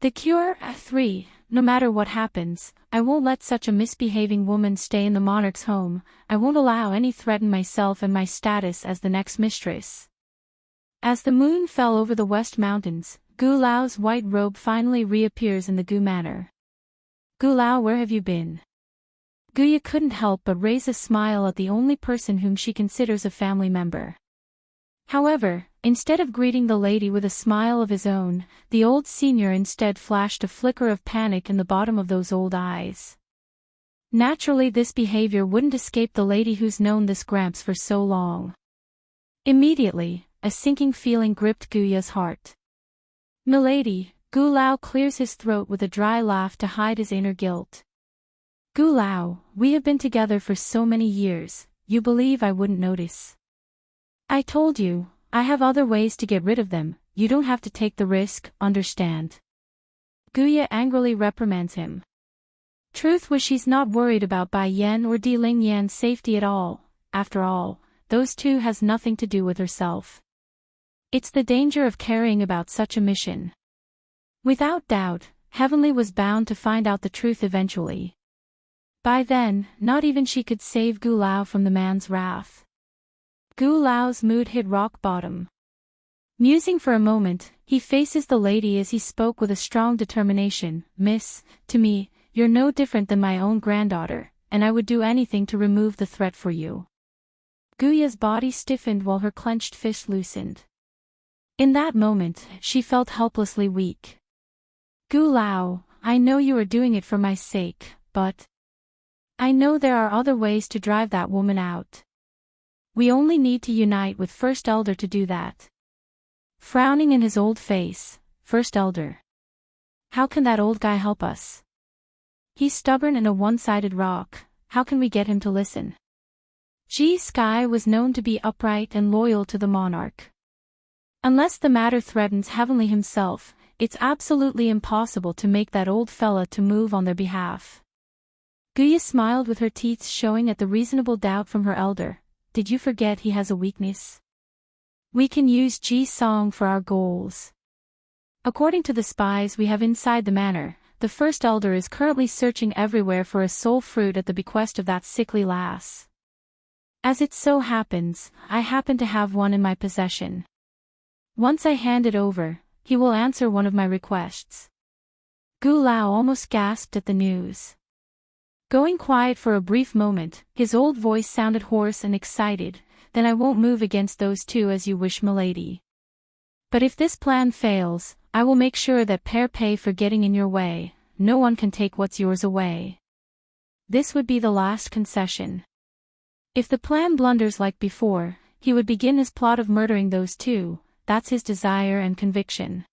The cure, 3. No matter what happens, I won't let such a misbehaving woman stay in the monarch's home. I won't allow any threaten myself and my status as the next mistress. As the moon fell over the West Mountains, Gu Lao's white robe finally reappears in the Gu Manor. Gu Lao, where have you been? Guya couldn't help but raise a smile at the only person whom she considers a family member. However, instead of greeting the lady with a smile of his own, the old senior instead flashed a flicker of panic in the bottom of those old eyes. Naturally, this behavior wouldn't escape the lady who's known this Gramps for so long. Immediately, a sinking feeling gripped Guya's heart. "Milady," Gu Lao clears his throat with a dry laugh to hide his inner guilt. "Gu Lao, we have been together for so many years, you believe I wouldn't notice? I told you, I have other ways to get rid of them, you don't have to take the risk, understand?" Guya angrily reprimands him. Truth was, she's not worried about Bai Yan or Di Ling Yan's safety at all. After all, those two has nothing to do with herself. It's the danger of carrying about such a mission. Without doubt, Heavenly was bound to find out the truth eventually. By then, not even she could save Gu Lao from the man's wrath. Gu Lao's mood hit rock bottom. Musing for a moment, he faces the lady as he spoke with a strong determination. "Miss, to me, you're no different than my own granddaughter, and I would do anything to remove the threat for you." Guya's body stiffened while her clenched fist loosened. In that moment, she felt helplessly weak. "Gu Lao, I know you are doing it for my sake, but I know there are other ways to drive that woman out. We only need to unite with First Elder to do that." Frowning in his old face, "First Elder? How can that old guy help us? He's stubborn and a one-sided rock, how can we get him to listen?" Ji Sky was known to be upright and loyal to the monarch. Unless the matter threatens Heavenly himself, it's absolutely impossible to make that old fella to move on their behalf. Guya smiled with her teeth showing at the reasonable doubt from her elder. "Did you forget he has a weakness? We can use Ji Song for our goals. According to the spies we have inside the manor, the First Elder is currently searching everywhere for a soul fruit at the bequest of that sickly lass. As it so happens, I happen to have one in my possession. Once I hand it over, he will answer one of my requests." Gu Lao almost gasped at the news. Going quiet for a brief moment, his old voice sounded hoarse and excited. "Then I won't move against those two as you wish, milady. But if this plan fails, I will make sure that pair pay for getting in your way. No one can take what's yours away. This would be the last concession. If the plan blunders like before, he would begin his plot of murdering those two. That's his desire and conviction."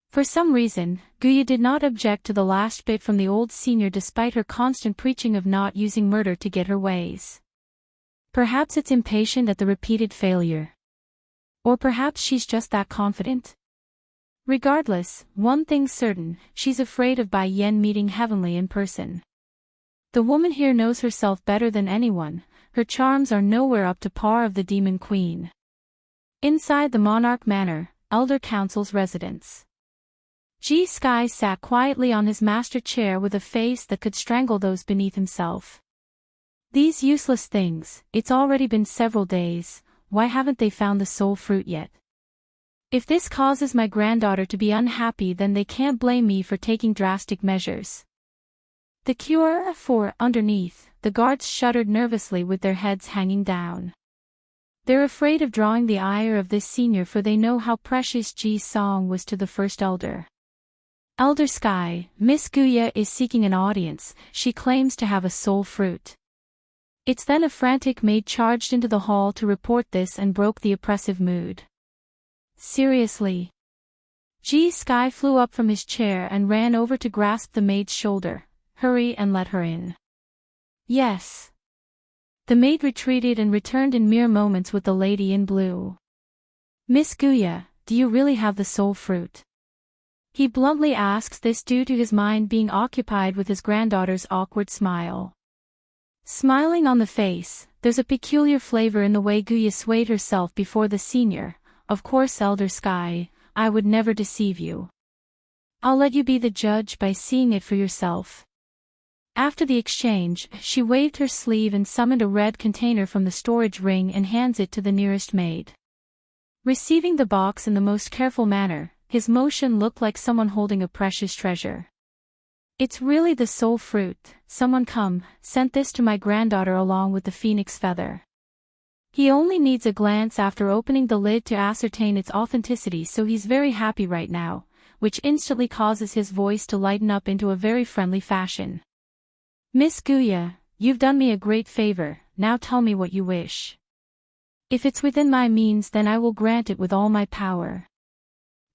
For some reason, Guya did not object to the last bit from the old senior despite her constant preaching of not using murder to get her ways. Perhaps it's impatient at the repeated failure. Or perhaps she's just that confident. Regardless, one thing's certain, she's afraid of Bai Yan meeting Heavenly in person. The woman here knows herself better than anyone, her charms are nowhere up to par of the Demon Queen. Inside the Monarch Manor, Elder Council's residence. Ji Sky sat quietly on his master chair with a face that could strangle those beneath himself. "These useless things, it's already been several days, why haven't they found the soul fruit yet? If this causes my granddaughter to be unhappy, then they can't blame me for taking drastic measures." The cure, 4. Underneath, the guards shuddered nervously with their heads hanging down. They're afraid of drawing the ire of this senior, for they know how precious Ji Song was to the First Elder. "Elder Sky, Miss Guya is seeking an audience, she claims to have a soul fruit." It's then a frantic maid charged into the hall to report this and broke the oppressive mood. "Seriously?" Ji Sky flew up from his chair and ran over to grasp the maid's shoulder. "Hurry and let her in." "Yes." The maid retreated and returned in mere moments with the lady in blue. "Miss Guya, do you really have the soul fruit?" He bluntly asks this due to his mind being occupied with his granddaughter's awkward smile. Smiling on the face, there's a peculiar flavor in the way Guya swayed herself before the senior. "Of course, Elder Sky, I would never deceive you. I'll let you be the judge by seeing it for yourself. After the exchange, she waved her sleeve and summoned a red container from the storage ring and hands it to the nearest maid. Receiving the box in the most careful manner, his motion looked like someone holding a precious treasure. It's really the soul fruit. Someone sent this to my granddaughter along with the phoenix feather. He only needs a glance after opening the lid to ascertain its authenticity, so he's very happy right now, which instantly causes his voice to lighten up into a very friendly fashion. Miss Guya, you've done me a great favor, now tell me what you wish. If it's within my means, then I will grant it with all my power.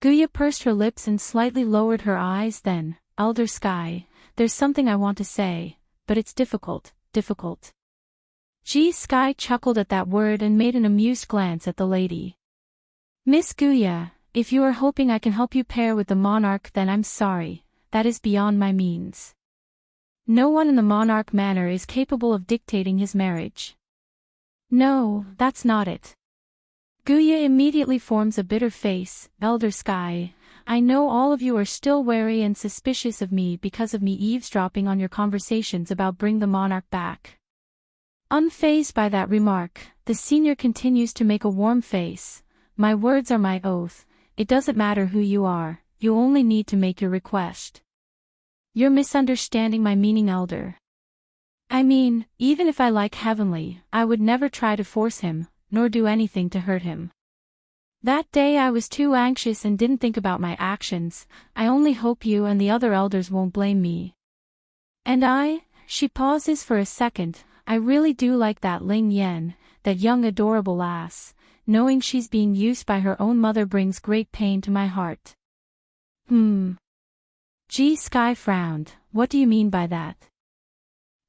Guya pursed her lips and slightly lowered her eyes. Then, Elder Sky, there's something I want to say, but it's difficult. Sky chuckled at that word and made an amused glance at the lady. Miss Guya, if you are hoping I can help you pair with the monarch, then I'm sorry, that is beyond my means. No one in the monarch manor is capable of dictating his marriage. No, that's not it. Guya immediately forms a bitter face. Elder Sky, I know all of you are still wary and suspicious of me because of me eavesdropping on your conversations about bring the monarch back. Unfazed by that remark, the senior continues to make a warm face. My words are my oath. It doesn't matter who you are, you only need to make your request. You're misunderstanding my meaning, Elder. I mean, even if I like Heavenly, I would never try to force him, nor do anything to hurt him. That day I was too anxious and didn't think about my actions. I only hope you and the other elders won't blame me. And she pauses for a second, I really do like that Ling Yan, that young adorable lass. Knowing she's being used by her own mother brings great pain to my heart. Sky frowned. What do you mean by that?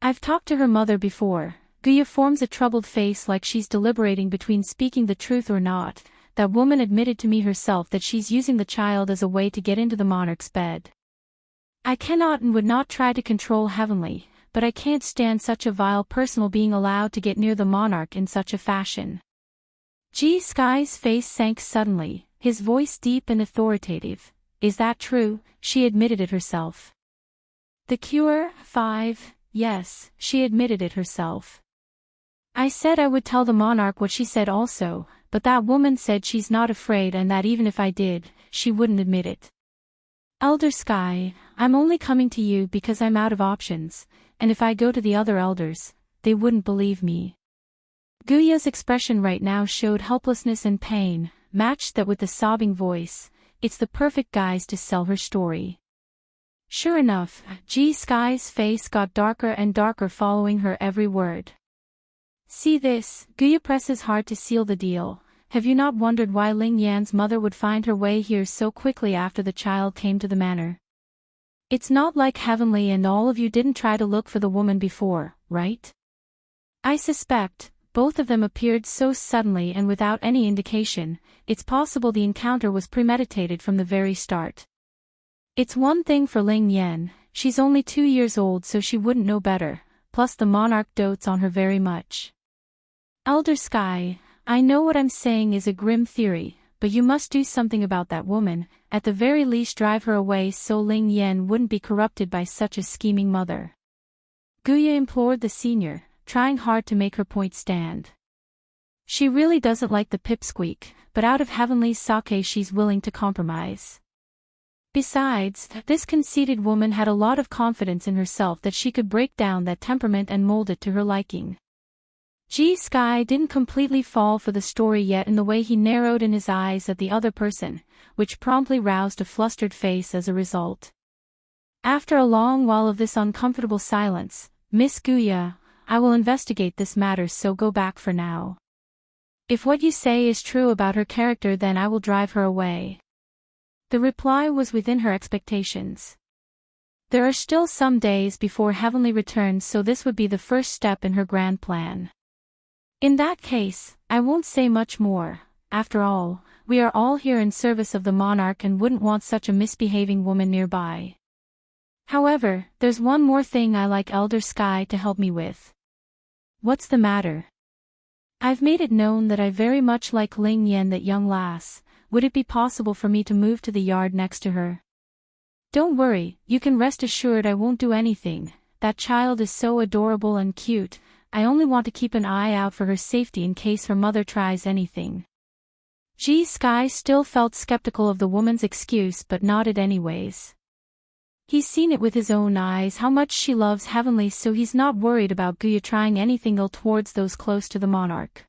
I've talked to her mother before. Guya forms a troubled face like she's deliberating between speaking the truth or not. That woman admitted to me herself that she's using the child as a way to get into the monarch's bed. I cannot and would not try to control Heavenly, but I can't stand such a vile personal being allowed to get near the monarch in such a fashion. Sky's face sank suddenly, his voice deep and authoritative. Is that true? She admitted it herself. The cure, 5, yes, she admitted it herself. I said I would tell the monarch what she said also, but that woman said she's not afraid and that even if I did, she wouldn't admit it. Elder Sky, I'm only coming to you because I'm out of options, and if I go to the other elders, they wouldn't believe me. Guya's expression right now showed helplessness and pain, matched that with the sobbing voice. It's the perfect guise to sell her story. Sure enough, Sky's face got darker and darker following her every word. See this, Guya presses hard to seal the deal. Have you not wondered why Ling Yan's mother would find her way here so quickly after the child came to the manor? It's not like Heavenly and all of you didn't try to look for the woman before, right? I suspect. Both of them appeared so suddenly and without any indication. It's possible the encounter was premeditated from the very start. It's one thing for Ling Yan, she's only 2 years old so she wouldn't know better, plus the monarch dotes on her very much. Elder Sky, I know what I'm saying is a grim theory, but you must do something about that woman, at the very least drive her away so Ling Yan wouldn't be corrupted by such a scheming mother. Guya implored the senior, trying hard to make her point stand. She really doesn't like the pipsqueak, but out of Heavenly's sake she's willing to compromise. Besides, this conceited woman had a lot of confidence in herself that she could break down that temperament and mold it to her liking. Sky didn't completely fall for the story yet in the way he narrowed in his eyes at the other person, which promptly roused a flustered face as a result. After a long while of this uncomfortable silence, Miss Guya, I will investigate this matter, so go back for now. If what you say is true about her character, then I will drive her away. The reply was within her expectations. There are still some days before Heavenly returns, so this would be the first step in her grand plan. In that case, I won't say much more. After all, we are all here in service of the monarch and wouldn't want such a misbehaving woman nearby. However, there's one more thing I like Elder Sky to help me with. What's the matter? I've made it known that I very much like Ling Yan, that young lass. Would it be possible for me to move to the yard next to her? Don't worry, you can rest assured I won't do anything. That child is so adorable and cute, I only want to keep an eye out for her safety in case her mother tries anything. Sky still felt skeptical of the woman's excuse but nodded anyways. He's seen it with his own eyes how much she loves Heavenly, so he's not worried about Guya trying anything ill towards those close to the monarch.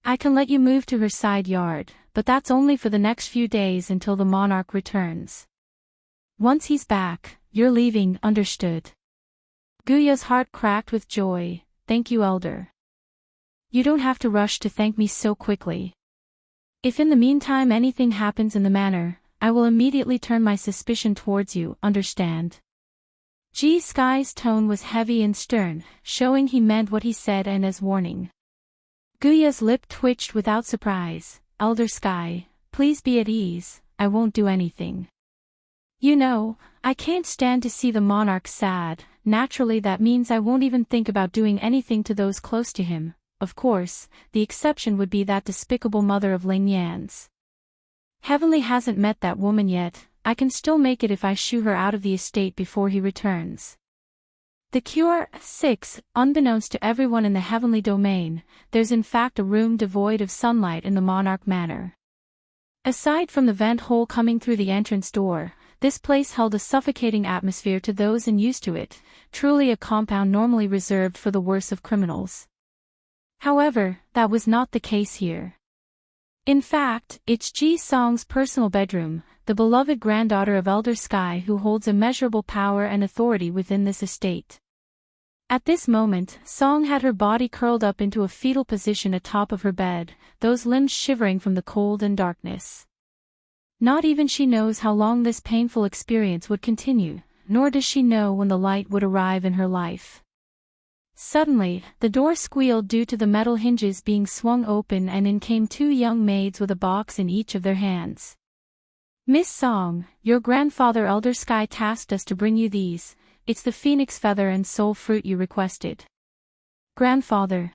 I can let you move to her side yard, but that's only for the next few days until the monarch returns. Once he's back, you're leaving, understood? Guya's heart cracked with joy. Thank you, Elder. You don't have to rush to thank me so quickly. If in the meantime anything happens in the manor, I will immediately turn my suspicion towards you, understand? Sky's tone was heavy and stern, showing he meant what he said and as warning. Guya's lip twitched without surprise. Elder Sky, please be at ease, I won't do anything. You know, I can't stand to see the monarch sad. Naturally that means I won't even think about doing anything to those close to him. Of course, the exception would be that despicable mother of Ling Yan's. Heavenly hasn't met that woman yet, I can still make it if I shoo her out of the estate before he returns. The Cure 6, unbeknownst to everyone in the Heavenly domain, there's in fact a room devoid of sunlight in the Monarch Manor. Aside from the vent hole coming through the entrance door, this place held a suffocating atmosphere to those unused to it, truly a compound normally reserved for the worst of criminals. However, that was not the case here. In fact, it's Song's personal bedroom, the beloved granddaughter of Elder Sky who holds immeasurable power and authority within this estate. At this moment, Song had her body curled up into a fetal position atop of her bed, those limbs shivering from the cold and darkness. Not even she knows how long this painful experience would continue, nor does she know when the light would arrive in her life. Suddenly, the door squealed due to the metal hinges being swung open and in came two young maids with a box in each of their hands. Miss Song, your grandfather Elder Sky tasked us to bring you these. It's the phoenix feather and soul fruit you requested. Grandfather.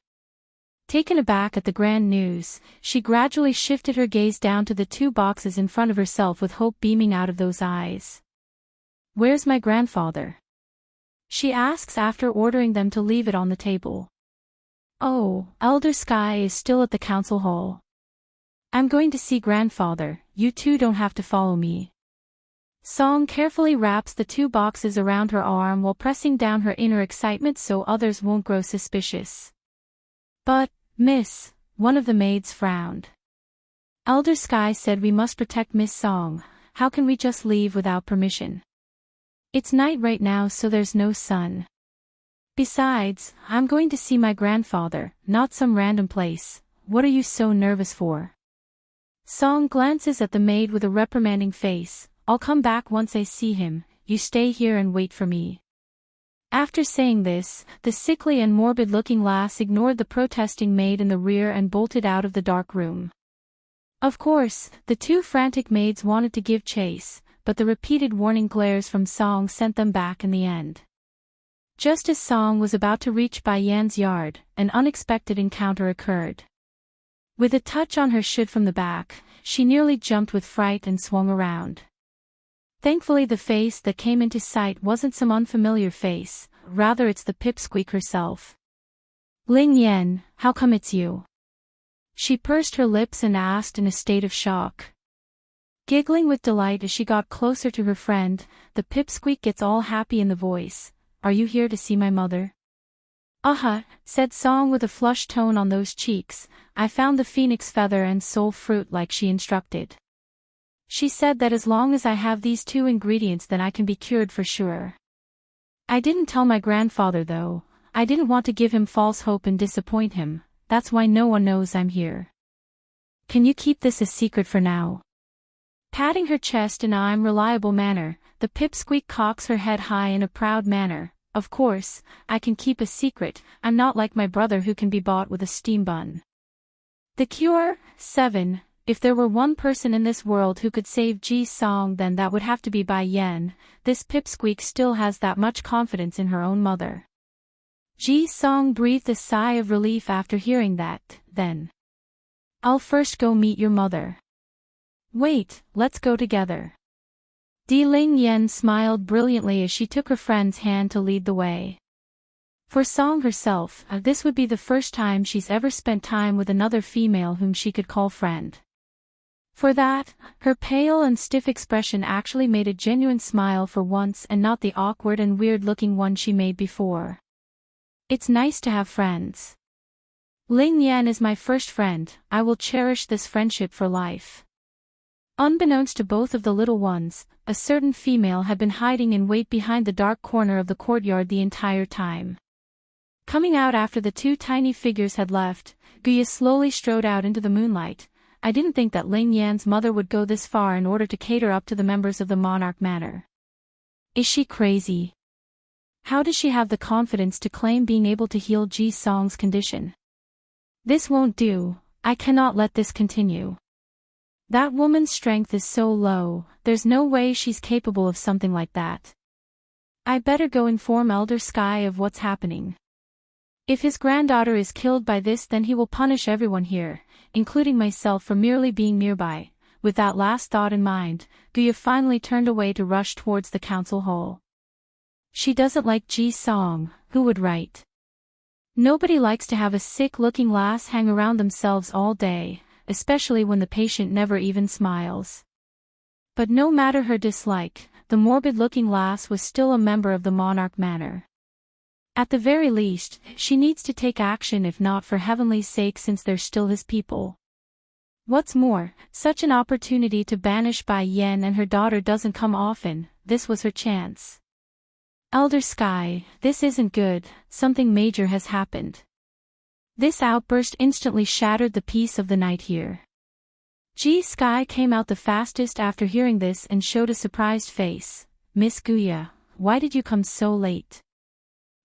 Taken aback at the grand news, she gradually shifted her gaze down to the two boxes in front of herself with hope beaming out of those eyes. Where's my grandfather? She asks after ordering them to leave it on the table. Oh, Elder Sky is still at the council hall. I'm going to see grandfather, you two don't have to follow me. Song carefully wraps the two boxes around her arm while pressing down her inner excitement so others won't grow suspicious. But, Miss, one of the maids frowned. Elder Sky said we must protect Miss Song, how can we just leave without permission? It's night right now so there's no sun. Besides, I'm going to see my grandfather, not some random place, what are you so nervous for? Song glances at the maid with a reprimanding face. I'll come back once I see him, you stay here and wait for me. After saying this, the sickly and morbid-looking lass ignored the protesting maid in the rear and bolted out of the dark room. Of course, the two frantic maids wanted to give chase, but the repeated warning glares from Song sent them back in the end. Just as Song was about to reach Bai Yan's yard, an unexpected encounter occurred. With a touch on her should from the back, she nearly jumped with fright and swung around. Thankfully the face that came into sight wasn't some unfamiliar face, rather it's the pipsqueak herself. Ling Yan, how come it's you? She pursed her lips and asked in a state of shock. Giggling with delight as she got closer to her friend, the pipsqueak gets all happy in the voice. Are you here to see my mother? Said Song with a flushed tone on those cheeks. I found the phoenix feather and soul fruit like she instructed. She said that as long as I have these two ingredients then I can be cured for sure. I didn't tell my grandfather though, I didn't want to give him false hope and disappoint him, that's why no one knows I'm here. Can you keep this a secret for now? Patting her chest in an reliable manner, the pipsqueak cocks her head high in a proud manner. Of course, I can keep a secret, I'm not like my brother who can be bought with a steam bun. The Cure 7. If there were one person in this world who could save Song then that would have to be Bai Yan. This pipsqueak still has that much confidence in her own mother. Song breathed a sigh of relief after hearing that, then. I'll first go meet your mother. Wait, let's go together. Ling Yan smiled brilliantly as she took her friend's hand to lead the way. For Song herself, this would be the first time she's ever spent time with another female whom she could call friend. For that, her pale and stiff expression actually made a genuine smile for once and not the awkward and weird-looking one she made before. It's nice to have friends. Ling Yan is my first friend, I will cherish this friendship for life. Unbeknownst to both of the little ones, a certain female had been hiding in wait behind the dark corner of the courtyard the entire time. Coming out after the two tiny figures had left, Guya slowly strode out into the moonlight. I didn't think that Ling Yan's mother would go this far in order to cater up to the members of the Monarch Manor. Is she crazy? How does she have the confidence to claim being able to heal Ji Song's condition? This won't do, I cannot let this continue. That woman's strength is so low, there's no way she's capable of something like that. I better go inform Elder Sky of what's happening. If his granddaughter is killed by this, then he will punish everyone here, including myself, for merely being nearby. With that last thought in mind, Guya finally turned away to rush towards the council hall. She doesn't like Ji Song, who would, right? Nobody likes to have a sick-looking lass hang around themselves all day, especially when the patient never even smiles. But no matter her dislike, the morbid-looking lass was still a member of the Monarch Manor. At the very least, she needs to take action, if not for heavenly's sake, since they're still his people. What's more, such an opportunity to banish Bai Yan and her daughter doesn't come often. This was her chance. Elder Sky, this isn't good, something major has happened. This outburst instantly shattered the peace of the night here. Ji Sky came out the fastest after hearing this and showed a surprised face. Miss Guya, why did you come so late?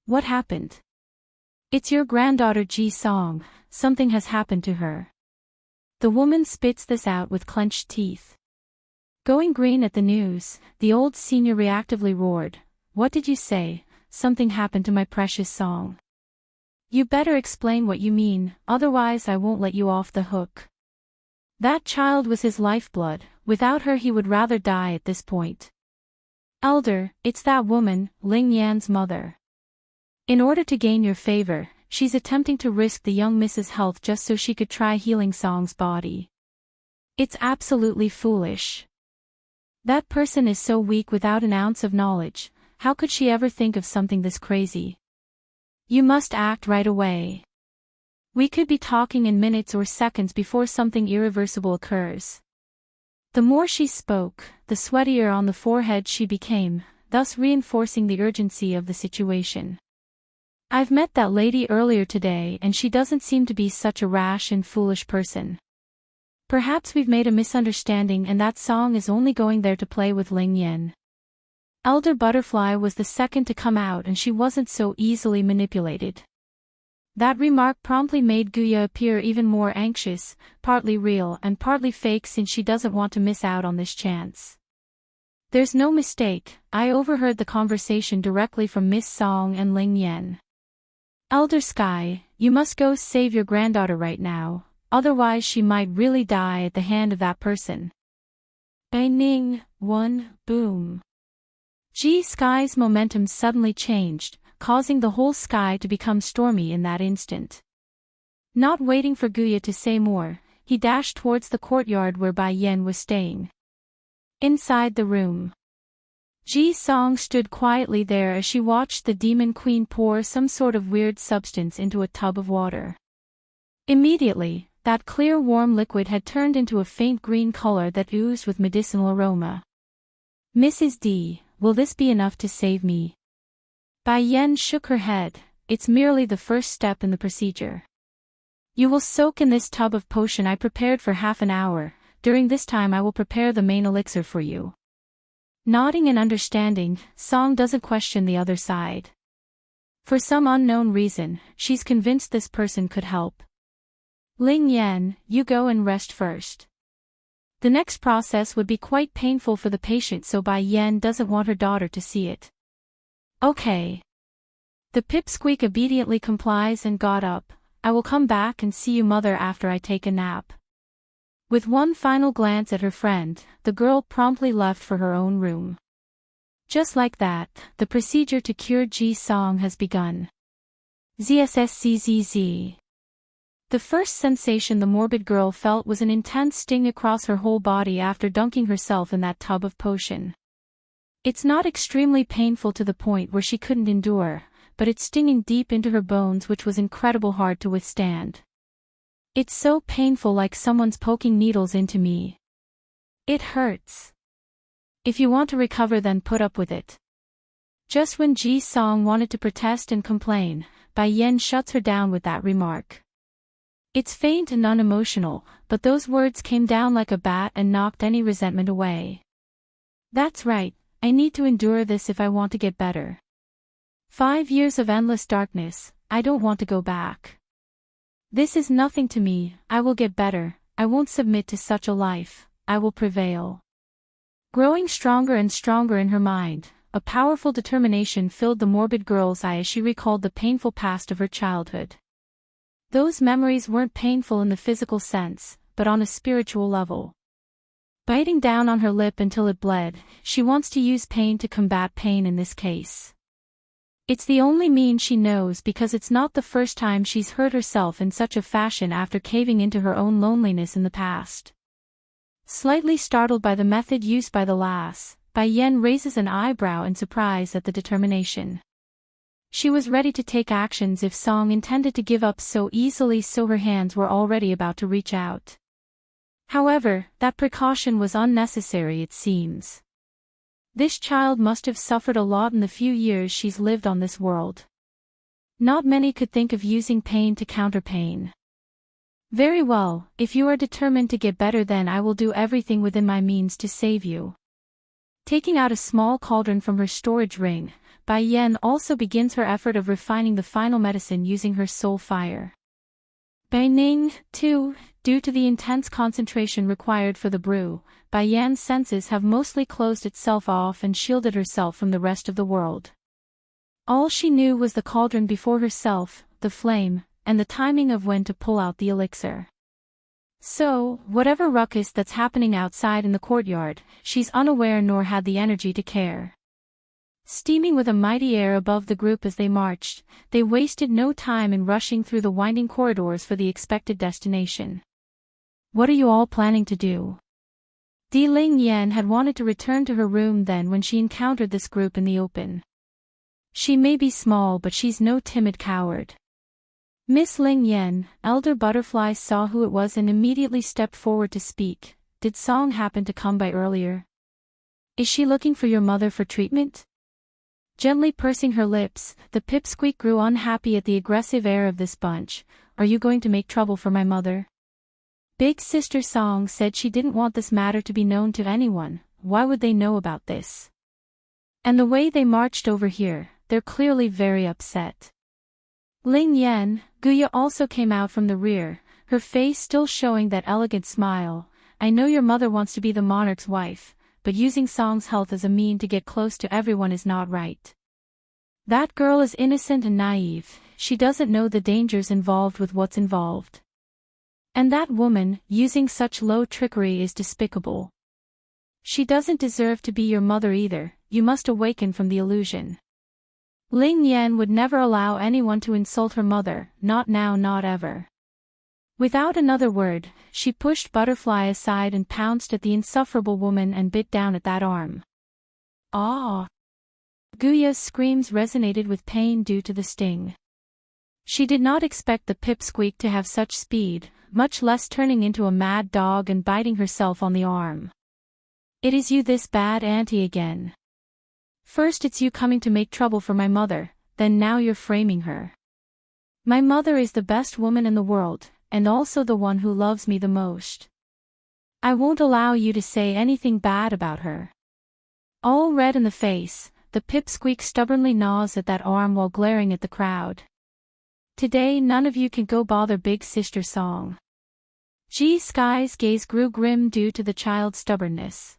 What happened? It's your granddaughter Ji Song, something has happened to her. The woman spits this out with clenched teeth. Going green at the news, the old senior reactively roared. What did you say? Something happened to my precious Song. You better explain what you mean, otherwise I won't let you off the hook. That child was his lifeblood, without her he would rather die at this point. Elder, it's that woman, Ling Yan's mother. In order to gain your favor, she's attempting to risk the young Mrs. Health just so she could try healing Song's body. It's absolutely foolish. That person is so weak without an ounce of knowledge, how could she ever think of something this crazy? You must act right away. We could be talking in minutes or seconds before something irreversible occurs. The more she spoke, the sweatier on the forehead she became, thus reinforcing the urgency of the situation. I've met that lady earlier today and she doesn't seem to be such a rash and foolish person. Perhaps we've made a misunderstanding and that Song is only going there to play with Ling Yan. Elder Butterfly was the second to come out and she wasn't so easily manipulated. That remark promptly made Guya appear even more anxious, partly real and partly fake since she doesn't want to miss out on this chance. There's no mistake, I overheard the conversation directly from Miss Song and Ling Yan. Elder Sky, you must go save your granddaughter right now, otherwise she might really die at the hand of that person. Bang, one, boom. Ji Sky's momentum suddenly changed, causing the whole sky to become stormy in that instant. Not waiting for Guya to say more, he dashed towards the courtyard where Bai Yan was staying. Inside the room, Ji Song stood quietly there as she watched the demon queen pour some sort of weird substance into a tub of water. Immediately, that clear warm liquid had turned into a faint green color that oozed with medicinal aroma. Mrs. D, will this be enough to save me? Bai Yan shook her head, it's merely the first step in the procedure. You will soak in this tub of potion I prepared for half an hour, during this time I will prepare the main elixir for you. Nodding in understanding, Song doesn't question the other side. For some unknown reason, she's convinced this person could help. Ling Yan, you go and rest first. The next process would be quite painful for the patient, so Bai Yan doesn't want her daughter to see it. Okay. The pipsqueak obediently complies and got up. I will come back and see you, mother, after I take a nap. With one final glance at her friend, the girl promptly left for her own room. Just like that, the procedure to cure Ji Song has begun. ZSSCZZ. The first sensation the morbid girl felt was an intense sting across her whole body after dunking herself in that tub of potion. It's not extremely painful to the point where she couldn't endure, but it's stinging deep into her bones, which was incredible hard to withstand. It's so painful, like someone's poking needles into me. It hurts. If you want to recover, then put up with it. Just when Ji Song wanted to protest and complain, Bai Yen shuts her down with that remark. It's faint and unemotional, but those words came down like a bat and knocked any resentment away. That's right, I need to endure this if I want to get better. 5 years of endless darkness, I don't want to go back. This is nothing to me, I will get better, I won't submit to such a life, I will prevail. Growing stronger and stronger in her mind, a powerful determination filled the morbid girl's eye as she recalled the painful past of her childhood. Those memories weren't painful in the physical sense, but on a spiritual level. Biting down on her lip until it bled, she wants to use pain to combat pain in this case. It's the only means she knows, because it's not the first time she's hurt herself in such a fashion after caving into her own loneliness in the past. Slightly startled by the method used by the lass, Bai Yen raises an eyebrow in surprise at the determination. She was ready to take actions if Song intended to give up so easily, so her hands were already about to reach out. However, that precaution was unnecessary, it seems. This child must have suffered a lot in the few years she's lived on this world. Not many could think of using pain to counter pain. Very well, if you are determined to get better, then I will do everything within my means to save you. Taking out a small cauldron from her storage ring, Bai Yen also begins her effort of refining the final medicine using her soul fire. Bai Ning, too, due to the intense concentration required for the brew, Bai Yan's senses have mostly closed itself off and shielded herself from the rest of the world. All she knew was the cauldron before herself, the flame, and the timing of when to pull out the elixir. So, whatever ruckus that's happening outside in the courtyard, she's unaware nor had the energy to care. Steaming with a mighty air above the group as they marched, they wasted no time in rushing through the winding corridors for the expected destination. What are you all planning to do? Di Ling Yan had wanted to return to her room then when she encountered this group in the open. She may be small, but she's no timid coward. Miss Ling Yan, Elder Butterfly, saw who it was and immediately stepped forward to speak. Did Song happen to come by earlier? Is she looking for your mother for treatment? Gently pursing her lips, the pipsqueak grew unhappy at the aggressive air of this bunch. Are you going to make trouble for my mother? Big Sister Song said she didn't want this matter to be known to anyone. Why would they know about this? And the way they marched over here, they're clearly very upset. Ling Yan, Guya also came out from the rear, her face still showing that elegant smile. I know your mother wants to be the monarch's wife, but using Song's health as a mean to get close to everyone is not right. That girl is innocent and naive, she doesn't know the dangers involved with what's involved. And that woman, using such low trickery, is despicable. She doesn't deserve to be your mother either, you must awaken from the illusion. Ling Yan would never allow anyone to insult her mother, not now, not ever. Without another word, she pushed Butterfly aside and pounced at the insufferable woman and bit down at that arm. Ah! Guya's screams resonated with pain due to the sting. She did not expect the pipsqueak to have such speed, much less turning into a mad dog and biting herself on the arm. It is you, this bad auntie again. First it's you coming to make trouble for my mother, then now you're framing her. My mother is the best woman in the world, and also the one who loves me the most. I won't allow you to say anything bad about her. All red in the face, the pipsqueak stubbornly gnaws at that arm while glaring at the crowd. Today none of you can go bother Big Sister Song. Ji Sky's gaze grew grim due to the child's stubbornness.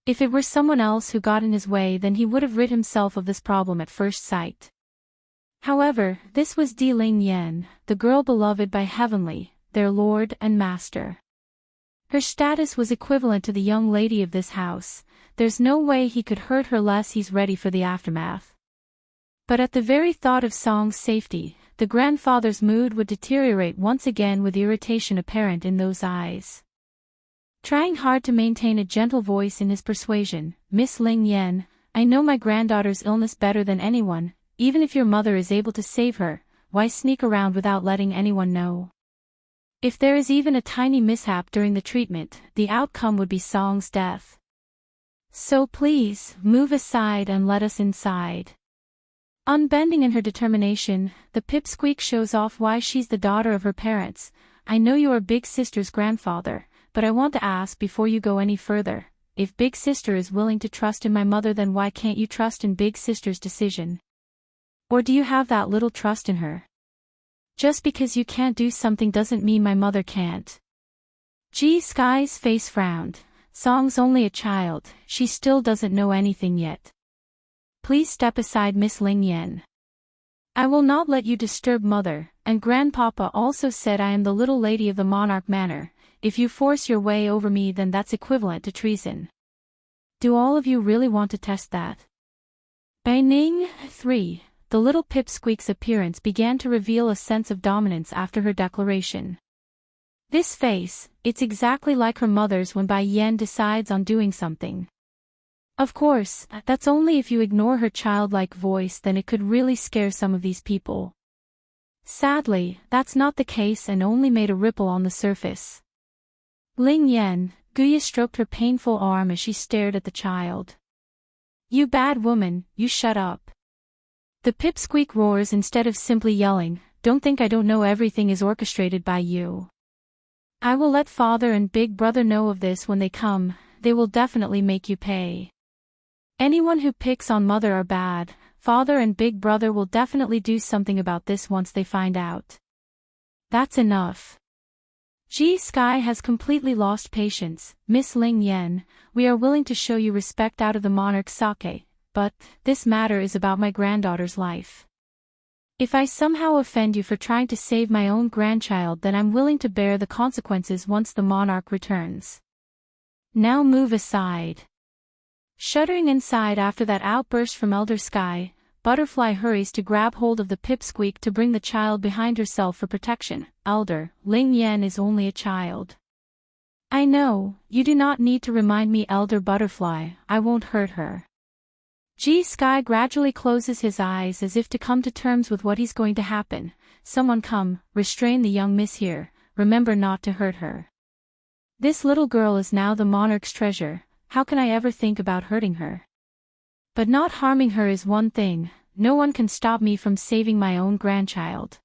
If it were someone else who got in his way, then he would have rid himself of this problem at first sight. However, this was Di Ling Yan, the girl beloved by Heavenly, their lord and master. Her status was equivalent to the young lady of this house. There's no way he could hurt her less he's ready for the aftermath. But at the very thought of Song's safety, the grandfather's mood would deteriorate once again with irritation apparent in those eyes. Trying hard to maintain a gentle voice in his persuasion, Miss Ling Yen, I know my granddaughter's illness better than anyone, even if your mother is able to save her, why sneak around without letting anyone know? If there is even a tiny mishap during the treatment, the outcome would be Song's death. So please, move aside and let us inside. Unbending in her determination, the pipsqueak shows off why she's the daughter of her parents. I know you are Big Sister's grandfather, but I want to ask before you go any further, if Big Sister is willing to trust in my mother, then why can't you trust in Big Sister's decision? Or do you have that little trust in her? Just because you can't do something doesn't mean my mother can't. Ji Sky's face frowned. Song's only a child, she still doesn't know anything yet. Please step aside, Miss Ling Yen. I will not let you disturb mother, and grandpapa also said I am the little lady of the Monarch Manor. If you force your way over me, then that's equivalent to treason. Do all of you really want to test that? Baining 3. The little pipsqueak's appearance began to reveal a sense of dominance after her declaration. This face, it's exactly like her mother's when Bai Yen decides on doing something. Of course, that's only if you ignore her childlike voice, then it could really scare some of these people. Sadly, that's not the case and only made a ripple on the surface. Ling Yen, Guya stroked her painful arm as she stared at the child. You bad woman, you shut up. The pipsqueak roars instead of simply yelling, don't think I don't know everything is orchestrated by you. I will let father and big brother know of this when they come, they will definitely make you pay. Anyone who picks on mother are bad, father and big brother will definitely do something about this once they find out. That's enough. Ji Sky has completely lost patience. Miss Ling Yen, we are willing to show you respect out of the monarch's sake, but this matter is about my granddaughter's life. If I somehow offend you for trying to save my own grandchild, then I'm willing to bear the consequences once the monarch returns. Now move aside. Shuddering inside after that outburst from Elder Sky, Butterfly hurries to grab hold of the pipsqueak to bring the child behind herself for protection. Elder, Ling Yen is only a child. I know, you do not need to remind me, Elder Butterfly, I won't hurt her. Ji Sky gradually closes his eyes as if to come to terms with what is going to happen. Someone come, restrain the young miss here, remember not to hurt her. This little girl is now the monarch's treasure, how can I ever think about hurting her? But not harming her is one thing, no one can stop me from saving my own grandchild.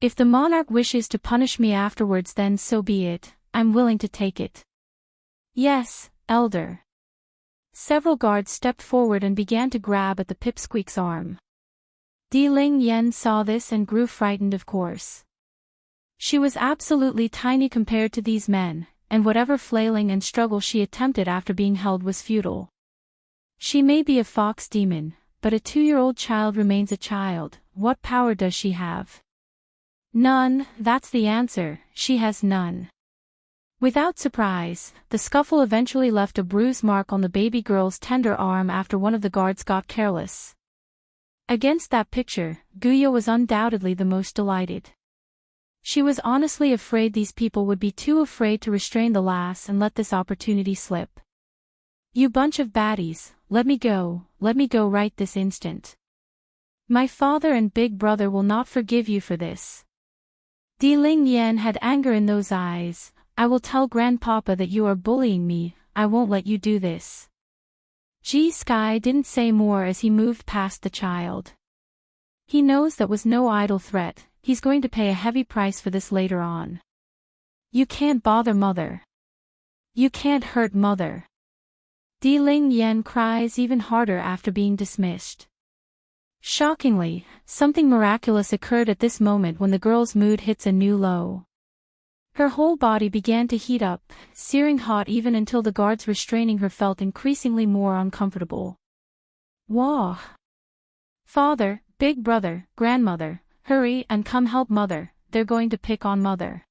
If the monarch wishes to punish me afterwards, then so be it, I'm willing to take it. Yes, Elder. Several guards stepped forward and began to grab at the pipsqueak's arm. Di Ling Yen saw this and grew frightened, of course. She was absolutely tiny compared to these men, and whatever flailing and struggle she attempted after being held was futile. She may be a fox demon, but a 2-year-old child remains a child. What power does she have? None, that's the answer, she has none. Without surprise, the scuffle eventually left a bruise mark on the baby girl's tender arm after one of the guards got careless. Against that picture, Guya was undoubtedly the most delighted. She was honestly afraid these people would be too afraid to restrain the lass and let this opportunity slip. You bunch of baddies, let me go right this instant. My father and big brother will not forgive you for this. Di Ling Yen had anger in those eyes. I will tell grandpapa that you are bullying me, I won't let you do this. Ji Sky didn't say more as he moved past the child. He knows that was no idle threat, he's going to pay a heavy price for this later on. You can't bother mother. You can't hurt mother. Di Ling Yen cries even harder after being dismissed. Shockingly, something miraculous occurred at this moment when the girl's mood hits a new low. Her whole body began to heat up, searing hot even until the guards restraining her felt increasingly more uncomfortable. Wah! Father, big brother, grandmother, hurry and come help mother, they're going to pick on mother.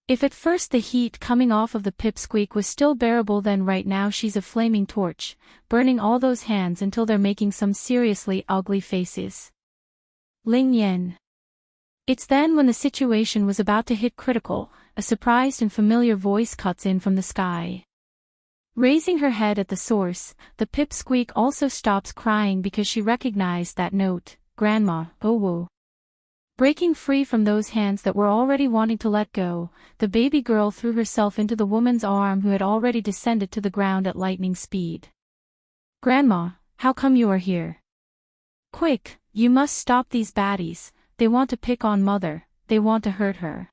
If at first the heat coming off of the pipsqueak was still bearable, then right now she's a flaming torch, burning all those hands until they're making some seriously ugly faces. Ling Yan. It's then when the situation was about to hit critical, a surprised and familiar voice cuts in from the sky. Raising her head at the source, the pipsqueak also stops crying because she recognized that note, Grandma, oh whoa. Breaking free from those hands that were already wanting to let go, the baby girl threw herself into the woman's arm who had already descended to the ground at lightning speed. Grandma, how come you are here? Quick, you must stop these baddies, they want to pick on Mother, they want to hurt her.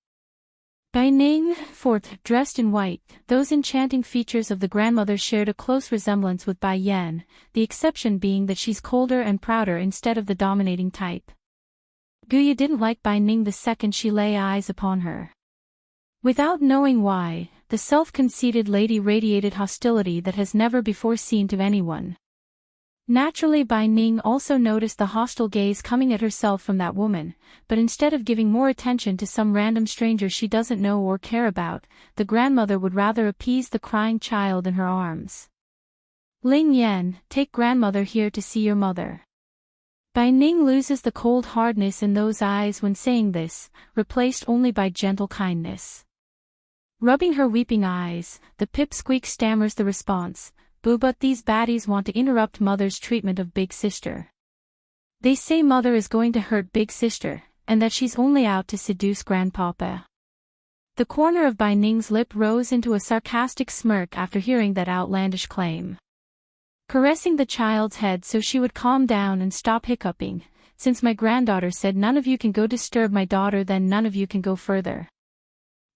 Bai Ning, fourth, dressed in white, those enchanting features of the grandmother shared a close resemblance with Bai Yan, the exception being that she's colder and prouder instead of the dominating type. Guya didn't like Bai Ning the second she lay eyes upon her. Without knowing why, the self-conceited lady radiated hostility that has never before seen to anyone. Naturally, Bai Ning also noticed the hostile gaze coming at herself from that woman, but instead of giving more attention to some random stranger she doesn't know or care about, the grandmother would rather appease the crying child in her arms. Ling Yan, take grandmother here to see your mother. Bai Ning loses the cold hardness in those eyes when saying this, replaced only by gentle kindness. Rubbing her weeping eyes, the pipsqueak stammers the response, "Boo, but these baddies want to interrupt Mother's treatment of Big Sister. They say Mother is going to hurt Big Sister, and that she's only out to seduce Grandpapa." The corner of Bai Ning's lip rose into a sarcastic smirk after hearing that outlandish claim. Caressing the child's head so she would calm down and stop hiccuping, "Since my granddaughter said none of you can go disturb my daughter, then none of you can go further."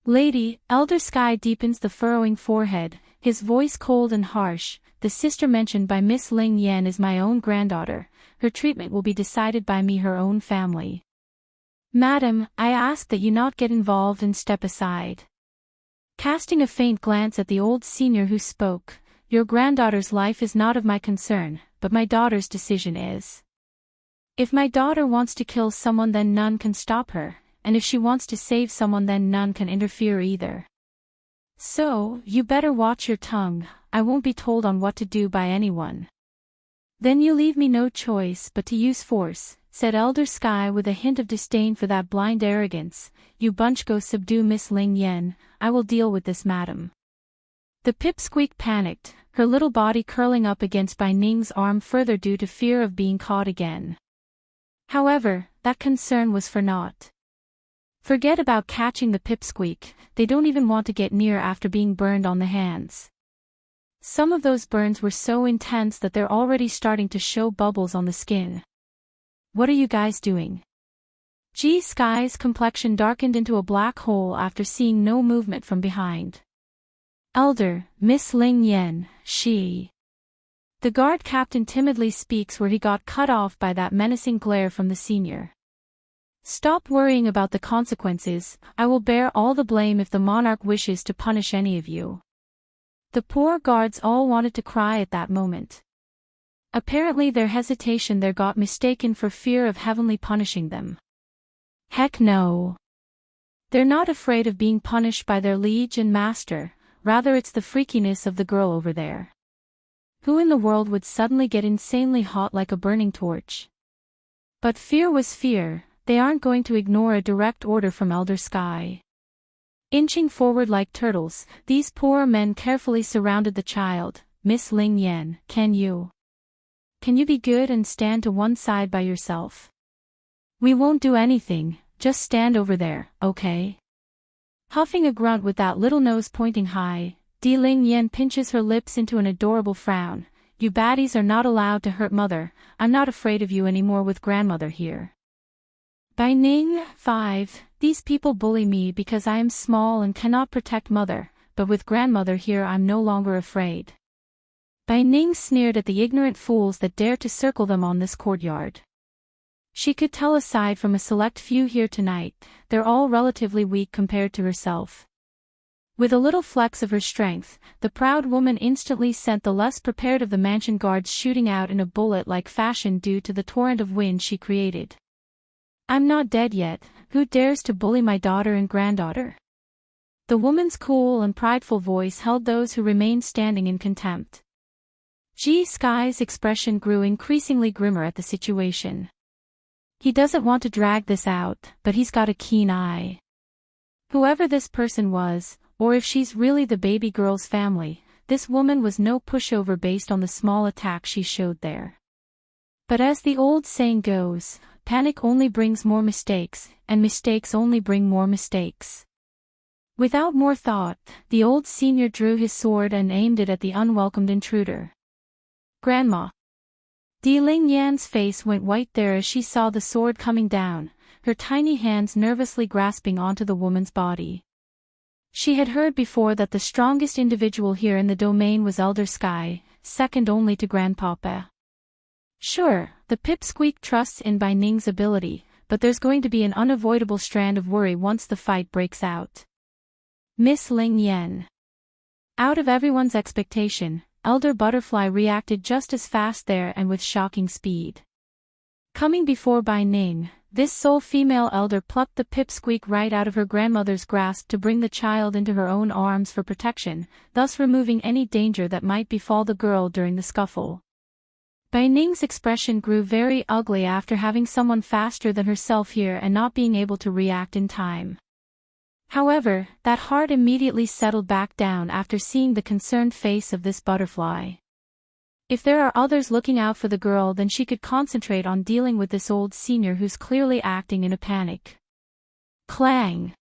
Lady, Elder Sky deepens the furrowing forehead, his voice cold and harsh, "The sister mentioned by Miss Ling Yan is my own granddaughter, her treatment will be decided by me, her own family. Madam, I ask that you not get involved and step aside." Casting a faint glance at the old senior who spoke, "Your granddaughter's life is not of my concern, but my daughter's decision is. If my daughter wants to kill someone, then none can stop her, and if she wants to save someone, then none can interfere either. So, you better watch your tongue, I won't be told on what to do by anyone." "Then you leave me no choice but to use force," said Elder Sky with a hint of disdain for that blind arrogance. "You bunch go subdue Miss Ling Yan, I will deal with this, madam." The pipsqueak panicked, her little body curling up against Bai Ning's arm further due to fear of being caught again. However, that concern was for naught. Forget about catching the pipsqueak, they don't even want to get near after being burned on the hands. Some of those burns were so intense that they're already starting to show bubbles on the skin. "What are you guys doing?" G Sky's complexion darkened into a black hole after seeing no movement from behind. "Elder, Miss Ling Yan, she..." The guard captain timidly speaks where he got cut off by that menacing glare from the senior. "Stop worrying about the consequences, I will bear all the blame if the monarch wishes to punish any of you." The poor guards all wanted to cry at that moment. Apparently their hesitation there got mistaken for fear of heavenly punishing them. Heck no. They're not afraid of being punished by their liege and master, rather it's the freakiness of the girl over there. Who in the world would suddenly get insanely hot like a burning torch? But fear was fear, they aren't going to ignore a direct order from Elder Sky. Inching forward like turtles, these poor men carefully surrounded the child. "Miss Ling Yan, can you be good and stand to one side by yourself? We won't do anything, just stand over there, okay?" Huffing a grunt with that little nose pointing high, Di Ling Yan pinches her lips into an adorable frown. "You baddies are not allowed to hurt Mother, I'm not afraid of you anymore with grandmother here." Bai Ning, 5, "These people bully me because I am small and cannot protect Mother, but with grandmother here I'm no longer afraid." Bai Ning sneered at the ignorant fools that dared to circle them on this courtyard. She could tell aside from a select few here tonight, they're all relatively weak compared to herself. With a little flex of her strength, the proud woman instantly sent the less prepared of the mansion guards shooting out in a bullet-like fashion due to the torrent of wind she created. "I'm not dead yet, who dares to bully my daughter and granddaughter?" The woman's cool and prideful voice held those who remained standing in contempt. G Sky's expression grew increasingly grimmer at the situation. He doesn't want to drag this out, but he's got a keen eye. Whoever this person was, or if she's really the baby girl's family, this woman was no pushover based on the small attack she showed there. But as the old saying goes, panic only brings more mistakes, and mistakes only bring more mistakes. Without more thought, the old senior drew his sword and aimed it at the unwelcomed intruder. Grandma. Di Ling Yan's face went white there as she saw the sword coming down, her tiny hands nervously grasping onto the woman's body. She had heard before that the strongest individual here in the domain was Elder Sky, second only to Grandpapa. Sure, the pipsqueak trusts in Bai Ning's ability, but there's going to be an unavoidable strand of worry once the fight breaks out. Miss Ling Yan. Out of everyone's expectation, Elder Butterfly reacted just as fast there and with shocking speed. Coming before Bai Ning, this sole female elder plucked the pipsqueak right out of her grandmother's grasp to bring the child into her own arms for protection, thus removing any danger that might befall the girl during the scuffle. Bai Ning's expression grew very ugly after having someone faster than herself here and not being able to react in time. However, that heart immediately settled back down after seeing the concerned face of this butterfly. If there are others looking out for the girl, then she could concentrate on dealing with this old senior who's clearly acting in a panic. Clang!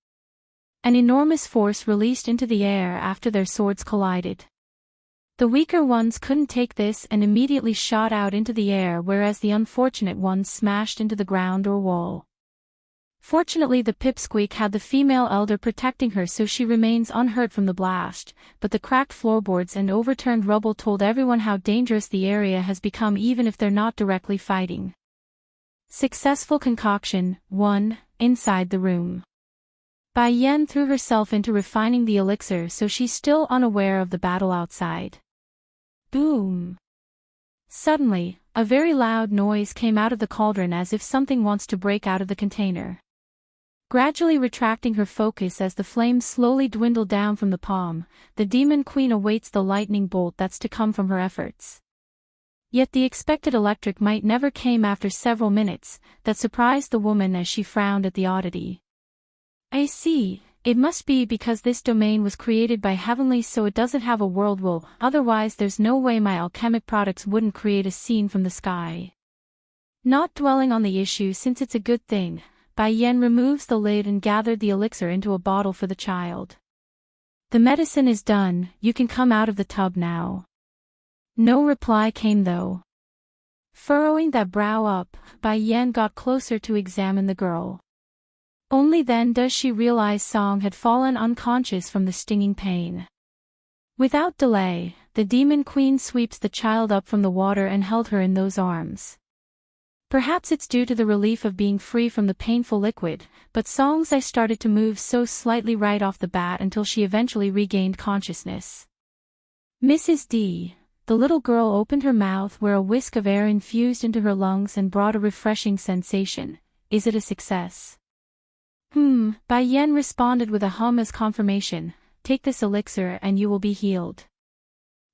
An enormous force released into the air after their swords collided. The weaker ones couldn't take this and immediately shot out into the air, whereas the unfortunate ones smashed into the ground or wall. Fortunately, the pipsqueak had the female elder protecting her, so she remains unhurt from the blast, but the cracked floorboards and overturned rubble told everyone how dangerous the area has become even if they're not directly fighting. Successful concoction 1, inside the room. Bai Yan threw herself into refining the elixir, so she's still unaware of the battle outside. Boom! Suddenly, a very loud noise came out of the cauldron as if something wants to break out of the container. Gradually retracting her focus as the flames slowly dwindle down from the palm, the Demon Queen awaits the lightning bolt that's to come from her efforts. Yet the expected electric might never came after several minutes, that surprised the woman as she frowned at the oddity. I see, it must be because this domain was created by Heavenly, so it doesn't have a world will, otherwise there's no way my alchemic products wouldn't create a scene from the sky. Not dwelling on the issue since it's a good thing, Bai Yan removes the lid and gathered the elixir into a bottle for the child. The medicine is done, you can come out of the tub now. No reply came though. Furrowing that brow up, Bai Yan got closer to examine the girl. Only then does she realize Song had fallen unconscious from the stinging pain. Without delay, the Demon Queen sweeps the child up from the water and held her in those arms. Perhaps it's due to the relief of being free from the painful liquid, but Song's eye started to move so slightly right off the bat until she eventually regained consciousness. Mrs. D. The little girl opened her mouth where a whisk of air infused into her lungs and brought a refreshing sensation. Is it a success? Bai Yan responded with a hum as confirmation. Take this elixir and you will be healed.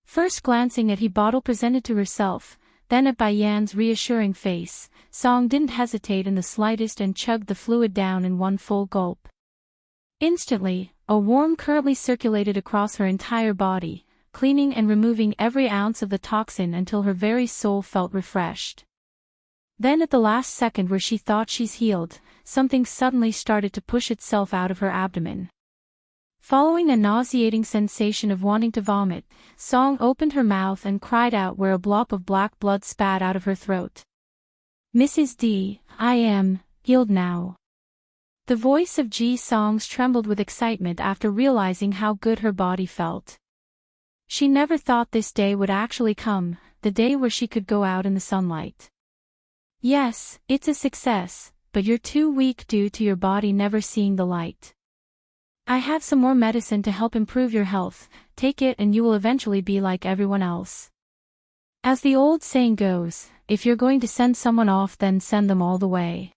First glancing at the bottle presented to herself, then at Bai Yan's reassuring face, Song didn't hesitate in the slightest and chugged the fluid down in one full gulp. Instantly, a warm current circulated across her entire body, cleaning and removing every ounce of the toxin until her very soul felt refreshed. Then at the last second where she thought she's healed, something suddenly started to push itself out of her abdomen. Following a nauseating sensation of wanting to vomit, Song opened her mouth and cried out where a blob of black blood spat out of her throat. Mrs. D, I am healed now. The voice of Ji Songs trembled with excitement after realizing how good her body felt. She never thought this day would actually come, the day where she could go out in the sunlight. Yes, it's a success, but you're too weak due to your body never seeing the light. I have some more medicine to help improve your health, take it and you will eventually be like everyone else. As the old saying goes, if you're going to send someone off then send them all the way.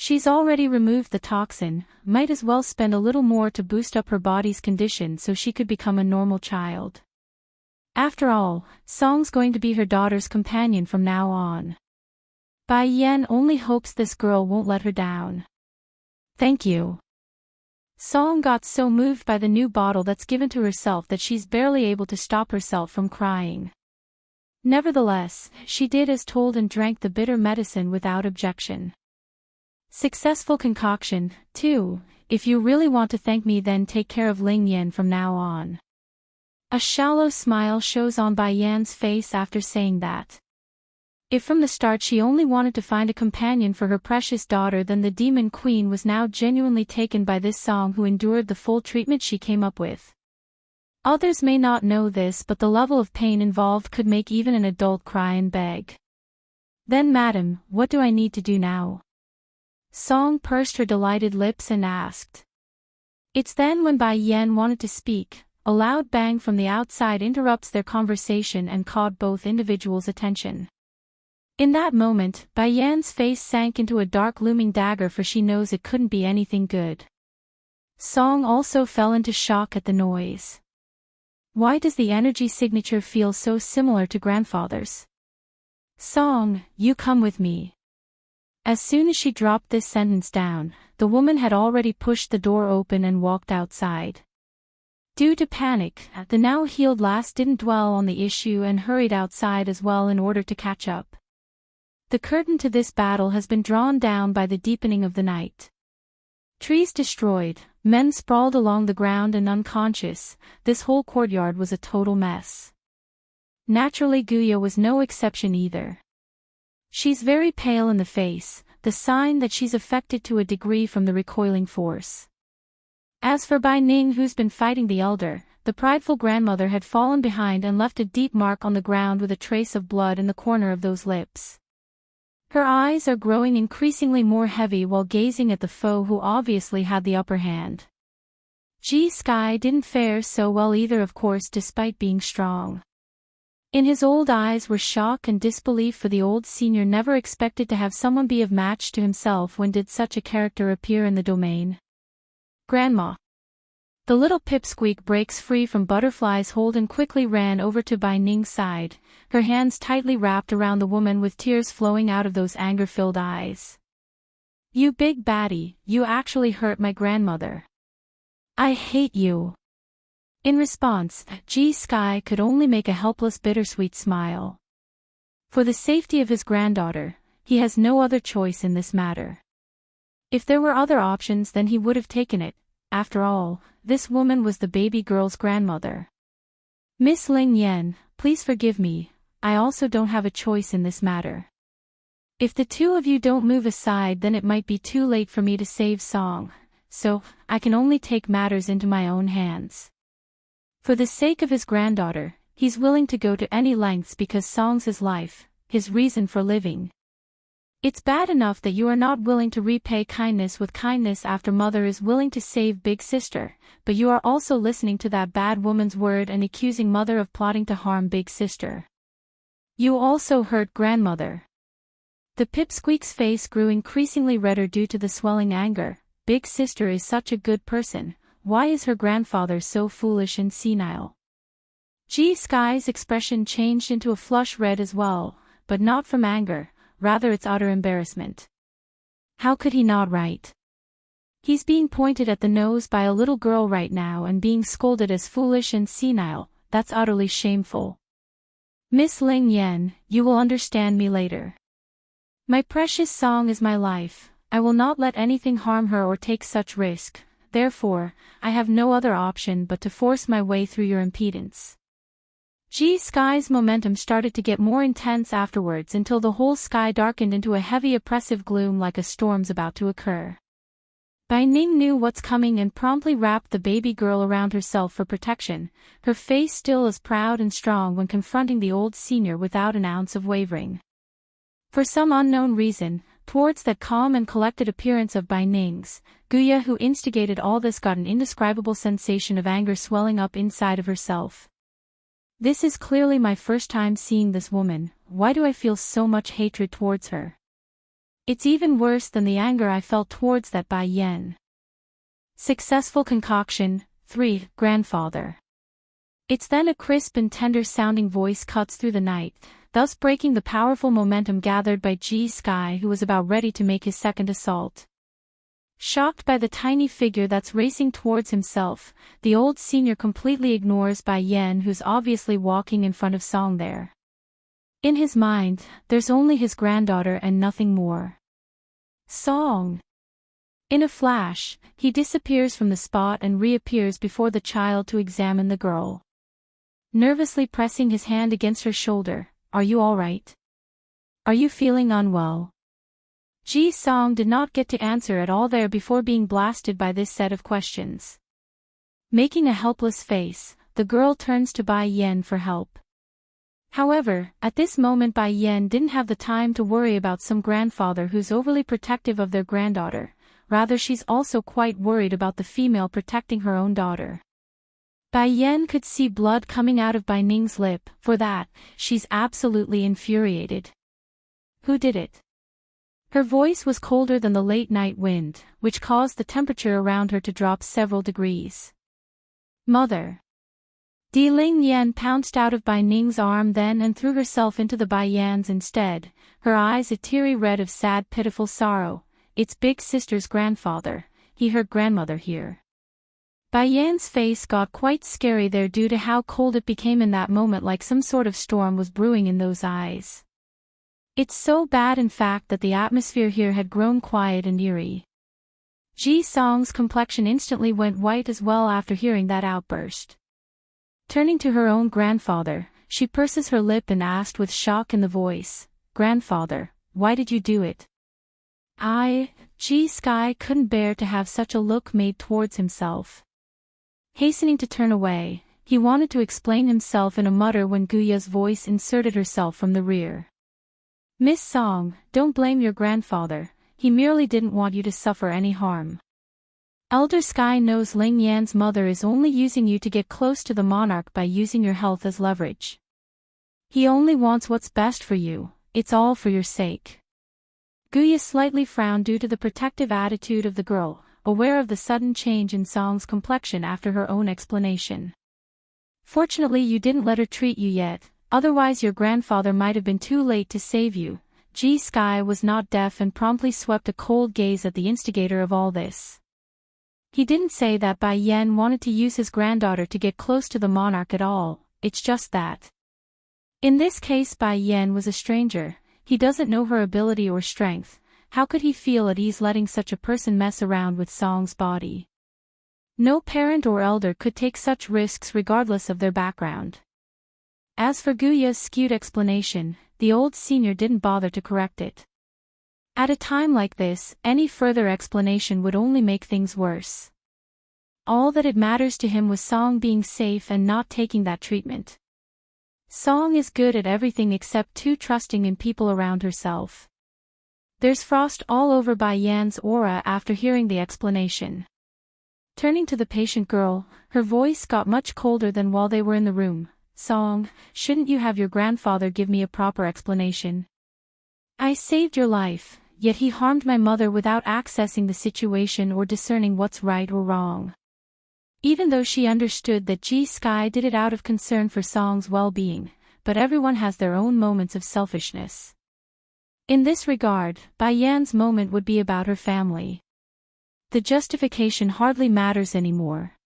She's already removed the toxin, might as well spend a little more to boost up her body's condition so she could become a normal child. After all, Song's going to be her daughter's companion from now on. Bai Yan only hopes this girl won't let her down. Thank you. Song got so moved by the new bottle that's given to herself that she's barely able to stop herself from crying. Nevertheless, she did as told and drank the bitter medicine without objection. Successful concoction, too. If you really want to thank me, then take care of Ling Yan from now on. A shallow smile shows on Bai Yan's face after saying that. If from the start she only wanted to find a companion for her precious daughter, then the Demon Queen was now genuinely taken by this Song, who endured the full treatment she came up with. Others may not know this, but the level of pain involved could make even an adult cry and beg. Then, madam, what do I need to do now? Song pursed her delighted lips and asked. It's then when Bai Yan wanted to speak. A loud bang from the outside interrupts their conversation and caught both individuals' attention. In that moment, Bai Yan's face sank into a dark looming dagger, for she knows it couldn't be anything good. Song also fell into shock at the noise. Why does the energy signature feel so similar to grandfather's? Song, you come with me. As soon as she dropped this sentence down, the woman had already pushed the door open and walked outside. Due to panic, the now healed lass didn't dwell on the issue and hurried outside as well in order to catch up. The curtain to this battle has been drawn down by the deepening of the night. Trees destroyed, men sprawled along the ground and unconscious, this whole courtyard was a total mess. Naturally, Guya was no exception either. She's very pale in the face, the sign that she's affected to a degree from the recoiling force. As for Bai Ning, who's been fighting the elder, the prideful grandmother had fallen behind and left a deep mark on the ground with a trace of blood in the corner of those lips. Her eyes are growing increasingly more heavy while gazing at the foe who obviously had the upper hand. Ji Sky didn't fare so well either, of course, despite being strong. In his old eyes were shock and disbelief, for the old senior never expected to have someone be of match to himself. When did such a character appear in the domain? Grandma. The little pipsqueak breaks free from Butterfly's hold and quickly ran over to Bai Ning's side, her hands tightly wrapped around the woman with tears flowing out of those anger-filled eyes. You big baddie, you actually hurt my grandmother. I hate you. In response, Ji Sky could only make a helpless bittersweet smile. For the safety of his granddaughter, he has no other choice in this matter. If there were other options, then he would have taken it. After all, this woman was the baby girl's grandmother. Miss Ling Yan, please forgive me, I also don't have a choice in this matter. If the two of you don't move aside, then it might be too late for me to save Song, so I can only take matters into my own hands. For the sake of his granddaughter, he's willing to go to any lengths because Song's his life, his reason for living. It's bad enough that you are not willing to repay kindness with kindness after mother is willing to save big sister, but you are also listening to that bad woman's word and accusing mother of plotting to harm big sister. You also hurt grandmother. The pipsqueak's face grew increasingly redder due to the swelling anger. Big sister is such a good person. Why is her grandfather so foolish and senile? Ji Sky's expression changed into a flush red as well, but not from anger, rather its utter embarrassment. How could he not write? He's being pointed at the nose by a little girl right now and being scolded as foolish and senile. That's utterly shameful. Miss Ling Yan, you will understand me later. My precious Song is my life. I will not let anything harm her or take such risk. Therefore, I have no other option but to force my way through your impedance. Ji Sky's momentum started to get more intense afterwards until the whole sky darkened into a heavy oppressive gloom like a storm's about to occur. Bai Ning knew what's coming and promptly wrapped the baby girl around herself for protection, her face still as proud and strong when confronting the old senior without an ounce of wavering. For some unknown reason, towards that calm and collected appearance of Bai Ning's, Guya, who instigated all this, got an indescribable sensation of anger swelling up inside of herself. This is clearly my first time seeing this woman. Why do I feel so much hatred towards her? It's even worse than the anger I felt towards that Bai Yen. Successful concoction. 3. Grandfather. It's then a crisp and tender-sounding voice cuts through the night, thus breaking the powerful momentum gathered by G Sky, who was about ready to make his second assault. Shocked by the tiny figure that's racing towards himself, the old senior completely ignores Bai Yen, who's obviously walking in front of Song there. In his mind, there's only his granddaughter and nothing more. Song. In a flash, he disappears from the spot and reappears before the child to examine the girl. Nervously pressing his hand against her shoulder, "Are you all right? Are you feeling unwell?" Ji Song did not get to answer at all there before being blasted by this set of questions. Making a helpless face, the girl turns to Bai Yen for help. However, at this moment Bai Yen didn't have the time to worry about some grandfather who's overly protective of their granddaughter. Rather, she's also quite worried about the female protecting her own daughter. Bai Yen could see blood coming out of Bai Ning's lip. For that, she's absolutely infuriated. Who did it? Her voice was colder than the late night wind, which caused the temperature around her to drop several degrees. Mother. Di Ling Yan pounced out of Bai Ning's arm then and threw herself into the Bai Yan's instead, her eyes a teary red of sad pitiful sorrow. It's big sister's grandfather, he heard grandmother here. Bai Yan's face got quite scary there due to how cold it became in that moment, like some sort of storm was brewing in those eyes. It's so bad in fact that the atmosphere here had grown quiet and eerie. Ji Song's complexion instantly went white as well after hearing that outburst. Turning to her own grandfather, she purses her lip and asked with shock in the voice, "Grandfather, why did you do it?" Ji Sky couldn't bear to have such a look made towards himself. Hastening to turn away, he wanted to explain himself in a mutter when Guya's voice inserted herself from the rear. "Miss Song, don't blame your grandfather, he merely didn't want you to suffer any harm. Elder Sky knows Ling Yan's mother is only using you to get close to the monarch by using your health as leverage. He only wants what's best for you, it's all for your sake." Guya slightly frowned due to the protective attitude of the girl, aware of the sudden change in Song's complexion after her own explanation. "Fortunately you didn't let her treat you yet, otherwise your grandfather might have been too late to save you." Ji Sky was not deaf and promptly swept a cold gaze at the instigator of all this. He didn't say that Bai Yen wanted to use his granddaughter to get close to the monarch at all, it's just that. In this case Bai Yen was a stranger, he doesn't know her ability or strength, how could he feel at ease letting such a person mess around with Song's body? No parent or elder could take such risks regardless of their background. As for Guya's skewed explanation, the old senior didn't bother to correct it. At a time like this, any further explanation would only make things worse. All that it matters to him was Song being safe and not taking that treatment. Song is good at everything except too trusting in people around herself. There's frost all over Bai Yan's aura after hearing the explanation. Turning to the patient girl, her voice got much colder than while they were in the room. "Song, shouldn't you have your grandfather give me a proper explanation? I saved your life, yet he harmed my mother without accessing the situation or discerning what's right or wrong." Even though she understood that Ji Sky did it out of concern for Song's well-being, but everyone has their own moments of selfishness. In this regard, Bai Yan's moment would be about her family. The justification hardly matters anymore.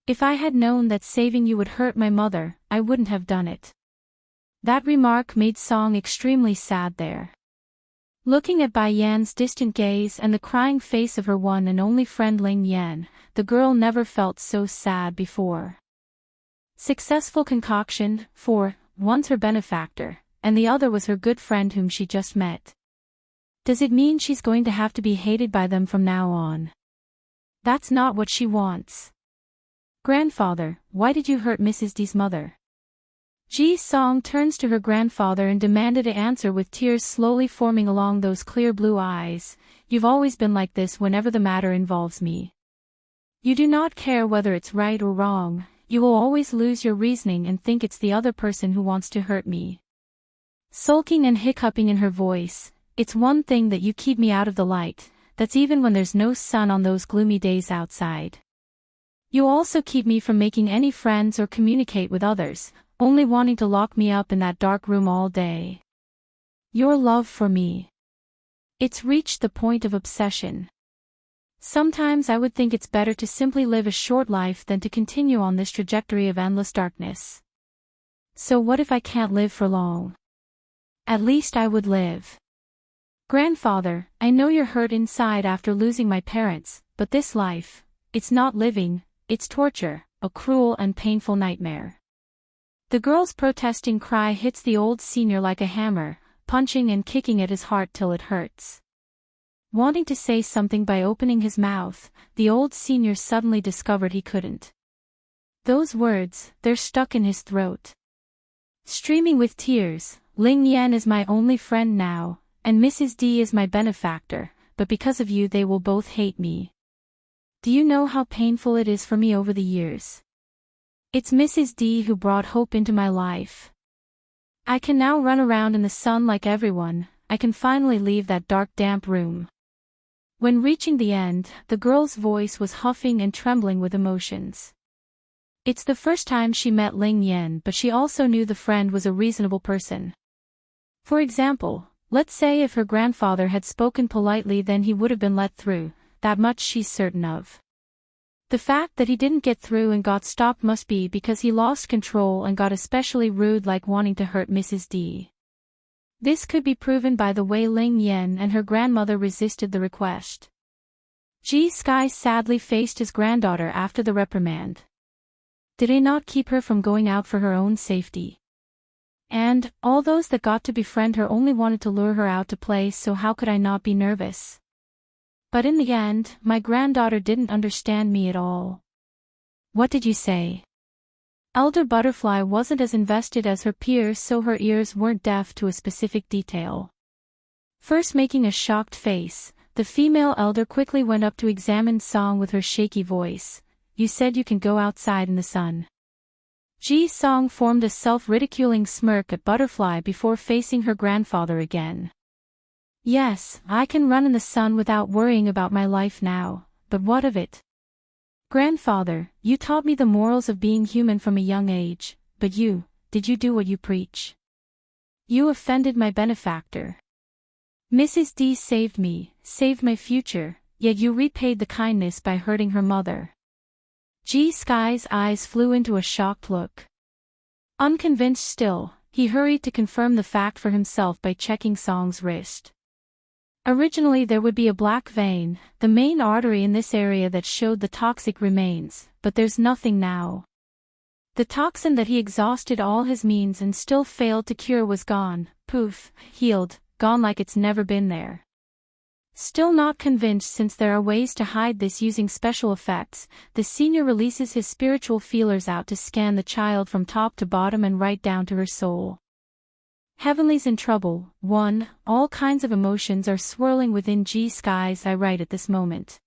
"If I had known that saving you would hurt my mother, I wouldn't have done it." That remark made Song extremely sad there. Looking at Bai Yan's distant gaze and the crying face of her one and only friend Ling Yan, the girl never felt so sad before. Successful concoction. 4. One's her benefactor, and the other was her good friend whom she just met. Does it mean she's going to have to be hated by them from now on? That's not what she wants. "Grandfather, why did you hurt Mrs. D's mother?" Ji Song turns to her grandfather and demanded an answer with tears slowly forming along those clear blue eyes. "You've always been like this whenever the matter involves me. You do not care whether it's right or wrong, you will always lose your reasoning and think it's the other person who wants to hurt me." Sulking and hiccuping in her voice, it's one thing that you keep me out of the light, that's even when there's no sun on those gloomy days outside. You also keep me from making any friends or communicate with others, only wanting to lock me up in that dark room all day. Your love for me. It's reached the point of obsession. Sometimes I would think it's better to simply live a short life than to continue on this trajectory of endless darkness. So what if I can't live for long? At least I would live. Grandfather, I know you're hurt inside after losing my parents, but this life, it's not living, it's torture, a cruel and painful nightmare. The girl's protesting cry hits the old senior like a hammer, punching and kicking at his heart till it hurts. Wanting to say something by opening his mouth, the old senior suddenly discovered he couldn't. Those words, they're stuck in his throat. Streaming with tears, Ling Yan is my only friend now, and Mrs. D is my benefactor, but because of you they will both hate me. Do you know how painful it is for me over the years? It's Mrs. D who brought hope into my life. I can now run around in the sun like everyone, I can finally leave that dark damp room. When reaching the end, the girl's voice was huffing and trembling with emotions. It's the first time she met Ling Yan, but she also knew the friend was a reasonable person. For example, let's say if her grandfather had spoken politely, then he would have been let through, that much she's certain of. The fact that he didn't get through and got stopped must be because he lost control and got especially rude, like wanting to hurt Mrs. D. This could be proven by the way Ling Yan and her grandmother resisted the request. Ji Sky sadly faced his granddaughter after the reprimand. Did he not keep her from going out for her own safety? And, all those that got to befriend her only wanted to lure her out to play, so how could I not be nervous? But in the end, my granddaughter didn't understand me at all. What did you say? Elder Butterfly wasn't as invested as her peers, so her ears weren't deaf to a specific detail. First making a shocked face, the female elder quickly went up to examine Song with her shaky voice. You said you can go outside in the sun. Ji Song formed a self-ridiculing smirk at Butterfly before facing her grandfather again. Yes, I can run in the sun without worrying about my life now, but what of it? Grandfather, you taught me the morals of being human from a young age, but did you do what you preach? You offended my benefactor. Mrs. D saved me, saved my future, yet you repaid the kindness by hurting her mother. Ji Sky's eyes flew into a shocked look. Unconvinced still, he hurried to confirm the fact for himself by checking Song's wrist. Originally there would be a black vein, the main artery in this area that showed the toxic remains, but there's nothing now. The toxin that he exhausted all his means and still failed to cure was gone, poof, healed, gone like it's never been there. Still not convinced, since there are ways to hide this using special effects, the senior releases his spiritual feelers out to scan the child from top to bottom and right down to her soul. Heavenly's in trouble. 1. All kinds of emotions are swirling within Ji Sky's eye right at this moment.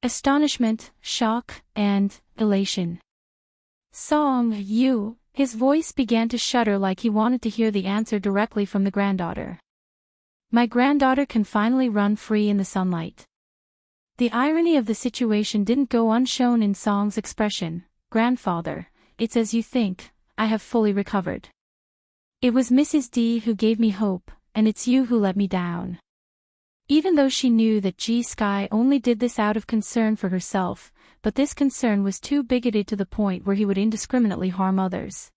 Astonishment, shock, and elation. Song, you. His voice began to shudder like he wanted to hear the answer directly from the granddaughter. My granddaughter can finally run free in the sunlight. The irony of the situation didn't go unshown in Song's expression. Grandfather, it's as you think, I have fully recovered. It was Mrs. D who gave me hope, and it's you who let me down. Even though she knew that Ji Sky only did this out of concern for herself, but this concern was too bigoted to the point where he would indiscriminately harm others.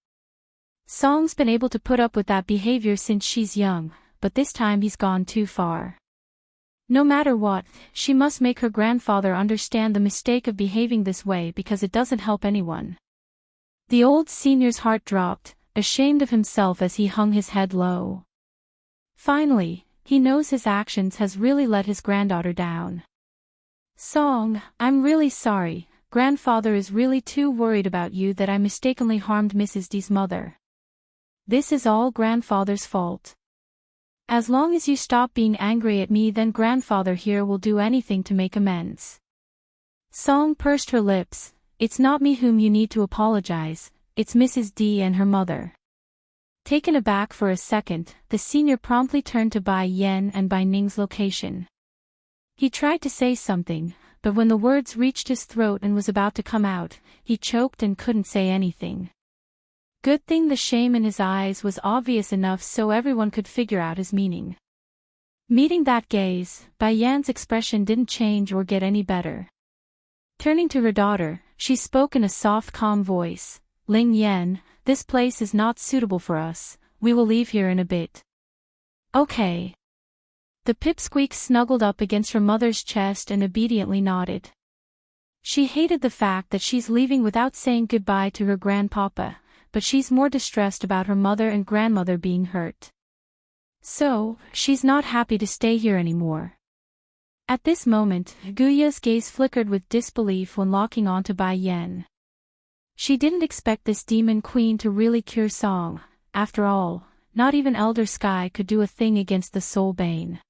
Song's been able to put up with that behavior since she's young, but this time he's gone too far. No matter what, she must make her grandfather understand the mistake of behaving this way, because it doesn't help anyone. The old senior's heart dropped, ashamed of himself as he hung his head low. Finally, he knows his actions has really let his granddaughter down. Song, I'm really sorry, grandfather is really too worried about you that I mistakenly harmed Mrs. D's mother. This is all grandfather's fault. As long as you stop being angry at me, then grandfather here will do anything to make amends. Song pursed her lips. It's not me whom you need to apologize, it's Mrs. D and her mother. Taken aback for a second, the senior promptly turned to Bai Yan and Bai Ning's location. He tried to say something, but when the words reached his throat and was about to come out, he choked and couldn't say anything. Good thing the shame in his eyes was obvious enough so everyone could figure out his meaning. Meeting that gaze, Bai Yan's expression didn't change or get any better. Turning to her daughter, she spoke in a soft, calm voice. "Ling Yan, this place is not suitable for us, we will leave here in a bit." "Okay." The pipsqueak snuggled up against her mother's chest and obediently nodded. She hated the fact that she's leaving without saying goodbye to her grandpapa, but she's more distressed about her mother and grandmother being hurt. So, she's not happy to stay here anymore. At this moment, Guya's gaze flickered with disbelief when locking onto Bai Yan. She didn't expect this demon queen to really cure Song. After all, not even Elder Sky could do a thing against the Soul Bane.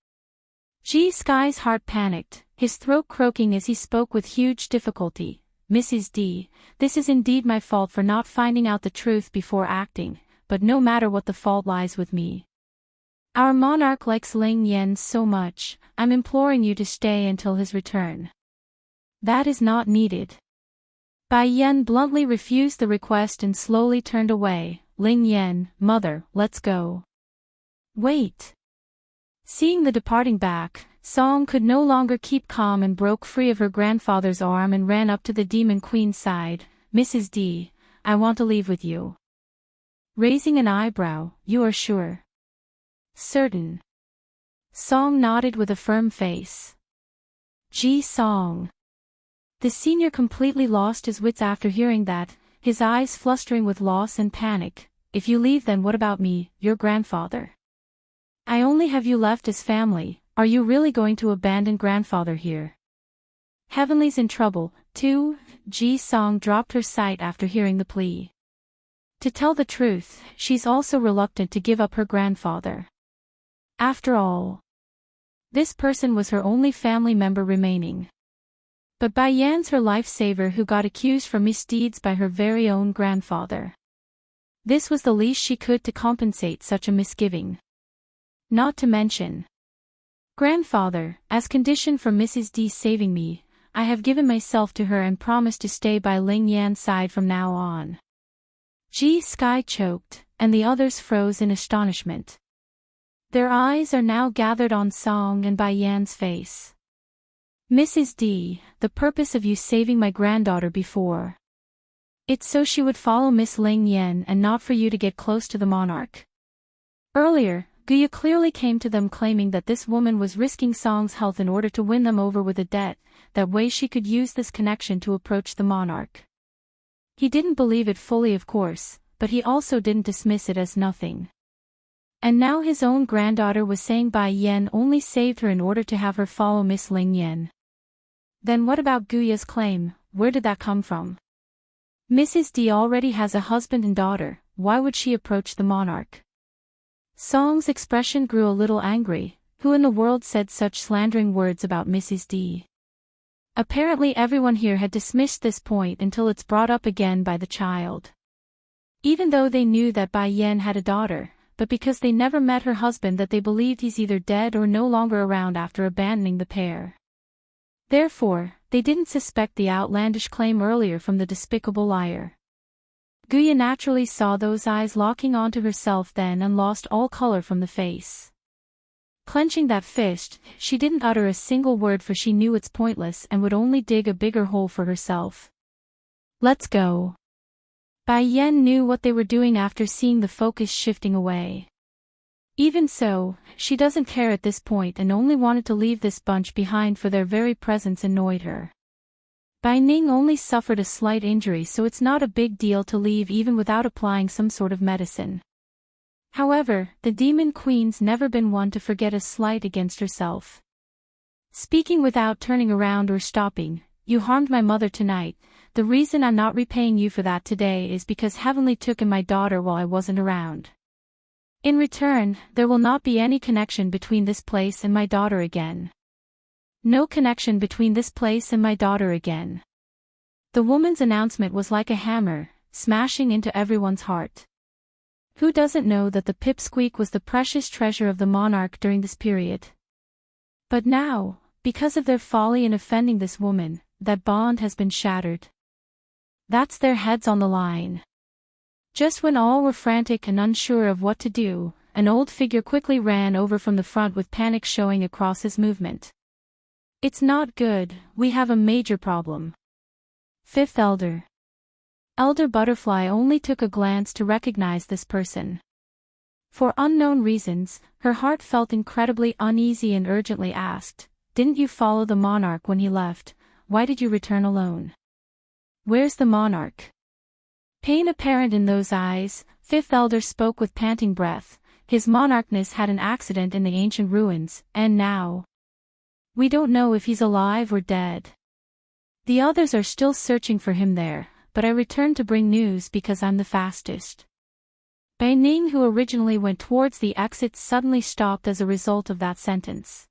G. Sky's heart panicked, his throat croaking as he spoke with huge difficulty. "Mrs. D, this is indeed my fault for not finding out the truth before acting, but no matter what the fault lies with me. Our monarch likes Ling Yan so much, I'm imploring you to stay until his return." "That is not needed." Bai Yan bluntly refused the request and slowly turned away. "Ling Yan, mother, let's go." "Wait." Seeing the departing back, Song could no longer keep calm and broke free of her grandfather's arm and ran up to the demon queen's side. "Mrs. D, I want to leave with you." Raising an eyebrow, "You are sure?" "Certain." Song nodded with a firm face. "Ji Song." The senior completely lost his wits after hearing that, his eyes flustering with loss and panic. "If you leave, then what about me, your grandfather? I only have you left as family, are you really going to abandon grandfather here?" "Heavenly's in trouble, too." Ji Song dropped her sight after hearing the plea. To tell the truth, she's also reluctant to give up her grandfather. After all, this person was her only family member remaining. But Bai Yan's her lifesaver who got accused for misdeeds by her very own grandfather. This was the least she could to compensate such a misgiving. Not to mention, "Grandfather, as condition for Mrs. D saving me, I have given myself to her and promised to stay by Ling Yan's side from now on." G. Sky choked, and the others froze in astonishment. Their eyes are now gathered on Song and Bai Yan's face. "Mrs. D, the purpose of you saving my granddaughter before. It's so she would follow Miss Ling Yan and not for you to get close to the monarch." Earlier, Guya clearly came to them claiming that this woman was risking Song's health in order to win them over with a debt, that way she could use this connection to approach the monarch. He didn't believe it fully of course, but he also didn't dismiss it as nothing. And now his own granddaughter was saying Bai Yan only saved her in order to have her follow Miss Ling Yan. Then what about Guya's claim, where did that come from? Mrs. D already has a husband and daughter, why would she approach the monarch? Song's expression grew a little angry. Who in the world said such slandering words about Mrs. D? Apparently everyone here had dismissed this point until it's brought up again by the child. Even though they knew that Bai Yan had a daughter, but because they never met her husband that they believed he's either dead or no longer around after abandoning the pair. Therefore, they didn't suspect the outlandish claim earlier from the despicable liar. Guya naturally saw those eyes locking onto herself then and lost all color from the face. Clenching that fist, she didn't utter a single word for she knew it's pointless and would only dig a bigger hole for herself. "Let's go." Bai Yan knew what they were doing after seeing the focus shifting away. Even so, she doesn't care at this point and only wanted to leave this bunch behind for their very presence annoyed her. Bai Ning only suffered a slight injury so it's not a big deal to leave even without applying some sort of medicine. However, the Demon Queen's never been one to forget a slight against herself. Speaking without turning around or stopping, "You harmed my mother tonight. The reason I'm not repaying you for that today is because Heavenly took in my daughter while I wasn't around. In return, there will not be any connection between this place and my daughter again. No connection between this place and my daughter again." The woman's announcement was like a hammer, smashing into everyone's heart. Who doesn't know that the pipsqueak was the precious treasure of the monarch during this period? But now, because of their folly in offending this woman, that bond has been shattered. That's their heads on the line. Just when all were frantic and unsure of what to do, an old figure quickly ran over from the front with panic showing across his movement. It's not good, we have a major problem. Fifth Elder. Elder Butterfly only took a glance to recognize this person. For unknown reasons, her heart felt incredibly uneasy and urgently asked, "Didn't you follow the monarch when he left? Why did you return alone? Where's the monarch?" Pain apparent in those eyes, Fifth Elder spoke with panting breath. His monarchness had an accident in the ancient ruins, and now, we don't know if he's alive or dead. The others are still searching for him there, but I returned to bring news because I'm the fastest. Bai Ning, who originally went towards the exit, suddenly stopped as a result of that sentence.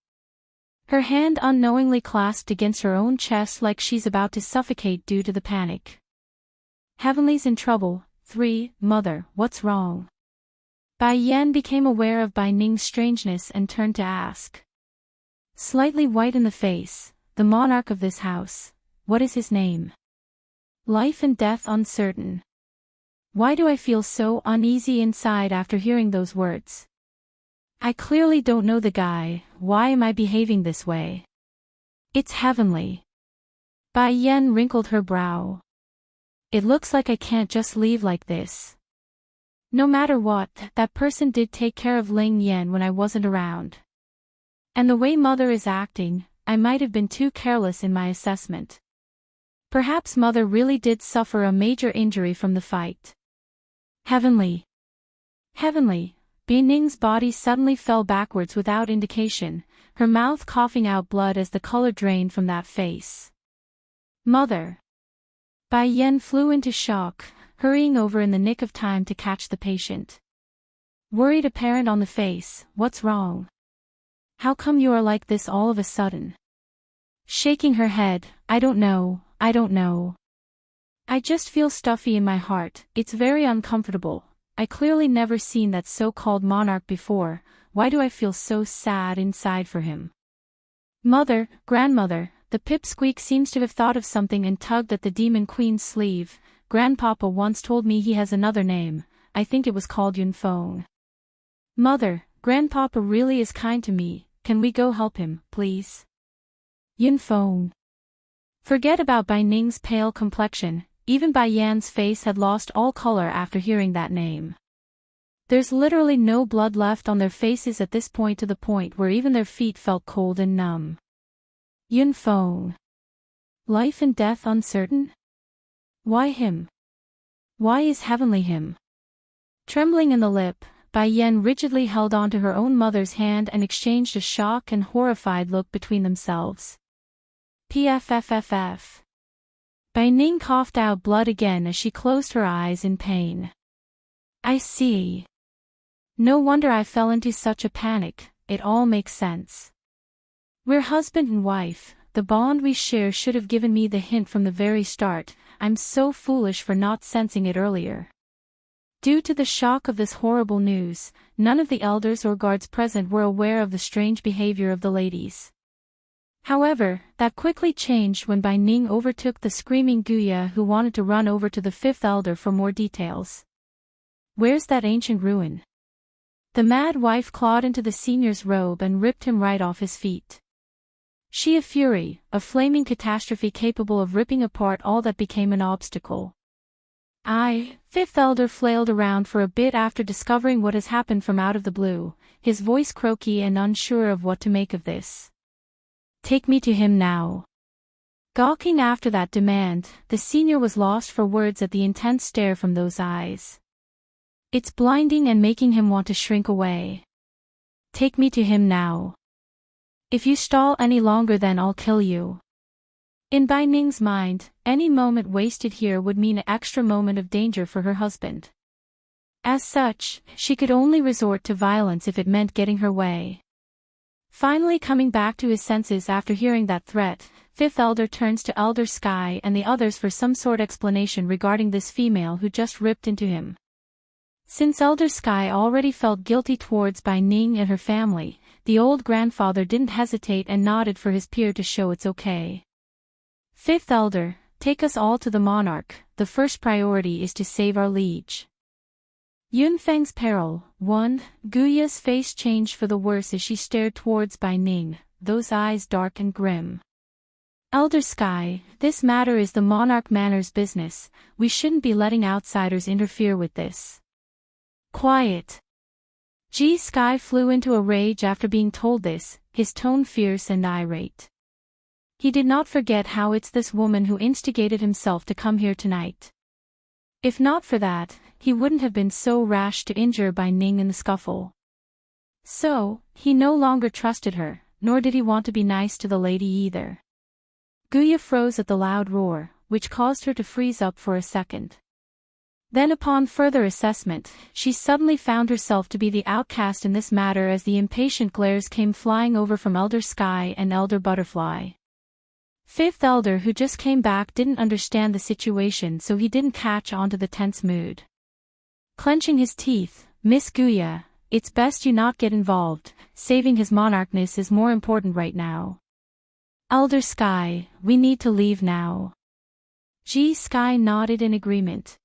Her hand unknowingly clasped against her own chest like she's about to suffocate due to the panic. Heavenly's in trouble. 3. Mother, what's wrong? Bai Yan became aware of Bai Ning's strangeness and turned to ask. Slightly white in the face, the monarch of this house, what is his name? Life and death uncertain. Why do I feel so uneasy inside after hearing those words? I clearly don't know the guy, why am I behaving this way? It's Heavenly. Bai Yan wrinkled her brow. It looks like I can't just leave like this. No matter what, that person did take care of Ling Yan when I wasn't around. And the way Mother is acting, I might have been too careless in my assessment. Perhaps Mother really did suffer a major injury from the fight. Heavenly. Heavenly. Bai Ning's body suddenly fell backwards without indication, her mouth coughing out blood as the color drained from that face. Mother. Bai Yan flew into shock, hurrying over in the nick of time to catch the patient. Worried apparent on the face, what's wrong? How come you are like this all of a sudden? Shaking her head, I don't know. I just feel stuffy in my heart, it's very uncomfortable. I clearly never seen that so-called monarch before, why do I feel so sad inside for him? Mother, grandmother, the pipsqueak seems to have thought of something and tugged at the demon queen's sleeve. Grandpapa once told me he has another name, I think it was called Yunfeng. Mother, Grandpapa really is kind to me, can we go help him, please? Yunfeng. Forget about Bai Ning's pale complexion, even Bai Yan's face had lost all color after hearing that name. There's literally no blood left on their faces at this point, to the point where even their feet felt cold and numb. Yunfeng. Life and death uncertain? Why him? Why is Heavenly him? Trembling in the lip, Bai Yan rigidly held onto her own mother's hand and exchanged a shocked and horrified look between themselves. Pfffff. Bai Ning coughed out blood again as she closed her eyes in pain. I see. No wonder I fell into such a panic, it all makes sense. We're husband and wife, the bond we share should have given me the hint from the very start, I'm so foolish for not sensing it earlier. Due to the shock of this horrible news, none of the elders or guards present were aware of the strange behavior of the ladies. However, that quickly changed when Bai Ning overtook the screaming Guya, who wanted to run over to the fifth elder for more details. Where's that ancient ruin? The mad wife clawed into the senior's robe and ripped him right off his feet. She a fury, a flaming catastrophe capable of ripping apart all that became an obstacle. Fifth elder flailed around for a bit after discovering what has happened from out of the blue, his voice croaky and unsure of what to make of this. Take me to him now. Gawking after that demand, the senior was lost for words at the intense stare from those eyes. It's blinding and making him want to shrink away. Take me to him now. If you stall any longer, then I'll kill you. In Bai Ning's mind, any moment wasted here would mean an extra moment of danger for her husband. As such, she could only resort to violence if it meant getting her way. Finally coming back to his senses after hearing that threat, Fifth Elder turns to Elder Sky and the others for some sort of explanation regarding this female who just ripped into him. Since Elder Sky already felt guilty towards Bai Ning and her family, the old grandfather didn't hesitate and nodded for his peer to show it's okay. Fifth Elder, take us all to the monarch, the first priority is to save our liege. Yunfeng's peril. 1. Guya's face changed for the worse as she stared towards Bai Ning, those eyes dark and grim. Elder Sky, this matter is the monarch manor's business, we shouldn't be letting outsiders interfere with this. Quiet. G Sky flew into a rage after being told this, his tone fierce and irate. He did not forget how it's this woman who instigated himself to come here tonight. If not for that, he wouldn't have been so rash to injure Bai Ning in the scuffle. So, he no longer trusted her, nor did he want to be nice to the lady either. Guya froze at the loud roar, which caused her to freeze up for a second. Then upon further assessment, she suddenly found herself to be the outcast in this matter as the impatient glares came flying over from Elder Sky and Elder Butterfly. Fifth Elder who just came back didn't understand the situation, so he didn't catch on to the tense mood. Clenching his teeth, Miss Guya, it's best you not get involved, saving his monarchness is more important right now. Elder Sky, we need to leave now. G Sky nodded in agreement.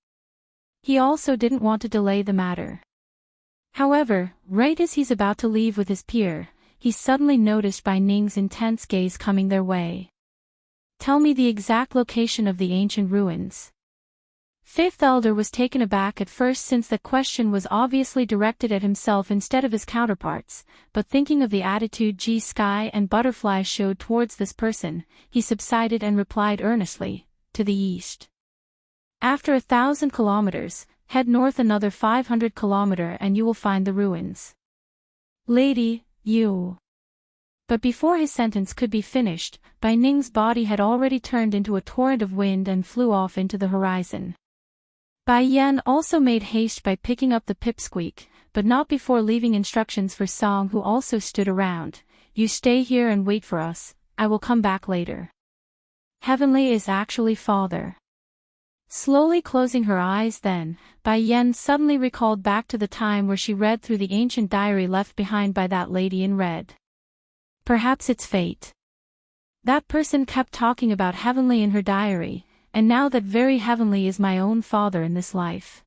He also didn't want to delay the matter. However, right as he's about to leave with his peer, he suddenly noticed Bai Ning's intense gaze coming their way. Tell me the exact location of the ancient ruins. Fifth Elder was taken aback at first since the question was obviously directed at himself instead of his counterparts, but thinking of the attitude G Sky and Butterfly showed towards this person, he subsided and replied earnestly, to the east. After 1,000 kilometers, head north another 500 kilometers and you will find the ruins. Lady, you. But before his sentence could be finished, Bai Ning's body had already turned into a torrent of wind and flew off into the horizon. Bai Yan also made haste by picking up the pipsqueak, but not before leaving instructions for Song, who also stood around. You stay here and wait for us, I will come back later. Heavenly is actually father. Slowly closing her eyes then, Bai Yan suddenly recalled back to the time where she read through the ancient diary left behind by that lady in red. Perhaps it's fate. That person kept talking about Heavenly in her diary, and now that very Heavenly is my own father in this life.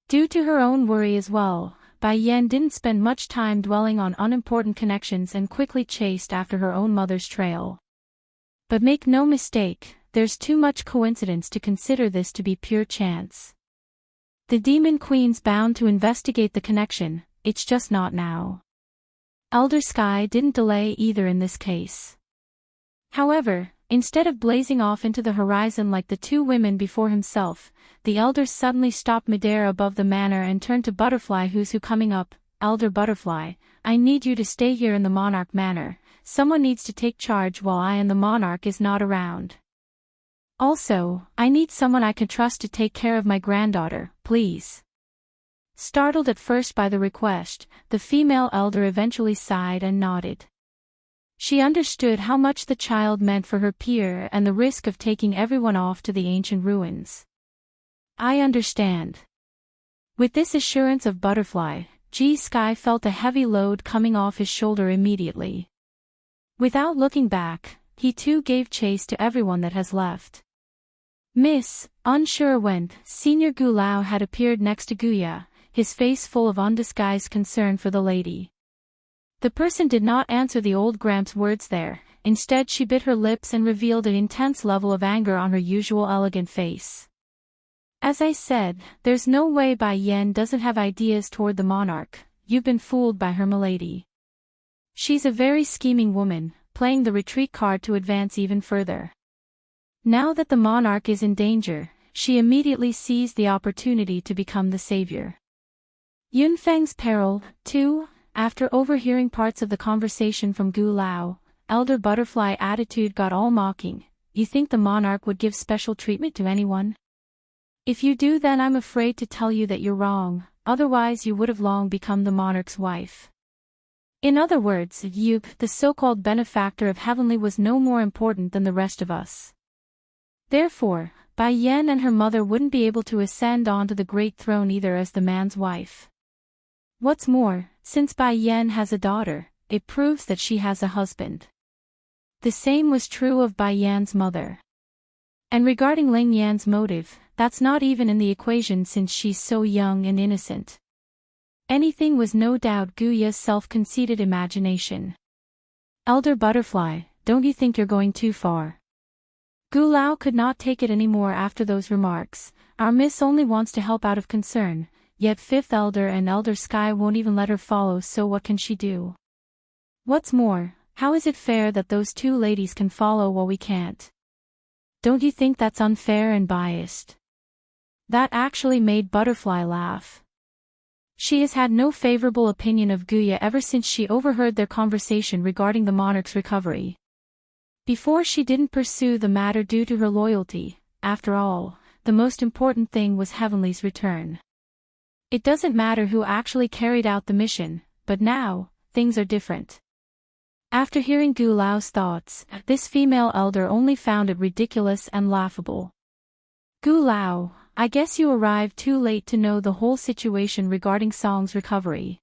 Due to her own worry as well, Bai Yan didn't spend much time dwelling on unimportant connections and quickly chased after her own mother's trail. But make no mistake, there's too much coincidence to consider this to be pure chance. The Demon Queen's bound to investigate the connection, it's just not now. Elder Sky didn't delay either in this case. However, instead of blazing off into the horizon like the two women before himself, the elder suddenly stopped midair above the manor and turned to Butterfly, who's coming up. Elder Butterfly, I need you to stay here in the Monarch Manor. Someone needs to take charge while I and the Monarch is not around. Also, I need someone I can trust to take care of my granddaughter, please. Startled at first by the request, the female elder eventually sighed and nodded. She understood how much the child meant for her peer and the risk of taking everyone off to the ancient ruins. I understand. With this assurance of Butterfly, G Sky felt a heavy load coming off his shoulder immediately. Without looking back, he too gave chase to everyone that has left. Miss, unsure when, Senior Gu Lao had appeared next to Guya, his face full of undisguised concern for the lady. The person did not answer the old Gramp's words there, instead she bit her lips and revealed an intense level of anger on her usual elegant face. As I said, there's no way Bai Yan doesn't have ideas toward the monarch, you've been fooled by her milady. She's a very scheming woman, playing the retreat card to advance even further. Now that the monarch is in danger, she immediately seized the opportunity to become the savior. Yunfeng's peril, too. After overhearing parts of the conversation from Gu Lao, Elder Butterfly attitude got all mocking. You think the monarch would give special treatment to anyone? If you do, then I'm afraid to tell you that you're wrong, otherwise you would have long become the monarch's wife. In other words, you, the so-called benefactor of Heavenly, was no more important than the rest of us. Therefore, Bai Yen and her mother wouldn't be able to ascend onto the great throne either as the man's wife. What's more, since Bai Yen has a daughter, it proves that she has a husband. The same was true of Bai Yan's mother. And regarding Ling Yan's motive, that's not even in the equation since she's so young and innocent. Anything was no doubt Guya's self-conceited imagination. Elder Butterfly, don't you think you're going too far? Gu Lao could not take it anymore after those remarks. Our miss only wants to help out of concern, yet Fifth Elder and Elder Sky won't even let her follow, so what can she do? What's more, how is it fair that those two ladies can follow while we can't? Don't you think that's unfair and biased? That actually made Butterfly laugh. She has had no favorable opinion of Guya ever since she overheard their conversation regarding the monarch's recovery. Before, she didn't pursue the matter due to her loyalty. After all, the most important thing was Heavenly's return. It doesn't matter who actually carried out the mission, but now, things are different. After hearing Gu Lao's thoughts, this female elder only found it ridiculous and laughable. Gu Lao, I guess you arrived too late to know the whole situation regarding Song's recovery.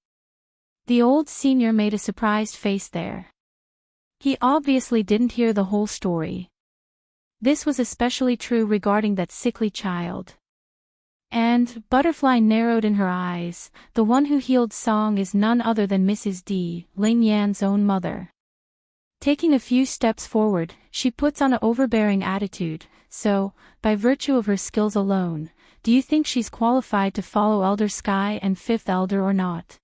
The old senior made a surprised face there. He obviously didn't hear the whole story. This was especially true regarding that sickly child. And, Butterfly narrowed in her eyes, the one who healed Song is none other than Mrs. D, Ling Yan's own mother. Taking a few steps forward, she puts on an overbearing attitude, so, by virtue of her skills alone, do you think she's qualified to follow Elder Sky and Fifth Elder or not?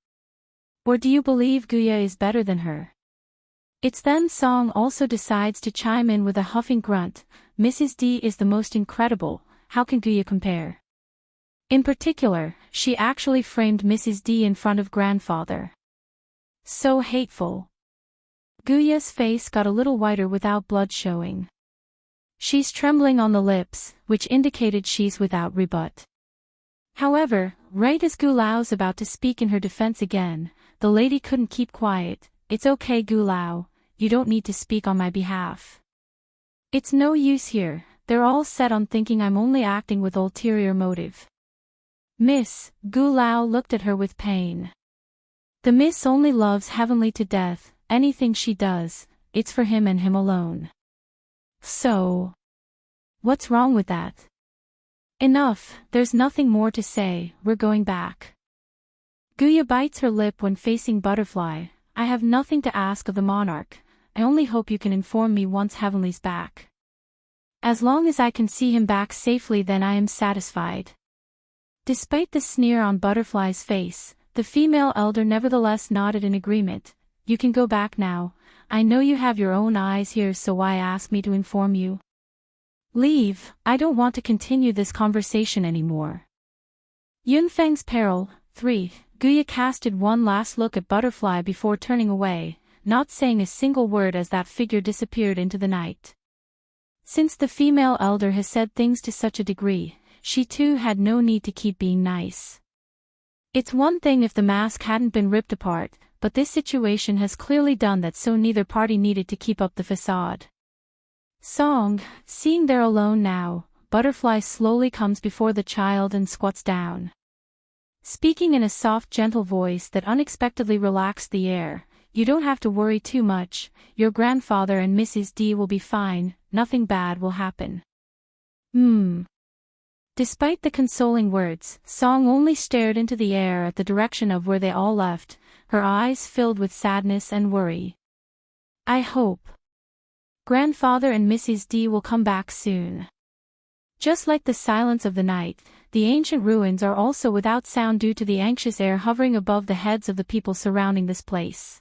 Or do you believe Guya is better than her? It's then Song also decides to chime in with a huffing grunt. Mrs. D is the most incredible, how can Guya compare? In particular, she actually framed Mrs. D in front of grandfather. So hateful. Guya's face got a little whiter without blood showing. She's trembling on the lips, which indicated she's without rebut. However, right as Gu Lao's about to speak in her defense again, the lady couldn't keep quiet. It's okay, Gu Lao. You don't need to speak on my behalf. It's no use here, they're all set on thinking I'm only acting with ulterior motive. Miss, Gu Lao looked at her with pain. The miss only loves Heavenly to death, anything she does, it's for him and him alone. So, what's wrong with that? Enough, there's nothing more to say, we're going back. Guya bites her lip when facing Butterfly. I have nothing to ask of the monarch, I only hope you can inform me once Heavenly's back. As long as I can see him back safely, then I am satisfied. Despite the sneer on Butterfly's face, the female elder nevertheless nodded in agreement. You can go back now, I know you have your own eyes here, so why ask me to inform you? Leave, I don't want to continue this conversation anymore. Yunfeng's Peril, 3. Guya casted one last look at Butterfly before turning away, not saying a single word as that figure disappeared into the night. Since the female elder has said things to such a degree, she too had no need to keep being nice. It's one thing if the mask hadn't been ripped apart, but this situation has clearly done that, so neither party needed to keep up the facade. Song, seeing they're alone now, Butterfly slowly comes before the child and squats down. Speaking in a soft, gentle voice that unexpectedly relaxed the air, you don't have to worry too much, your grandfather and Mrs. D will be fine, nothing bad will happen. Despite the consoling words, Song only stared into the air at the direction of where they all left, her eyes filled with sadness and worry. I hope grandfather and Mrs. D will come back soon. Just like the silence of the night, the ancient ruins are also without sound due to the anxious air hovering above the heads of the people surrounding this place.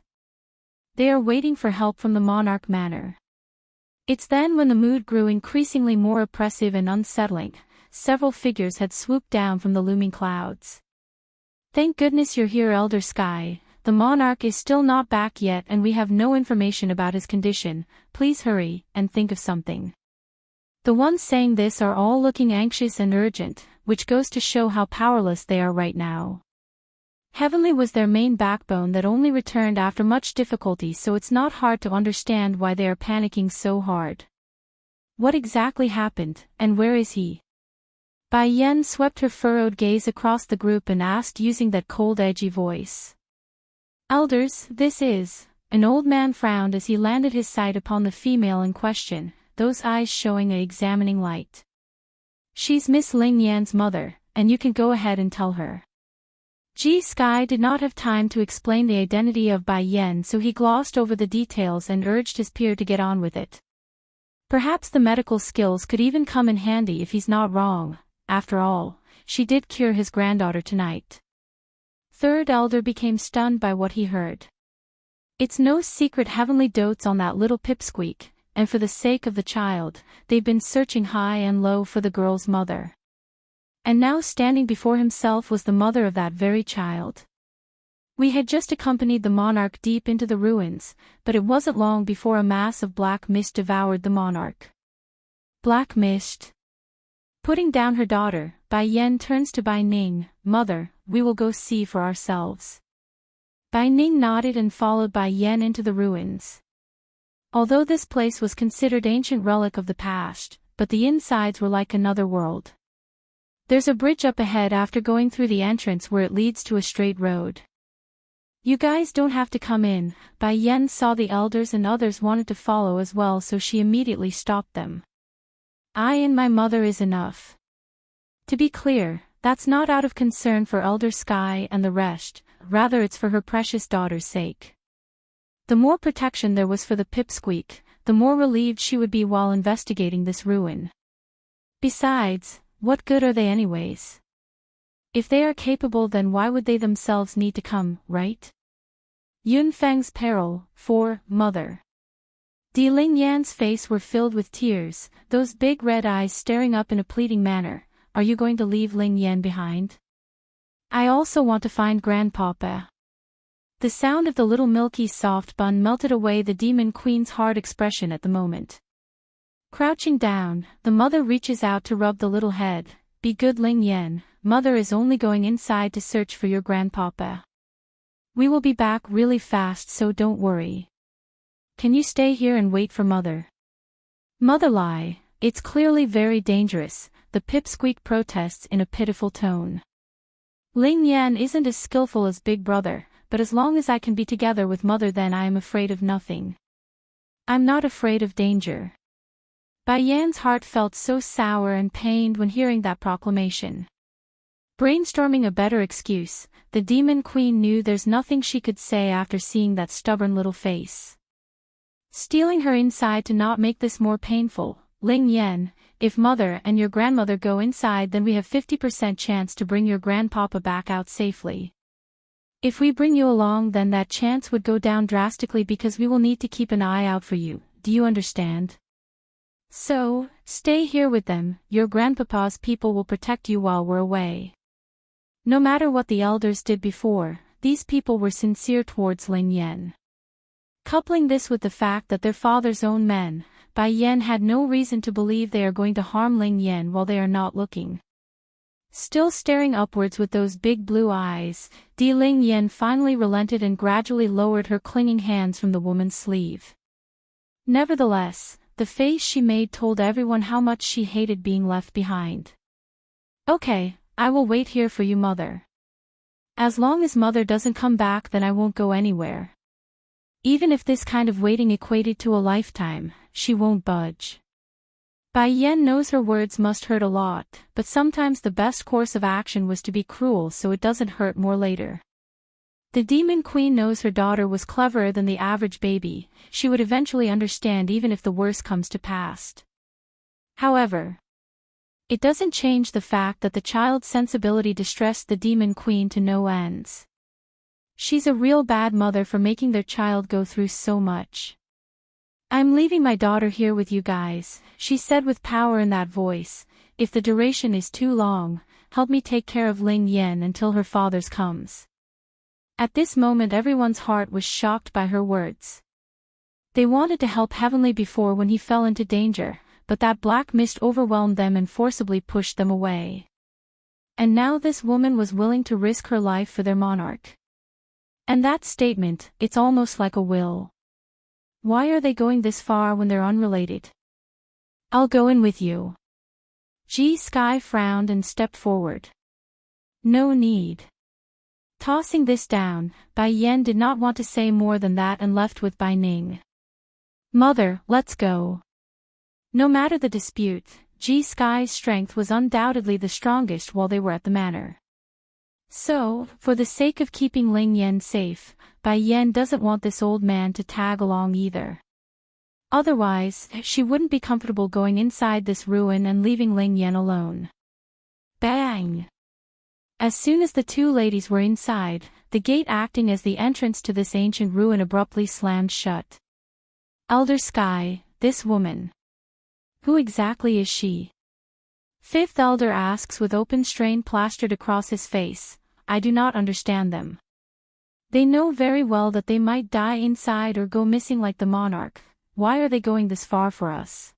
They are waiting for help from the Monarch Manor. It's then when the mood grew increasingly more oppressive and unsettling. Several figures had swooped down from the looming clouds. Thank goodness you're here, Elder Sky. The monarch is still not back yet and we have no information about his condition. Please hurry, and think of something. The ones saying this are all looking anxious and urgent, which goes to show how powerless they are right now. Heavenly was their main backbone that only returned after much difficulty, so it's not hard to understand why they are panicking so hard. What exactly happened, and where is he? Bai Yen swept her furrowed gaze across the group and asked using that cold edgy voice. Elders, this is... An old man frowned as he landed his sight upon the female in question, those eyes showing an examining light. She's Miss Ling Yan's mother, and you can go ahead and tell her. Ji Sky did not have time to explain the identity of Bai Yen, so he glossed over the details and urged his peer to get on with it. Perhaps the medical skills could even come in handy if he's not wrong. After all, she did cure his granddaughter tonight. Third elder became stunned by what he heard. It's no secret Heavenly dotes on that little pipsqueak, and for the sake of the child, they've been searching high and low for the girl's mother. And now standing before himself was the mother of that very child. We had just accompanied the monarch deep into the ruins, but it wasn't long before a mass of black mist devoured the monarch. Black mist. Putting down her daughter, Bai Yen turns to Bai Ning. Mother, we will go see for ourselves. Bai Ning nodded and followed Bai Yen into the ruins. Although this place was considered ancient relic of the past, but the insides were like another world. There's a bridge up ahead after going through the entrance where it leads to a straight road. You guys don't have to come in. Bai Yen saw the elders and others wanted to follow as well, so she immediately stopped them. I and my mother is enough. To be clear, that's not out of concern for Elder Sky and the rest, rather it's for her precious daughter's sake. The more protection there was for the pipsqueak, the more relieved she would be while investigating this ruin. Besides, what good are they anyways? If they are capable, then why would they themselves need to come, right? Yun Feng's peril, for Mother. Di Ling Yan's face were filled with tears, those big red eyes staring up in a pleading manner. Are you going to leave Ling Yan behind? I also want to find Grandpapa. The sound of the little milky soft bun melted away the demon queen's hard expression at the moment. Crouching down, the mother reaches out to rub the little head. Be good, Ling Yan. Mother is only going inside to search for your grandpapa. We will be back really fast, so don't worry. Can you stay here and wait for Mother? Mother lie, it's clearly very dangerous, the pipsqueak protests in a pitiful tone. Ling Yan isn't as skillful as Big Brother, but as long as I can be together with Mother, then I am afraid of nothing. I'm not afraid of danger. Bai Yan's heart felt so sour and pained when hearing that proclamation. Brainstorming a better excuse, the demon queen knew there's nothing she could say after seeing that stubborn little face. Stealing her inside to not make this more painful, Ling Yan, if Mother and your grandmother go inside, then we have 50% chance to bring your grandpapa back out safely. If we bring you along, then that chance would go down drastically because we will need to keep an eye out for you, do you understand? So, stay here with them, your grandpapa's people will protect you while we're away. No matter what the elders did before, these people were sincere towards Ling Yan. Coupling this with the fact that their father's own men, Bai Yen had no reason to believe they are going to harm Ling Yan while they are not looking. Still staring upwards with those big blue eyes, Di Ling Yan finally relented and gradually lowered her clinging hands from the woman's sleeve. Nevertheless, the face she made told everyone how much she hated being left behind. Okay, I will wait here for you, Mother. As long as Mother doesn't come back, then I won't go anywhere. Even if this kind of waiting equated to a lifetime, she won't budge. Bai Yen knows her words must hurt a lot, but sometimes the best course of action was to be cruel so it doesn't hurt more later. The demon queen knows her daughter was cleverer than the average baby, she would eventually understand even if the worst comes to pass. However, it doesn't change the fact that the child's sensibility distressed the demon queen to no ends. She's a real bad mother for making their child go through so much. I'm leaving my daughter here with you guys, she said with power in that voice. If the duration is too long, help me take care of Ling Yan until her father's comes. At this moment everyone's heart was shocked by her words. They wanted to help Heavenly before when he fell into danger, but that black mist overwhelmed them and forcibly pushed them away. And now this woman was willing to risk her life for their monarch. And that statement, it's almost like a will. Why are they going this far when they're unrelated? I'll go in with you. Ji Sky frowned and stepped forward. No need. Tossing this down, Bai Yan did not want to say more than that and left with Bai Ning. Mother, let's go. No matter the dispute, Ji Sky's strength was undoubtedly the strongest while they were at the manor. So, for the sake of keeping Ling Yan safe, Bai Yan doesn't want this old man to tag along either. Otherwise, she wouldn't be comfortable going inside this ruin and leaving Ling Yan alone. Bang! As soon as the two ladies were inside, the gate acting as the entrance to this ancient ruin abruptly slammed shut. Elder Sky, this woman. Who exactly is she? Fifth Elder asks with open strain plastered across his face. I do not understand them. They know very well that they might die inside or go missing like the monarch. Why are they going this far for us?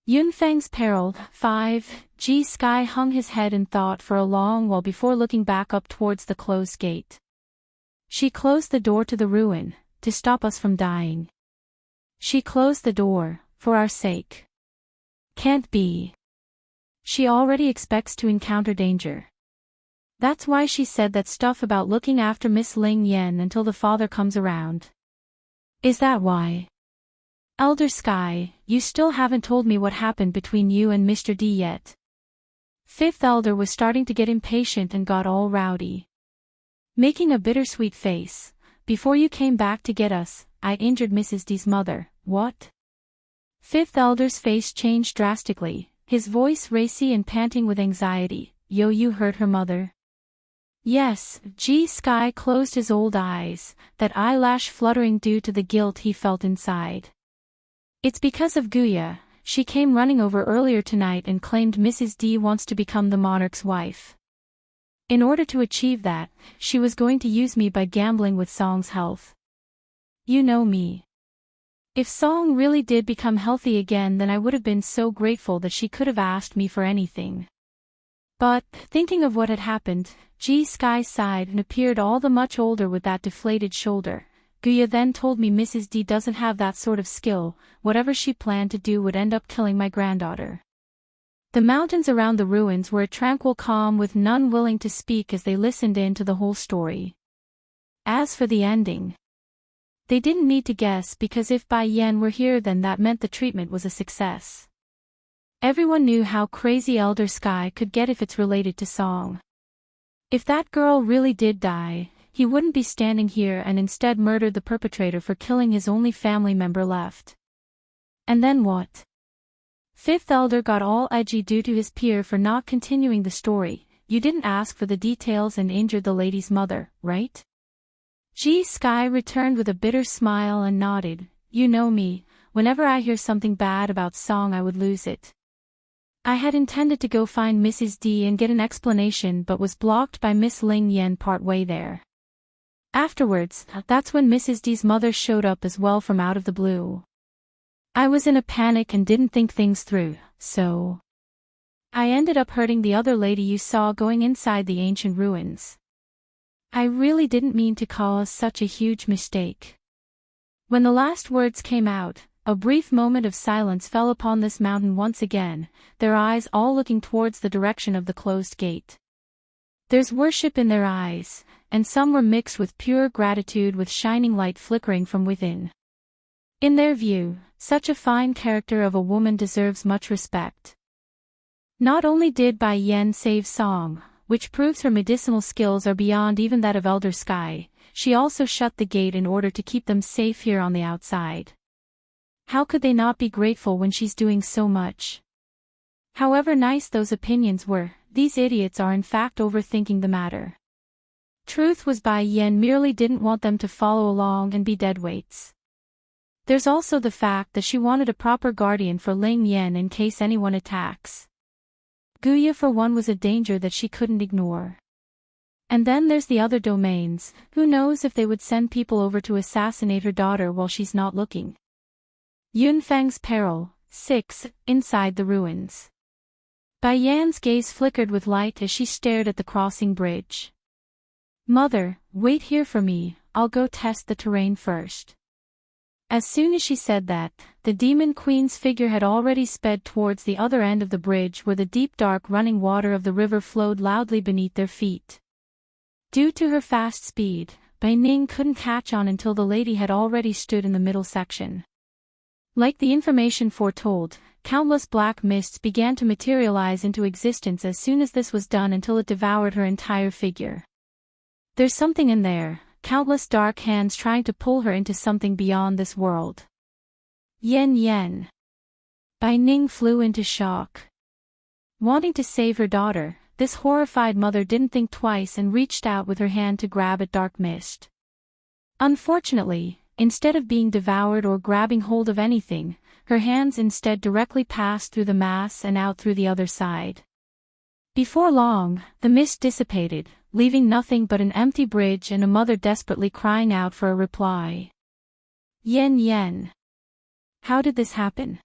Yunfeng's peril. 5. Ji Sky hung his head in thought for a long while before looking back up towards the closed gate. She closed the door to the ruin, to stop us from dying. She closed the door, for our sake. Can't be. She already expects to encounter danger. That's why she said that stuff about looking after Miss Ling Yan until the father comes around. Is that why? Elder Sky, you still haven't told me what happened between you and Mr. D yet. Fifth Elder was starting to get impatient and got all rowdy. Making a bittersweet face, before you came back to get us, I injured Mrs. D's mother. What? Fifth Elder's face changed drastically, his voice racy and panting with anxiety. Yo, you hurt her mother? Yes, Ji Sky closed his old eyes, that eyelash fluttering due to the guilt he felt inside. It's because of Guya. She came running over earlier tonight and claimed Mrs. D wants to become the monarch's wife. In order to achieve that, she was going to use me by gambling with Song's health. You know me. If Song really did become healthy again, then I would have been so grateful that she could have asked me for anything. But, thinking of what had happened, Ji Sky sighed and appeared all the much older with that deflated shoulder. Guya then told me Mrs. D doesn't have that sort of skill. Whatever she planned to do would end up killing my granddaughter. The mountains around the ruins were a tranquil calm with none willing to speak as they listened in to the whole story. As for the ending, they didn't need to guess because if Bai Yan were here then that meant the treatment was a success. Everyone knew how crazy Elder Sky could get if it's related to Song. If that girl really did die, he wouldn't be standing here and instead murdered the perpetrator for killing his only family member left. And then what? Fifth Elder got all edgy due to his peer for not continuing the story. You didn't ask for the details and injured the lady's mother, right? Ji Sky returned with a bitter smile and nodded. You know me, whenever I hear something bad about Song I would lose it. I had intended to go find Mrs. D and get an explanation but was blocked by Miss Ling Yan partway there. Afterwards, that's when Mrs. D's mother showed up as well from out of the blue. I was in a panic and didn't think things through, so I ended up hurting the other lady you saw going inside the ancient ruins. I really didn't mean to cause such a huge mistake. When the last words came out, a brief moment of silence fell upon this mountain once again, their eyes all looking towards the direction of the closed gate. There's worship in their eyes, and some were mixed with pure gratitude with shining light flickering from within. In their view, such a fine character of a woman deserves much respect. Not only did Bai Yan save Song, which proves her medicinal skills are beyond even that of Elder Sky, she also shut the gate in order to keep them safe here on the outside. How could they not be grateful when she's doing so much? However nice those opinions were, these idiots are in fact overthinking the matter. Truth was Bai Yan merely didn't want them to follow along and be deadweights. There's also the fact that she wanted a proper guardian for Ling Yan in case anyone attacks. Guya for one was a danger that she couldn't ignore. And then there's the other domains, who knows if they would send people over to assassinate her daughter while she's not looking. Yunfeng's peril. 6. Inside the ruins. Bai Yan's gaze flickered with light as she stared at the crossing bridge. Mother, wait here for me, I'll go test the terrain first. As soon as she said that, the Demon Queen's figure had already sped towards the other end of the bridge where the deep dark running water of the river flowed loudly beneath their feet. Due to her fast speed, Bai Ning couldn't catch on until the lady had already stood in the middle section. Like the information foretold, countless black mists began to materialize into existence as soon as this was done until it devoured her entire figure. There's something in there, countless dark hands trying to pull her into something beyond this world. Yen Yen. Bai Ning flew into shock. Wanting to save her daughter, this horrified mother didn't think twice and reached out with her hand to grab at dark mist. Unfortunately, instead of being devoured or grabbing hold of anything, her hands instead directly passed through the mass and out through the other side. Before long, the mist dissipated, leaving nothing but an empty bridge and a mother desperately crying out for a reply. Yen Yen. How did this happen?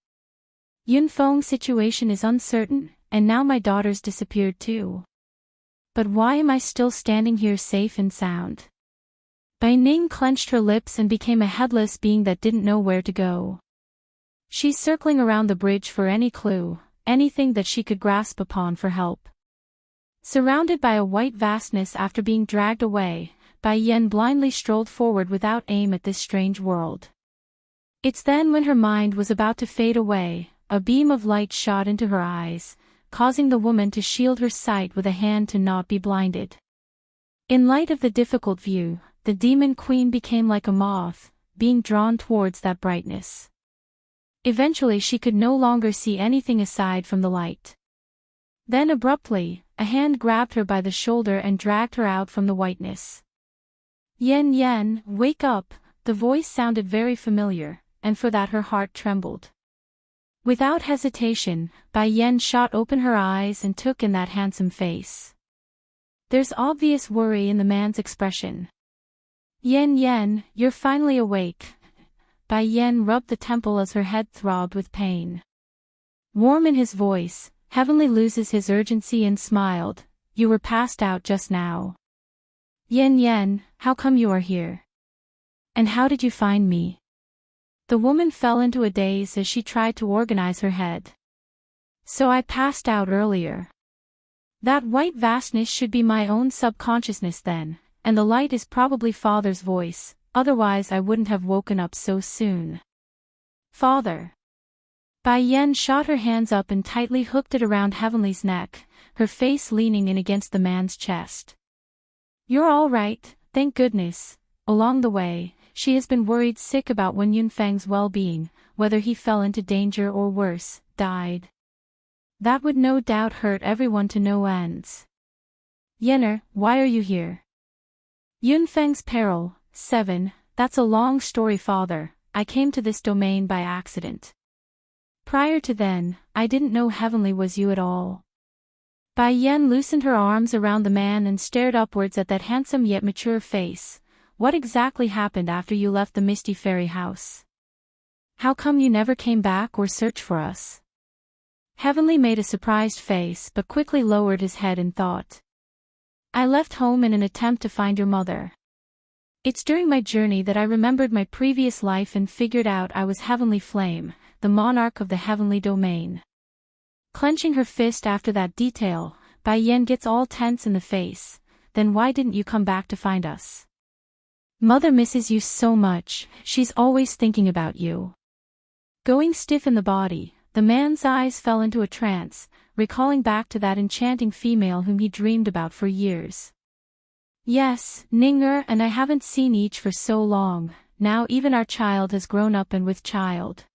Yunfeng's situation is uncertain, and now my daughter's disappeared too. But why am I still standing here safe and sound? Bai Ning clenched her lips and became a headless being that didn't know where to go. She's circling around the bridge for any clue, anything that she could grasp upon for help. Surrounded by a white vastness after being dragged away, Bai Yen blindly strolled forward without aim at this strange world. It's then when her mind was about to fade away, a beam of light shot into her eyes, causing the woman to shield her sight with a hand to not be blinded. In light of the difficult view, the Demon Queen became like a moth, being drawn towards that brightness. Eventually she could no longer see anything aside from the light. Then abruptly, a hand grabbed her by the shoulder and dragged her out from the whiteness. Yen Yen, wake up, the voice sounded very familiar, and for that her heart trembled. Without hesitation, Bai Yen shot open her eyes and took in that handsome face. There's obvious worry in the man's expression. Yen Yen, you're finally awake. Bai Yen rubbed the temple as her head throbbed with pain. Warm in his voice, Heavenly loses his urgency and smiled, you were passed out just now. Yen Yen, how come you are here? And how did you find me? The woman fell into a daze as she tried to organize her head. So I passed out earlier. That white vastness should be my own subconsciousness then, and the light is probably Father's voice, otherwise I wouldn't have woken up so soon. Father. Bai Yen shot her hands up and tightly hooked it around Heavenly's neck, her face leaning in against the man's chest. You're all right, thank goodness. Along the way, she has been worried sick about Wen Yunfeng's well-being, whether he fell into danger or worse, died. That would no doubt hurt everyone to no ends. Yenner, why are you here? Yunfeng's peril, 7, that's a long story father, I came to this domain by accident. Prior to then, I didn't know Heavenly was you at all. Bai Yen loosened her arms around the man and stared upwards at that handsome yet mature face. What exactly happened after you left the Misty Fairy house? How come you never came back or searched for us? Heavenly made a surprised face but quickly lowered his head in thought. I left home in an attempt to find your mother. It's during my journey that I remembered my previous life and figured out I was Heavenly Flame, the monarch of the heavenly domain. Clenching her fist after that detail, Bai Yen gets all tense in the face. Then why didn't you come back to find us? Mother misses you so much, she's always thinking about you. Going stiff in the body, the man's eyes fell into a trance, recalling back to that enchanting female whom he dreamed about for years. Yes, Ninger and I haven't seen each for so long, now even our child has grown up and with child.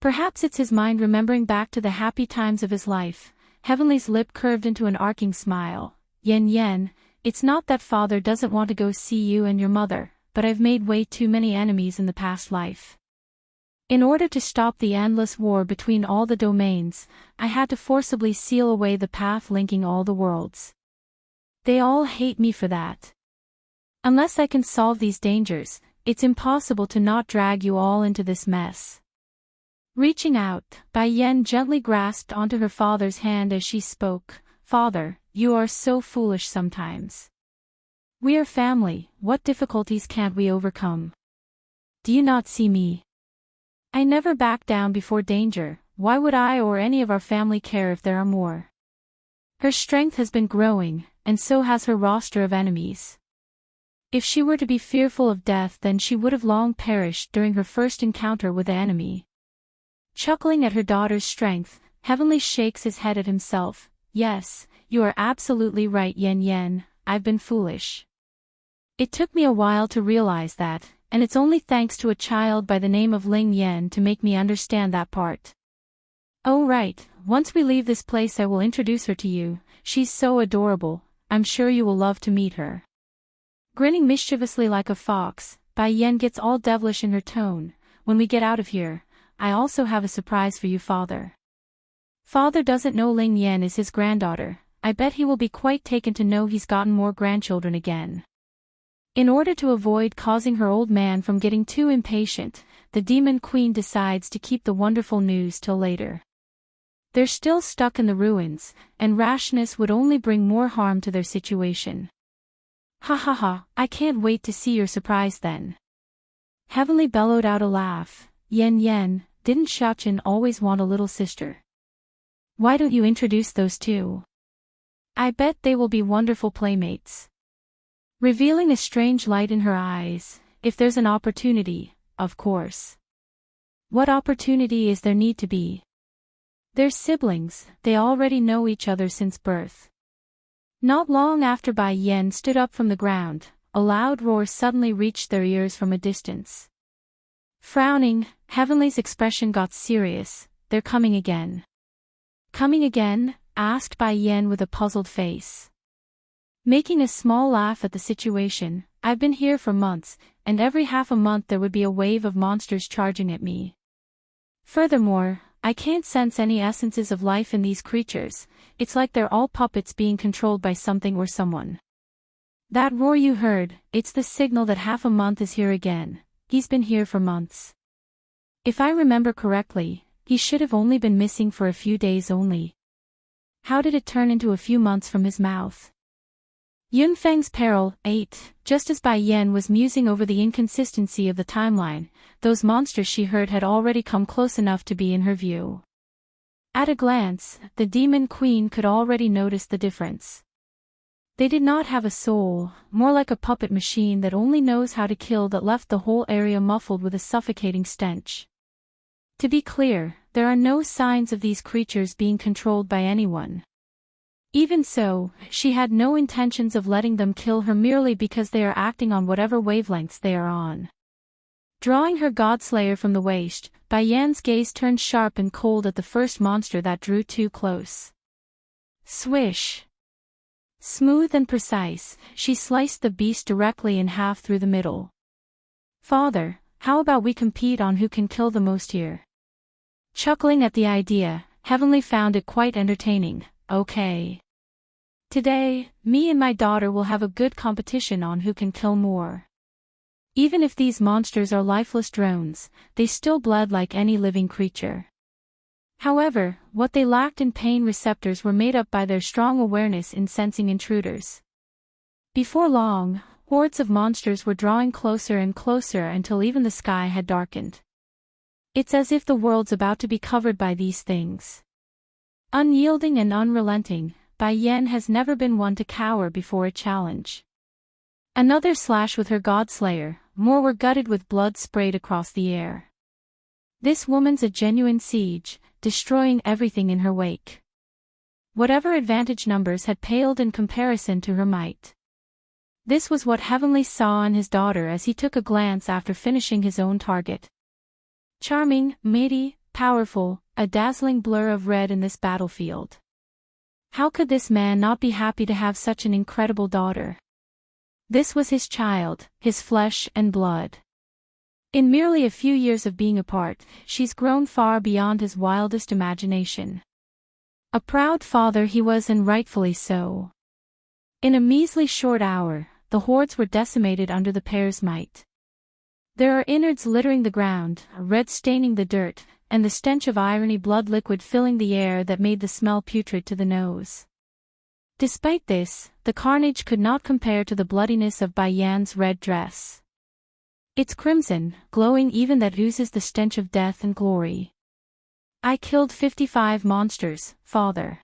Perhaps it's his mind remembering back to the happy times of his life. Heavenly's lip curved into an arcing smile. Yen Yen, it's not that father doesn't want to go see you and your mother, but I've made way too many enemies in the past life. In order to stop the endless war between all the domains, I had to forcibly seal away the path linking all the worlds. They all hate me for that. Unless I can solve these dangers, it's impossible to not drag you all into this mess. Reaching out, Bai Yen gently grasped onto her father's hand as she spoke. Father, you are so foolish sometimes. We are family, what difficulties can't we overcome? do you not see me? I never back down before danger. Why would I or any of our family care if there are more? Her strength has been growing, and so has her roster of enemies. If she were to be fearful of death, then she would have long perished during her first encounter with the enemy. Chuckling at her daughter's strength, Heavenly shakes his head at himself. Yes, you are absolutely right, Yen Yen, I've been foolish. It took me a while to realize that, and it's only thanks to a child by the name of Ling Yen to make me understand that part. Oh right, once we leave this place I will introduce her to you. She's so adorable, I'm sure you will love to meet her. Grinning mischievously like a fox, Bai Yen gets all devilish in her tone. When we get out of here, I also have a surprise for you, father. Father doesn't know Ling Yen is his granddaughter. I bet he will be quite taken to know he's gotten more grandchildren again. In order to avoid causing her old man from getting too impatient, the Demon Queen decides to keep the wonderful news till later. They're still stuck in the ruins, and rashness would only bring more harm to their situation. Ha ha ha, I can't wait to see your surprise then. Heavenly bellowed out a laugh. Yen Yen, didn't Xiaochen always want a little sister? Why don't you introduce those two? I bet they will be wonderful playmates. Revealing a strange light in her eyes, if there's an opportunity, of course. What opportunity is there need to be? They're siblings, they already know each other since birth. Not long after Bai Yen stood up from the ground, a loud roar suddenly reached their ears from a distance. Frowning, Heavenly's expression got serious. They're coming again. Coming again? Asked Bai Yen with a puzzled face. Making a small laugh at the situation, I've been here for months, and every half a month there would be a wave of monsters charging at me. Furthermore, I can't sense any essences of life in these creatures. It's like they're all puppets being controlled by something or someone. That roar you heard, it's the signal that half a month is here again. He's been here for months. If I remember correctly, he should have only been missing for a few days only. How did it turn into a few months from his mouth? Yunfeng's peril, 8. Just as Bai Yen was musing over the inconsistency of the timeline, those monsters she heard had already come close enough to be in her view. At a glance, the Demon Queen could already notice the difference. They did not have a soul, more like a puppet machine that only knows how to kill, that left the whole area muffled with a suffocating stench. To be clear, there are no signs of these creatures being controlled by anyone. Even so, she had no intentions of letting them kill her merely because they are acting on whatever wavelengths they are on. Drawing her Godslayer from the waist, Bai Yan's gaze turned sharp and cold at the first monster that drew too close. Swish! Smooth and precise, she sliced the beast directly in half through the middle. Father, how about we compete on who can kill the most here? Chuckling at the idea, Heavenly found it quite entertaining. Okay. Today, me and my daughter will have a good competition on who can kill more. Even if these monsters are lifeless drones, they still bled like any living creature. However, what they lacked in pain receptors were made up by their strong awareness in sensing intruders. Before long, hordes of monsters were drawing closer and closer until even the sky had darkened. It's as if the world's about to be covered by these things. Unyielding and unrelenting, Bai Yen has never been one to cower before a challenge. Another slash with her Godslayer, more were gutted with blood sprayed across the air. This woman's a genuine siege, destroying everything in her wake. Whatever advantage numbers had paled in comparison to her might. This was what Heavenly saw in his daughter as he took a glance after finishing his own target. Charming, mighty, powerful, a dazzling blur of red in this battlefield. How could this man not be happy to have such an incredible daughter? This was his child, his flesh and blood. In merely a few years of being apart, she's grown far beyond his wildest imagination. A proud father he was, and rightfully so. In a measly short hour, the hordes were decimated under the pair's might. There are innards littering the ground, red staining the dirt, and the stench of irony blood liquid filling the air that made the smell putrid to the nose. Despite this, the carnage could not compare to the bloodiness of Bai Yan's red dress. It's crimson, glowing even that oozes the stench of death and glory. I killed 55 monsters, father.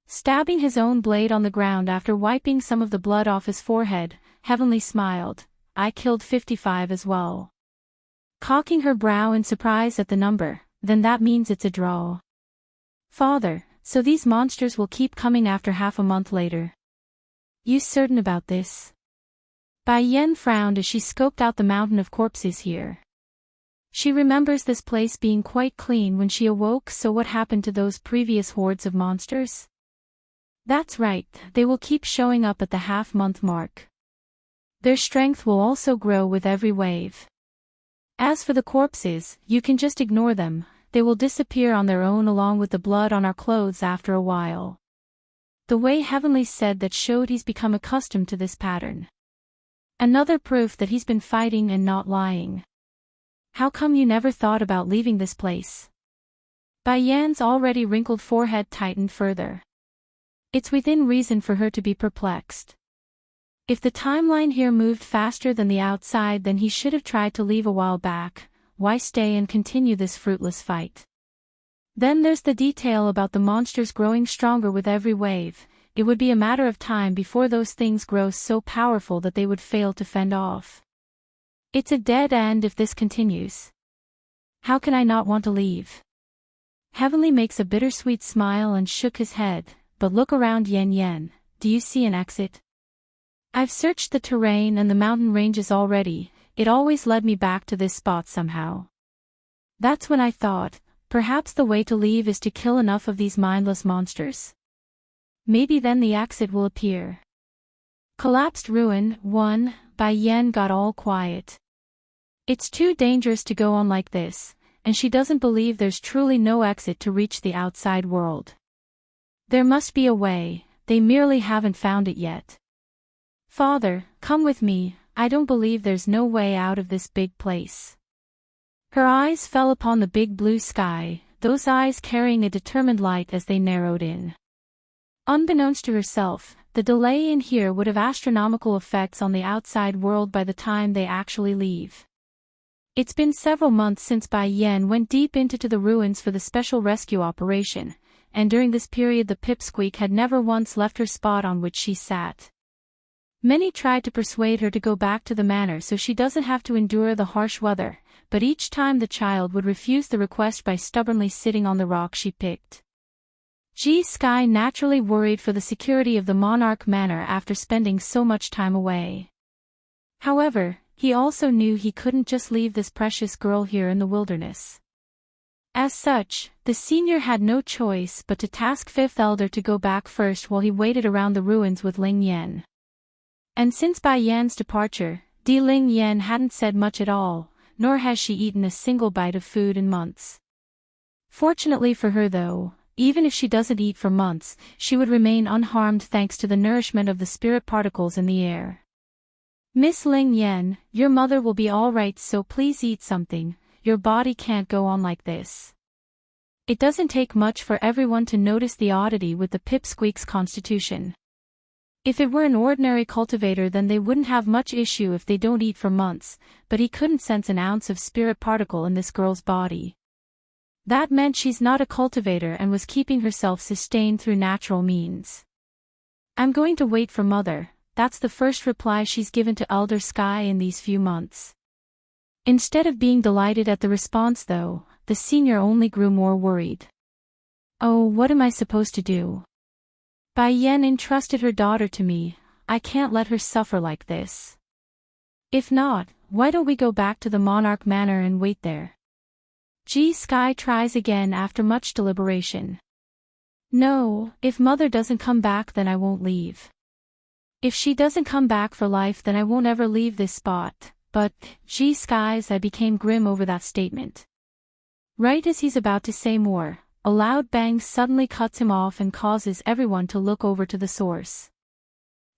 Stabbing his own blade on the ground after wiping some of the blood off his forehead, Heavenly smiled. I killed 55 as well. Cocking her brow in surprise at the number, then that means it's a draw. Father, so these monsters will keep coming after half a month later. You certain about this? Bai Yen frowned as she scoped out the mountain of corpses here. She remembers this place being quite clean when she awoke, so what happened to those previous hordes of monsters? That's right, they will keep showing up at the half-month mark. Their strength will also grow with every wave. As for the corpses, you can just ignore them, they will disappear on their own along with the blood on our clothes after a while. The way Heavenly said that showed he's become accustomed to this pattern. Another proof that he's been fighting and not lying. How come you never thought about leaving this place? Bai Yan's already wrinkled forehead tightened further. It's within reason for her to be perplexed. If the timeline here moved faster than the outside, then he should have tried to leave a while back. Why stay and continue this fruitless fight? Then there's the detail about the monsters growing stronger with every wave. It would be a matter of time before those things grow so powerful that they would fail to fend off. It's a dead end if this continues. How can I not want to leave? Heavenly makes a bittersweet smile and shook his head, but look around Yen. Do you see an exit? I've searched the terrain and the mountain ranges already, it always led me back to this spot somehow. That's when I thought, perhaps the way to leave is to kill enough of these mindless monsters. Maybe then the exit will appear. Collapsed ruin, 1, Bai Yen got all quiet. It's too dangerous to go on like this, and she doesn't believe there's truly no exit to reach the outside world. There must be a way, they merely haven't found it yet. Father, come with me, I don't believe there's no way out of this big place. Her eyes fell upon the big blue sky, those eyes carrying a determined light as they narrowed in. Unbeknownst to herself, the delay in here would have astronomical effects on the outside world by the time they actually leave. It's been several months since Bai Yen went deep into the ruins for the special rescue operation, and during this period the pipsqueak had never once left her spot on which she sat. Many tried to persuade her to go back to the manor so she doesn't have to endure the harsh weather, but each time the child would refuse the request by stubbornly sitting on the rock she picked. Sky naturally worried for the security of the monarch manor after spending so much time away. However, he also knew he couldn't just leave this precious girl here in the wilderness. As such, the senior had no choice but to task Fifth Elder to go back first while he waited around the ruins with Ling Yen. And since Bai Yan's departure, Ling Yen hadn't said much at all, nor has she eaten a single bite of food in months. Fortunately for her though, even if she doesn't eat for months, she would remain unharmed thanks to the nourishment of the spirit particles in the air. Miss Ling Yen, your mother will be all right, so please eat something, your body can't go on like this. It doesn't take much for everyone to notice the oddity with the pipsqueak's constitution. If it were an ordinary cultivator then they wouldn't have much issue if they don't eat for months, but he couldn't sense an ounce of spirit particle in this girl's body. That meant she's not a cultivator and was keeping herself sustained through natural means. I'm going to wait for Mother, that's the first reply she's given to Elder Sky in these few months. Instead of being delighted at the response though, the senior only grew more worried. Oh, what am I supposed to do? Bai Yen entrusted her daughter to me, I can't let her suffer like this. If not, why don't we go back to the Monarch Manor and wait there? Sky tries again after much deliberation. No, if Mother doesn't come back then I won't leave. If she doesn't come back for life then I won't ever leave this spot, but, Sky's I became grim over that statement. Right as he's about to say more, a loud bang suddenly cuts him off and causes everyone to look over to the source.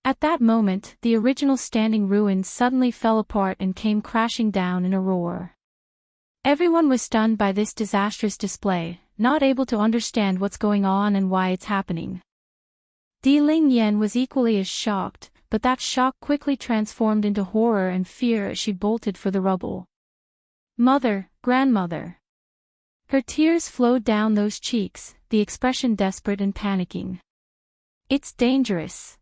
At that moment, the original standing ruins suddenly fell apart and came crashing down in a roar. Everyone was stunned by this disastrous display, not able to understand what's going on and why it's happening. Ling Yen was equally as shocked, but that shock quickly transformed into horror and fear as she bolted for the rubble. Mother, grandmother. Her tears flowed down those cheeks, the expression desperate and panicking. It's dangerous.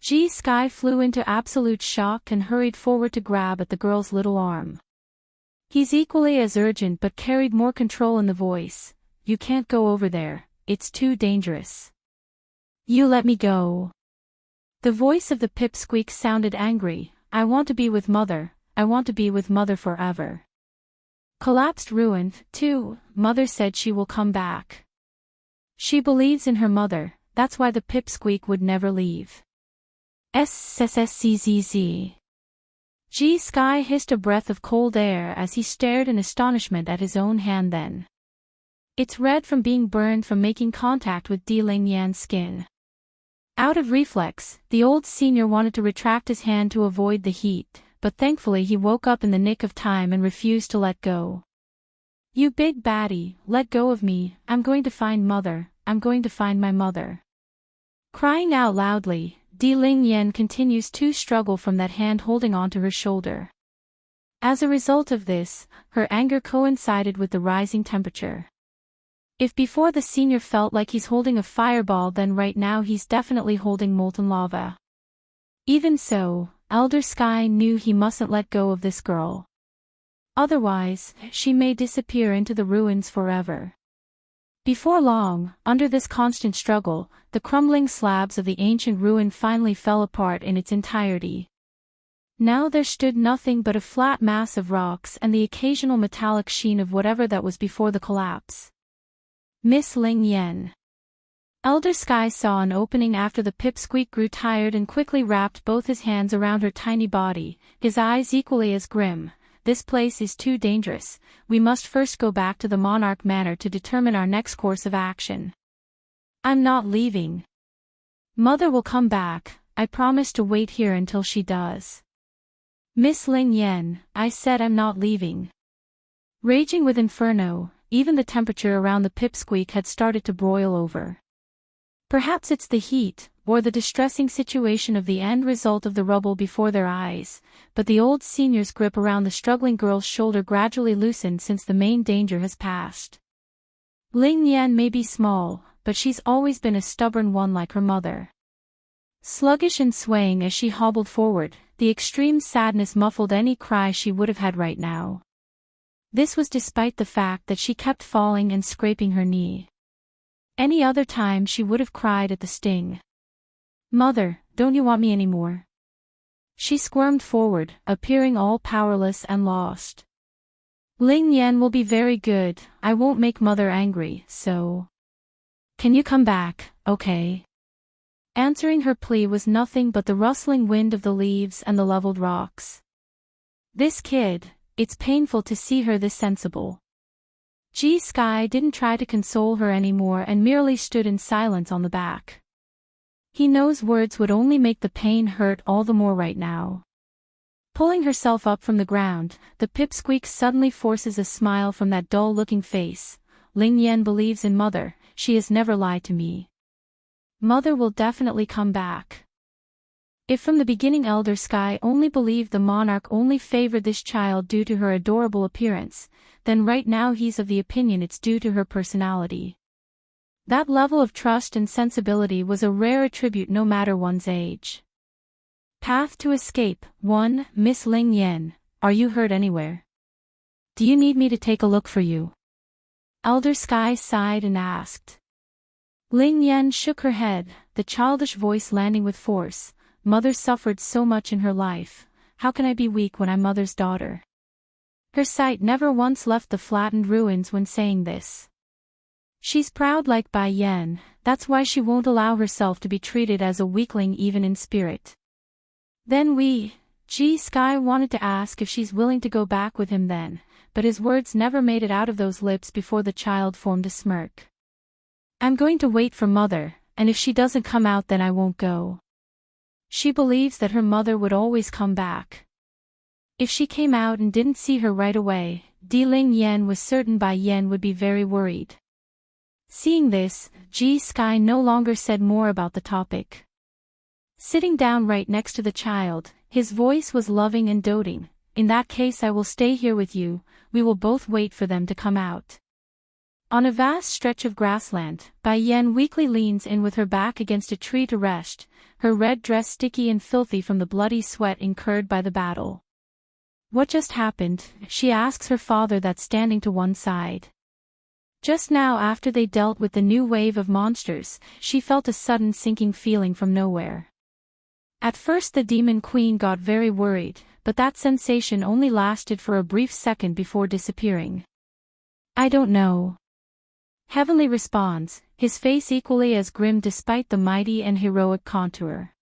Sky flew into absolute shock and hurried forward to grab at the girl's little arm. He's equally as urgent but carried more control in the voice. You can't go over there, it's too dangerous. You let me go. The voice of the pipsqueak sounded angry. I want to be with Mother, I want to be with Mother forever. Collapsed ruined, too, Mother said she will come back. She believes in her mother, that's why the pipsqueak would never leave. Sssczz. Sky hissed a breath of cold air as he stared in astonishment at his own hand then. It's red from being burned from making contact with Ling Yan's skin. Out of reflex, the old senior wanted to retract his hand to avoid the heat, but thankfully he woke up in the nick of time and refused to let go. You big baddie, let go of me, I'm going to find Mother, I'm going to find my mother. Crying out loudly, Ling Yan continues to struggle from that hand holding onto her shoulder. As a result of this, her anger coincided with the rising temperature. If before the senior felt like he's holding a fireball, then right now he's definitely holding molten lava. Even so, Elder Sky knew he mustn't let go of this girl. Otherwise, she may disappear into the ruins forever. Before long, under this constant struggle, the crumbling slabs of the ancient ruin finally fell apart in its entirety. Now there stood nothing but a flat mass of rocks and the occasional metallic sheen of whatever that was before the collapse. Miss Ling Yan. Elder Sky saw an opening after the pipsqueak grew tired and quickly wrapped both his hands around her tiny body, his eyes equally as grim. This place is too dangerous, we must first go back to the Monarch Manor to determine our next course of action. I'm not leaving. Mother will come back, I promise to wait here until she does. Miss Ling Yan, I said I'm not leaving. Raging with inferno, even the temperature around the pipsqueak had started to broil over. Perhaps it's the heat, or the distressing situation of the end result of the rubble before their eyes, but the old senior's grip around the struggling girl's shoulder gradually loosened since the main danger has passed. Ling Yan may be small, but she's always been a stubborn one like her mother. Sluggish and swaying as she hobbled forward, the extreme sadness muffled any cry she would have had right now. This was despite the fact that she kept falling and scraping her knee. Any other time she would have cried at the sting. Mother, don't you want me anymore? She squirmed forward, appearing all powerless and lost. Ling Yan will be very good, I won't make Mother angry, so... Can you come back, okay? Answering her plea was nothing but the rustling wind of the leaves and the leveled rocks. This kid, it's painful to see her this sensible. Sky didn't try to console her anymore and merely stood in silence on the back. He knows words would only make the pain hurt all the more right now. Pulling herself up from the ground, the pipsqueak suddenly forces a smile from that dull-looking face. Ling Yan believes in Mother, she has never lied to me. Mother will definitely come back. If from the beginning Elder Sky only believed the monarch only favored this child due to her adorable appearance, then right now he's of the opinion it's due to her personality. That level of trust and sensibility was a rare attribute no matter one's age. Path to escape. 1. Miss Ling Yan, are you hurt anywhere? Do you need me to take a look for you? Elder Sky sighed and asked. Ling Yan shook her head, the childish voice landing with force. Mother suffered so much in her life, how can I be weak when I'm Mother's daughter? Her sight never once left the flattened ruins when saying this. She's proud like Bai Yan, that's why she won't allow herself to be treated as a weakling even in spirit. Then Sky wanted to ask if she's willing to go back with him then, but his words never made it out of those lips before the child formed a smirk. I'm going to wait for Mother, and if she doesn't come out then I won't go. She believes that her mother would always come back. If she came out and didn't see her right away, Ling Yan was certain Bai Yan would be very worried. Seeing this, Sky no longer said more about the topic. Sitting down right next to the child, his voice was loving and doting. In that case I will stay here with you, we will both wait for them to come out. On a vast stretch of grassland, Bai Yan weakly leans in with her back against a tree to rest, her red dress sticky and filthy from the bloody sweat incurred by the battle. What just happened? She asks her father that's standing to one side. Just now after they dealt with the new wave of monsters, she felt a sudden sinking feeling from nowhere. At first the demon queen got very worried, but that sensation only lasted for a brief second before disappearing. I don't know. Heavenly responds, his face equally as grim despite the mighty and heroic contour.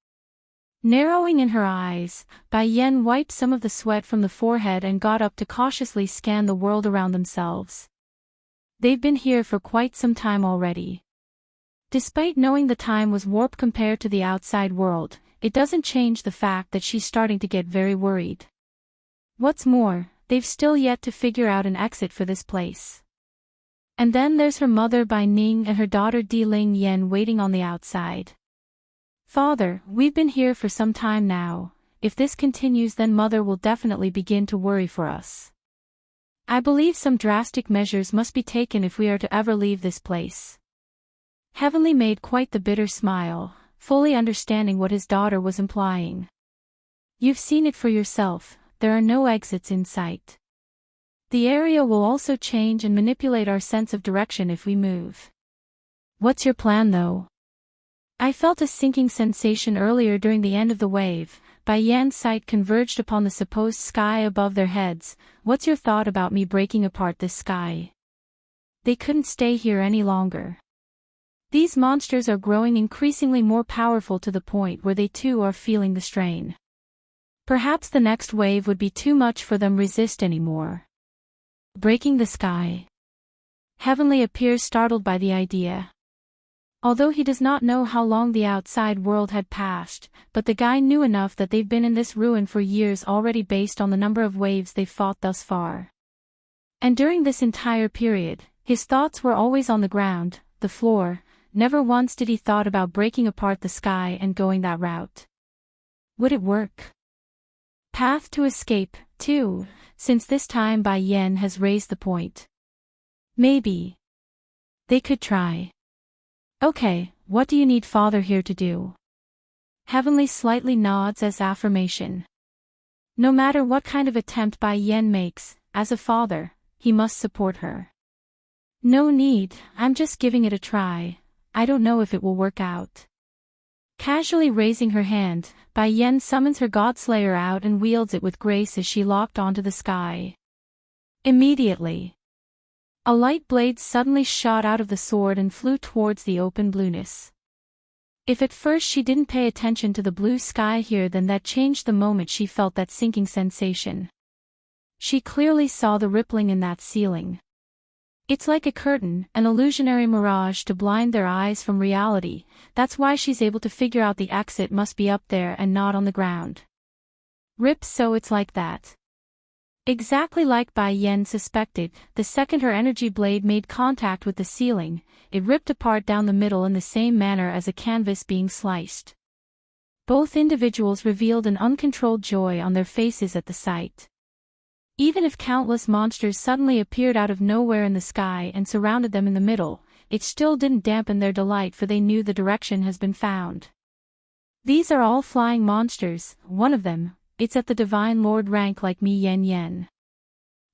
Narrowing in her eyes, Bai Yan wiped some of the sweat from the forehead and got up to cautiously scan the world around themselves. They've been here for quite some time already. Despite knowing the time was warped compared to the outside world, it doesn't change the fact that she's starting to get very worried. What's more, they've still yet to figure out an exit for this place. And then there's her mother Bai Ning and her daughter Di Ling Yan waiting on the outside. Father, we've been here for some time now. If this continues then mother will definitely begin to worry for us. I believe some drastic measures must be taken if we are to ever leave this place. Heavenly made quite the bitter smile, fully understanding what his daughter was implying. You've seen it for yourself, there are no exits in sight. The area will also change and manipulate our sense of direction if we move. What's your plan though? I felt a sinking sensation earlier during the end of the wave. Bai Yan's sight converged upon the supposed sky above their heads. What's your thought about me breaking apart this sky? They couldn't stay here any longer. These monsters are growing increasingly more powerful to the point where they too are feeling the strain. Perhaps the next wave would be too much for them to resist anymore. Breaking the sky. Heavenly appears startled by the idea. Although he does not know how long the outside world had passed, but the guy knew enough that they've been in this ruin for years already based on the number of waves they've fought thus far. And during this entire period, his thoughts were always on the ground, the floor, never once did he thought about breaking apart the sky and going that route. Would it work? Path to escape, too, since this time Bai Yan has raised the point. Maybe. They could try. Okay, what do you need father here to do? Heavenly slightly nods as affirmation. No matter what kind of attempt Bai Yan makes, as a father, he must support her. No need, I'm just giving it a try. I don't know if it will work out. Casually raising her hand, Bai Yan summons her Godslayer out and wields it with grace as she locked onto the sky. Immediately, a light blade suddenly shot out of the sword and flew towards the open blueness. If at first she didn't pay attention to the blue sky here, then that changed the moment she felt that sinking sensation. She clearly saw the rippling in that ceiling. It's like a curtain, an illusionary mirage to blind their eyes from reality. That's why she's able to figure out the exit must be up there and not on the ground. Rip, so it's like that. Exactly like Bai Yan suspected, the second her energy blade made contact with the ceiling, it ripped apart down the middle in the same manner as a canvas being sliced. Both individuals revealed an uncontrolled joy on their faces at the sight. Even if countless monsters suddenly appeared out of nowhere in the sky and surrounded them in the middle, it still didn't dampen their delight, for they knew the direction has been found. These are all flying monsters, one of them, it's at the Divine Lord rank like me Yen Yen.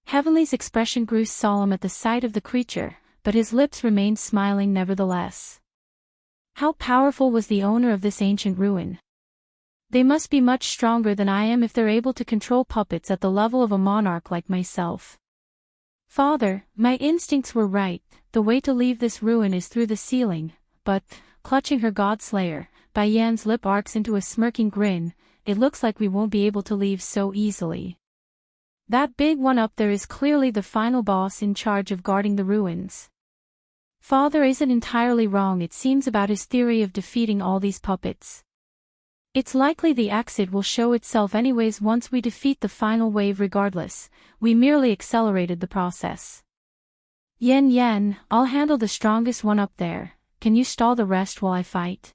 Heavenly's expression grew solemn at the sight of the creature, but his lips remained smiling nevertheless. How powerful was the owner of this ancient ruin? They must be much stronger than I am if they're able to control puppets at the level of a monarch like myself. Father, my instincts were right, the way to leave this ruin is through the ceiling, but, clutching her Godslayer, Bai Yan's lip arcs into a smirking grin, it looks like we won't be able to leave so easily. That big one up there is clearly the final boss in charge of guarding the ruins. Father isn't entirely wrong, it seems, about his theory of defeating all these puppets. It's likely the exit will show itself anyways once we defeat the final wave regardless, we merely accelerated the process. Yen Yen, I'll handle the strongest one up there, can you stall the rest while I fight?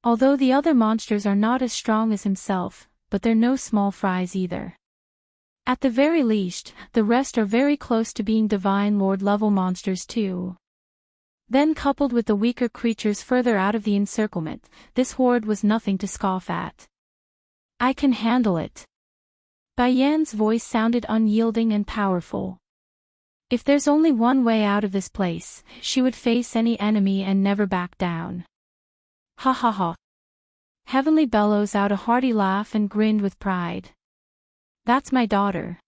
Although the other monsters are not as strong as himself, but they're no small fries either. At the very least, the rest are very close to being divine lord level monsters too. Then coupled with the weaker creatures further out of the encirclement, this horde was nothing to scoff at. I can handle it. Bai Yan's voice sounded unyielding and powerful. If there's only one way out of this place, she would face any enemy and never back down. Ha ha ha. Heavenly bellows out a hearty laugh and grinned with pride. That's my daughter.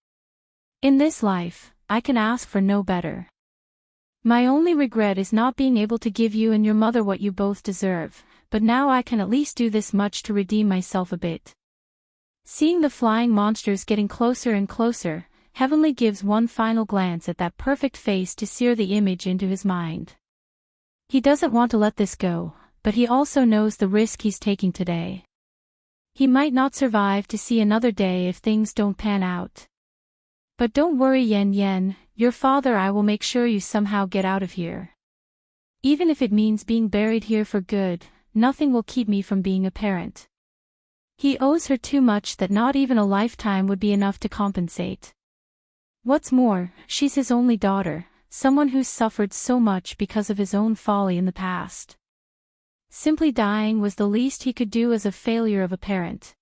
In this life, I can ask for no better. My only regret is not being able to give you and your mother what you both deserve, but now I can at least do this much to redeem myself a bit. Seeing the flying monsters getting closer and closer, Heavenly gives one final glance at that perfect face to sear the image into his mind. He doesn't want to let this go, but he also knows the risk he's taking today. He might not survive to see another day if things don't pan out. But don't worry Yen, your father I will make sure you somehow get out of here. Even if it means being buried here for good, nothing will keep me from being a parent. He owes her too much that not even a lifetime would be enough to compensate. What's more, she's his only daughter, someone who's suffered so much because of his own folly in the past. Simply dying was the least he could do as a failure of a parent.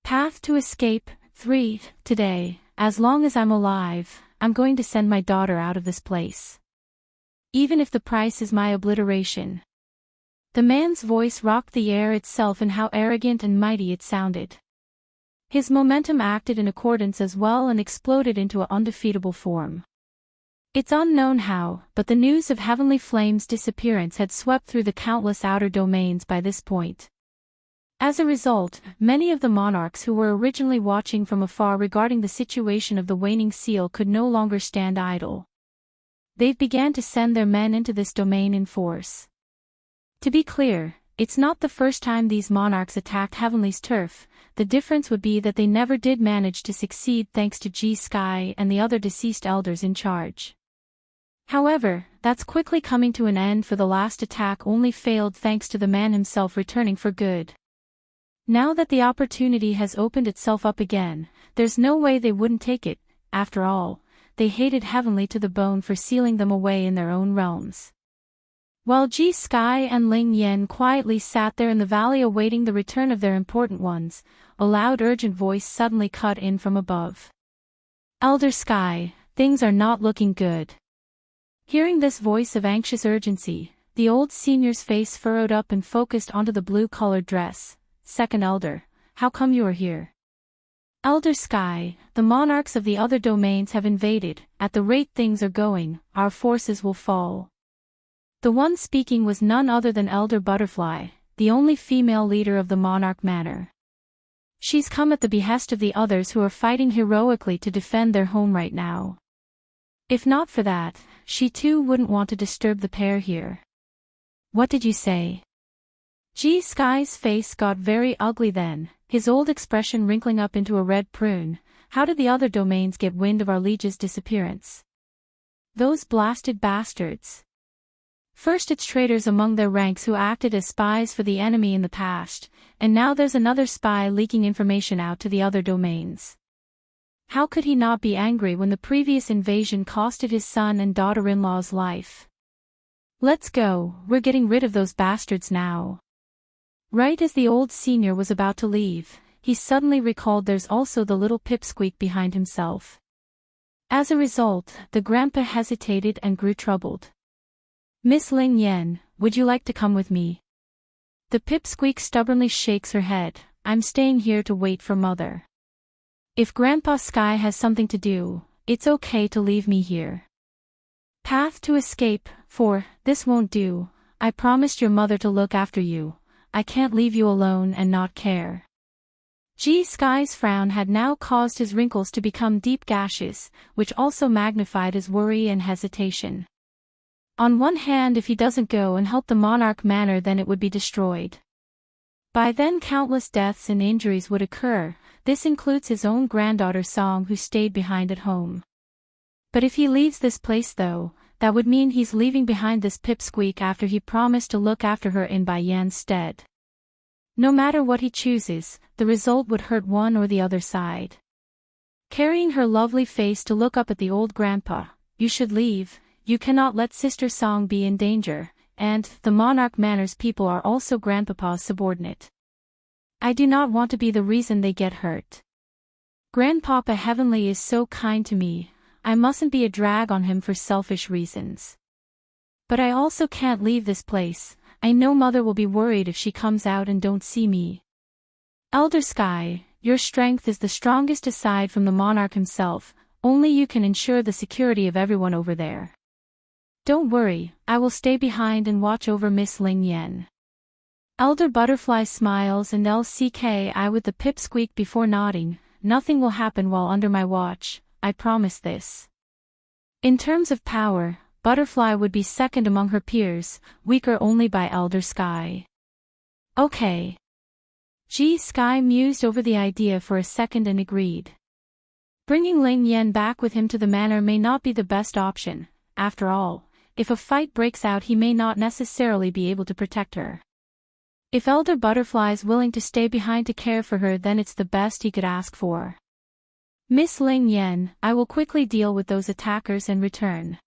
Path to escape, 3, today, as long as I'm alive, I'm going to send my daughter out of this place. Even if the price is my obliteration. The man's voice rocked the air itself in how arrogant and mighty it sounded. His momentum acted in accordance as well and exploded into an undefeatable form. It's unknown how, but the news of Heavenly Flame's disappearance had swept through the countless outer domains by this point. As a result, many of the monarchs who were originally watching from afar regarding the situation of the waning seal could no longer stand idle. They began to send their men into this domain in force. To be clear, it's not the first time these monarchs attacked Heavenly's turf. The difference would be that they never did manage to succeed thanks to G-Sky and the other deceased elders in charge. However, that's quickly coming to an end, for the last attack only failed thanks to the man himself returning for good. Now that the opportunity has opened itself up again, there's no way they wouldn't take it. After all, they hated Heavenly to the bone for sealing them away in their own realms. While G-Sky and Ling Yen quietly sat there in the valley awaiting the return of their important ones, a loud urgent voice suddenly cut in from above. Elder Sky, things are not looking good. Hearing this voice of anxious urgency, the old senior's face furrowed up and focused onto the blue-colored dress. Second Elder, how come you are here? Elder Sky, the monarchs of the other domains have invaded. At the rate things are going, our forces will fall. The one speaking was none other than Elder Butterfly, the only female leader of the Monarch Manor. She's come at the behest of the others who are fighting heroically to defend their home right now. If not for that, she too wouldn't want to disturb the pair here. What did you say? G-Sky's face got very ugly then, his old expression wrinkling up into a red prune. How did the other domains get wind of our liege's disappearance? Those blasted bastards. First it's traitors among their ranks who acted as spies for the enemy in the past, and now there's another spy leaking information out to the other domains. How could he not be angry when the previous invasion costed his son and daughter-in-law's life? Let's go, we're getting rid of those bastards now. Right as the old senior was about to leave, he suddenly recalled there's also the little pipsqueak behind himself. As a result, the grandpa hesitated and grew troubled. Miss Ling Yen, would you like to come with me? The pipsqueak stubbornly shakes her head. I'm staying here to wait for Mother. If Grandpa Sky has something to do, it's okay to leave me here. Path to escape, 4, this won't do. I promised your mother to look after you. I can't leave you alone and not care. G-Sky's frown had now caused his wrinkles to become deep gashes, which also magnified his worry and hesitation. On one hand, if he doesn't go and help the Monarch Manor, then it would be destroyed. By then countless deaths and injuries would occur. This includes his own granddaughter Song, who stayed behind at home. But if he leaves this place though, that would mean he's leaving behind this pipsqueak after he promised to look after her in Bai Yan's stead. No matter what he chooses, the result would hurt one or the other side. Carrying her lovely face to look up at the old grandpa, "You should leave, you cannot let Sister Song be in danger, and the Monarch Manor's people are also Grandpapa's subordinate. I do not want to be the reason they get hurt. Grandpapa Heavenly is so kind to me, I mustn't be a drag on him for selfish reasons. But I also can't leave this place, I know Mother will be worried if she comes out and don't see me. Elder Sky, your strength is the strongest aside from the monarch himself, only you can ensure the security of everyone over there. Don't worry, I will stay behind and watch over Miss Ling Yen." Elder Butterfly smiles and LCKI with the pipsqueak before nodding, "Nothing will happen while under my watch, I promise this." In terms of power, Butterfly would be second among her peers, weaker only by Elder Sky. Okay. Sky mused over the idea for a second and agreed. Bringing Ling Yen back with him to the manor may not be the best option, after all, if a fight breaks out he may not necessarily be able to protect her. If Elder Butterfly is willing to stay behind to care for her then it's the best he could ask for. "Miss Ling Yen, I will quickly deal with those attackers and return.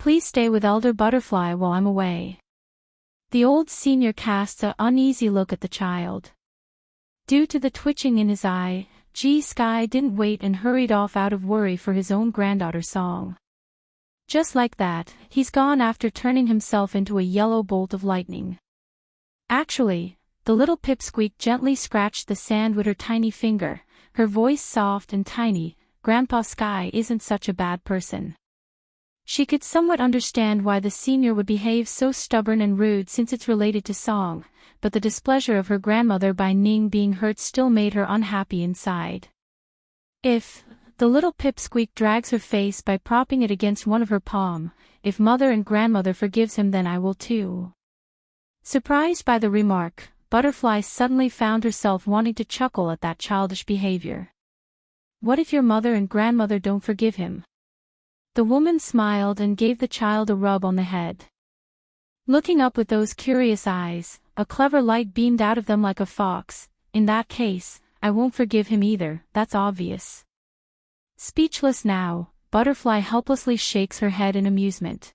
Please stay with Elder Butterfly while I'm away." The old senior casts an uneasy look at the child. Due to the twitching in his eye, Sky didn't wait and hurried off out of worry for his own granddaughter Song. Just like that, he's gone after turning himself into a yellow bolt of lightning. Actually, the little pipsqueak gently scratched the sand with her tiny finger, her voice soft and tiny, "Grandpa Sky isn't such a bad person." She could somewhat understand why the senior would behave so stubborn and rude since it's related to Song, but the displeasure of her grandmother by Ning being hurt still made her unhappy inside. If the little pipsqueak drags her face by propping it against one of her palm, if mother and grandmother forgives him then I will too. Surprised by the remark, Butterfly suddenly found herself wanting to chuckle at that childish behavior. What if your mother and grandmother don't forgive him? The woman smiled and gave the child a rub on the head. Looking up with those curious eyes, a clever light beamed out of them like a fox. "In that case, I won't forgive him either, that's obvious." Speechless now, Butterfly helplessly shakes her head in amusement.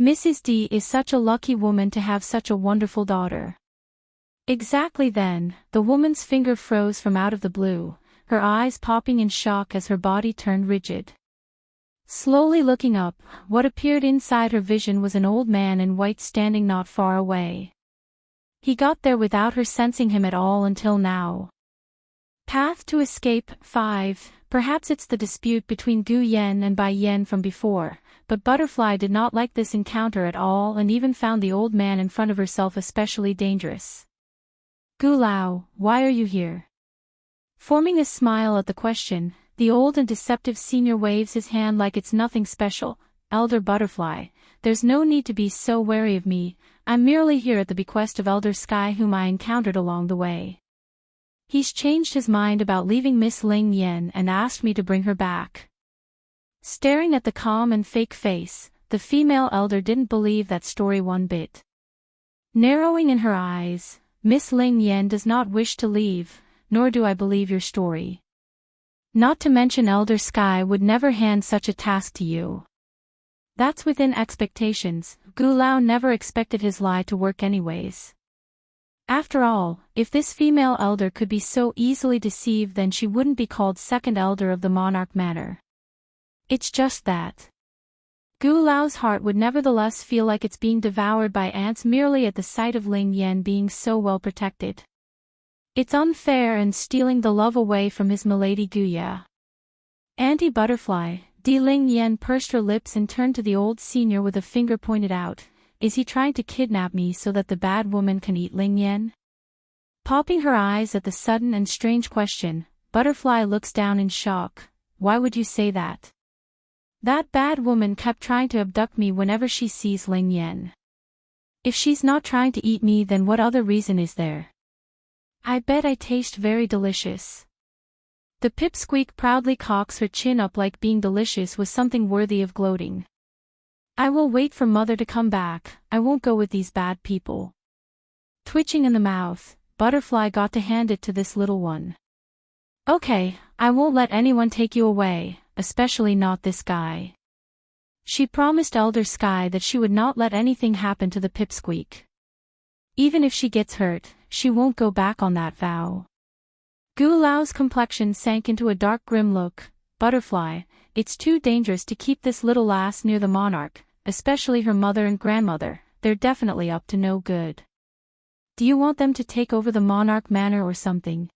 Mrs. D is such a lucky woman to have such a wonderful daughter. Exactly then, the woman's finger froze from out of the blue, her eyes popping in shock as her body turned rigid. Slowly looking up, what appeared inside her vision was an old man in white standing not far away. He got there without her sensing him at all until now. Path to Escape 5. Perhaps it's the dispute between Gu Yen and Bai Yen from before, but Butterfly did not like this encounter at all and even found the old man in front of herself especially dangerous. "Gu Lao, why are you here?" Forming a smile at the question, the old and deceptive senior waves his hand like it's nothing special. "Elder Butterfly, there's no need to be so wary of me, I'm merely here at the bequest of Elder Sky whom I encountered along the way. He's changed his mind about leaving Miss Ling Yen and asked me to bring her back." Staring at the calm and fake face, the female elder didn't believe that story one bit. Narrowing in her eyes, "Miss Ling Yen does not wish to leave, nor do I believe your story. Not to mention Elder Sky would never hand such a task to you." That's within expectations, Gu Lao never expected his lie to work anyways. After all, if this female elder could be so easily deceived then she wouldn't be called second elder of the Monarch Manor. It's just that Gu Lao's heart would nevertheless feel like it's being devoured by ants merely at the sight of Ling Yen being so well protected. It's unfair and stealing the love away from his milady Guya. Auntie Butterfly, Ling Yen pursed her lips and turned to the old senior with a finger pointed out. "Is he trying to kidnap me so that the bad woman can eat Ling Yen?" Popping her eyes at the sudden and strange question, Butterfly looks down in shock. "Why would you say that? That bad woman kept trying to abduct me whenever she sees Ling Yen. If she's not trying to eat me then what other reason is there? I bet I taste very delicious." The pipsqueak proudly cocks her chin up like being delicious was something worthy of gloating. "I will wait for mother to come back, I won't go with these bad people." Twitching in the mouth, Butterfly got to hand it to this little one. Okay, I won't let anyone take you away, especially not this guy. She promised Elder Sky that she would not let anything happen to the pipsqueak. Even if she gets hurt, she won't go back on that vow. Gu Lao's complexion sank into a dark grim look. Butterfly, it's too dangerous to keep this little lass near the monarch, especially her mother and grandmother, they're definitely up to no good. Do you want them to take over the monarch manor or something?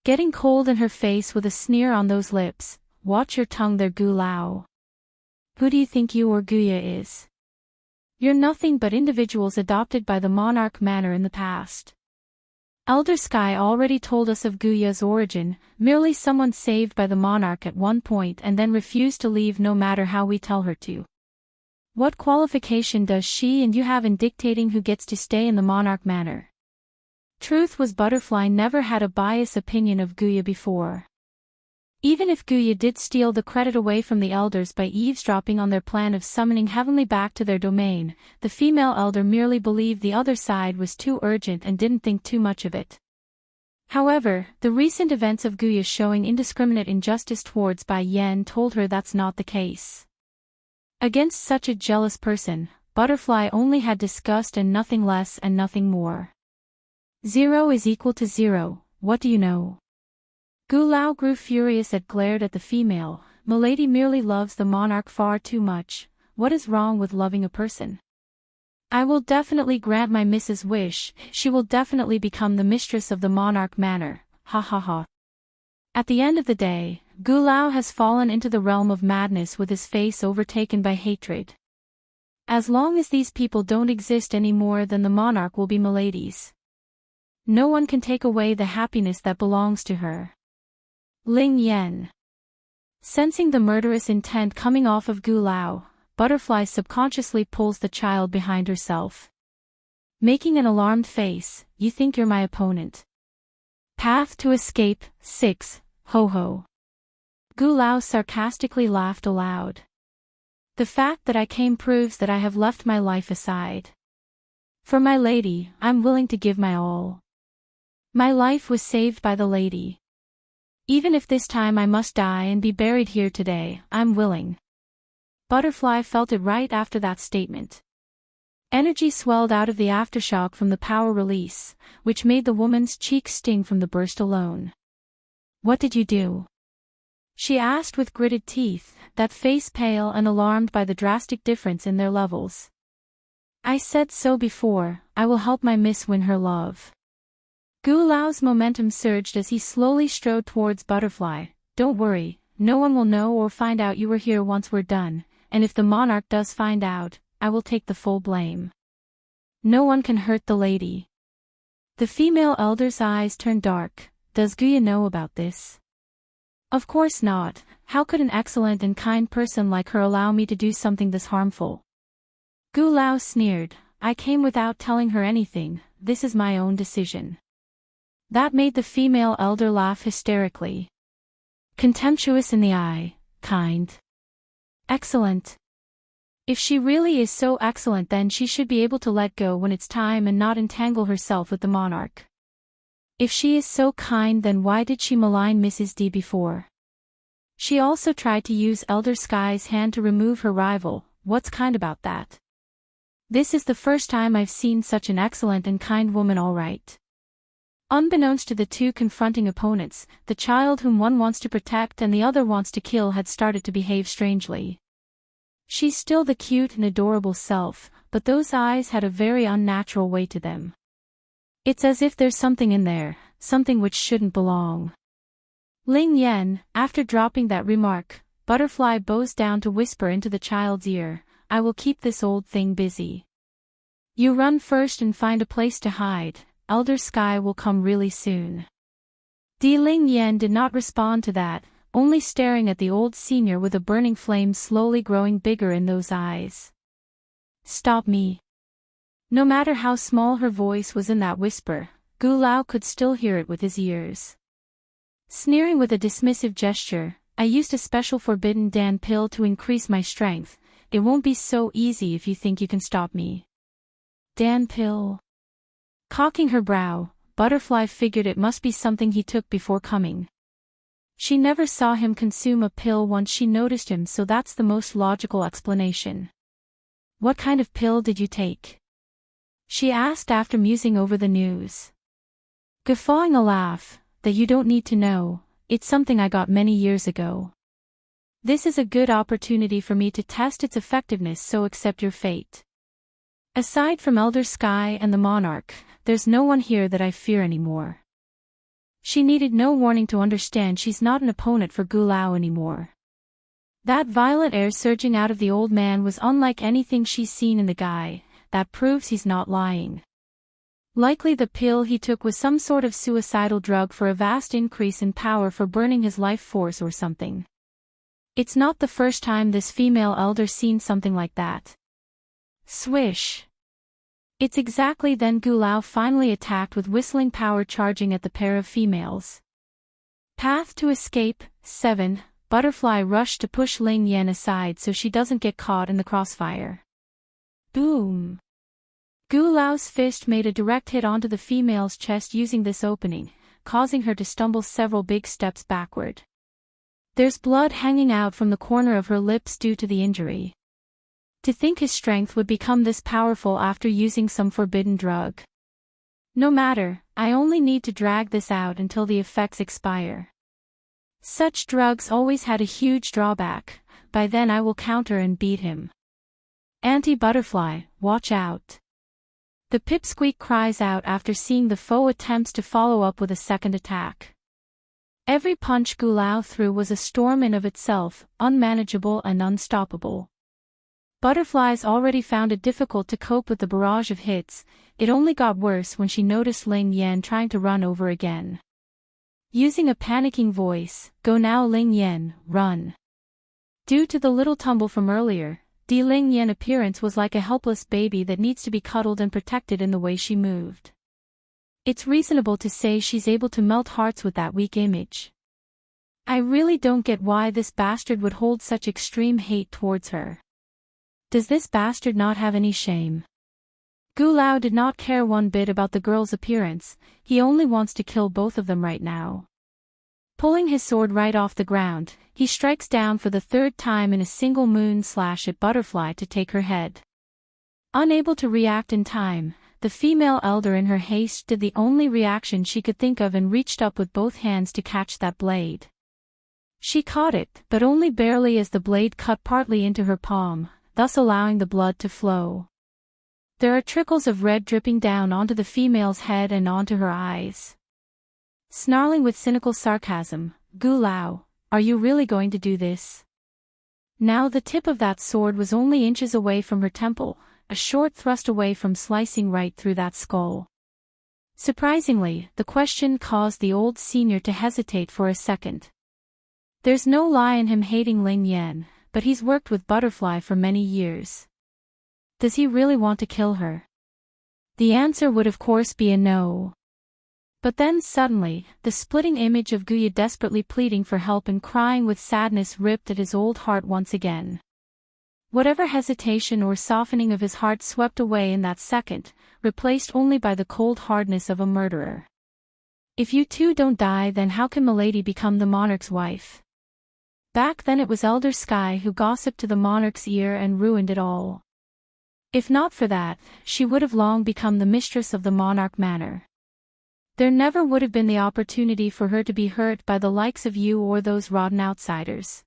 Getting cold in her face with a sneer on those lips. Watch your tongue there, Gu Lao. Who do you think you or Guya is? You're nothing but individuals adopted by the monarch manor in the past. Elder Sky already told us of Guya's origin, merely someone saved by the monarch at one point and then refused to leave no matter how we tell her to. What qualification does she and you have in dictating who gets to stay in the monarch manor? Truth was Butterfly never had a biased opinion of Guya before. Even if Guya did steal the credit away from the elders by eavesdropping on their plan of summoning Heavenly back to their domain, the female elder merely believed the other side was too urgent and didn't think too much of it. However, the recent events of Guya showing indiscriminate injustice towards Bai Yen told her that's not the case. Against such a jealous person, Butterfly only had disgust and nothing less and nothing more. 0 is equal to 0, what do you know? Gu Lao grew furious and glared at the female. Milady merely loves the monarch far too much. What is wrong with loving a person? I will definitely grant my Mrs. wish, she will definitely become the mistress of the monarch manor, ha ha ha. At the end of the day, Gu Lao has fallen into the realm of madness with his face overtaken by hatred. As long as these people don't exist anymore, then the monarch will be Milady's. No one can take away the happiness that belongs to her. Ling Yen. Sensing the murderous intent coming off of Gu Lao, Butterfly subconsciously pulls the child behind herself. Making an alarmed face, you think you're my opponent. Path to escape, 6, ho ho. Gu Lao sarcastically laughed aloud. The fact that I came proves that I have left my life aside. For my lady, I'm willing to give my all. My life was saved by the lady. Even if this time I must die and be buried here today, I'm willing. Butterfly felt it right after that statement. Energy swelled out of the aftershock from the power release, which made the woman's cheeks sting from the burst alone. What did you do? She asked with gritted teeth, that face pale and alarmed by the drastic difference in their levels. I said so before, I will help my miss win her love. Gu Lao's momentum surged as he slowly strode towards Butterfly. Don't worry, no one will know or find out you were here once we're done, and if the monarch does find out, I will take the full blame. No one can hurt the lady. The female elder's eyes turned dark. Does Guya know about this? Of course not. How could an excellent and kind person like her allow me to do something this harmful? Gu Lao sneered. I came without telling her anything, this is my own decision. That made the female elder laugh hysterically. Contemptuous in the eye, kind. Excellent. If she really is so excellent, then she should be able to let go when it's time and not entangle herself with the monarch. If she is so kind, then why did she malign Mrs. D before? She also tried to use Elder Sky's hand to remove her rival. What's kind about that? This is the first time I've seen such an excellent and kind woman, all right. Unbeknownst to the two confronting opponents, the child whom one wants to protect and the other wants to kill had started to behave strangely. She's still the cute and adorable self, but those eyes had a very unnatural way to them. It's as if there's something in there, something which shouldn't belong. Ling Yen, after dropping that remark, Butterfly bows down to whisper into the child's ear, I will keep this old thing busy. You run first and find a place to hide. Elder Sky will come really soon. Ling Yen did not respond to that, only staring at the old senior with a burning flame slowly growing bigger in those eyes. Stop me. No matter how small her voice was in that whisper, Gu Lao could still hear it with his ears. Sneering with a dismissive gesture, I used a special forbidden Dan pill to increase my strength. It won't be so easy if you think you can stop me. Dan pill. Cocking her brow, Butterfly figured it must be something he took before coming. She never saw him consume a pill once she noticed him, so that's the most logical explanation. What kind of pill did you take? She asked after musing over the news. Guffawing a laugh, that you don't need to know, it's something I got many years ago. This is a good opportunity for me to test its effectiveness, so accept your fate. Aside from Elder Sky and the Monarch, there's no one here that I fear anymore. She needed no warning to understand she's not an opponent for Gulao anymore. That violent air surging out of the old man was unlike anything she's seen in the guy. That proves he's not lying. Likely the pill he took was some sort of suicidal drug for a vast increase in power for burning his life force or something. It's not the first time this female elder seen something like that. Swish. It's exactly then Gulao finally attacked with whistling power, charging at the pair of females. Path to escape, 7. Butterfly rushed to push Ling Yan aside so she doesn't get caught in the crossfire. Boom! Gulao's fist made a direct hit onto the female's chest using this opening, causing her to stumble several big steps backward. There's blood hanging out from the corner of her lips due to the injury. To think his strength would become this powerful after using some forbidden drug. No matter, I only need to drag this out until the effects expire. Such drugs always had a huge drawback. By then I will counter and beat him. Anti-Butterfly, watch out. The pipsqueak cries out after seeing the foe attempts to follow up with a second attack. Every punch Gulao threw was a storm in of itself, unmanageable and unstoppable. Butterflies already found it difficult to cope with the barrage of hits. It only got worse when she noticed Ling Yan trying to run over again. Using a panicking voice, "Go now Ling Yan, run." Due to the little tumble from earlier, Ling Yan's appearance was like a helpless baby that needs to be cuddled and protected in the way she moved. It's reasonable to say she's able to melt hearts with that weak image. I really don't get why this bastard would hold such extreme hate towards her. Does this bastard not have any shame? Gulao did not care one bit about the girl's appearance, he only wants to kill both of them right now. Pulling his sword right off the ground, he strikes down for the third time in a single moon slash at Butterfly to take her head. Unable to react in time, the female elder in her haste did the only reaction she could think of and reached up with both hands to catch that blade. She caught it, but only barely, as the blade cut partly into her palm, thus allowing the blood to flow. There are trickles of red dripping down onto the female's head and onto her eyes. Snarling with cynical sarcasm, "Gulao, are you really going to do this?" Now the tip of that sword was only inches away from her temple, a short thrust away from slicing right through that skull. Surprisingly, the question caused the old senior to hesitate for a second. There's no lie in him hating Ling Yan, but he's worked with Butterfly for many years. Does he really want to kill her? The answer would of course be a no. But then suddenly, the splitting image of Guya desperately pleading for help and crying with sadness ripped at his old heart once again. Whatever hesitation or softening of his heart swept away in that second, replaced only by the cold hardness of a murderer. If you two don't die, then how can Milady become the monarch's wife? Back then it was Elder Sky who gossiped to the monarch's ear and ruined it all. If not for that, she would have long become the mistress of the monarch manor. There never would have been the opportunity for her to be hurt by the likes of you or those rotten outsiders.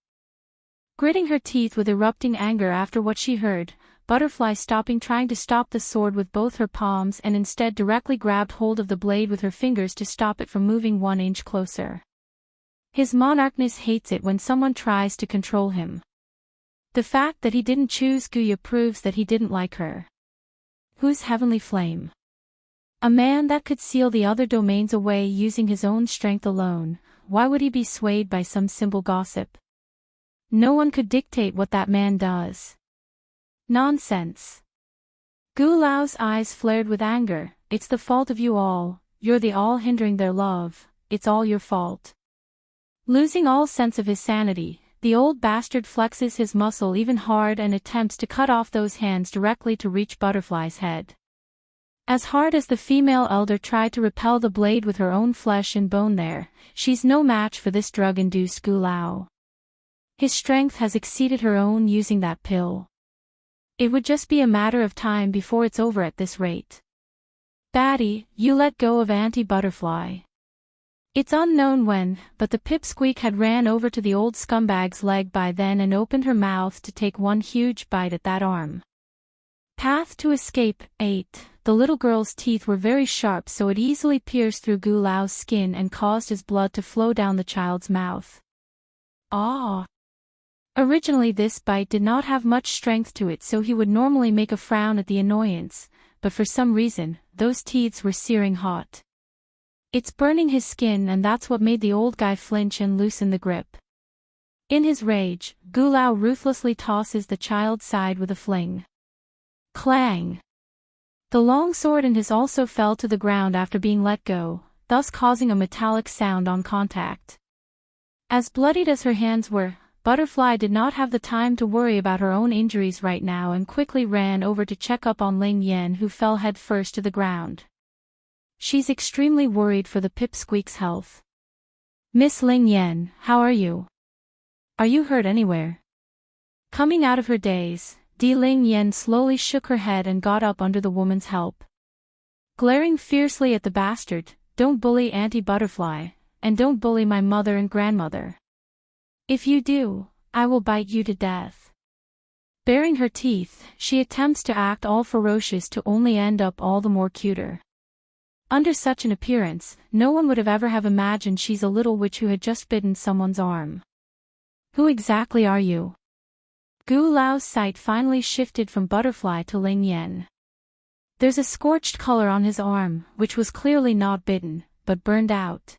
Gritting her teeth with erupting anger after what she heard, Butterfly stopping trying to stop the sword with both her palms and instead directly grabbed hold of the blade with her fingers to stop it from moving 1 inch closer. His monarchness hates it when someone tries to control him. The fact that he didn't choose Guya proves that he didn't like her. Who's Heavenly Flame? A man that could seal the other domains away using his own strength alone. Why would he be swayed by some simple gossip? No one could dictate what that man does. Nonsense. Gulao's eyes flared with anger. It's the fault of you all, you're the all hindering their love, it's all your fault. Losing all sense of his sanity, the old bastard flexes his muscle even hard and attempts to cut off those hands directly to reach Butterfly's head. As hard as the female elder tried to repel the blade with her own flesh and bone there, she's no match for this drug-induced Gulao. His strength has exceeded her own using that pill. It would just be a matter of time before it's over at this rate. Batty, you let go of Auntie Butterfly. It's unknown when, but the pipsqueak had ran over to the old scumbag's leg by then and opened her mouth to take one huge bite at that arm. Path to escape, 8. The little girl's teeth were very sharp, so it easily pierced through Gulao's skin and caused his blood to flow down the child's mouth. Ah! Originally this bite did not have much strength to it, so he would normally make a frown at the annoyance, but for some reason, those teeth were searing hot. It's burning his skin, and that's what made the old guy flinch and loosen the grip. In his rage, Gulao ruthlessly tosses the child's side with a fling. Clang! The long sword in his also fell to the ground after being let go, thus causing a metallic sound on contact. As bloodied as her hands were, Butterfly did not have the time to worry about her own injuries right now and quickly ran over to check up on Ling Yan, who fell headfirst to the ground. She's extremely worried for the pipsqueak's health. Miss Ling Yan, how are you? Are you hurt anywhere? Coming out of her daze, Ling Yan slowly shook her head and got up under the woman's help. Glaring fiercely at the bastard, don't bully Auntie Butterfly, and don't bully my mother and grandmother. If you do, I will bite you to death. Baring her teeth, she attempts to act all ferocious to only end up all the more cuter. Under such an appearance, no one would have ever imagined she's a little witch who had just bitten someone's arm. Who exactly are you? Gulao's sight finally shifted from Butterfly to Ling Yan. There's a scorched color on his arm, which was clearly not bitten, but burned out.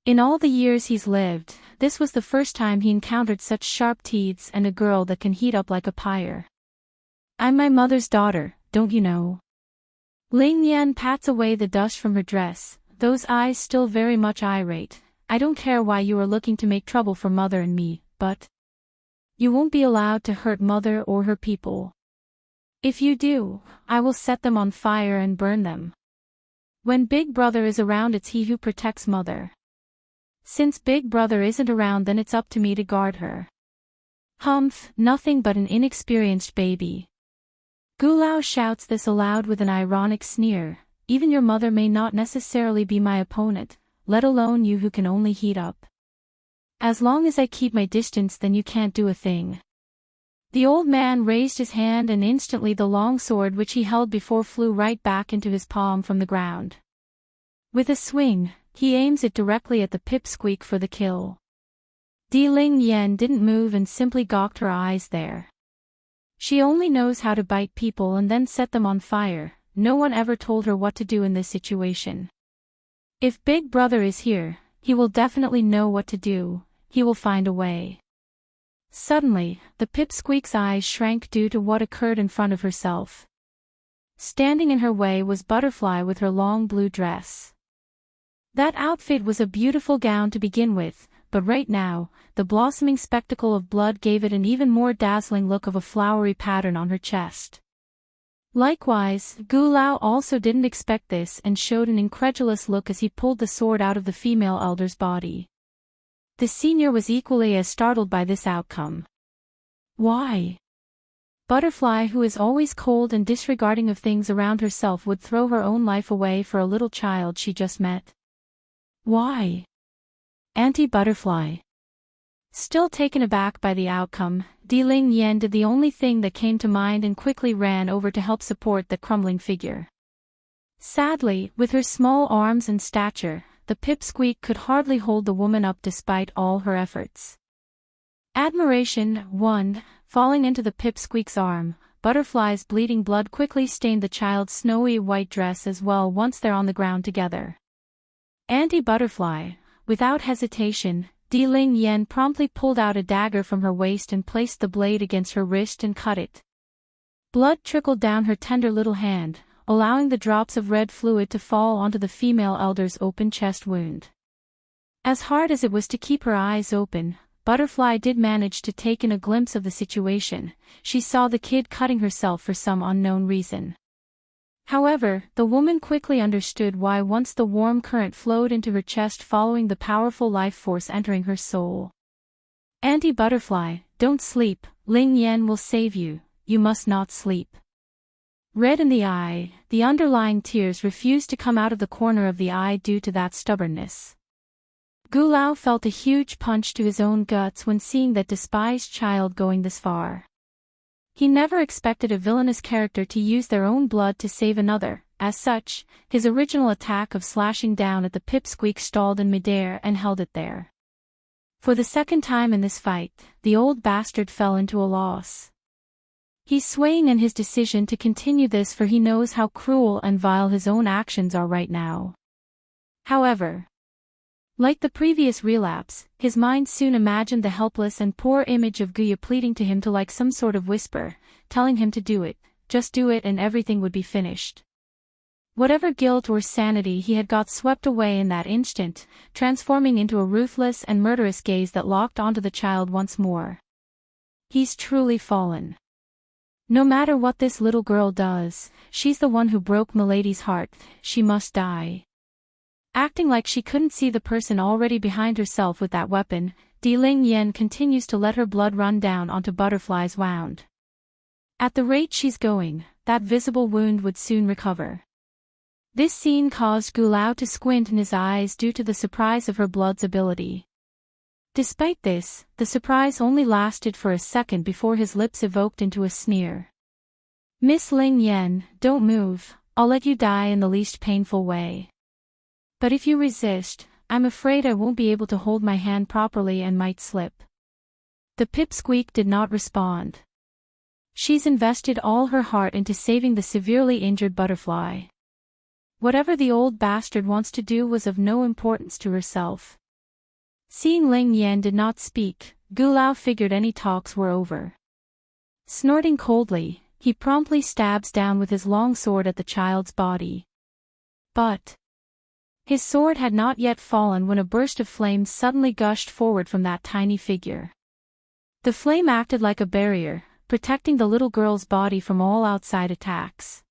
In all the years he's lived, this was the first time he encountered such sharp teeth and a girl that can heat up like a pyre. I'm my mother's daughter, don't you know? Ling Yan pats away the dust from her dress, those eyes still very much irate. I don't care why you are looking to make trouble for Mother and me, but you won't be allowed to hurt Mother or her people. If you do, I will set them on fire and burn them. When Big Brother is around, it's he who protects Mother. Since Big Brother isn't around, then it's up to me to guard her. Humph, nothing but an inexperienced baby. Gulao shouts this aloud with an ironic sneer. Even your mother may not necessarily be my opponent, let alone you who can only heat up. As long as I keep my distance, then you can't do a thing. The old man raised his hand and instantly the long sword which he held before flew right back into his palm from the ground. With a swing, he aims it directly at the pipsqueak for the kill. Ling Yan didn't move and simply gawked her eyes there. She only knows how to bite people and then set them on fire. No one ever told her what to do in this situation. If Big Brother is here, he will definitely know what to do. He will find a way. Suddenly, the pipsqueak's eyes shrank due to what occurred in front of herself. Standing in her way was Butterfly with her long blue dress. That outfit was a beautiful gown to begin with, but right now, the blossoming spectacle of blood gave it an even more dazzling look of a flowery pattern on her chest. Likewise, Gulao also didn't expect this and showed an incredulous look as he pulled the sword out of the female elder's body. The senior was equally as startled by this outcome. Why? Butterfly, who is always cold and disregarding of things around herself, would throw her own life away for a little child she just met. Why? Auntie Butterfly. Still taken aback by the outcome, Ling Yan did the only thing that came to mind and quickly ran over to help support the crumbling figure. Sadly, with her small arms and stature, the pipsqueak could hardly hold the woman up despite all her efforts. Admiration, 1, falling into the pipsqueak's arm, Butterfly's bleeding blood quickly stained the child's snowy white dress as well once they're on the ground together. Auntie Butterfly, without hesitation, Ling Yan promptly pulled out a dagger from her waist and placed the blade against her wrist and cut it. Blood trickled down her tender little hand, allowing the drops of red fluid to fall onto the female elder's open chest wound. As hard as it was to keep her eyes open, Butterfly did manage to take in a glimpse of the situation. She saw the kid cutting herself for some unknown reason. However, the woman quickly understood why once the warm current flowed into her chest following the powerful life force entering her soul. Anti-butterfly, don't sleep, Ling Yan will save you, you must not sleep. Red in the eye, the underlying tears refused to come out of the corner of the eye due to that stubbornness. Gu Lao felt a huge punch to his own guts when seeing that despised child going this far. He never expected a villainous character to use their own blood to save another. As such, his original attack of slashing down at the pipsqueak stalled in midair and held it there. For the second time in this fight, the old bastard fell into a loss. He's swaying in his decision to continue this, for he knows how cruel and vile his own actions are right now. However, like the previous relapse, his mind soon imagined the helpless and poor image of Guya pleading to him to, like some sort of whisper, telling him to do it, just do it and everything would be finished. Whatever guilt or sanity he had got swept away in that instant, transforming into a ruthless and murderous gaze that locked onto the child once more. He's truly fallen. No matter what this little girl does, she's the one who broke Milady's heart, she must die. Acting like she couldn't see the person already behind herself with that weapon, Di Ling Yen continues to let her blood run down onto Butterfly's wound. At the rate she's going, that visible wound would soon recover. This scene caused Gu Lao to squint in his eyes due to the surprise of her blood's ability. Despite this, the surprise only lasted for a second before his lips evoked into a sneer. Miss Ling Yen, don't move, I'll let you die in the least painful way. But if you resist, I'm afraid I won't be able to hold my hand properly and might slip. The pipsqueak did not respond. She's invested all her heart into saving the severely injured butterfly. Whatever the old bastard wants to do was of no importance to herself. Seeing Ling Yan did not speak, Gu Lao figured any talks were over. Snorting coldly, he promptly stabs down with his long sword at the child's body. But his sword had not yet fallen when a burst of flames suddenly gushed forward from that tiny figure. The flame acted like a barrier, protecting the little girl's body from all outside attacks.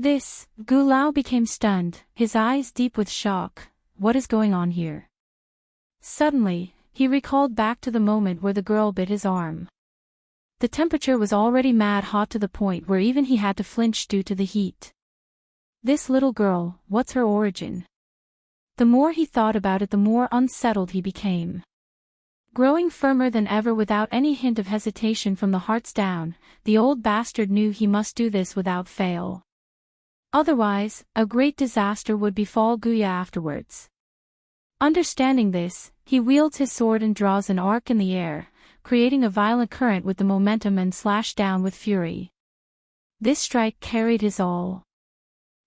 Gu Lao became stunned, his eyes deep with shock. What is going on here? Suddenly, he recalled back to the moment where the girl bit his arm. The temperature was already mad hot to the point where even he had to flinch due to the heat. This little girl, what's her origin? The more he thought about it, the more unsettled he became. Growing firmer than ever without any hint of hesitation from the hearts down, the old bastard knew he must do this without fail. Otherwise, a great disaster would befall Guya afterwards. Understanding this, he wields his sword and draws an arc in the air, creating a violent current with the momentum and slashed down with fury. This strike carried his all.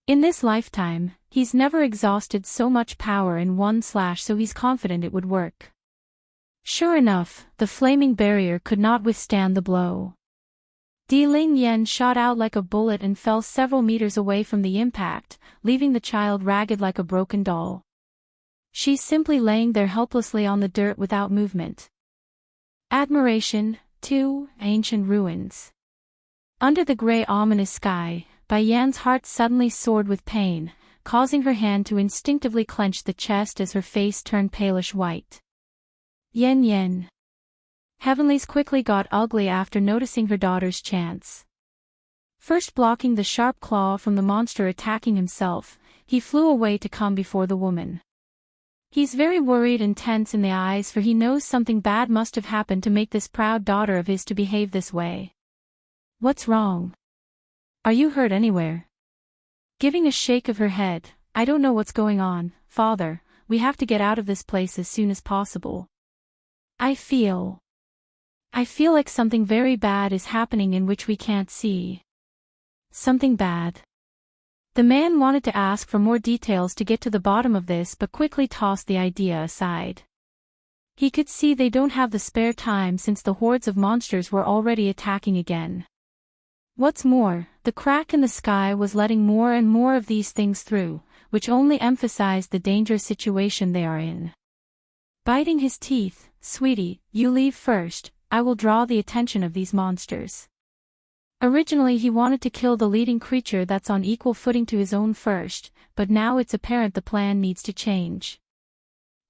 In this lifetime, he's never exhausted so much power in one slash, so he's confident it would work. Sure enough, the flaming barrier could not withstand the blow. Di Ling Yen shot out like a bullet and fell several meters away from the impact, leaving the child ragged like a broken doll. She's simply laying there helplessly on the dirt without movement. Admiration, 2, Ancient Ruins. Under the grey ominous sky, Bai Yan's heart suddenly soared with pain, causing her hand to instinctively clench the chest as her face turned palish white. Yen. Heavenlies quickly got ugly after noticing her daughter's chance. First blocking the sharp claw from the monster attacking himself, he flew away to come before the woman. He's very worried and tense in the eyes, for he knows something bad must have happened to make this proud daughter of his to behave this way. What's wrong? Are you hurt anywhere? Giving a shake of her head, I don't know what's going on, father, we have to get out of this place as soon as possible. I feel like something very bad is happening in which we can't see. Something bad. The man wanted to ask for more details to get to the bottom of this, but quickly tossed the idea aside. He could see they don't have the spare time since the hordes of monsters were already attacking again. What's more, the crack in the sky was letting more and more of these things through, which only emphasized the dangerous situation they are in. Biting his teeth, sweetie, you leave first, I will draw the attention of these monsters. Originally he wanted to kill the leading creature that's on equal footing to his own first, but now it's apparent the plan needs to change.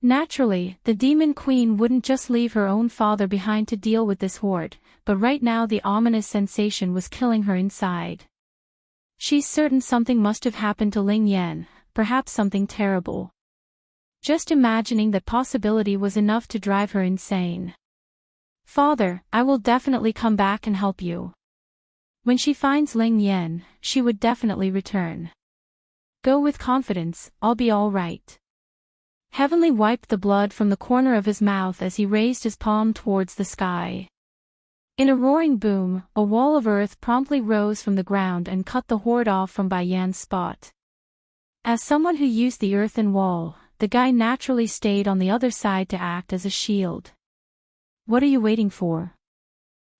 Naturally, the Demon Queen wouldn't just leave her own father behind to deal with this horde, but right now the ominous sensation was killing her inside. She's certain something must have happened to Ling Yan, perhaps something terrible. Just imagining that possibility was enough to drive her insane. Father, I will definitely come back and help you. When she finds Ling Yan, she would definitely return. Go with confidence, I'll be all right. Heavenly wiped the blood from the corner of his mouth as he raised his palm towards the sky. In a roaring boom, a wall of earth promptly rose from the ground and cut the horde off from Bai Yan's spot. As someone who used the earthen wall, the guy naturally stayed on the other side to act as a shield. What are you waiting for?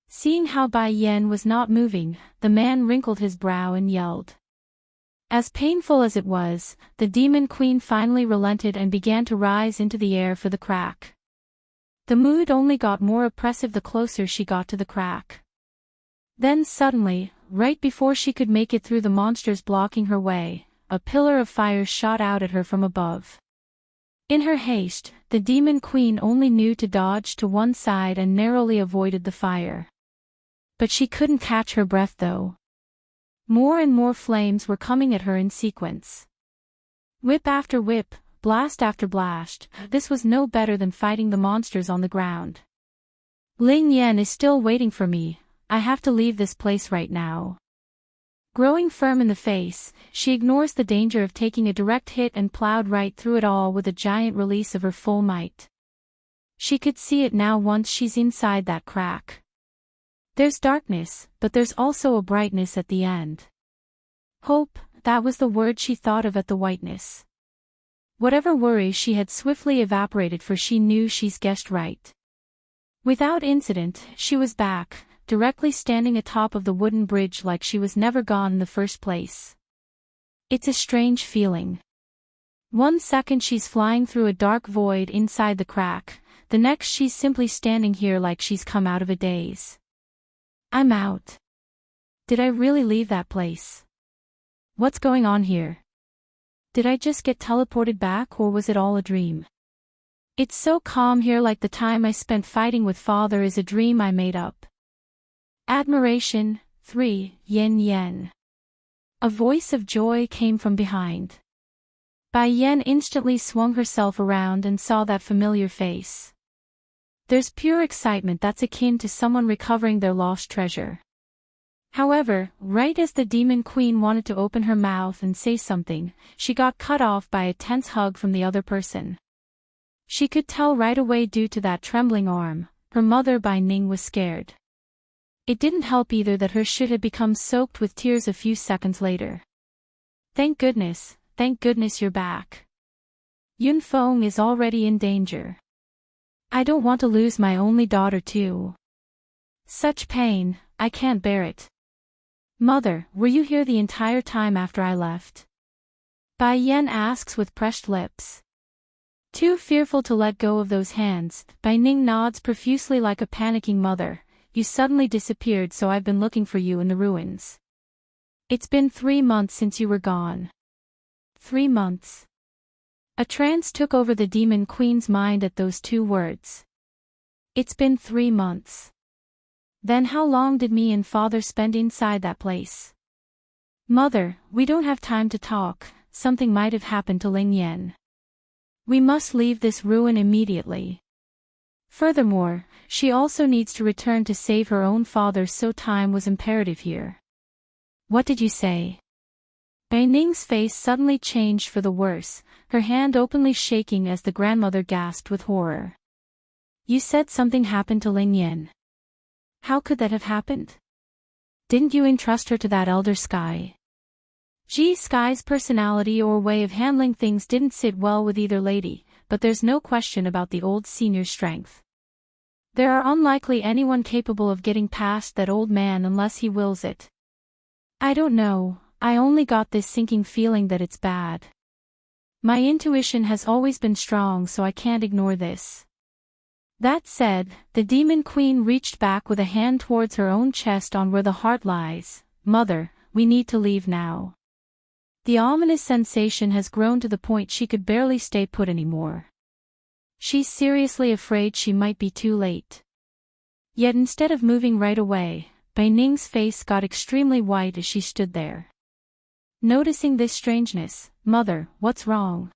Seeing how Bai Yan was not moving, the man wrinkled his brow and yelled. As painful as it was, the Demon Queen finally relented and began to rise into the air for the crack. The mood only got more oppressive the closer she got to the crack. Then suddenly, right before she could make it through the monsters blocking her way, a pillar of fire shot out at her from above. In her haste, the Demon Queen only knew to dodge to one side and narrowly avoided the fire. But she couldn't catch her breath though. More and more flames were coming at her in sequence. Whip after whip, blast after blast, this was no better than fighting the monsters on the ground. Ling Yan is still waiting for me, I have to leave this place right now. Growing firm in the face, she ignores the danger of taking a direct hit and plowed right through it all with a giant release of her full might. She could see it now once she's inside that crack. There's darkness, but there's also a brightness at the end. Hope, that was the word she thought of at the whiteness. Whatever worries she had swiftly evaporated, for she knew she's guessed right. Without incident, she was back, directly standing atop of the wooden bridge like she was never gone in the first place. It's a strange feeling. One second she's flying through a dark void inside the crack, the next she's simply standing here like she's come out of a daze. I'm out. Did I really leave that place? What's going on here? Did I just get teleported back, or was it all a dream? It's so calm here, like the time I spent fighting with father is a dream I made up. Admiration, 3, yen yen. A voice of joy came from behind. Bai Yan instantly swung herself around and saw that familiar face. There's pure excitement that's akin to someone recovering their lost treasure. However, right as the Demon Queen wanted to open her mouth and say something, she got cut off by a tense hug from the other person. She could tell right away due to that trembling arm, her mother Bai Ning was scared. It didn't help either that her shit had become soaked with tears a few seconds later. Thank goodness you're back. Yun Feng is already in danger. I don't want to lose my only daughter too. Such pain, I can't bear it. Mother, were you here the entire time after I left? Bai Yan asks with pressed lips. Too fearful to let go of those hands, Bai Ning nods profusely like a panicking mother. You suddenly disappeared, so I've been looking for you in the ruins. It's been 3 months since you were gone. 3 months. A trance took over the Demon Queen's mind at those 2 words. It's been 3 months. Then how long did me and father spend inside that place? Mother, we don't have time to talk, something might have happened to Ling Yan. We must leave this ruin immediately. Furthermore, she also needs to return to save her own father, so time was imperative here. What did you say? Bai Ning's face suddenly changed for the worse, her hand openly shaking as the grandmother gasped with horror. You said something happened to Ling Yan. How could that have happened? Didn't you entrust her to that elder Sky? Sky's personality or way of handling things didn't sit well with either lady, but there's no question about the old senior's strength. There are unlikely anyone capable of getting past that old man unless he wills it. I don't know, I only got this sinking feeling that it's bad. My intuition has always been strong, so I can't ignore this. That said, the demon queen reached back with a hand towards her own chest on where the heart lies. Mother, we need to leave now. The ominous sensation has grown to the point she could barely stay put anymore. She's seriously afraid she might be too late. Yet instead of moving right away, Bai Ning's face got extremely white as she stood there. Noticing this strangeness, Mother, what's wrong?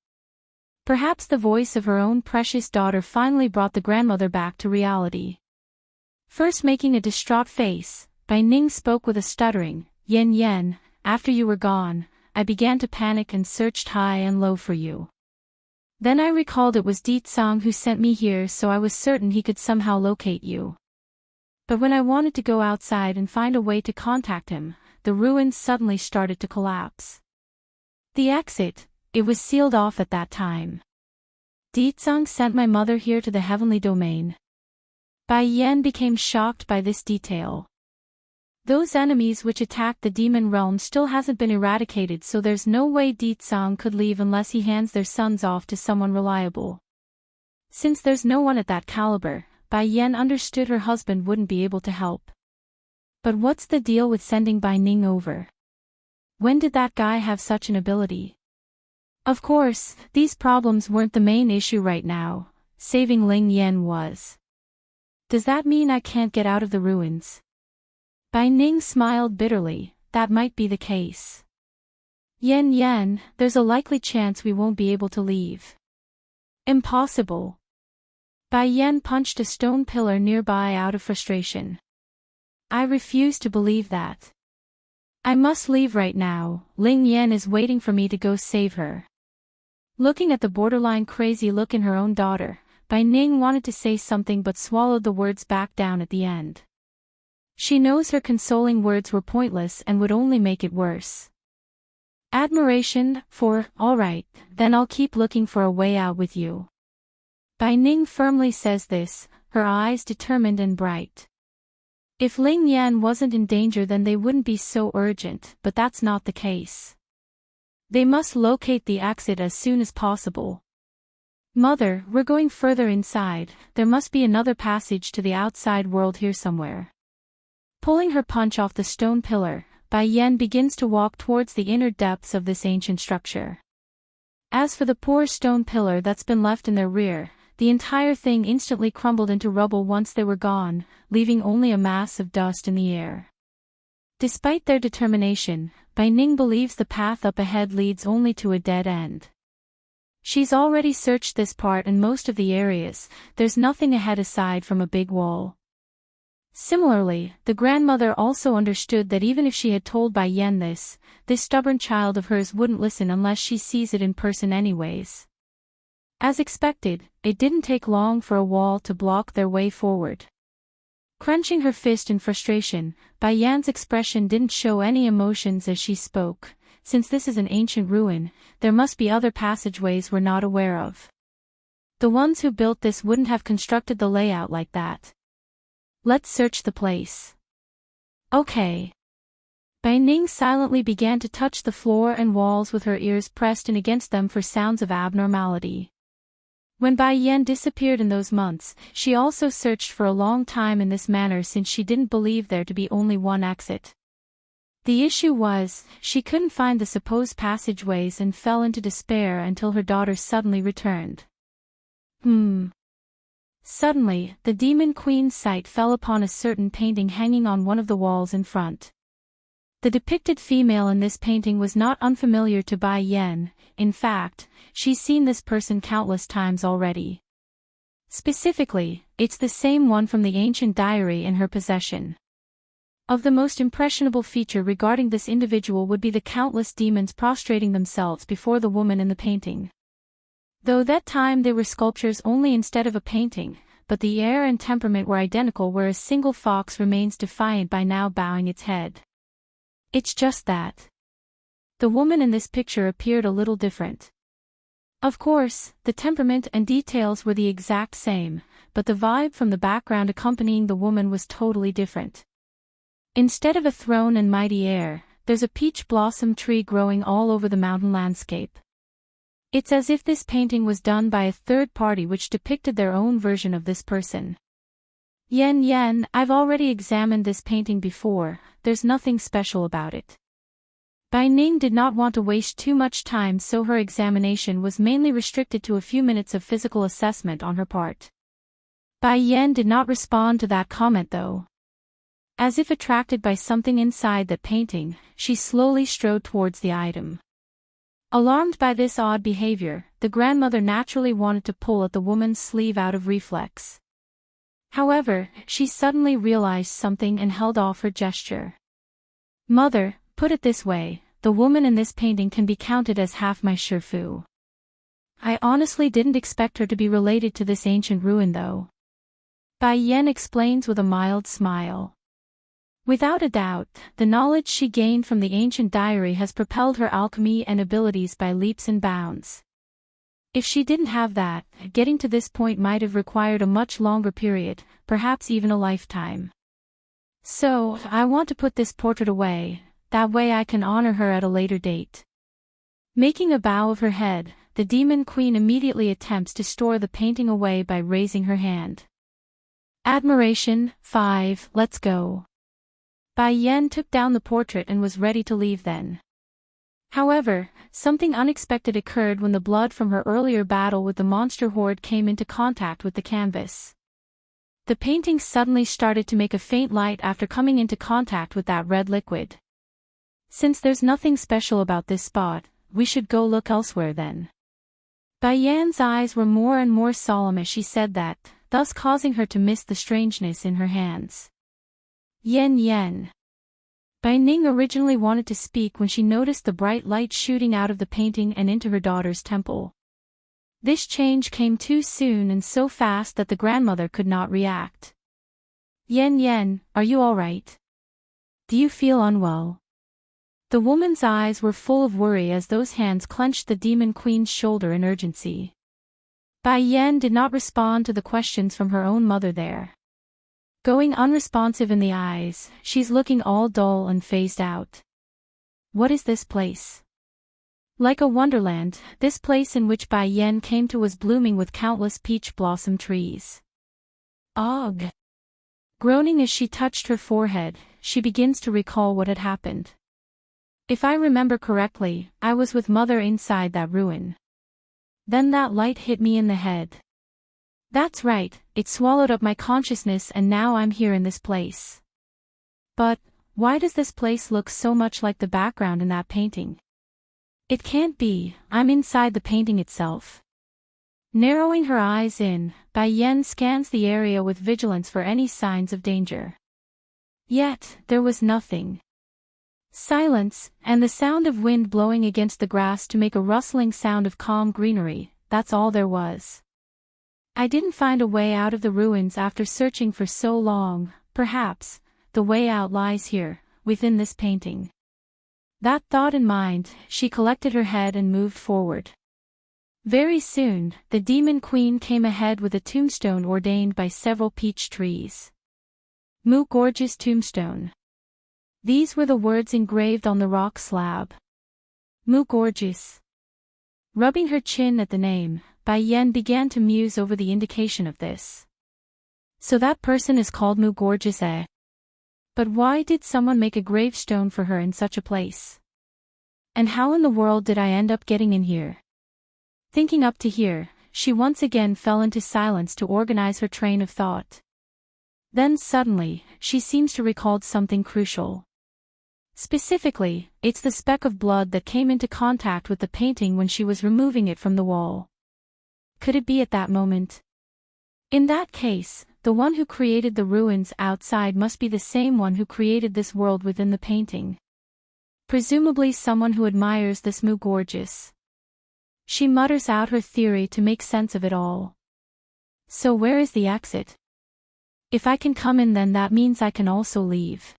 Perhaps the voice of her own precious daughter finally brought the grandmother back to reality. First making a distraught face, Bai Ning spoke with a stuttering, Yen Yen, after you were gone, I began to panic and searched high and low for you. Then I recalled it was Di Tsang who sent me here, so I was certain he could somehow locate you. But when I wanted to go outside and find a way to contact him, the ruins suddenly started to collapse. The exit, it was sealed off at that time. Di Tsang sent my mother here to the heavenly domain. Bai Yan became shocked by this detail. Those enemies which attacked the demon realm still hasn't been eradicated, so there's no way Di Tsang could leave unless he hands their sons off to someone reliable. Since there's no one at that caliber, Bai Yan understood her husband wouldn't be able to help. But what's the deal with sending Bai Ning over? When did that guy have such an ability? Of course, these problems weren't the main issue right now. Saving Ling Yan was. Does that mean I can't get out of the ruins? Bai Ning smiled bitterly. That might be the case. Yen Yen, there's a likely chance we won't be able to leave. Impossible. Bai Yan punched a stone pillar nearby out of frustration. I refuse to believe that. I must leave right now. Ling Yan is waiting for me to go save her. Looking at the borderline crazy look in her own daughter, Bai Ning wanted to say something but swallowed the words back down at the end. She knows her consoling words were pointless and would only make it worse. Admiration, alright, then I'll keep looking for a way out with you. Bai Ning firmly says this, her eyes determined and bright. If Ling Yan wasn't in danger then they wouldn't be so urgent, but that's not the case. They must locate the exit as soon as possible. Mother, we're going further inside, there must be another passage to the outside world here somewhere. Pulling her punch off the stone pillar, Bai Yan begins to walk towards the inner depths of this ancient structure. As for the poor stone pillar that's been left in their rear, the entire thing instantly crumbled into rubble once they were gone, leaving only a mass of dust in the air. Despite their determination, Bai Ning believes the path up ahead leads only to a dead end. She's already searched this part and most of the areas, there's nothing ahead aside from a big wall. Similarly, the grandmother also understood that even if she had told Bai Yan this stubborn child of hers wouldn't listen unless she sees it in person anyways. As expected, it didn't take long for a wall to block their way forward. Crunching her fist in frustration, Bai Yan's expression didn't show any emotions as she spoke. Since this is an ancient ruin, there must be other passageways we're not aware of. The ones who built this wouldn't have constructed the layout like that. Let's search the place. Okay. Bai Ning silently began to touch the floor and walls with her ears pressed in against them for sounds of abnormality. When Bai Yan disappeared in those months, she also searched for a long time in this manner since she didn't believe there to be only one exit. The issue was, she couldn't find the supposed passageways and fell into despair until her daughter suddenly returned. Suddenly, the demon queen's sight fell upon a certain painting hanging on one of the walls in front. The depicted female in this painting was not unfamiliar to Bai Yan. In fact, she's seen this person countless times already. Specifically, it's the same one from the ancient diary in her possession. Of the most impressionable feature regarding this individual would be the countless demons prostrating themselves before the woman in the painting. Though that time they were sculptures only instead of a painting, but the air and temperament were identical, where a single fox remains defiant by now bowing its head. It's just that the woman in this picture appeared a little different. Of course, the temperament and details were the exact same, but the vibe from the background accompanying the woman was totally different. Instead of a throne and mighty air, there's a peach blossom tree growing all over the mountain landscape. It's as if this painting was done by a third party which depicted their own version of this person. Yen, I've already examined this painting before, there's nothing special about it. Bai Ning did not want to waste too much time, so her examination was mainly restricted to a few minutes of physical assessment on her part. Bai Yan did not respond to that comment though. As if attracted by something inside that painting, she slowly strode towards the item. Alarmed by this odd behavior, the grandmother naturally wanted to pull at the woman's sleeve out of reflex. However, she suddenly realized something and held off her gesture. Mother, put it this way, the woman in this painting can be counted as half my Shifu. I honestly didn't expect her to be related to this ancient ruin though. Bai Yan explains with a mild smile. Without a doubt, the knowledge she gained from the ancient diary has propelled her alchemy and abilities by leaps and bounds. If she didn't have that, getting to this point might have required a much longer period, perhaps even a lifetime. So, I want to put this portrait away, that way I can honor her at a later date. Making a bow of her head, the demon queen immediately attempts to store the painting away by raising her hand. Admiration, 5, let's go. Bai Yan took down the portrait and was ready to leave then. However, something unexpected occurred when the blood from her earlier battle with the monster horde came into contact with the canvas. The painting suddenly started to make a faint light after coming into contact with that red liquid. Since there's nothing special about this spot, we should go look elsewhere then. Bai Yan's eyes were more and more solemn as she said that, thus causing her to miss the strangeness in her hands. Yen. Bai Ning originally wanted to speak when she noticed the bright light shooting out of the painting and into her daughter's temple. This change came too soon and so fast that the grandmother could not react. Yen, are you alright? Do you feel unwell? The woman's eyes were full of worry as those hands clenched the demon queen's shoulder in urgency. Bai Yan did not respond to the questions from her own mother there. Going unresponsive in the eyes, she's looking all dull and phased out. What is this place? Like a wonderland, this place in which Bai Yan came to was blooming with countless peach blossom trees. Ugh! Groaning as she touched her forehead, she begins to recall what had happened. If I remember correctly, I was with Mother inside that ruin. Then that light hit me in the head. That's right, it swallowed up my consciousness and now I'm here in this place. But, why does this place look so much like the background in that painting? It can't be, I'm inside the painting itself. Narrowing her eyes in, Bai Yan scans the area with vigilance for any signs of danger. Yet, there was nothing. Silence, and the sound of wind blowing against the grass to make a rustling sound of calm greenery, that's all there was. I didn't find a way out of the ruins after searching for so long, perhaps, the way out lies here, within this painting. That thought in mind, she collected her head and moved forward. Very soon, the demon queen came ahead with a tombstone ordained by several peach trees. Mu Gorgeous Tombstone. These were the words engraved on the rock slab. Mu Gorgeous. Rubbing her chin at the name, Bai Yan began to muse over the indication of this. So that person is called Mu Gorgeous, eh? But why did someone make a gravestone for her in such a place? And how in the world did I end up getting in here? Thinking up to here, she once again fell into silence to organize her train of thought. Then suddenly, she seems to recall something crucial. Specifically, it's the speck of blood that came into contact with the painting when she was removing it from the wall. Could it be at that moment? In that case, the one who created the ruins outside must be the same one who created this world within the painting. Presumably someone who admires this Mu Gorgeous. She mutters out her theory to make sense of it all. So where is the exit? If I can come in, then that means I can also leave.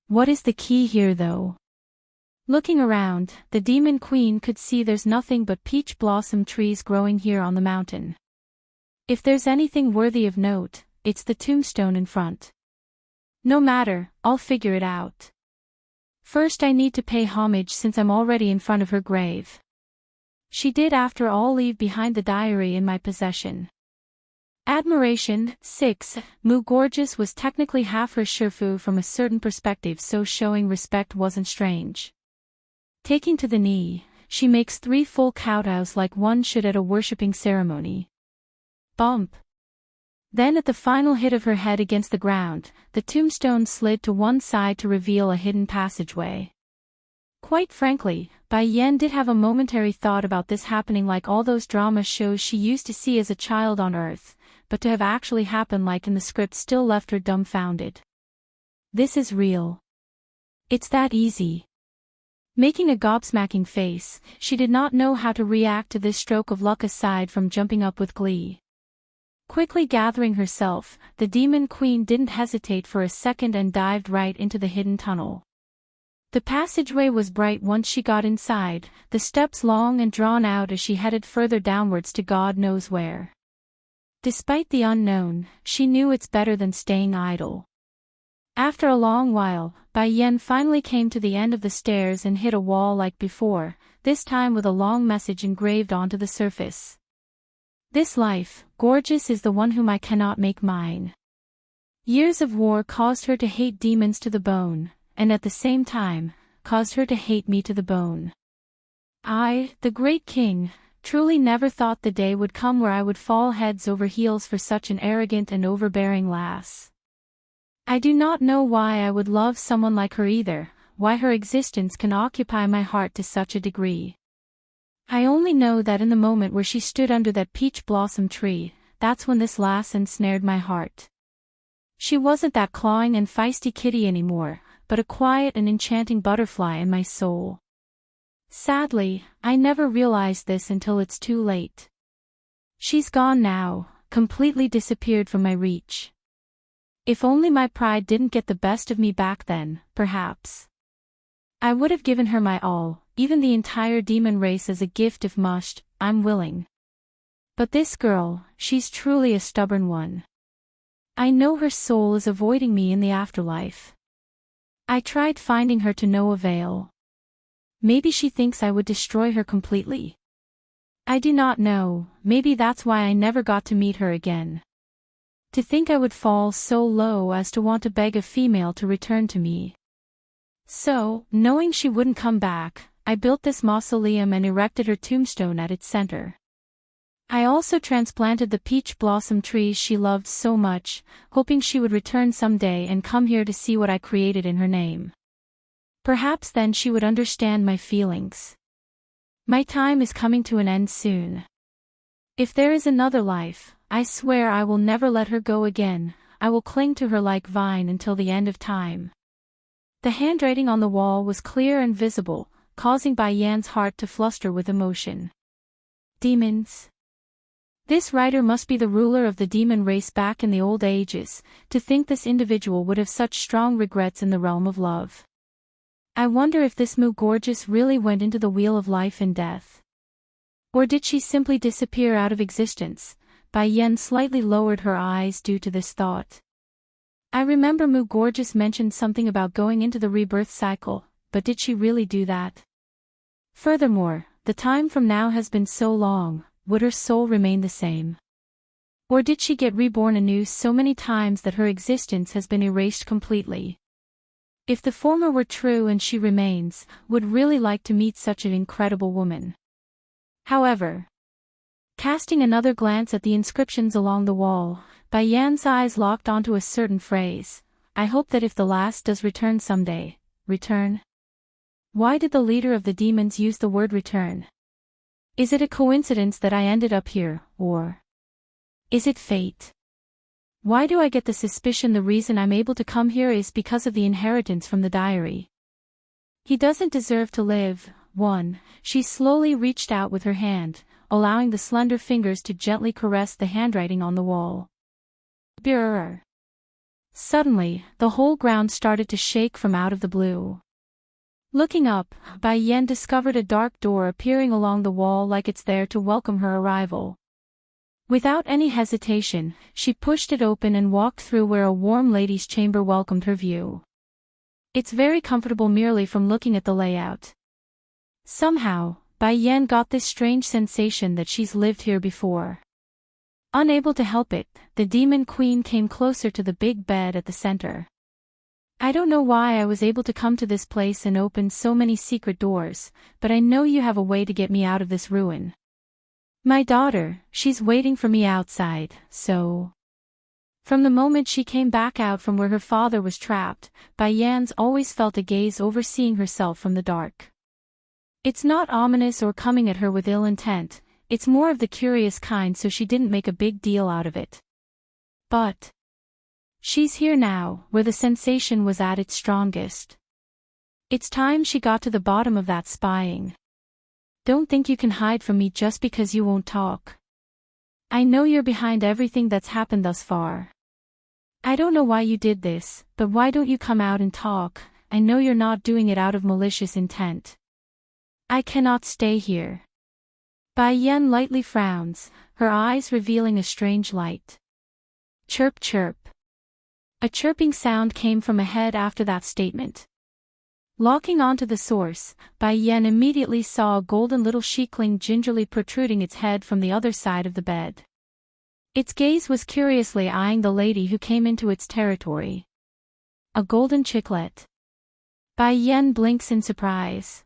What is the key here though? Looking around, the demon queen could see there's nothing but peach blossom trees growing here on the mountain. If there's anything worthy of note, it's the tombstone in front. No matter, I'll figure it out. First I need to pay homage since I'm already in front of her grave. She did after all leave behind the diary in my possession. Admiration. 6. Mu Gorgeous was technically half her shifu from a certain perspective, so showing respect wasn't strange. Taking to the knee, she makes 3 full kowtows like one should at a worshipping ceremony. Bump. Then at the final hit of her head against the ground, the tombstone slid to one side to reveal a hidden passageway. Quite frankly, Bai Yan did have a momentary thought about this happening like all those drama shows she used to see as a child on Earth, but to have actually happened like in the script still left her dumbfounded. This is real. It's that easy. Making a gobsmacking face, she did not know how to react to this stroke of luck aside from jumping up with glee. Quickly gathering herself, the demon queen didn't hesitate for a second and dived right into the hidden tunnel. The passageway was bright once she got inside, the steps long and drawn out as she headed further downwards to God knows where. Despite the unknown, she knew it's better than staying idle. After a long while, Bai Yan finally came to the end of the stairs and hit a wall like before, this time with a long message engraved onto the surface. This life, gorgeous, is the one whom I cannot make mine. Years of war caused her to hate demons to the bone, and at the same time, caused her to hate me to the bone. I, the great king, truly never thought the day would come where I would fall heads over heels for such an arrogant and overbearing lass. I do not know why I would love someone like her either, why her existence can occupy my heart to such a degree. I only know that in the moment where she stood under that peach blossom tree, that's when this lass ensnared my heart. She wasn't that clawing and feisty kitty anymore, but a quiet and enchanting butterfly in my soul. Sadly, I never realized this until it's too late. She's gone now, completely disappeared from my reach. If only my pride didn't get the best of me back then, perhaps I would have given her my all, even the entire demon race as a gift if mushed. I'm willing. But this girl, she's truly a stubborn one. I know her soul is avoiding me in the afterlife. I tried finding her to no avail. Maybe she thinks I would destroy her completely. I do not know, maybe that's why I never got to meet her again. To think I would fall so low as to want to beg a female to return to me. So, knowing she wouldn't come back, I built this mausoleum and erected her tombstone at its center. I also transplanted the peach blossom trees she loved so much, hoping she would return someday and come here to see what I created in her name. Perhaps then she would understand my feelings. My time is coming to an end soon. If there is another life, I swear I will never let her go again. I will cling to her like vine until the end of time. The handwriting on the wall was clear and visible, causing Bai Yan's heart to fluster with emotion. Demons. This writer must be the ruler of the demon race back in the old ages. To think this individual would have such strong regrets in the realm of love. I wonder if this Mu Gorgeous really went into the wheel of life and death. Or did she simply disappear out of existence? Bai Yan slightly lowered her eyes due to this thought. I remember Mu Gorgeous mentioned something about going into the rebirth cycle, but did she really do that? Furthermore, the time from now has been so long, would her soul remain the same? Or did she get reborn anew so many times that her existence has been erased completely? If the former were true and she remains, would really like to meet such an incredible woman. However, casting another glance at the inscriptions along the wall, Bai Yan's eyes locked onto a certain phrase. I hope that if the last does return someday. Return? Why did the leader of the demons use the word return? Is it a coincidence that I ended up here, or is it fate? Why do I get the suspicion the reason I'm able to come here is because of the inheritance from the diary? He doesn't deserve to live. 1. She slowly reached out with her hand, allowing the slender fingers to gently caress the handwriting on the wall. Brrr. Suddenly, the whole ground started to shake from out of the blue. Looking up, Bai Yan discovered a dark door appearing along the wall like it's there to welcome her arrival. Without any hesitation, she pushed it open and walked through where a warm lady's chamber welcomed her view. It's very comfortable merely from looking at the layout. Somehow, Bai Yan got this strange sensation that she's lived here before. Unable to help it, the demon queen came closer to the big bed at the center. I don't know why I was able to come to this place and open so many secret doors, but I know you have a way to get me out of this ruin. My daughter, she's waiting for me outside, so... From the moment she came back out from where her father was trapped, Bai Yan's always felt a gaze overseeing herself from the dark. It's not ominous or coming at her with ill intent, it's more of the curious kind, so she didn't make a big deal out of it. But she's here now, where the sensation was at its strongest. It's time she got to the bottom of that spying. Don't think you can hide from me just because you won't talk. I know you're behind everything that's happened thus far. I don't know why you did this, but why don't you come out and talk? I know you're not doing it out of malicious intent. I cannot stay here. Bai Yan lightly frowns, her eyes revealing a strange light. Chirp chirp. A chirping sound came from ahead after that statement. Locking onto the source, Bai Yan immediately saw a golden little sheikling gingerly protruding its head from the other side of the bed. Its gaze was curiously eyeing the lady who came into its territory. A golden chicklet. Bai Yan blinks in surprise.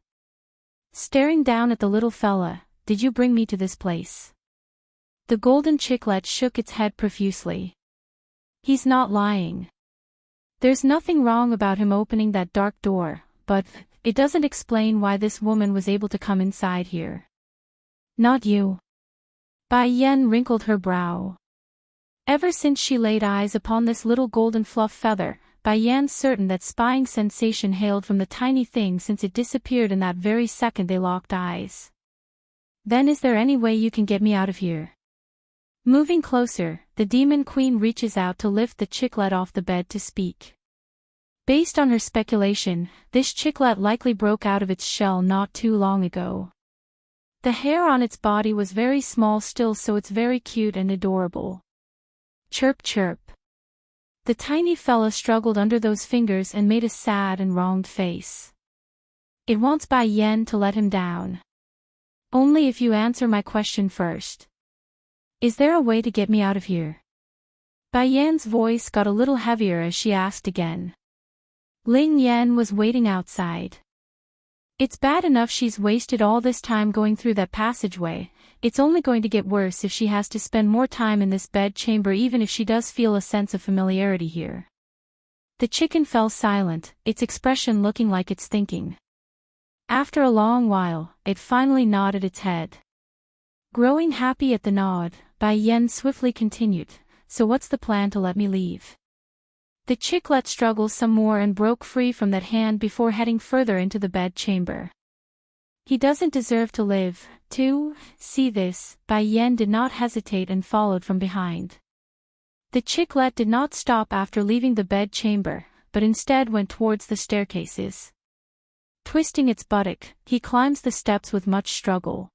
Staring down at the little fella, did you bring me to this place? The golden chicklet shook its head profusely. He's not lying. There's nothing wrong about him opening that dark door, but it doesn't explain why this woman was able to come inside here. Not you. Bai Yan wrinkled her brow. Ever since she laid eyes upon this little golden fluff feather, Bai Yan's certain that spying sensation hailed from the tiny thing since it disappeared in that very second they locked eyes. Then is there any way you can get me out of here? Moving closer, the demon queen reaches out to lift the chicklet off the bed to speak. Based on her speculation, this chicklet likely broke out of its shell not too long ago. The hair on its body was very small still, so it's very cute and adorable. Chirp chirp. The tiny fella struggled under those fingers and made a sad and wronged face. It wants Bai Yan to let him down. Only if you answer my question first. Is there a way to get me out of here? Bai Yan's voice got a little heavier as she asked again. Ling Yan was waiting outside. It's bad enough she's wasted all this time going through that passageway, it's only going to get worse if she has to spend more time in this bed chamber, even if she does feel a sense of familiarity here. The chicken fell silent, its expression looking like it's thinking. After a long while, it finally nodded its head. Growing happy at the nod, Bai Yan swiftly continued, so what's the plan to let me leave? The chicklet struggled some more and broke free from that hand before heading further into the bed chamber. He doesn't deserve to live, too. See this, Bai Yan did not hesitate and followed from behind. The chicklet did not stop after leaving the bed chamber, but instead went towards the staircases. Twisting its buttock, he climbs the steps with much struggle.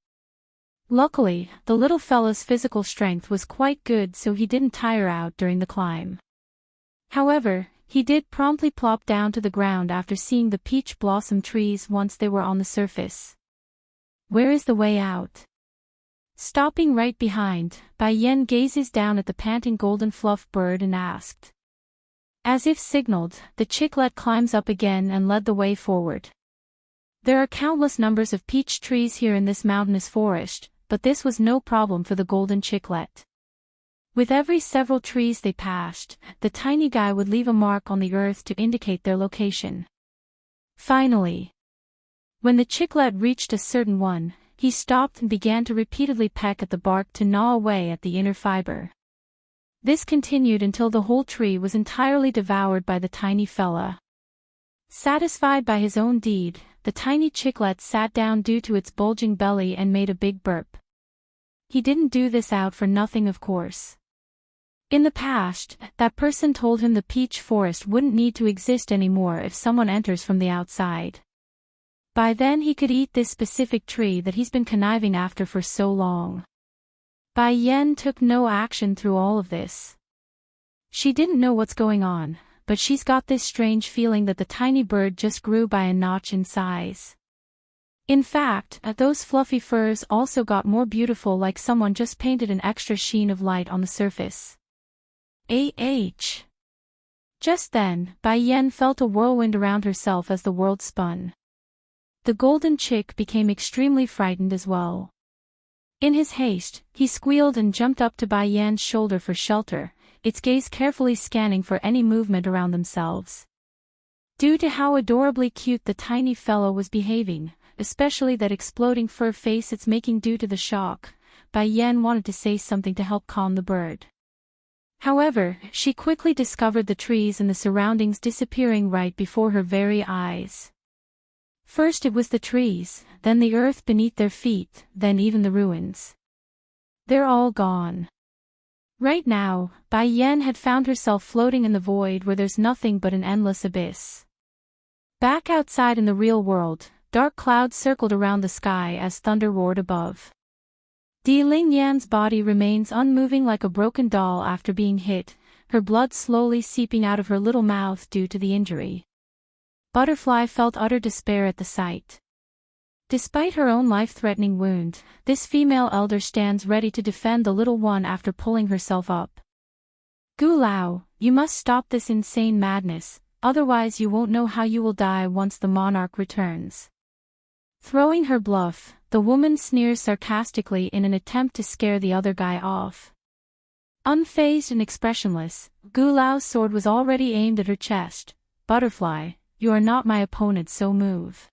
Luckily, the little fella's physical strength was quite good, so he didn't tire out during the climb. However, he did promptly plop down to the ground after seeing the peach blossom trees once they were on the surface. Where is the way out? Stopping right behind, Bai Yan gazes down at the panting golden fluff bird and asked. As if signaled, the chicklet climbs up again and led the way forward. There are countless numbers of peach trees here in this mountainous forest, but this was no problem for the golden chicklet. With every several trees they passed, the tiny guy would leave a mark on the earth to indicate their location. Finally, when the chicklet reached a certain one, he stopped and began to repeatedly peck at the bark to gnaw away at the inner fiber. This continued until the whole tree was entirely devoured by the tiny fella. Satisfied by his own deed, the tiny chicklet sat down due to its bulging belly and made a big burp. He didn't do this out for nothing, of course. In the past, that person told him the peach forest wouldn't need to exist anymore if someone enters from the outside. By then he could eat this specific tree that he's been conniving after for so long. Bai Yan took no action through all of this. She didn't know what's going on, but she's got this strange feeling that the tiny bird just grew by a notch in size. In fact, those fluffy furs also got more beautiful, like someone just painted an extra sheen of light on the surface. Just then, Bai Yan felt a whirlwind around herself as the world spun. The golden chick became extremely frightened as well. In his haste, he squealed and jumped up to Bai Yan's shoulder for shelter, its gaze carefully scanning for any movement around themselves. Due to how adorably cute the tiny fellow was behaving, especially that exploding fur face it's making due to the shock, Bai Yan wanted to say something to help calm the bird. However, she quickly discovered the trees and the surroundings disappearing right before her very eyes. First it was the trees, then the earth beneath their feet, then even the ruins. They're all gone. Right now, Bai Yan had found herself floating in the void where there's nothing but an endless abyss. Back outside in the real world, dark clouds circled around the sky as thunder roared above. Ling Yan's body remains unmoving like a broken doll after being hit, her blood slowly seeping out of her little mouth due to the injury. Butterfly felt utter despair at the sight. Despite her own life-threatening wound, this female elder stands ready to defend the little one after pulling herself up. Gu Lao, you must stop this insane madness, otherwise you won't know how you will die once the monarch returns. Throwing her bluff, the woman sneers sarcastically in an attempt to scare the other guy off. Unfazed and expressionless, Gu Lao's sword was already aimed at her chest. Butterfly, you are not my opponent, so move.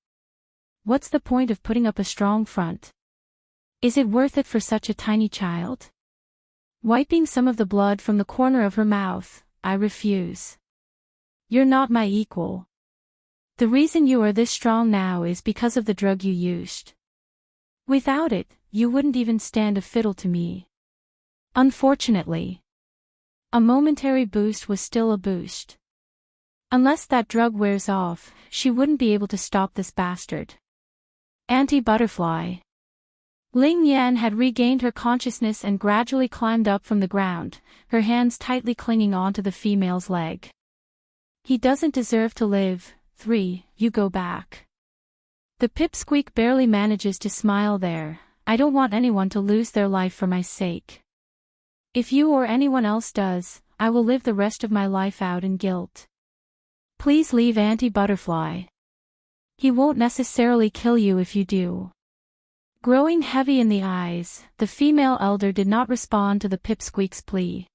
What's the point of putting up a strong front? Is it worth it for such a tiny child? Wiping some of the blood from the corner of her mouth, I refuse. You're not my equal. The reason you are this strong now is because of the drug you used. Without it, you wouldn't even stand a fiddle to me. Unfortunately. A momentary boost was still a boost. Unless that drug wears off, she wouldn't be able to stop this bastard. Anti-Butterfly. Ling Yan had regained her consciousness and gradually climbed up from the ground, her hands tightly clinging onto the female's leg. He doesn't deserve to live. 3, you go back. The pipsqueak barely manages to smile there. I don't want anyone to lose their life for my sake. If you or anyone else does, I will live the rest of my life out in guilt. Please leave Anti-Butterfly. He won't necessarily kill you if you do. Growing heavy in the eyes, the female elder did not respond to the pipsqueak's plea.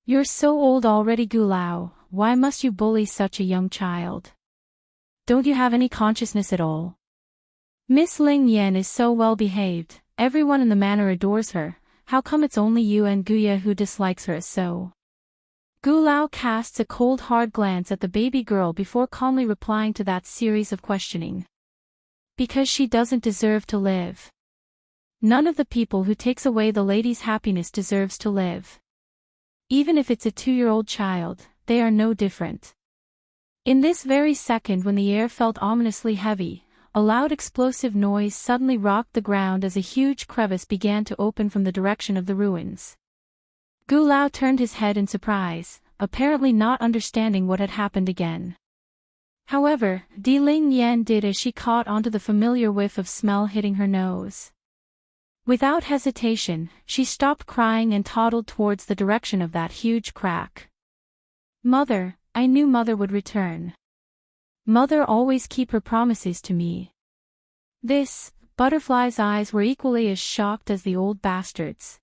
You're so old already, Gu Lao, why must you bully such a young child? Don't you have any consciousness at all? Miss Ling Yan is so well behaved, everyone in the manor adores her, how come it's only you and Guya who dislikes her so? Gu Lao casts a cold hard glance at the baby girl before calmly replying to that series of questioning. Because she doesn't deserve to live. None of the people who takes away the lady's happiness deserves to live. Even if it's a 2-year-old child, they are no different. In this very second when the air felt ominously heavy, a loud explosive noise suddenly rocked the ground as a huge crevice began to open from the direction of the ruins. Gu Lao turned his head in surprise, apparently not understanding what had happened again. However, Ling Yan did as she caught onto the familiar whiff of smell hitting her nose. Without hesitation, she stopped crying and toddled towards the direction of that huge crack. Mother, I knew Mother would return. Mother always keep her promises to me. Butterfly's eyes were equally as shocked as the old bastard's.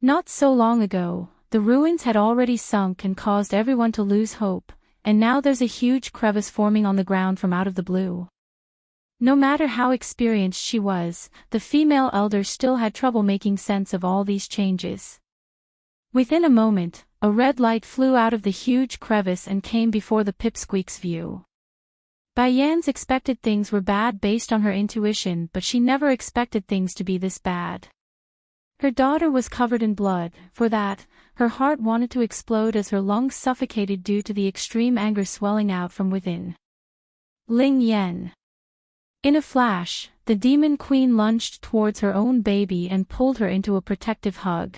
Not so long ago, the ruins had already sunk and caused everyone to lose hope, and now there's a huge crevice forming on the ground from out of the blue. No matter how experienced she was, the female elder still had trouble making sense of all these changes. Within a moment, a red light flew out of the huge crevice and came before the pipsqueak's view. Bai Yan's expected things were bad based on her intuition, but she never expected things to be this bad. Her daughter was covered in blood. For that, her heart wanted to explode as her lungs suffocated due to the extreme anger swelling out from within. Ling Yan. In a flash, the demon queen lunged towards her own baby and pulled her into a protective hug.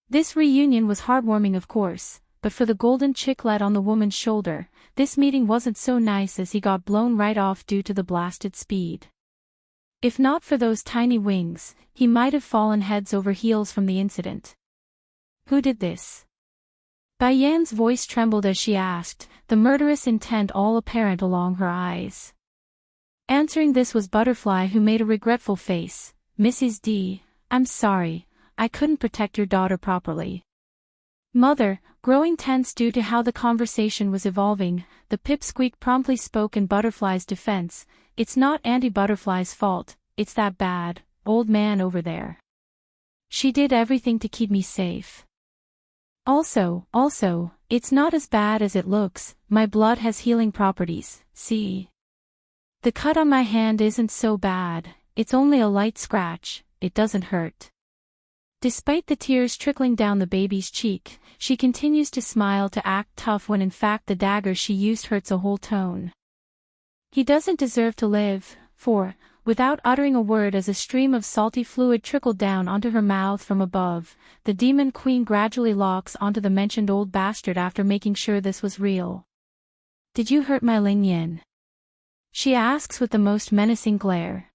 This reunion was heartwarming, of course, but for the golden chicklet on the woman's shoulder, this meeting wasn't so nice as he got blown right off due to the blasted speed. If not for those tiny wings, he might have fallen heads over heels from the incident. Who did this? Bai Yan's voice trembled as she asked, the murderous intent all apparent along her eyes. Answering this was Butterfly, who made a regretful face. Mrs. D, I'm sorry, I couldn't protect your daughter properly. Mother, growing tense due to how the conversation was evolving, the pipsqueak promptly spoke in Butterfly's defense. It's not Auntie Butterfly's fault, it's that bad, old man over there. She did everything to keep me safe. Also, it's not as bad as it looks, my blood has healing properties, see? The cut on my hand isn't so bad, it's only a light scratch, it doesn't hurt. Despite the tears trickling down the baby's cheek, she continues to smile to act tough when in fact the dagger she used hurts a whole ton. He doesn't deserve to live, for, without uttering a word as a stream of salty fluid trickled down onto her mouth from above, the demon queen gradually locks onto the mentioned old bastard after making sure this was real. Did you hurt my Ling Yan? She asks with the most menacing glare.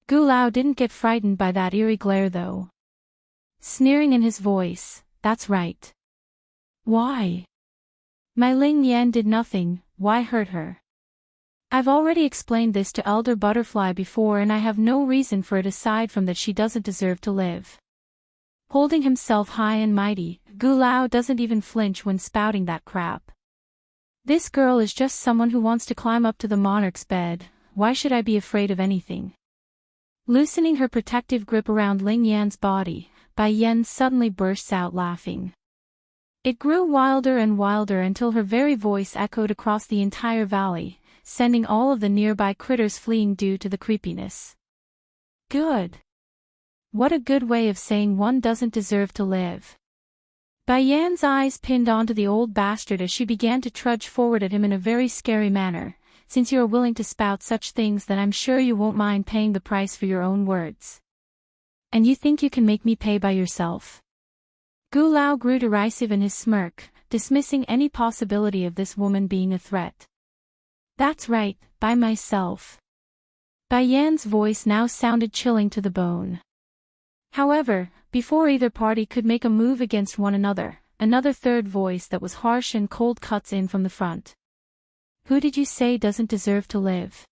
Gu Lao didn't get frightened by that eerie glare though. Sneering in his voice, that's right. Why? My Ling Yan did nothing, why hurt her? I've already explained this to Elder Butterfly before and I have no reason for it aside from that she doesn't deserve to live. Holding himself high and mighty, Gu Lao doesn't even flinch when spouting that crap. This girl is just someone who wants to climb up to the monarch's bed, why should I be afraid of anything? Loosening her protective grip around Ling Yan's body, Bai Yan suddenly bursts out laughing. It grew wilder and wilder until her very voice echoed across the entire valley, sending all of the nearby critters fleeing due to the creepiness. Good. What a good way of saying one doesn't deserve to live. Bai Yan's eyes pinned onto the old bastard as she began to trudge forward at him in a very scary manner. Since you are willing to spout such things, then I'm sure you won't mind paying the price for your own words. And you think you can make me pay by yourself? Gu Lao grew derisive in his smirk, dismissing any possibility of this woman being a threat. That's right, by myself. Bai Yan's voice now sounded chilling to the bone. However, before either party could make a move against one another, another third voice that was harsh and cold cuts in from the front. Who did you say doesn't deserve to live?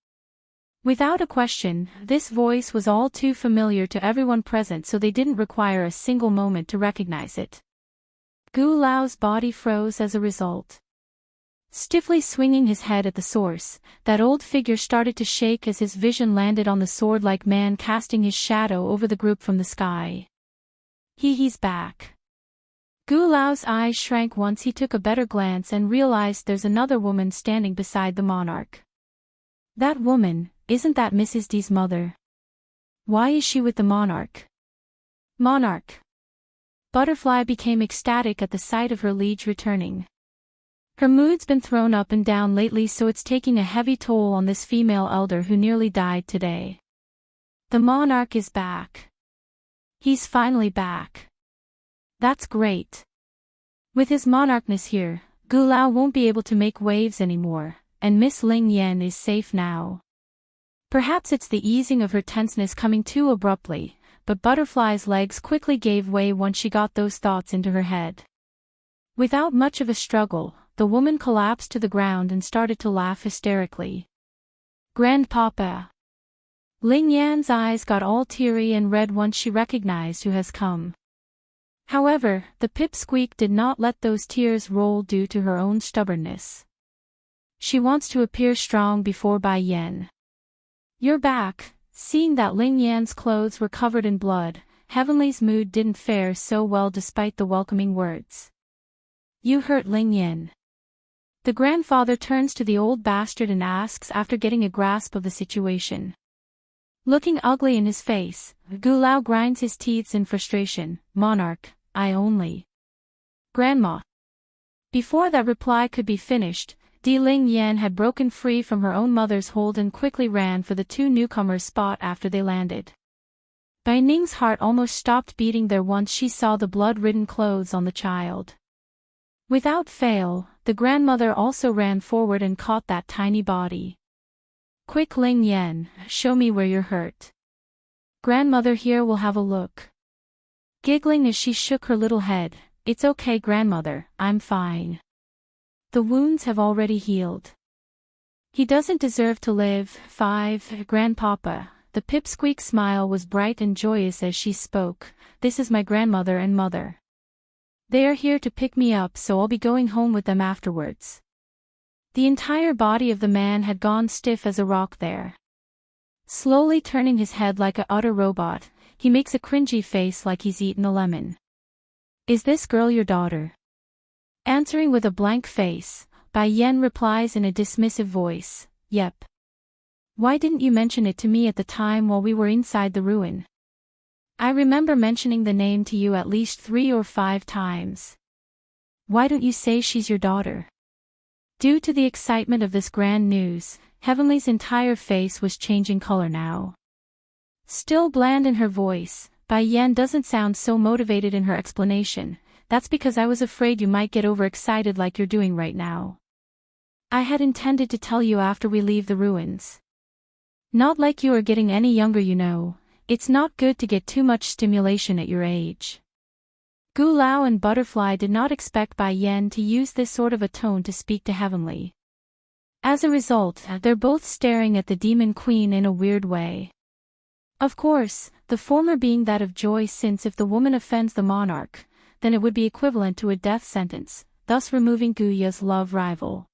Without a question, this voice was all too familiar to everyone present, so they didn't require a single moment to recognize it. Gu Lao's body froze as a result. Stiffly swinging his head at the source, that old figure started to shake as his vision landed on the sword-like man casting his shadow over the group from the sky. He's back. Gu Lao's eyes shrank once he took a better glance and realized there's another woman standing beside the monarch. That woman, isn't that Mrs. D's mother? Why is she with the monarch? Monarch. Butterfly became ecstatic at the sight of her liege returning. Her mood's been thrown up and down lately, so it's taking a heavy toll on this female elder who nearly died today. The monarch is back. He's finally back. That's great. With his monarchness here, Gu Lao won't be able to make waves anymore, and Miss Ling Yan is safe now. Perhaps it's the easing of her tenseness coming too abruptly, but Butterfly's legs quickly gave way once she got those thoughts into her head. Without much of a struggle, the woman collapsed to the ground and started to laugh hysterically. Grandpapa. Ling Yan's eyes got all teary and red once she recognized who has come. However, the pipsqueak did not let those tears roll due to her own stubbornness. She wants to appear strong before Bai Yan. You're back. Seeing that Ling Yan's clothes were covered in blood, Heavenly's mood didn't fare so well despite the welcoming words. You hurt Ling Yan. The grandfather turns to the old bastard and asks after getting a grasp of the situation. Looking ugly in his face, Gu Lao grinds his teeth in frustration. Monarch, I only. Grandma. Before that reply could be finished, Di Ling Yan had broken free from her own mother's hold and quickly ran for the two newcomers' spot after they landed. Bai Ning's heart almost stopped beating there once she saw the blood-ridden clothes on the child. Without fail, the grandmother also ran forward and caught that tiny body. Quick Ling Yan, show me where you're hurt. Grandmother here will have a look. Giggling as she shook her little head, it's okay grandmother, I'm fine. The wounds have already healed. He doesn't deserve to live. 5. Grandpapa. The pipsqueak smile was bright and joyous as she spoke. This is my grandmother and mother. They are here to pick me up, so I'll be going home with them afterwards. The entire body of the man had gone stiff as a rock there. Slowly turning his head like a utter robot, he makes a cringy face like he's eaten a lemon. Is this girl your daughter? Answering with a blank face, Bai Yen replies in a dismissive voice, yep. Why didn't you mention it to me at the time while we were inside the ruin? I remember mentioning the name to you at least 3 or 5 times. Why don't you say she's your daughter? Due to the excitement of this grand news, Heavenly's entire face was changing color now. Still bland in her voice, Bai Yen doesn't sound so motivated in her explanation. That's because I was afraid you might get overexcited like you're doing right now. I had intended to tell you after we leave the ruins. Not like you are getting any younger, you know. It's not good to get too much stimulation at your age. Gu Lao and Butterfly did not expect Bai Yen to use this sort of a tone to speak to Heavenly. As a result, they're both staring at the Demon Queen in a weird way. Of course, the former being that of joy, since if the woman offends the monarch, then it would be equivalent to a death sentence, thus removing Guya's love rival.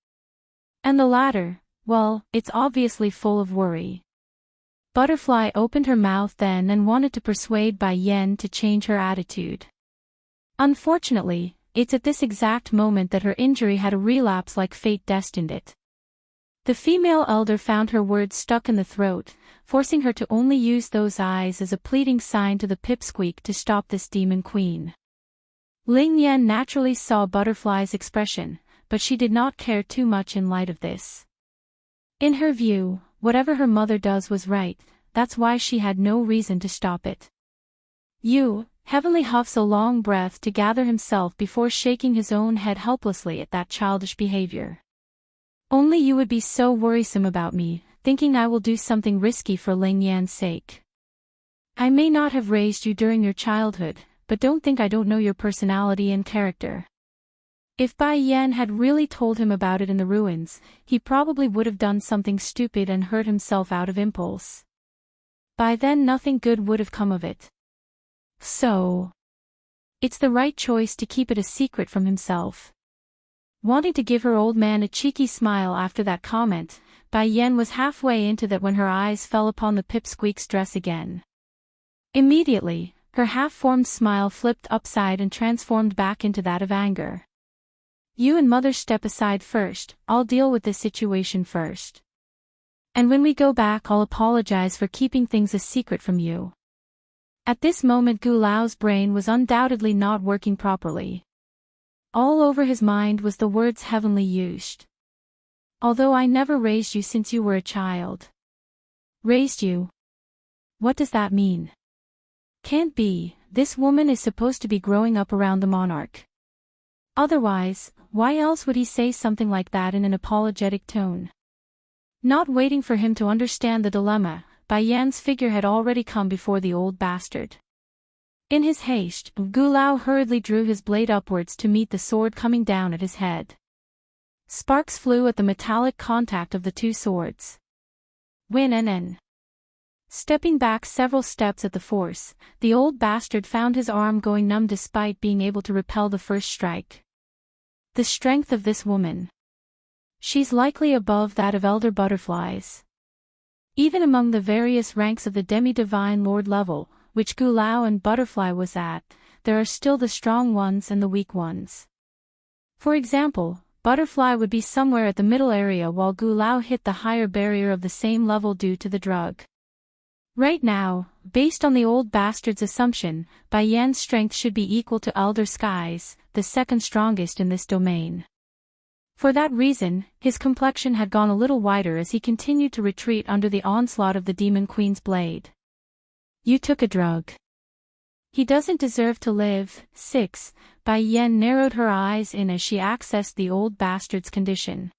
And the latter, well, it's obviously full of worry. Butterfly opened her mouth then and wanted to persuade Bai Yen to change her attitude. Unfortunately, it's at this exact moment that her injury had a relapse like fate destined it. The female elder found her words stuck in the throat, forcing her to only use those eyes as a pleading sign to the pipsqueak to stop this demon queen. Ling Yan naturally saw Butterfly's expression, but she did not care too much in light of this. In her view, whatever her mother does was right, that's why she had no reason to stop it. Heavenly huffs a long breath to gather himself before shaking his own head helplessly at that childish behavior. Only you would be so worrisome about me, thinking I will do something risky for Ling Yan's sake. I may not have raised you during your childhood, but don't think I don't know your personality and character. If Bai Yen had really told him about it in the ruins, he probably would have done something stupid and hurt himself out of impulse. By then nothing good would have come of it. So, it's the right choice to keep it a secret from himself. Wanting to give her old man a cheeky smile after that comment, Bai Yen was halfway into that when her eyes fell upon the pipsqueak's dress again. Immediately, her half-formed smile flipped upside and transformed back into that of anger. You and mother step aside first, I'll deal with this situation first. And when we go back I'll apologize for keeping things a secret from you. At this moment Gu Lao's brain was undoubtedly not working properly. All over his mind was the words Heavenly used. Although I never raised you since you were a child. Raised you? What does that mean? Can't be, this woman is supposed to be growing up around the monarch. Otherwise, why else would he say something like that in an apologetic tone? Not waiting for him to understand the dilemma, Bai Yan's figure had already come before the old bastard. In his haste, Gu Lao hurriedly drew his blade upwards to meet the sword coming down at his head. Sparks flew at the metallic contact of the two swords. Win. Stepping back several steps at the force, the old bastard found his arm going numb despite being able to repel the first strike. The strength of this woman. She's likely above that of elder butterflies. Even among the various ranks of the demi-divine lord level, which Gu Lao and Butterfly was at, there are still the strong ones and the weak ones. For example, Butterfly would be somewhere at the middle area while Gu Lao hit the higher barrier of the same level due to the drug. Right now, based on the old bastard's assumption, Bai Yan's strength should be equal to Elder Sky's, the second strongest in this domain. For that reason, his complexion had gone a little whiter as he continued to retreat under the onslaught of the Demon Queen's blade. You took a drug. He doesn't deserve to live. 6. Bai Yen narrowed her eyes in as she accessed the old bastard's condition.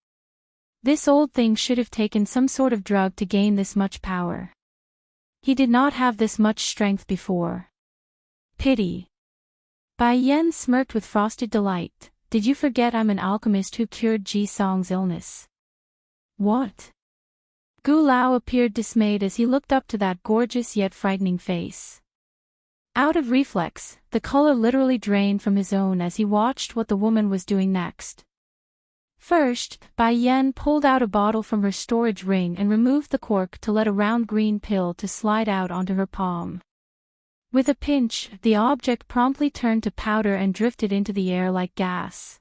This old thing should have taken some sort of drug to gain this much power. He did not have this much strength before. Pity. Bai Yan smirked with frosted delight. Did you forget I'm an alchemist who cured Ji Song's illness? What? Gu Lao appeared dismayed as he looked up to that gorgeous yet frightening face. Out of reflex, the color literally drained from his own as he watched what the woman was doing next. First, Bai Yan pulled out a bottle from her storage ring and removed the cork to let a round green pill to slide out onto her palm. With a pinch, the object promptly turned to powder and drifted into the air like gas.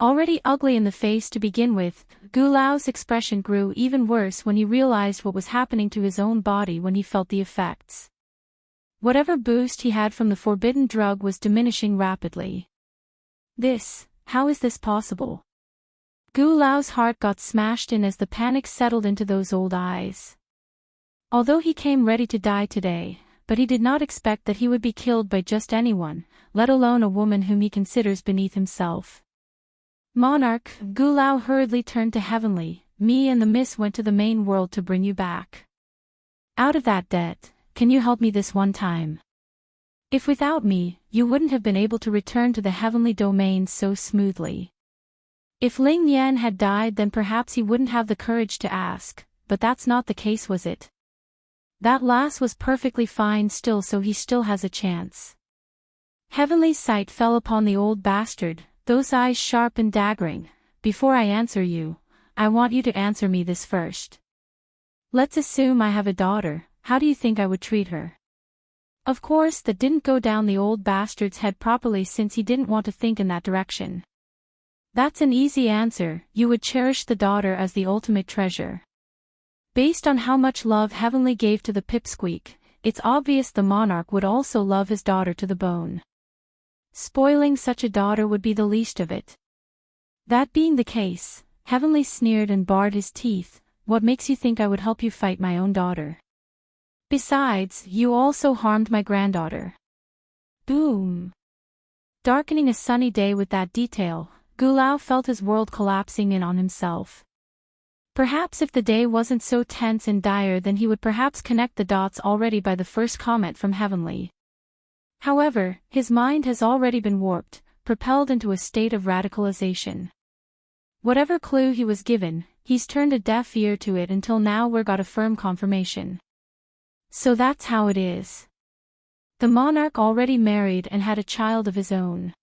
Already ugly in the face to begin with, Gu Lao's expression grew even worse when he realized what was happening to his own body when he felt the effects. Whatever boost he had from the forbidden drug was diminishing rapidly. How is this possible? Gu Lao's heart got smashed in as the panic settled into those old eyes. Although he came ready to die today, but he did not expect that he would be killed by just anyone, let alone a woman whom he considers beneath himself. Monarch, Gu Lao hurriedly turned to Heavenly. Me and the Miss went to the main world to bring you back. Out of that debt, can you help me this one time? If without me, you wouldn't have been able to return to the heavenly domain so smoothly. If Ling Yan had died, then perhaps he wouldn't have the courage to ask, but that's not the case, was it? That lass was perfectly fine still, so he still has a chance. Heavenly's sight fell upon the old bastard, those eyes sharp and daggering. Before I answer you, I want you to answer me this first. Let's assume I have a daughter. How do you think I would treat her? Of course, that didn't go down the old bastard's head properly since he didn't want to think in that direction. That's an easy answer. You would cherish the daughter as the ultimate treasure. Based on how much love Heavenly gave to the pipsqueak, it's obvious the monarch would also love his daughter to the bone. Spoiling such a daughter would be the least of it. That being the case, Heavenly sneered and bared his teeth. What makes you think I would help you fight my own daughter? Besides, you also harmed my granddaughter. Boom. Darkening a sunny day with that detail, Gu Lao felt his world collapsing in on himself. Perhaps if the day wasn't so tense and dire, then he would perhaps connect the dots already by the first comment from Heavenly. However, his mind has already been warped, propelled into a state of radicalization. Whatever clue he was given, he's turned a deaf ear to it until now we're got a firm confirmation. So that's how it is. The monarch already married and had a child of his own.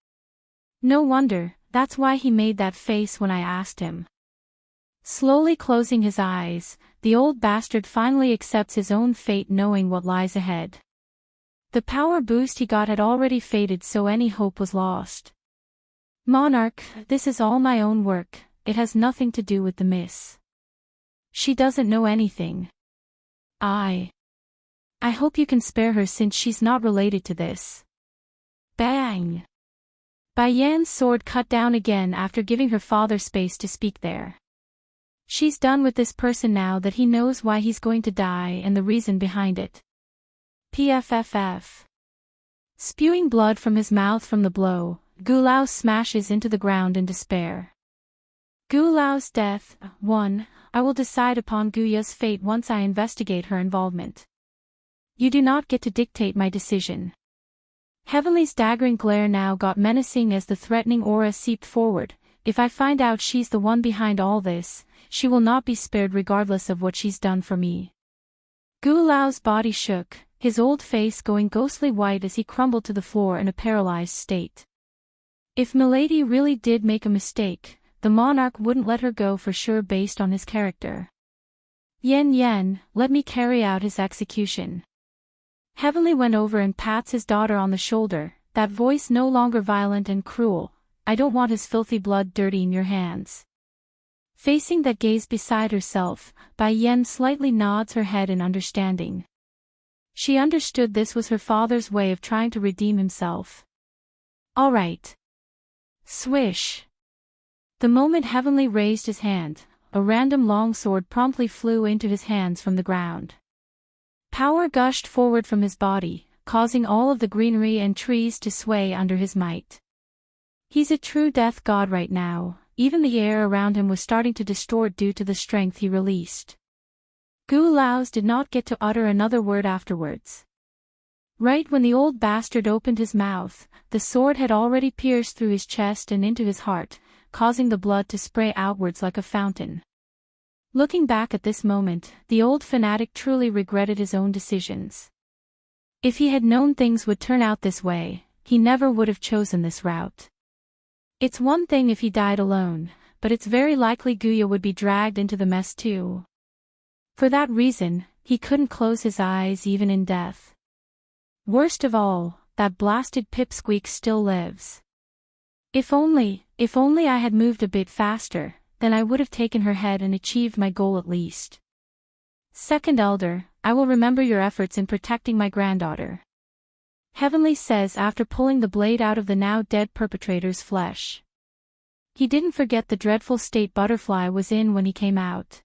No wonder, that's why he made that face when I asked him. Slowly closing his eyes, the old bastard finally accepts his own fate, knowing what lies ahead. The power boost he got had already faded, so any hope was lost. Monarch, this is all my own work, it has nothing to do with the Miss. She doesn't know anything. I hope you can spare her since she's not related to this. Bang! Bai Yan's sword cut down again after giving her father space to speak there. She's done with this person now that he knows why he's going to die and the reason behind it. PFFF. Spewing blood from his mouth from the blow, Gu Lao smashes into the ground in despair. Gu Lao's death. 1. I will decide upon Guya's fate once I investigate her involvement. You do not get to dictate my decision. Heavenly's daggering glare now got menacing as the threatening aura seeped forward. If I find out she's the one behind all this, she will not be spared regardless of what she's done for me. Gu Lao's body shook, his old face going ghostly white as he crumbled to the floor in a paralyzed state. If Milady really did make a mistake, the monarch wouldn't let her go for sure based on his character. Yen, let me carry out his execution. Heavenly went over and pats his daughter on the shoulder, that voice no longer violent and cruel. I don't want his filthy blood dirtying your hands. Facing that gaze beside herself, Bai Yan slightly nods her head in understanding. She understood this was her father's way of trying to redeem himself. All right. Swish. The moment Heavenly raised his hand, a random longsword promptly flew into his hands from the ground. Power gushed forward from his body, causing all of the greenery and trees to sway under his might. He's a true death god right now, even the air around him was starting to distort due to the strength he released. Gu Lao's did not get to utter another word afterwards. Right when the old bastard opened his mouth, the sword had already pierced through his chest and into his heart, causing the blood to spray outwards like a fountain. Looking back at this moment, the old fanatic truly regretted his own decisions. If he had known things would turn out this way, he never would have chosen this route. It's one thing if he died alone, but it's very likely Guya would be dragged into the mess too. For that reason, he couldn't close his eyes even in death. Worst of all, that blasted pipsqueak still lives. If only I had moved a bit faster, then I would have taken her head and achieved my goal at least. Second Elder, I will remember your efforts in protecting my granddaughter. Heavenly says after pulling the blade out of the now dead perpetrator's flesh. He didn't forget the dreadful state Butterfly was in when he came out.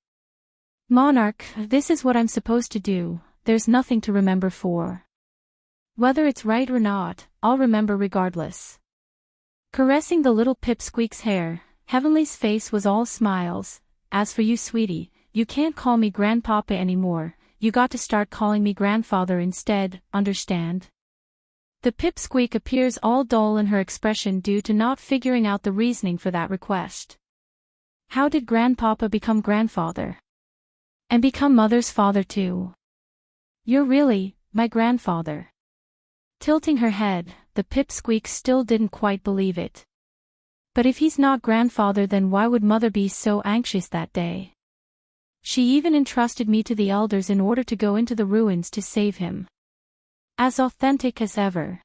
Monarch, this is what I'm supposed to do, there's nothing to remember for. Whether it's right or not, I'll remember regardless. Caressing the little pipsqueak's hair, Heavenly's face was all smiles. As for you sweetie, you can't call me grandpapa anymore, you got to start calling me grandfather instead, understand? The pipsqueak appears all dull in her expression due to not figuring out the reasoning for that request. How did grandpapa become grandfather? And become mother's father too? You're really, my grandfather. Tilting her head, the pipsqueak still didn't quite believe it. But if he's not grandfather, then why would mother be so anxious that day? She even entrusted me to the elders in order to go into the ruins to save him. As authentic as ever.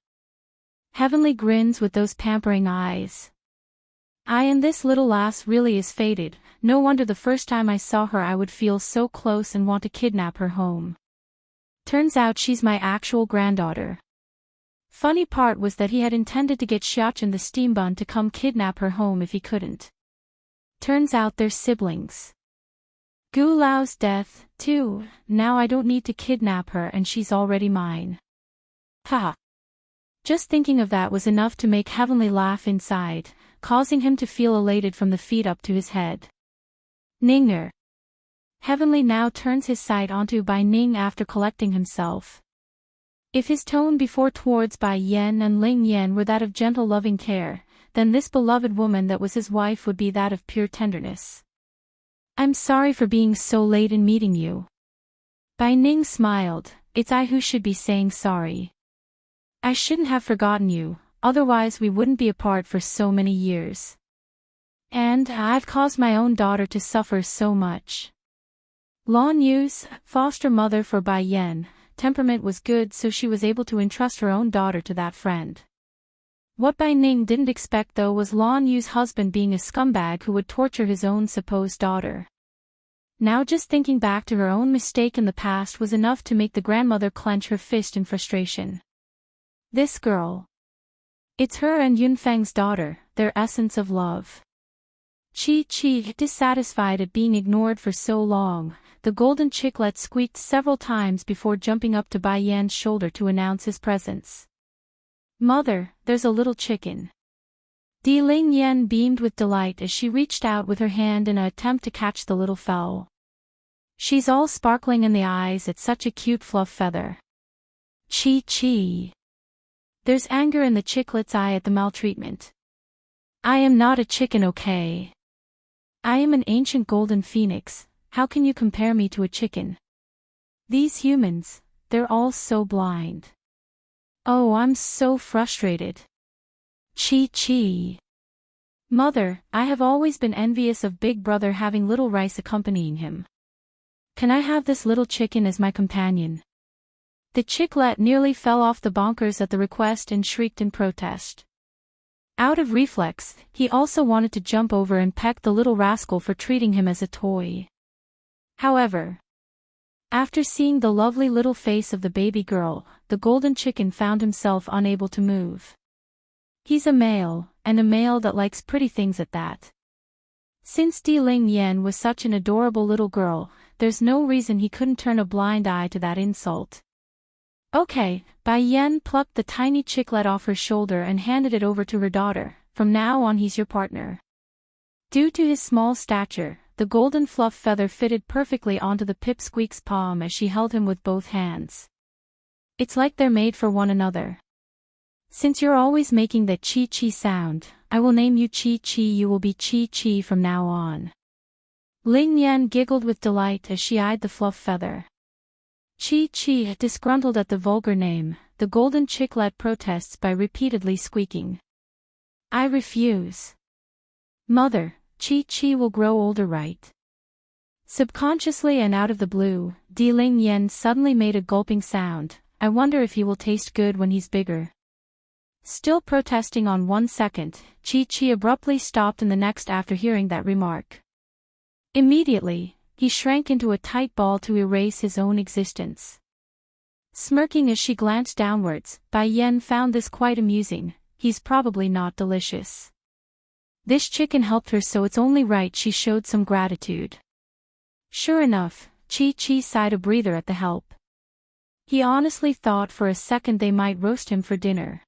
Heavenly grins with those pampering eyes. And this little lass really is fated, no wonder the first time I saw her I would feel so close and want to kidnap her home. Turns out she's my actual granddaughter. Funny part was that he had intended to get Xiachen the steambun to come kidnap her home if he couldn't. Turns out they're siblings. Gu Lao's death, too, now I don't need to kidnap her and she's already mine. Haha. Just thinking of that was enough to make Heavenly laugh inside, causing him to feel elated from the feet up to his head. Ningner. Heavenly now turns his sight onto Bai Ning after collecting himself. If his tone before towards Bai Yen and Ling Yan were that of gentle loving care, then this beloved woman that was his wife would be that of pure tenderness. I'm sorry for being so late in meeting you. Bai Ning smiled, it's I who should be saying sorry. I shouldn't have forgotten you, otherwise we wouldn't be apart for so many years. And I've caused my own daughter to suffer so much. Lan Yu's, foster mother for Bai Yen, temperament was good, so she was able to entrust her own daughter to that friend. What Bai Ning didn't expect though was Lan Yu's husband being a scumbag who would torture his own supposed daughter. Now just thinking back to her own mistake in the past was enough to make the grandmother clench her fist in frustration. This girl. It's her and Yunfeng's daughter, their essence of love. Chi, dissatisfied at being ignored for so long, the golden chicklet squeaked several times before jumping up to Bai Yan's shoulder to announce his presence. Mother, there's a little chicken. Di Ling Yan beamed with delight as she reached out with her hand in an attempt to catch the little fowl. She's all sparkling in the eyes at such a cute fluff feather. Chi. There's anger in the chicklet's eye at the maltreatment. I am not a chicken, okay? I am an ancient golden phoenix, how can you compare me to a chicken? These humans, they're all so blind. Oh, I'm so frustrated. Chi. Mother, I have always been envious of Big Brother having little Rice accompanying him. Can I have this little chicken as my companion? The chicklet nearly fell off the bonkers at the request and shrieked in protest. Out of reflex, he also wanted to jump over and peck the little rascal for treating him as a toy. However, after seeing the lovely little face of the baby girl, the golden chicken found himself unable to move. He's a male, and a male that likes pretty things at that. Since Di Ling Yan was such an adorable little girl, there's no reason he couldn't turn a blind eye to that insult. Okay, Bai Yan plucked the tiny chicklet off her shoulder and handed it over to her daughter, from now on he's your partner. Due to his small stature, the golden fluff feather fitted perfectly onto the pipsqueak's palm as she held him with both hands. It's like they're made for one another. Since you're always making that chi-chi sound, I will name you Chi-Chi. You will be Chi-Chi from now on. Ling Yan giggled with delight as she eyed the fluff feather. Chi-Chi, disgruntled at the vulgar name, the golden chicklet protests by repeatedly squeaking. I refuse. Mother, Chi-Chi will grow older, right? Subconsciously and out of the blue, Ling Yan suddenly made a gulping sound. I wonder if he will taste good when he's bigger. Still protesting on 1 second, Chi-Chi abruptly stopped in the next after hearing that remark. Immediately, he shrank into a tight ball to erase his own existence. Smirking as she glanced downwards, Bai Yan found this quite amusing. He's probably not delicious. This chicken helped her, so it's only right she showed some gratitude. Sure enough, Chi-Chi sighed a breather at the help. He honestly thought for a second they might roast him for dinner.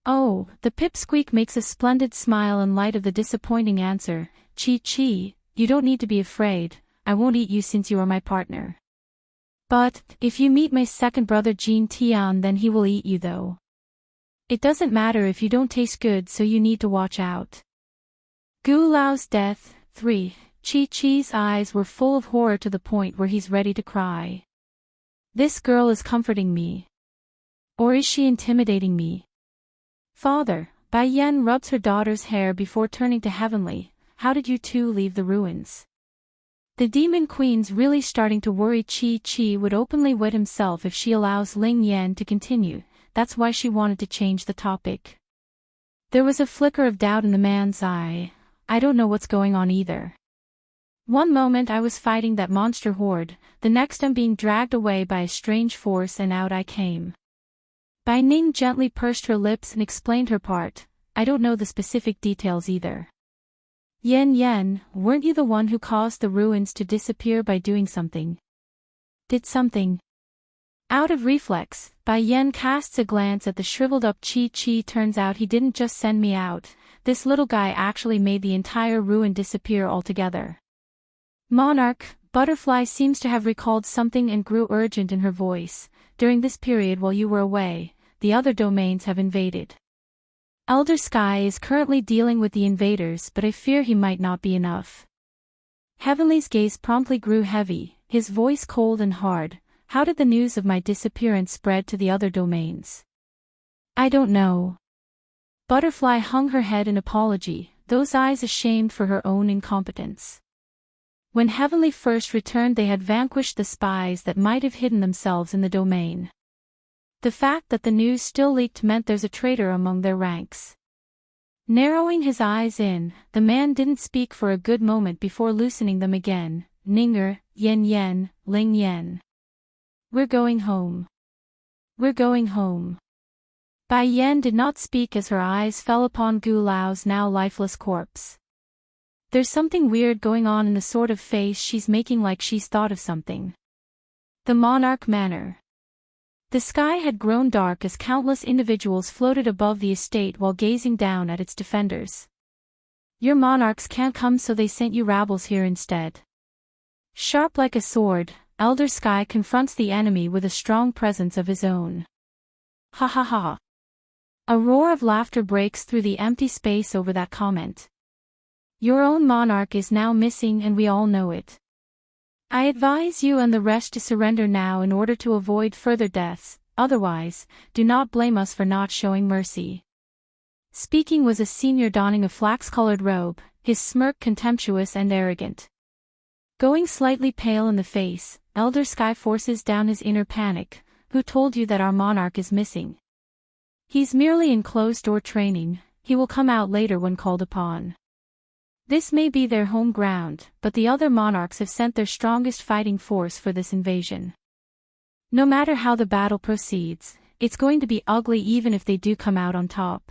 Oh, the pipsqueak makes a splendid smile in light of the disappointing answer. Chi-Chi, you don't need to be afraid, I won't eat you since you are my partner. But, if you meet my second brother Jean Tian, then he will eat you though. It doesn't matter if you don't taste good, so you need to watch out. Gu Lao's death. 3. Chi-Chi's eyes were full of horror to the point where he's ready to cry. This girl is comforting me. Or is she intimidating me? Father, Bai Yan rubs her daughter's hair before turning to Heavenly. How did you two leave the ruins? The Demon Queen's really starting to worry. Chi-Chi would openly wed himself if she allows Ling Yan to continue. That's why she wanted to change the topic. There was a flicker of doubt in the man's eye. I don't know what's going on either. One moment I was fighting that monster horde, the next I'm being dragged away by a strange force and out I came. Bai Ning gently pursed her lips and explained her part. I don't know the specific details either. Yen, weren't you the one who caused the ruins to disappear by doing something? Did something? Out of reflex, Bai Yan casts a glance at the shriveled up Chi-Chi. Turns out he didn't just send me out, this little guy actually made the entire ruin disappear altogether. Monarch, Butterfly seems to have recalled something and grew urgent in her voice. During this period while you were away, the other domains have invaded. Elder Sky is currently dealing with the invaders, but I fear he might not be enough. Heavenly's gaze promptly grew heavy, his voice cold and hard. How did the news of my disappearance spread to the other domains? I don't know. Butterfly hung her head in apology, those eyes ashamed for her own incompetence. When Heavenly first returned, they had vanquished the spies that might have hidden themselves in the domain. The fact that the news still leaked meant there's a traitor among their ranks. Narrowing his eyes in, the man didn't speak for a good moment before loosening them again. Ninger, Yen, Ling Yan. We're going home. We're going home. Bai Yan did not speak as her eyes fell upon Gu Lao's now lifeless corpse. There's something weird going on in the sort of face she's making, like she's thought of something. The Monarch Manor. The sky had grown dark as countless individuals floated above the estate while gazing down at its defenders. Your monarchs can't come, so they sent you rabbles here instead. Sharp like a sword, Elder Sky confronts the enemy with a strong presence of his own. Ha ha ha. A roar of laughter breaks through the empty space over that comment. Your own monarch is now missing and we all know it. I advise you and the rest to surrender now in order to avoid further deaths, otherwise, do not blame us for not showing mercy. Speaking was a senior donning a flax-colored robe, his smirk contemptuous and arrogant. Going slightly pale in the face, Elder Sky forces down his inner panic. Who told you that our monarch is missing? He's merely in closed-door training, he will come out later when called upon. This may be their home ground, but the other monarchs have sent their strongest fighting force for this invasion. No matter how the battle proceeds, it's going to be ugly even if they do come out on top.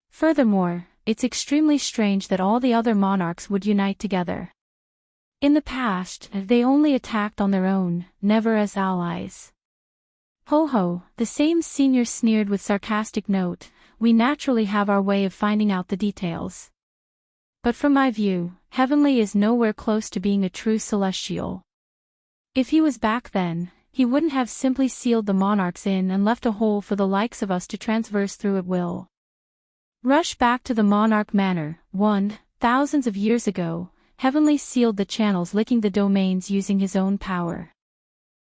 Furthermore, it's extremely strange that all the other monarchs would unite together. In the past, they only attacked on their own, never as allies. Ho ho, the same senior sneered with sarcastic note, we naturally have our way of finding out the details. But from my view, Heavenly is nowhere close to being a true celestial. If he was back then, he wouldn't have simply sealed the monarchs in and left a hole for the likes of us to transverse through at will. Rush back to the monarch manor. 1. Thousands of years ago, Heavenly sealed the channels, licking the domains using his own power.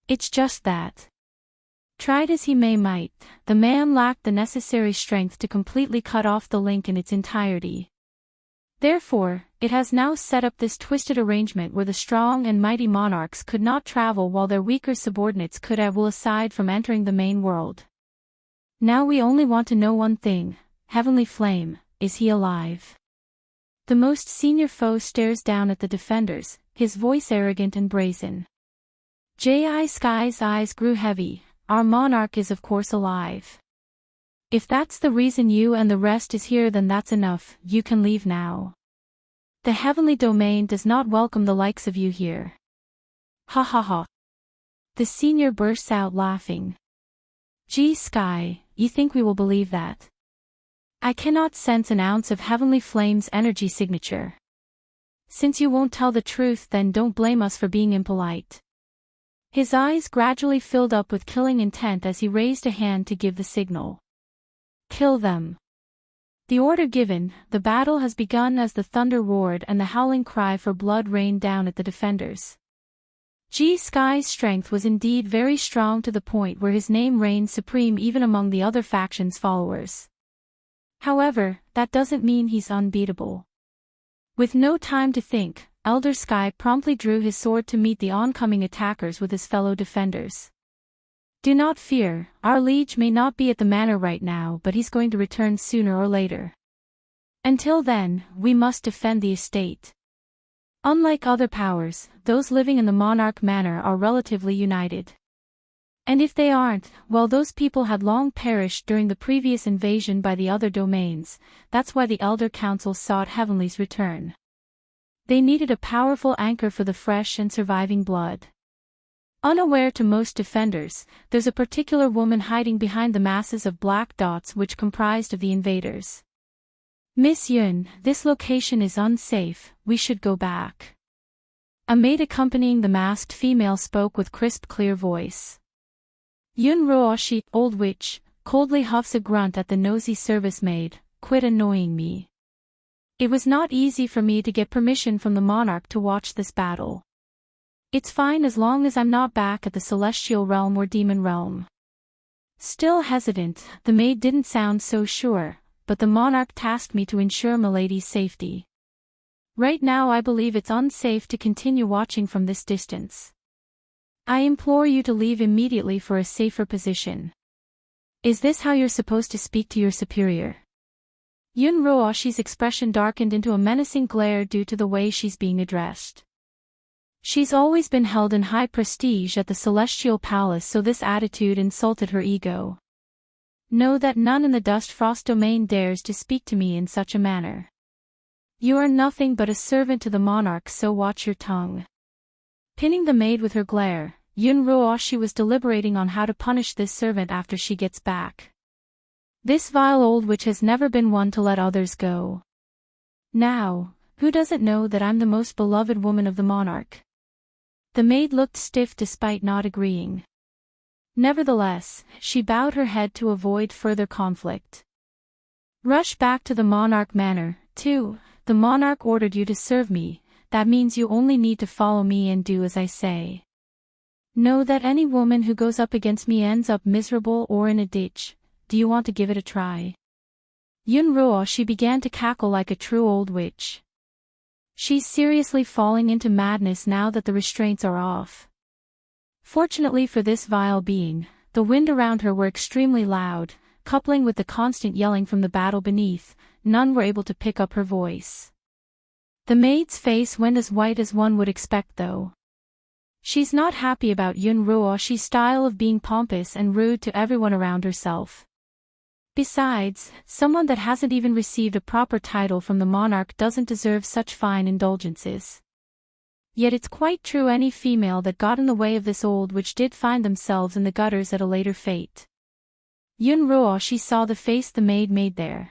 It's just that. Tried as he might, the man lacked the necessary strength to completely cut off the link in its entirety. Therefore, it has now set up this twisted arrangement where the strong and mighty monarchs could not travel while their weaker subordinates could at will aside from entering the main world. Now we only want to know one thing, Heavenly Flame, is he alive? The most senior foe stares down at the defenders, his voice arrogant and brazen. J.I. Sky's eyes grew heavy. Our monarch is of course alive. If that's the reason you and the rest is here, then that's enough, you can leave now. The heavenly domain does not welcome the likes of you here. Ha ha ha. The senior bursts out laughing. Gee Sky, you think we will believe that? I cannot sense an ounce of Heavenly Flame's energy signature. Since you won't tell the truth, then don't blame us for being impolite. His eyes gradually filled up with killing intent as he raised a hand to give the signal. Kill them. The order given, the battle has begun as the thunder roared and the howling cry for blood rained down at the defenders. G Sky's strength was indeed very strong, to the point where his name reigned supreme even among the other faction's followers. However, that doesn't mean he's unbeatable. With no time to think, Elder Sky promptly drew his sword to meet the oncoming attackers with his fellow defenders. Do not fear, our liege may not be at the manor right now, but he's going to return sooner or later. Until then, we must defend the estate. Unlike other powers, those living in the Monarch Manor are relatively united. And if they aren't, well, those people had long perished during the previous invasion by the other domains. That's why the Elder Council sought Heavenly's return. They needed a powerful anchor for the fresh and surviving blood. Unaware to most defenders, there's a particular woman hiding behind the masses of black dots which comprised of the invaders. Miss Yun, this location is unsafe, we should go back. A maid accompanying the masked female spoke with crisp, clear voice. Yun Rooshi, old witch, coldly huffs a grunt at the nosy service maid, quit annoying me. It was not easy for me to get permission from the monarch to watch this battle. It's fine as long as I'm not back at the celestial realm or demon realm. Still hesitant, the maid didn't sound so sure, but the monarch tasked me to ensure Milady's safety. Right now I believe it's unsafe to continue watching from this distance. I implore you to leave immediately for a safer position. Is this how you're supposed to speak to your superior? Yun Rooshi's expression darkened into a menacing glare due to the way she's being addressed. She's always been held in high prestige at the Celestial Palace, so this attitude insulted her ego. Know that none in the Dust Frost domain dares to speak to me in such a manner. You are nothing but a servant to the monarch, so watch your tongue. Pinning the maid with her glare, Yun Rooshi was deliberating on how to punish this servant after she gets back. This vile old witch has never been one to let others go. Now, who doesn't know that I'm the most beloved woman of the monarch? The maid looked stiff despite not agreeing. Nevertheless, she bowed her head to avoid further conflict. Rush back to the Monarch Manor, too. The monarch ordered you to serve me, that means you only need to follow me and do as I say. Know that any woman who goes up against me ends up miserable or in a ditch. Do you want to give it a try? Yun Rooshi began to cackle like a true old witch. She's seriously falling into madness now that the restraints are off. Fortunately for this vile being, the wind around her were extremely loud, coupling with the constant yelling from the battle beneath, none were able to pick up her voice. The maid's face went as white as one would expect, though. She's not happy about Yun Rooshi's style of being pompous and rude to everyone around herself. Besides, someone that hasn't even received a proper title from the monarch doesn't deserve such fine indulgences. Yet it's quite true, any female that got in the way of this old witch did find themselves in the gutters at a later fate. Yun Rooshi saw the face the maid made there.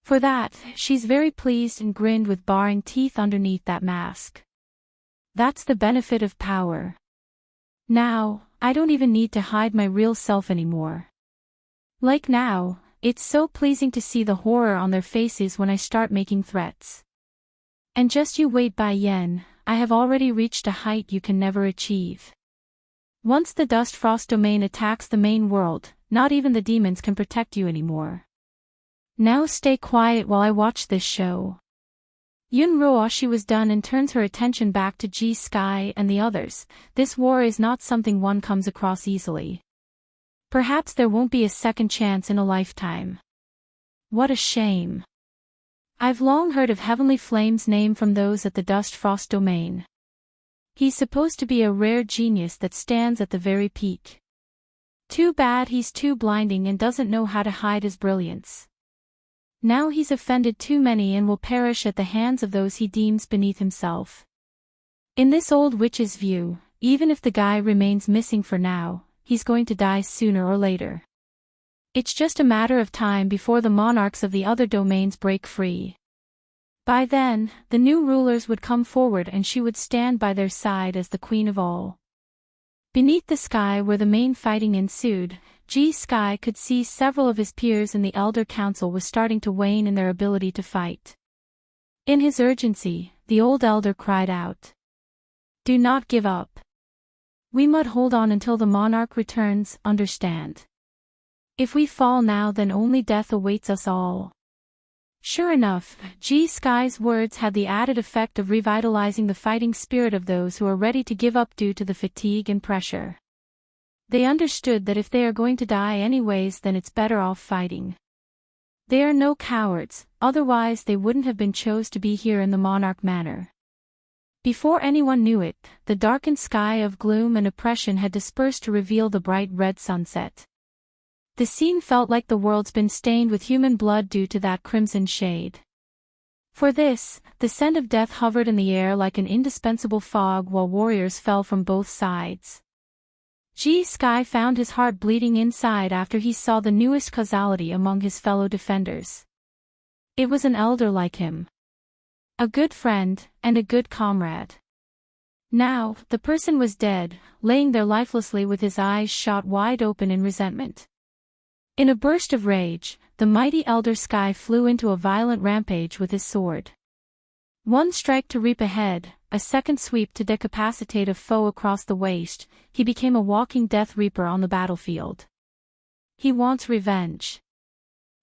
For that, she's very pleased and grinned with baring teeth underneath that mask. That's the benefit of power. Now, I don't even need to hide my real self anymore. Like now, it's so pleasing to see the horror on their faces when I start making threats. And just you wait, Bai Yen, I have already reached a height you can never achieve. Once the Dust Frost domain attacks the main world, not even the demons can protect you anymore. Now stay quiet while I watch this show. Yun Roashi was done and turns her attention back to G Sky and the others. This war is not something one comes across easily. Perhaps there won't be a second chance in a lifetime. What a shame. I've long heard of Heavenly Flame's name from those at the Dust Frost domain. He's supposed to be a rare genius that stands at the very peak. Too bad he's too blinding and doesn't know how to hide his brilliance. Now he's offended too many and will perish at the hands of those he deems beneath himself. In this old witch's view, even if the guy remains missing for now, he's going to die sooner or later. It's just a matter of time before the monarchs of the other domains break free. By then, the new rulers would come forward and she would stand by their side as the queen of all. Beneath the sky where the main fighting ensued, G Sky could see several of his peers in the Elder Council was starting to wane in their ability to fight. In his urgency, the old elder cried out. Do not give up. We must hold on until the monarch returns, understand? If we fall now, then only death awaits us all. Sure enough, G Sky's words had the added effect of revitalizing the fighting spirit of those who are ready to give up due to the fatigue and pressure. They understood that if they are going to die anyways, then it's better off fighting. They are no cowards, otherwise they wouldn't have been chose to be here in the Monarch Manor. Before anyone knew it, the darkened sky of gloom and oppression had dispersed to reveal the bright red sunset. The scene felt like the world's been stained with human blood due to that crimson shade. For this, the scent of death hovered in the air like an indispensable fog while warriors fell from both sides. G Sky found his heart bleeding inside after he saw the newest causality among his fellow defenders. It was an elder like him. A good friend, and a good comrade. Now, the person was dead, laying there lifelessly with his eyes shot wide open in resentment. In a burst of rage, the mighty Elder Sky flew into a violent rampage with his sword. One strike to reap a head, a second sweep to decapacitate a foe across the waist, he became a walking Death Reaper on the battlefield. He wants revenge.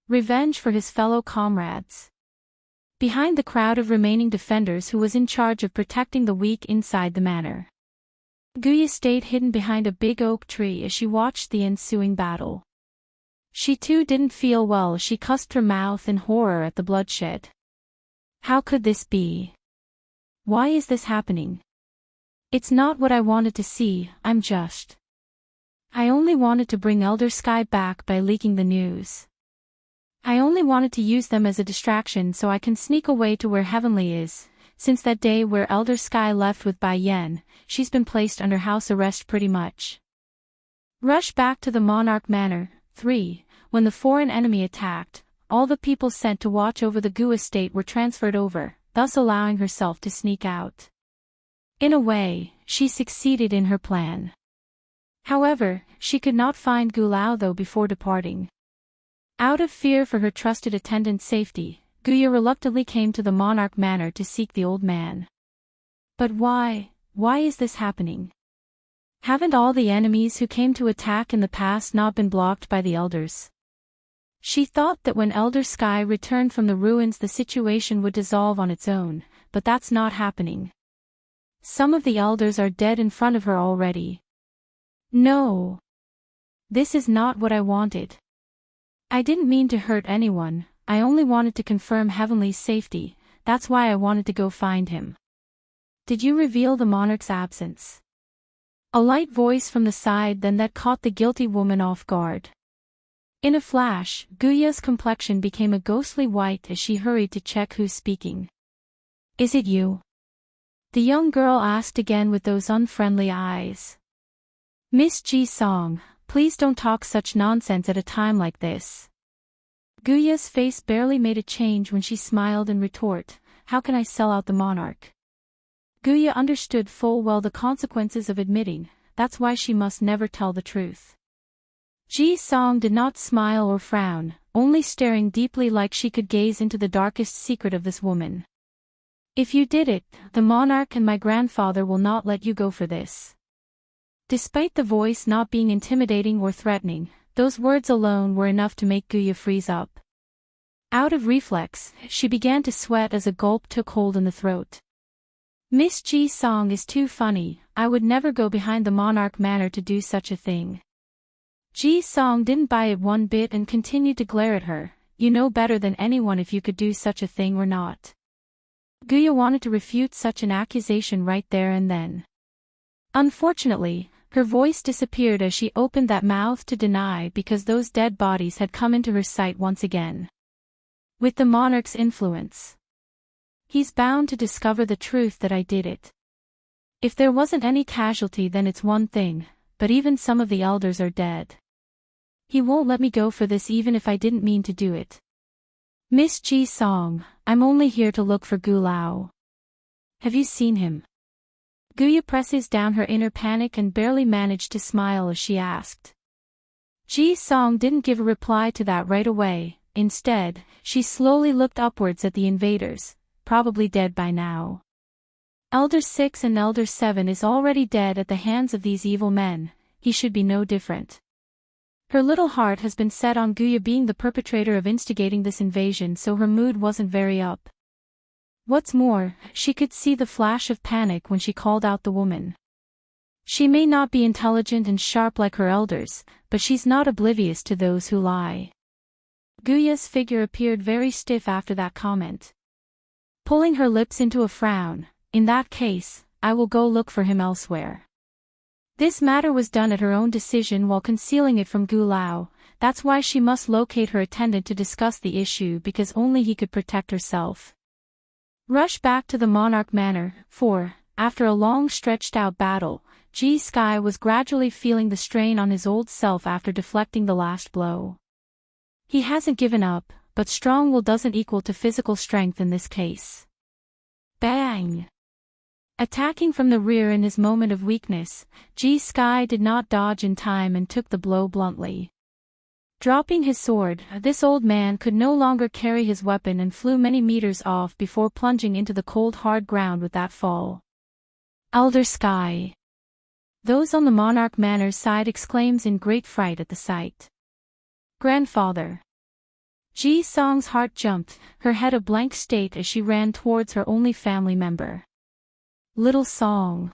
Revenge for his fellow comrades. Behind the crowd of remaining defenders who was in charge of protecting the weak inside the manor, Guya stayed hidden behind a big oak tree as she watched the ensuing battle. She too didn't feel well as she cusped her mouth in horror at the bloodshed. How could this be? Why is this happening? It's not what I wanted to see, I only wanted to bring Elder Sky back by leaking the news. I only wanted to use them as a distraction so I can sneak away to where Heavenly is. Since that day where Elder Sky left with Bai Yen, she's been placed under house arrest pretty much. Rush back to the Monarch Manor. 3. When the foreign enemy attacked, all the people sent to watch over the Gu estate were transferred over, thus allowing herself to sneak out. In a way, she succeeded in her plan. However, she could not find Gu Lao though before departing. Out of fear for her trusted attendant's safety, Guya reluctantly came to the Monarch Manor to seek the old man. But why is this happening? Haven't all the enemies who came to attack in the past not been blocked by the elders? She thought that when Elder Sky returned from the ruins the situation would dissolve on its own, but that's not happening. Some of the elders are dead in front of her already. No. This is not what I wanted. I didn't mean to hurt anyone, I only wanted to confirm Heavenly's safety, that's why I wanted to go find him. Did you reveal the monarch's absence? A light voice from the side then that caught the guilty woman off guard. In a flash, Guya's complexion became a ghostly white as she hurried to check who's speaking. Is it you? The young girl asked again with those unfriendly eyes. Miss Ji Song, please don't talk such nonsense at a time like this. Guya's face barely made a change when she smiled and retorted, "How can I sell out the monarch?" Guya understood full well the consequences of admitting, that's why she must never tell the truth. Ji-song did not smile or frown, only staring deeply like she could gaze into the darkest secret of this woman. "If you did it, the monarch and my grandfather will not let you go for this." Despite the voice not being intimidating or threatening, those words alone were enough to make Guya freeze up. Out of reflex, she began to sweat as a gulp took hold in the throat. "Miss Ji-song is too funny, I would never go behind the monarch manor to do such a thing." Ji-song didn't buy it one bit and continued to glare at her, "You know better than anyone if you could do such a thing or not." Guya wanted to refute such an accusation right there and then. Unfortunately, her voice disappeared as she opened that mouth to deny because those dead bodies had come into her sight once again. With the monarch's influence. He's bound to discover the truth that I did it. If there wasn't any casualty then it's one thing, but even some of the elders are dead. He won't let me go for this even if I didn't mean to do it. Miss Ji-song, I'm only here to look for Gu Lao. Have you seen him? Guya presses down her inner panic and barely managed to smile as she asked. Ji-song didn't give a reply to that right away, instead, she slowly looked upwards at the invaders, probably dead by now. Elder 6 and Elder 7 is already dead at the hands of these evil men, he should be no different. Her little heart has been set on Guya being the perpetrator of instigating this invasion, so her mood wasn't very up. What's more, she could see the flash of panic when she called out the woman. She may not be intelligent and sharp like her elders, but she's not oblivious to those who lie. Guya's figure appeared very stiff after that comment. Pulling her lips into a frown, "In that case, I will go look for him elsewhere." This matter was done at her own decision while concealing it from Gu Lao, that's why she must locate her attendant to discuss the issue because only he could protect herself. Rush back to the Monarch Manor, for, after a long stretched-out battle, Ji-sky was gradually feeling the strain on his old self after deflecting the last blow. He hasn't given up, but strong will doesn't equal to physical strength in this case. Bang! Attacking from the rear in his moment of weakness, Ji-sky did not dodge in time and took the blow bluntly. Dropping his sword, this old man could no longer carry his weapon and flew many meters off before plunging into the cold hard ground with that fall. Elder Sky! Those on the Monarch Manor's side exclaims in great fright at the sight. Grandfather! Ji-song's heart jumped, her head a blank state as she ran towards her only family member. Little Song.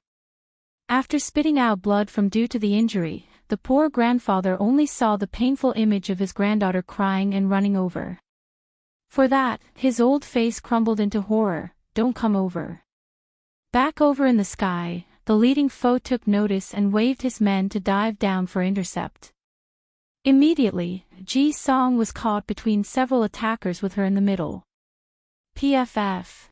After spitting out blood from due to the injury, the poor grandfather only saw the painful image of his granddaughter crying and running over. For that, his old face crumbled into horror. "Don't come over." Back over in the sky, the leading foe took notice and waved his men to dive down for intercept. Immediately, Ji-song was caught between several attackers with her in the middle. PFF.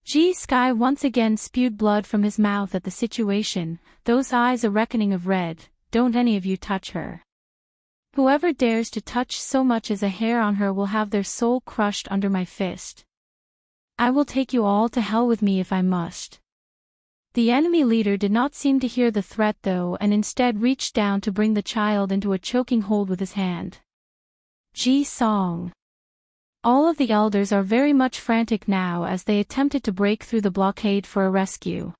Ji-sky once again spewed blood from his mouth at the situation, those eyes a reckoning of red. "Don't any of you touch her. Whoever dares to touch so much as a hair on her will have their soul crushed under my fist. I will take you all to hell with me if I must." The enemy leader did not seem to hear the threat though and instead reached down to bring the child into a choking hold with his hand. Ji-song. All of the elders are very much frantic now as they attempted to break through the blockade for a rescue.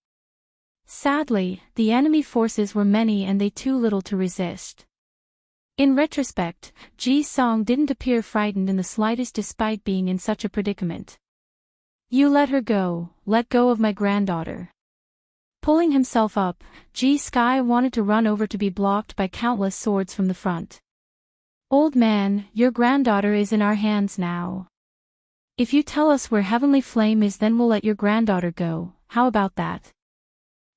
Sadly, the enemy forces were many and they too little to resist. In retrospect, Ji-song didn't appear frightened in the slightest despite being in such a predicament. "You let her go, let go of my granddaughter." Pulling himself up, Ji-sky wanted to run over to be blocked by countless swords from the front. "Old man, your granddaughter is in our hands now. If you tell us where Heavenly Flame is then we'll let your granddaughter go, how about that?"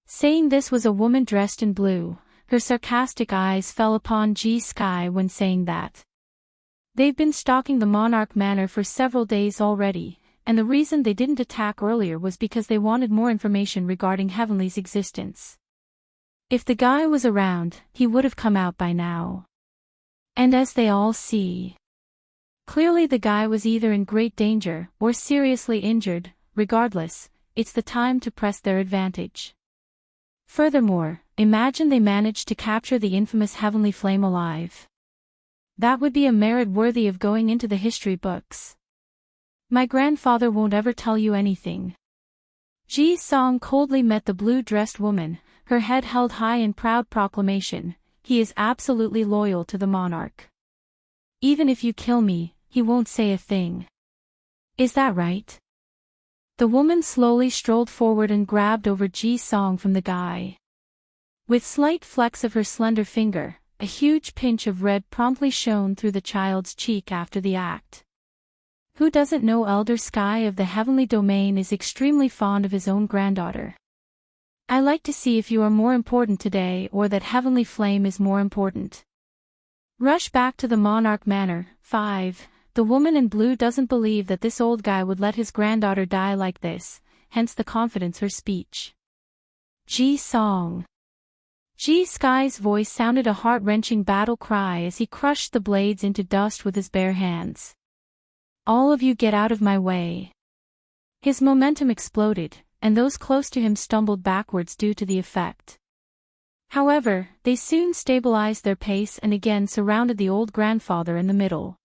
Saying this was a woman dressed in blue, her sarcastic eyes fell upon Ji-sky when saying that. They've been stalking the Monarch Manor for several days already, and the reason they didn't attack earlier was because they wanted more information regarding Heavenly's existence. If the guy was around, he would have come out by now. And as they all see, Clearly the guy was either in great danger or seriously injured. Regardless, it's the time to press their advantage. Furthermore, imagine they managed to capture the infamous heavenly flame alive. That would be a merit worthy of going into the history books. My grandfather won't ever tell you anything. Ji Song coldly met the blue-dressed woman, her head held high in proud proclamation. He is absolutely loyal to the monarch. Even if you kill me, he won't say a thing. Is that right? The woman slowly strolled forward and grabbed over Ji Song from the guy. With slight flecks of her slender finger, a huge pinch of red promptly shone through the child's cheek after the act. Who doesn't know Elder Sky of the Heavenly Domain is extremely fond of his own granddaughter? I like to see if you are more important today or that heavenly flame is more important. Rush back to the Monarch Manor. 5. The woman in blue doesn't believe that this old guy would let his granddaughter die like this, hence the confidence her speech. Ji Song. Ji Sky's voice sounded a heart-wrenching battle cry as he crushed the blades into dust with his bare hands. All of you get out of my way. His momentum exploded, and those close to him stumbled backwards due to the effect. However, they soon stabilized their pace and again surrounded the old grandfather in the middle.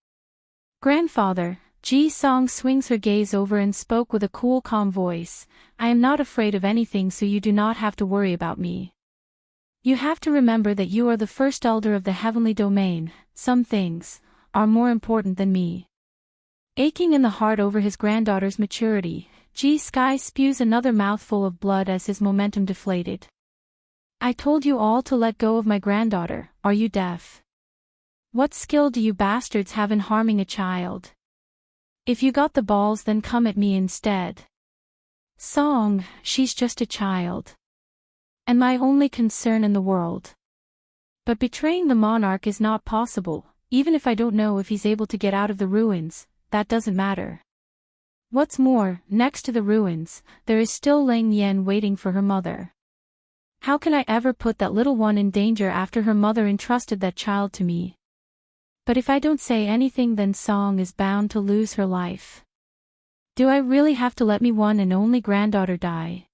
Grandfather, Ji Song swings her gaze over and spoke with a cool, calm voice. I am not afraid of anything, so you do not have to worry about me. You have to remember that you are the first elder of the heavenly domain. Some things are more important than me. Aching in the heart over his granddaughter's maturity, Ji Sky spews another mouthful of blood as his momentum deflated. I told you all to let go of my granddaughter. Are you deaf? What skill do you bastards have in harming a child? If you got the balls, then come at me instead. Song, she's just a child. And my only concern in the world. But betraying the monarch is not possible. Even if I don't know if he's able to get out of the ruins, that doesn't matter. What's more, next to the ruins, there is still Ling Yen waiting for her mother. How can I ever put that little one in danger after her mother entrusted that child to me? But if I don't say anything, then Song is bound to lose her life. Do I really have to let me one and only granddaughter die?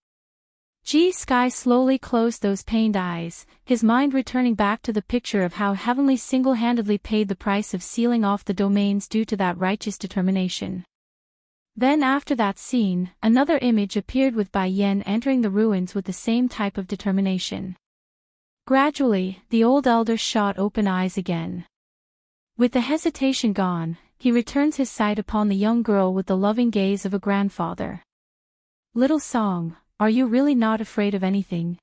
Ji Sky slowly closed those pained eyes, his mind returning back to the picture of how Heavenly single-handedly paid the price of sealing off the domains due to that righteous determination. Then after that scene, another image appeared with Bai Yen entering the ruins with the same type of determination. Gradually, the old elder shot open eyes again. With the hesitation gone, he returns his sight upon the young girl with the loving gaze of a grandfather. Little Song, are you really not afraid of anything?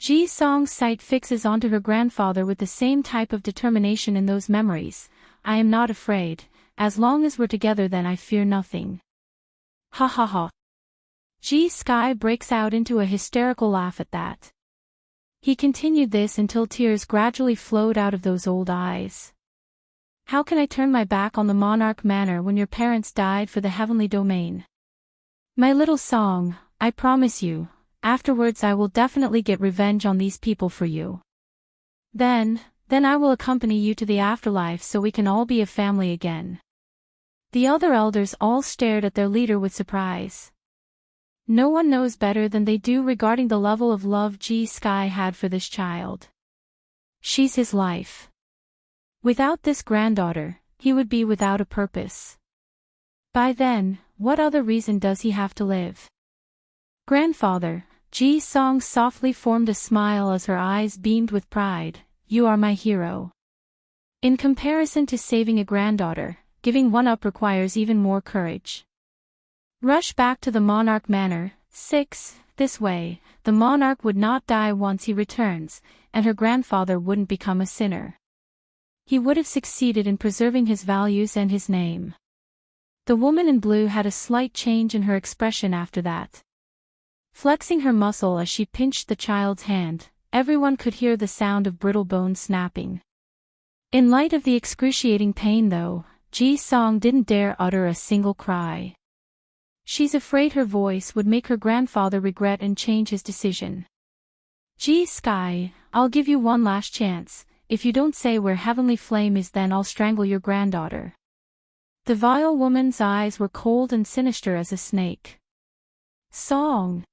Ji Song's sight fixes onto her grandfather with the same type of determination in those memories. I am not afraid. As long as we're together, then I fear nothing. Ha ha ha. Ji Sky breaks out into a hysterical laugh at that. He continued this until tears gradually flowed out of those old eyes. How can I turn my back on the Monarch Manor when your parents died for the heavenly domain? My little Song, I promise you, afterwards I will definitely get revenge on these people for you. Then I will accompany you to the afterlife so we can all be a family again. The other elders all stared at their leader with surprise. No one knows better than they do regarding the level of love Ji Sky had for this child. She's his life. Without this granddaughter, he would be without a purpose. By then, what other reason does he have to live? Grandfather, Ji Song softly formed a smile as her eyes beamed with pride. You are my hero. In comparison to saving a granddaughter, giving one up requires even more courage. Rush back to the Monarch Manor. 6. This way, the monarch would not die once he returns, and her grandfather wouldn't become a sinner. He would have succeeded in preserving his values and his name. The woman in blue had a slight change in her expression after that. Flexing her muscle as she pinched the child's hand, everyone could hear the sound of brittle bones snapping. In light of the excruciating pain though, Ji Song didn't dare utter a single cry. She's afraid her voice would make her grandfather regret and change his decision. Ji Sky, I'll give you one last chance. If you don't say where Heavenly Flame is, then I'll strangle your granddaughter. The vile woman's eyes were cold and sinister as a snake. Song!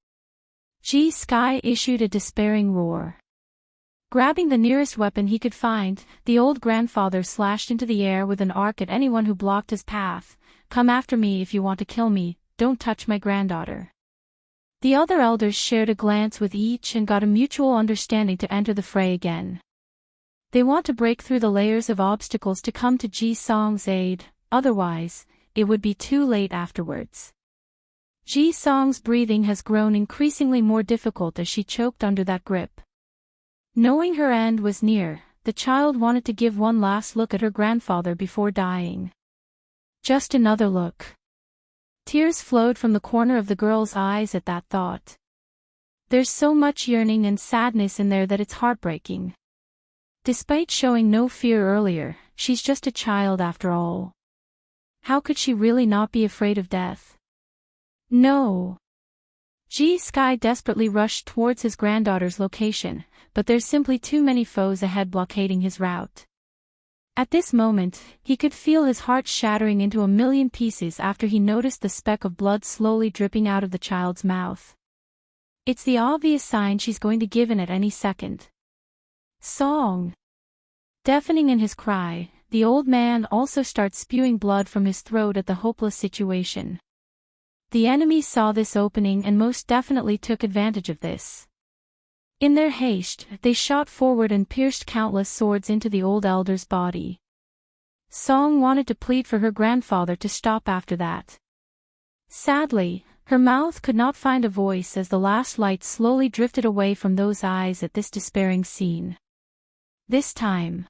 G Sky issued a despairing roar. Grabbing the nearest weapon he could find, the old grandfather slashed into the air with an arc at anyone who blocked his path. Come after me if you want to kill me, don't touch my granddaughter. The other elders shared a glance with each and got a mutual understanding to enter the fray again. They want to break through the layers of obstacles to come to Ji Song's aid, otherwise, it would be too late afterwards. Ji Song's breathing has grown increasingly more difficult as she choked under that grip. Knowing her end was near, the child wanted to give one last look at her grandfather before dying. Just another look. Tears flowed from the corner of the girl's eyes at that thought. There's so much yearning and sadness in there that it's heartbreaking. Despite showing no fear earlier, she's just a child after all. How could she really not be afraid of death? No. G Sky desperately rushed towards his granddaughter's location, but there's simply too many foes ahead blockading his route. At this moment, he could feel his heart shattering into a million pieces after he noticed the speck of blood slowly dripping out of the child's mouth. It's the obvious sign she's going to give in at any second. Song! Deafening in his cry, the old man also starts spewing blood from his throat at the hopeless situation. The enemy saw this opening and most definitely took advantage of this. In their haste, they shot forward and pierced countless swords into the old elder's body. Song wanted to plead for her grandfather to stop after that. Sadly, her mouth could not find a voice as the last light slowly drifted away from those eyes at this despairing scene. This time,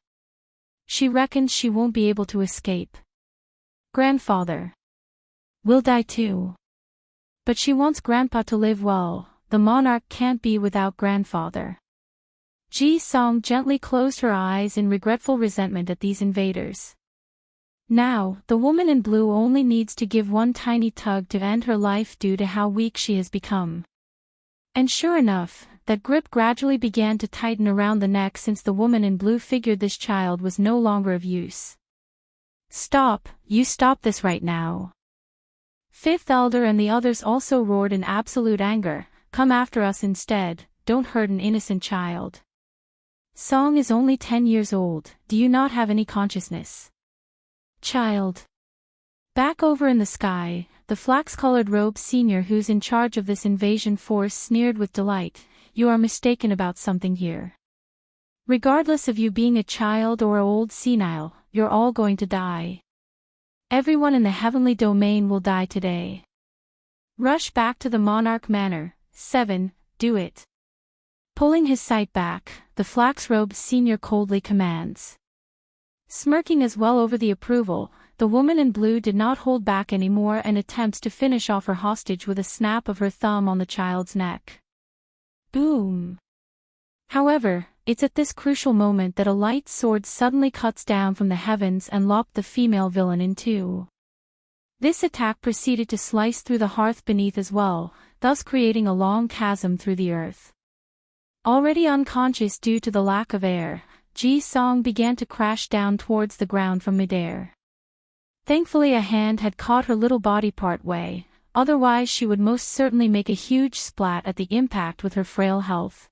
she reckons she won't be able to escape. Grandfather will die too. But she wants Grandpa to live well. The monarch can't be without grandfather. Ji Song gently closed her eyes in regretful resentment at these invaders. Now, the woman in blue only needs to give one tiny tug to end her life due to how weak she has become. And sure enough, that grip gradually began to tighten around the neck since the woman in blue figured this child was no longer of use. Stop, you stop this right now. Fifth Elder and the others also roared in absolute anger. Come after us instead, don't hurt an innocent child. Song is only 10 years old, do you not have any consciousness? Child. Back over in the sky, the flax-colored robed senior who's in charge of this invasion force sneered with delight. You are mistaken about something here. Regardless of you being a child or old senile, you're all going to die. Everyone in the heavenly domain will die today. Rush back to the Monarch Manor. 7, do it. Pulling his sight back, the flax-robed senior coldly commands. Smirking as well over the approval, the woman in blue did not hold back anymore and attempts to finish off her hostage with a snap of her thumb on the child's neck. Boom! However, it's at this crucial moment that a light sword suddenly cuts down from the heavens and lopped the female villain in two. This attack proceeded to slice through the hearth beneath as well, thus creating a long chasm through the earth. Already unconscious due to the lack of air, Ji Song began to crash down towards the ground from midair. Thankfully a hand had caught her little body part way, otherwise she would most certainly make a huge splat at the impact with her frail health.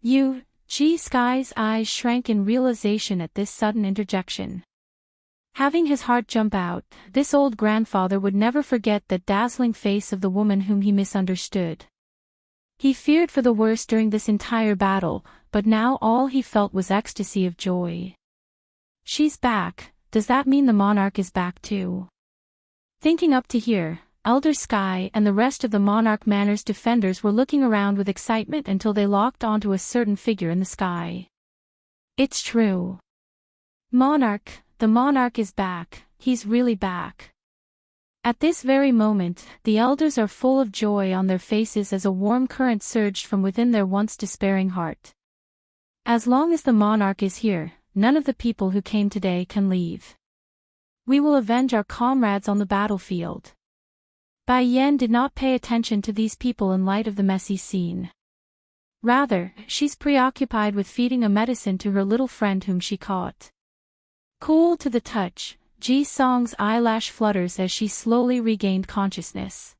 Ji Sky's eyes shrank in realization at this sudden interjection. Having his heart jump out, this old grandfather would never forget that dazzling face of the woman whom he misunderstood. He feared for the worst during this entire battle, but now all he felt was ecstasy of joy. She's back, does that mean the monarch is back too? Thinking up to here, Elder Sky and the rest of the Monarch Manor's defenders were looking around with excitement until they locked onto a certain figure in the sky. It's true. The monarch is back, he's really back. At this very moment, the elders are full of joy on their faces as a warm current surged from within their once despairing heart. As long as the monarch is here, none of the people who came today can leave. We will avenge our comrades on the battlefield. Bai Yan did not pay attention to these people in light of the messy scene. Rather, she's preoccupied with feeding a medicine to her little friend whom she caught. Cool to the touch, Ji-song's eyelash flutters as she slowly regained consciousness.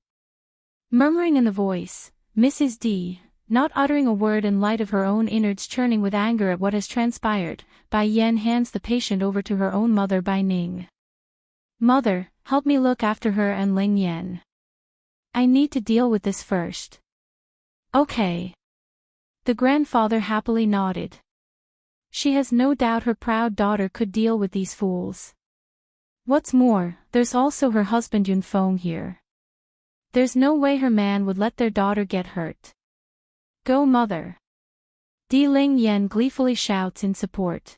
Murmuring in the voice, Mrs. D, not uttering a word in light of her own innards churning with anger at what has transpired, Bai Yan hands the patient over to her own mother Bai Ning. Mother, help me look after her and Ling Yan. I need to deal with this first. Okay. The grandfather happily nodded. She has no doubt her proud daughter could deal with these fools. What's more, there's also her husband Yun Feng here. There's no way her man would let their daughter get hurt. Go mother. Di Ling Yan gleefully shouts in support.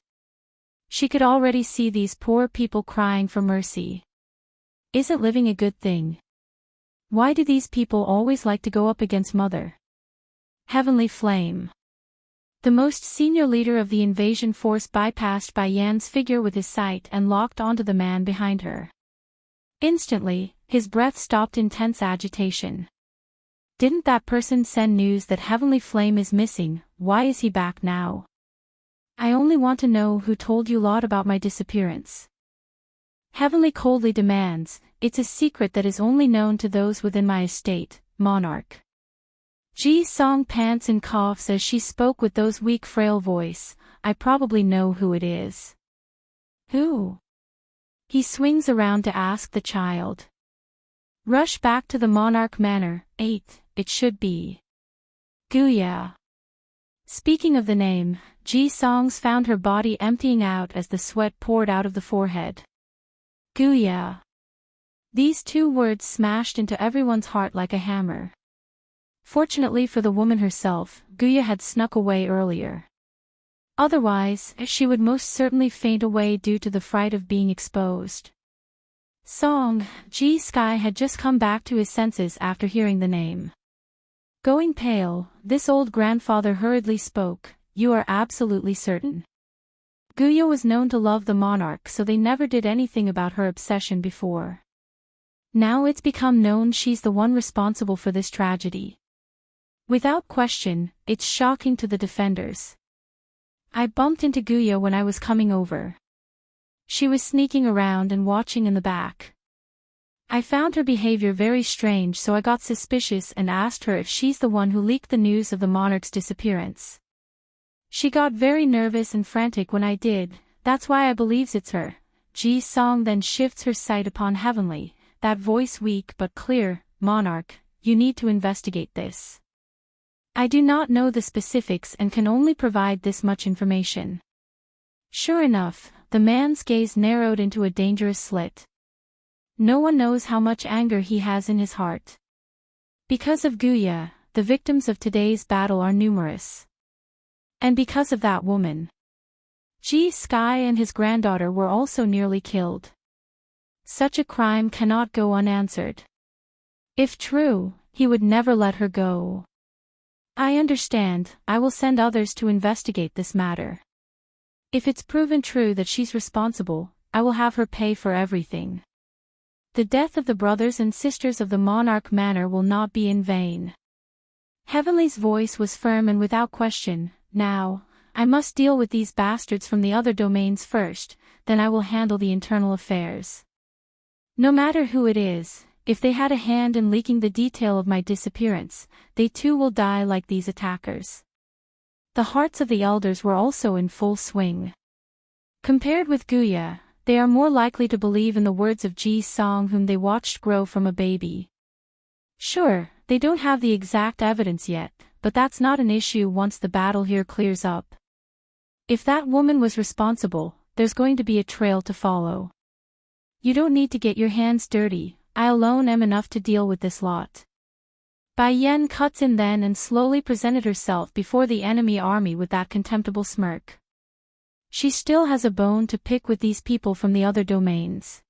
She could already see these poor people crying for mercy. Isn't living a good thing? Why do these people always like to go up against mother? Heavenly Flame. The most senior leader of the invasion force bypassed Bai Yan's figure with his sight and locked onto the man behind her. Instantly, his breath stopped in tense agitation. Didn't that person send news that Heavenly Flame is missing? Why is he back now? I only want to know who told you lot about my disappearance. Heavenly coldly demands, it's a secret that is only known to those within my estate, monarch. Ji-song pants and coughs as she spoke with those weak frail voice, I probably know who it is. Who? He swings around to ask the child. Rush back to the monarch manor, 8, it should be. Guya. Speaking of the name, Ji-song's found her body emptying out as the sweat poured out of the forehead. Guya. These two words smashed into everyone's heart like a hammer. Fortunately for the woman herself, Guya had snuck away earlier. Otherwise, she would most certainly faint away due to the fright of being exposed. Song, Ji-sky had just come back to his senses after hearing the name. Going pale, this old grandfather hurriedly spoke, you are absolutely certain. Guya was known to love the monarch, so they never did anything about her obsession before. Now it's become known she's the one responsible for this tragedy. Without question, it's shocking to the defenders. I bumped into Guya when I was coming over. She was sneaking around and watching in the back. I found her behavior very strange, so I got suspicious and asked her if she's the one who leaked the news of the monarch's disappearance. She got very nervous and frantic when I did, that's why I believes it's her. Ji-song then shifts her sight upon Heavenly, that voice weak but clear, monarch, you need to investigate this. I do not know the specifics and can only provide this much information. Sure enough, the man's gaze narrowed into a dangerous slit. No one knows how much anger he has in his heart. Because of Guya, the victims of today's battle are numerous. And because of that woman. Ji-sky and his granddaughter were also nearly killed. Such a crime cannot go unanswered. If true, he would never let her go. I understand, I will send others to investigate this matter. If it's proven true that she's responsible, I will have her pay for everything. The death of the brothers and sisters of the monarch manor will not be in vain. Heavenly's voice was firm and without question, now, I must deal with these bastards from the other domains first, then I will handle the internal affairs. No matter who it is, if they had a hand in leaking the detail of my disappearance, they too will die like these attackers. The hearts of the elders were also in full swing. Compared with Guya, they are more likely to believe in the words of Ji-song whom they watched grow from a baby. Sure, they don't have the exact evidence yet, but that's not an issue once the battle here clears up. If that woman was responsible, there's going to be a trail to follow. You don't need to get your hands dirty, I alone am enough to deal with this lot. Bai Yan cuts in then and slowly presented herself before the enemy army with that contemptible smirk. She still has a bone to pick with these people from the other domains.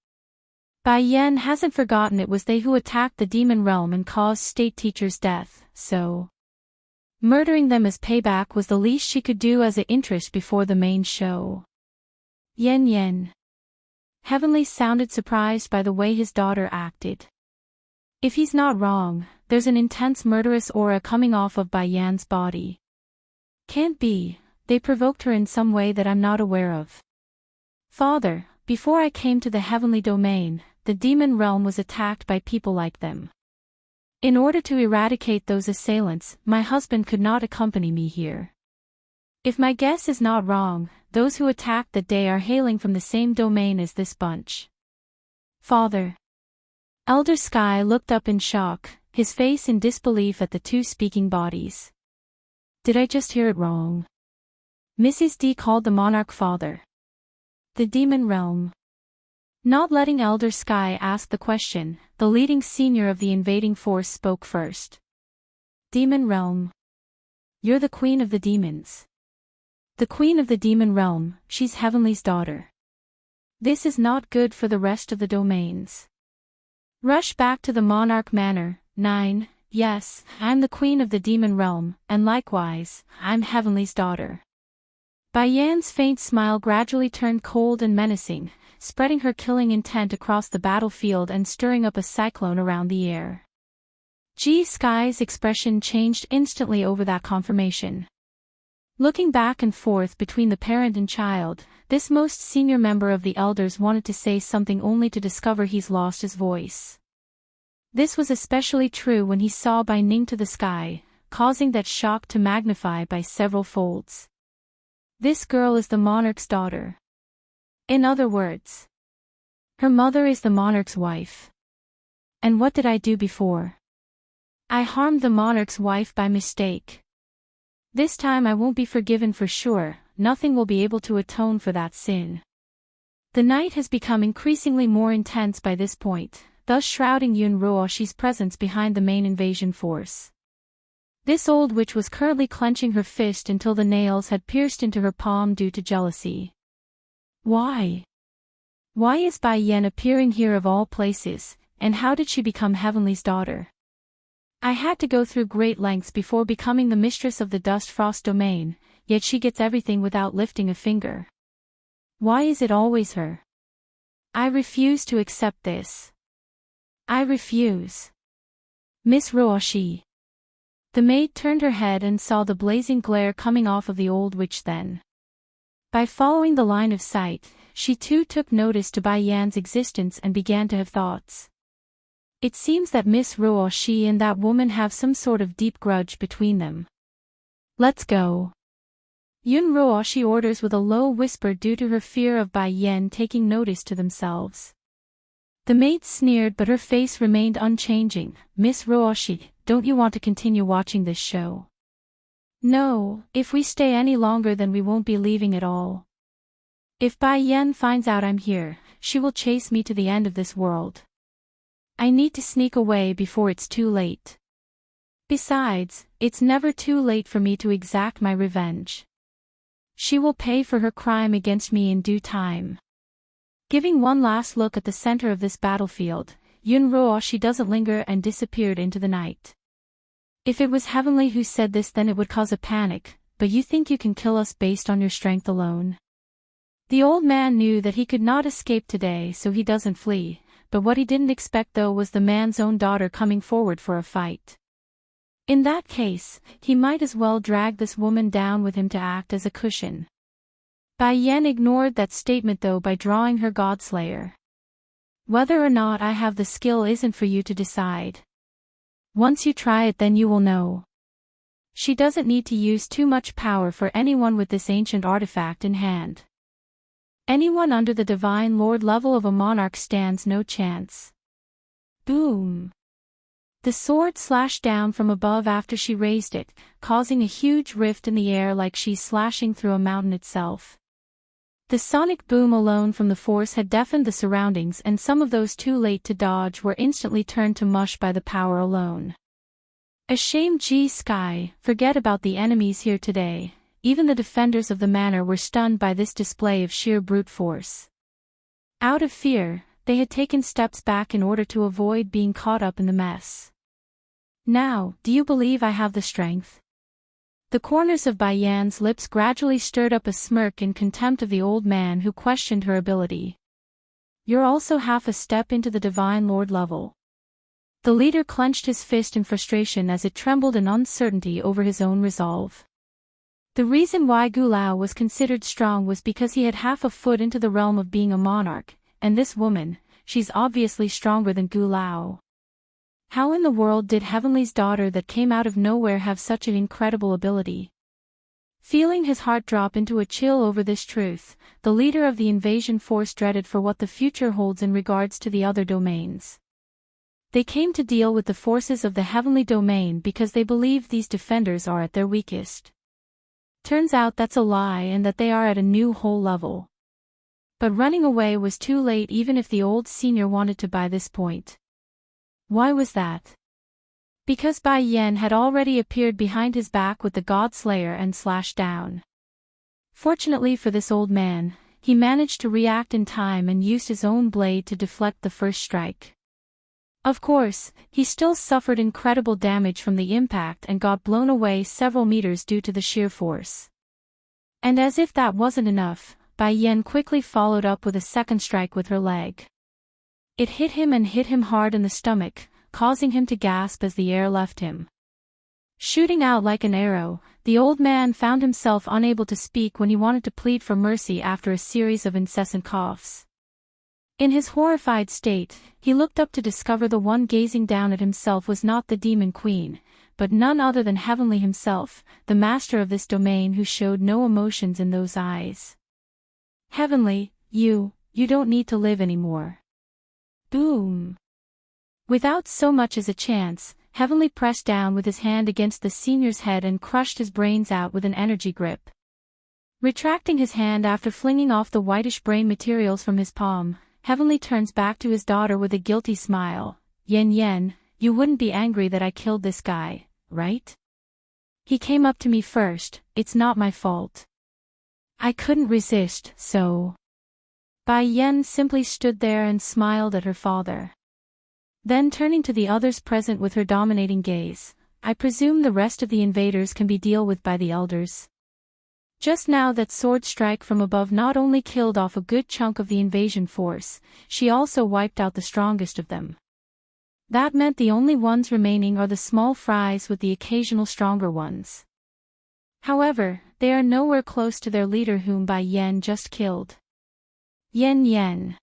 Bai Yan hasn't forgotten it was they who attacked the demon realm and caused state teacher's death, so murdering them as payback was the least she could do as an interest before the main show. Yen Yen. Heavenly sounded surprised by the way his daughter acted. If he's not wrong, there's an intense murderous aura coming off of Bai Yan's body. Can't be, they provoked her in some way that I'm not aware of. Father, Before I came to the heavenly domain, the demon realm was attacked by people like them. In order to eradicate those assailants, my husband could not accompany me here. If my guess is not wrong, those who attacked that day are hailing from the same domain as this bunch. Father. Elder Sky looked up in shock, his face in disbelief at the two speaking bodies. Did I just hear it wrong? Mrs. D called the monarch father. The demon realm. Not letting Elder Sky ask the question, the leading senior of the invading force spoke first. Demon realm. You're the queen of the demons. The queen of the demon realm, she's Heavenly's daughter. This is not good for the rest of the domains. Rush back to the monarch manor. 9. Yes, I'm the queen of the demon realm, and likewise, I'm Heavenly's daughter. Bai Yan's faint smile gradually turned cold and menacing, spreading her killing intent across the battlefield and stirring up a cyclone around the air. G Sky's expression changed instantly over that confirmation. Looking back and forth between the parent and child, this most senior member of the elders wanted to say something only to discover he's lost his voice. This was especially true when he saw Bai Ning to the sky, causing that shock to magnify by several folds. This girl is the monarch's daughter. In other words, her mother is the monarch's wife. And what did I do before? I harmed the monarch's wife by mistake. This time I won't be forgiven for sure, nothing will be able to atone for that sin. The night has become increasingly more intense by this point, thus shrouding Yun Ruoshi's presence behind the main invasion force. This old witch was currently clenching her fist until the nails had pierced into her palm due to jealousy. Why? Why is Bai Yan appearing here of all places, and how did she become Heavenly's daughter? I had to go through great lengths before becoming the mistress of the Dust Frost domain, yet she gets everything without lifting a finger. Why is it always her? I refuse to accept this. I refuse. Miss Ruoshi. The maid turned her head and saw the blazing glare coming off of the old witch then. By following the line of sight, she too took notice to Bai Yan's existence and began to have thoughts. It seems that Miss Ruoshi and that woman have some sort of deep grudge between them. Let's go. Yun Ruoshi orders with a low whisper due to her fear of Bai Yan taking notice to themselves. The maid sneered but her face remained unchanging. Miss Ruoshi, don't you want to continue watching this show? No, if we stay any longer then we won't be leaving at all. If Bai Yan finds out I'm here, she will chase me to the end of this world. I need to sneak away before it's too late. Besides, it's never too late for me to exact my revenge. She will pay for her crime against me in due time. Giving one last look at the center of this battlefield, Yun Ruoshi doesn't linger and disappeared into the night. If it was Heavenly who said this then it would cause a panic, but you think you can kill us based on your strength alone? The old man knew that he could not escape today so he doesn't flee. But what he didn't expect though was the man's own daughter coming forward for a fight. In that case, he might as well drag this woman down with him to act as a cushion. Bai Yan ignored that statement though by drawing her Godslayer. Whether or not I have the skill isn't for you to decide. Once you try it then you will know. She doesn't need to use too much power for anyone with this ancient artifact in hand. Anyone under the Divine Lord level of a monarch stands no chance. Boom! The sword slashed down from above after she raised it, causing a huge rift in the air like she's slashing through a mountain itself. The sonic boom alone from the force had deafened the surroundings and some of those too late to dodge were instantly turned to mush by the power alone. Ashamed G Sky, forget about the enemies here today. Even the defenders of the manor were stunned by this display of sheer brute force. Out of fear, they had taken steps back in order to avoid being caught up in the mess. Now, do you believe I have the strength? The corners of Bai Yan's lips gradually stirred up a smirk in contempt of the old man who questioned her ability. You're also half a step into the Divine Lord level. The leader clenched his fist in frustration as it trembled in uncertainty over his own resolve. The reason why Gulao was considered strong was because he had half a foot into the realm of being a monarch, and this woman, she's obviously stronger than Gulao. How in the world did Heavenly's daughter that came out of nowhere have such an incredible ability? Feeling his heart drop into a chill over this truth, the leader of the invasion force dreaded for what the future holds in regards to the other domains. They came to deal with the forces of the heavenly domain because they believe these defenders are at their weakest. Turns out that's a lie and that they are at a new whole level. But running away was too late even if the old senior wanted to by this point. Why was that? Because Bai Yen had already appeared behind his back with the God Slayer and slashed down. Fortunately for this old man, he managed to react in time and used his own blade to deflect the first strike. Of course, he still suffered incredible damage from the impact and got blown away several meters due to the sheer force. And as if that wasn't enough, Bai Yen quickly followed up with a second strike with her leg. It hit him and hit him hard in the stomach, causing him to gasp as the air left him. Shooting out like an arrow, the old man found himself unable to speak when he wanted to plead for mercy after a series of incessant coughs. In his horrified state, he looked up to discover the one gazing down at himself was not the demon queen, but none other than Heavenly himself, the master of this domain who showed no emotions in those eyes. Heavenly, you don't need to live anymore. Boom. Without so much as a chance, Heavenly pressed down with his hand against the senior's head and crushed his brains out with an energy grip. Retracting his hand after flinging off the whitish brain materials from his palm, Heavenly turns back to his daughter with a guilty smile. Yen, you wouldn't be angry that I killed this guy, right? He came up to me first, it's not my fault. I couldn't resist, so. Bai Yen simply stood there and smiled at her father. Then turning to the others present with her dominating gaze, I presume the rest of the invaders can be dealt with by the elders. Just now that sword strike from above not only killed off a good chunk of the invasion force, she also wiped out the strongest of them. That meant the only ones remaining are the small fries with the occasional stronger ones. However, they are nowhere close to their leader whom Bai Yen just killed. Yen.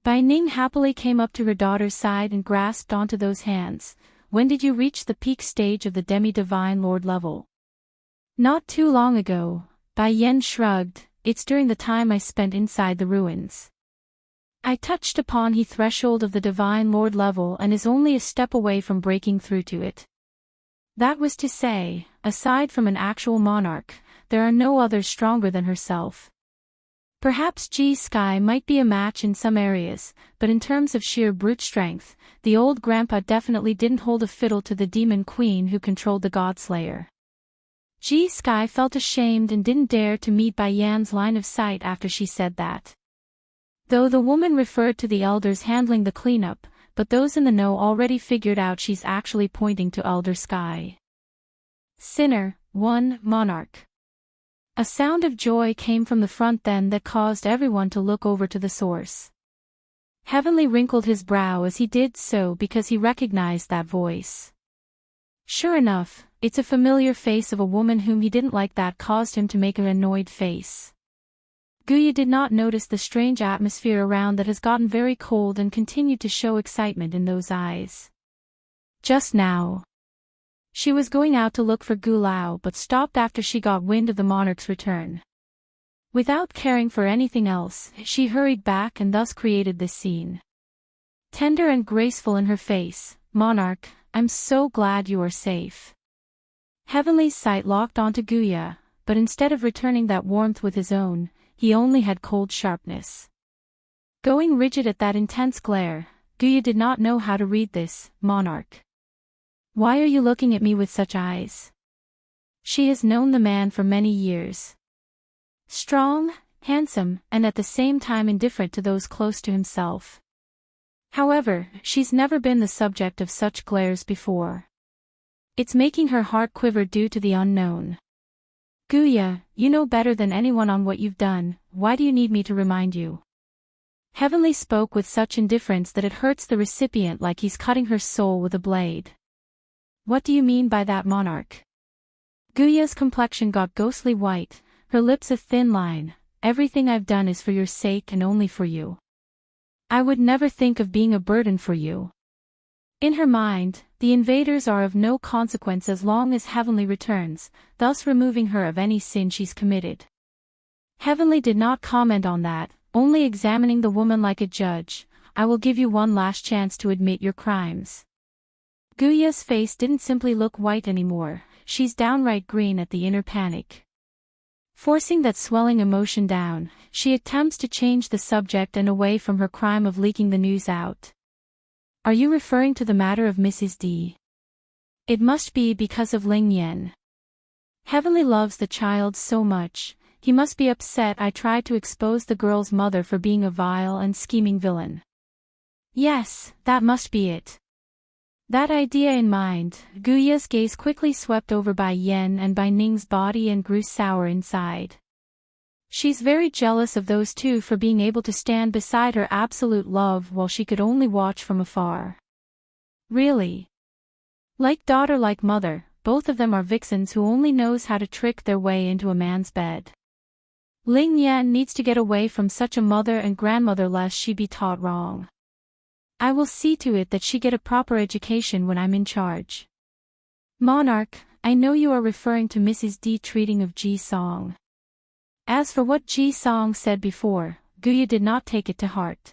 Bai Ning happily came up to her daughter's side and grasped onto those hands. When did you reach the peak stage of the demi-divine lord level? Not too long ago, Bai Yen shrugged, it's during the time I spent inside the ruins. I touched upon the threshold of the divine lord level and is only a step away from breaking through to it. That was to say, aside from an actual monarch, there are no others stronger than herself. Perhaps G Sky might be a match in some areas, but in terms of sheer brute strength, the old grandpa definitely didn't hold a fiddle to the demon queen who controlled the God Slayer. G Sky felt ashamed and didn't dare to meet Bai Yan's line of sight after she said that. Though the woman referred to the elders handling the cleanup, but those in the know already figured out she's actually pointing to Elder Sky. Sinner, 1, Monarch. A sound of joy came from the front then that caused everyone to look over to the source. Heavenly wrinkled his brow as he did so because he recognized that voice. Sure enough, it's a familiar face of a woman whom he didn't like that caused him to make an annoyed face. Guya did not notice the strange atmosphere around that has gotten very cold and continued to show excitement in those eyes. Just now. She was going out to look for Gulao but stopped after she got wind of the monarch's return. Without caring for anything else, she hurried back and thus created this scene. Tender and graceful in her face, Monarch, I'm so glad you are safe. Heavenly's sight locked onto Guya, but instead of returning that warmth with his own, he only had cold sharpness. Going rigid at that intense glare, Guya did not know how to read this, Monarch. Why are you looking at me with such eyes? She has known the man for many years. Strong, handsome, and at the same time indifferent to those close to himself. However, she's never been the subject of such glares before. It's making her heart quiver due to the unknown. Guya, you know better than anyone on what you've done, why do you need me to remind you? Heavenly spoke with such indifference that it hurts the recipient like he's cutting her soul with a blade. What do you mean by that, Monarch? Guya's complexion got ghostly white, her lips a thin line. Everything I've done is for your sake and only for you. I would never think of being a burden for you. In her mind, the invaders are of no consequence as long as Heavenly returns, thus removing her of any sin she's committed. Heavenly did not comment on that, only examining the woman like a judge. I will give you one last chance to admit your crimes. Guya's face didn't simply look white anymore, she's downright green at the inner panic. Forcing that swelling emotion down, she attempts to change the subject and away from her crime of leaking the news out. Are you referring to the matter of Mrs. D? It must be because of Ling Yan. Heavenly loves the child so much, he must be upset I tried to expose the girl's mother for being a vile and scheming villain. Yes, that must be it. That idea in mind, Guya's gaze quickly swept over Bai Yen and Bai Ning's body and grew sour inside. She's very jealous of those two for being able to stand beside her absolute love while she could only watch from afar. Really? Like daughter like mother, both of them are vixens who only knows how to trick their way into a man's bed. Ling Yan needs to get away from such a mother and grandmother lest she be taught wrong. I will see to it that she get a proper education when I'm in charge. Monarch, I know you are referring to Mrs. D treating of Ji Song. As for what Ji Song said before, Guya did not take it to heart.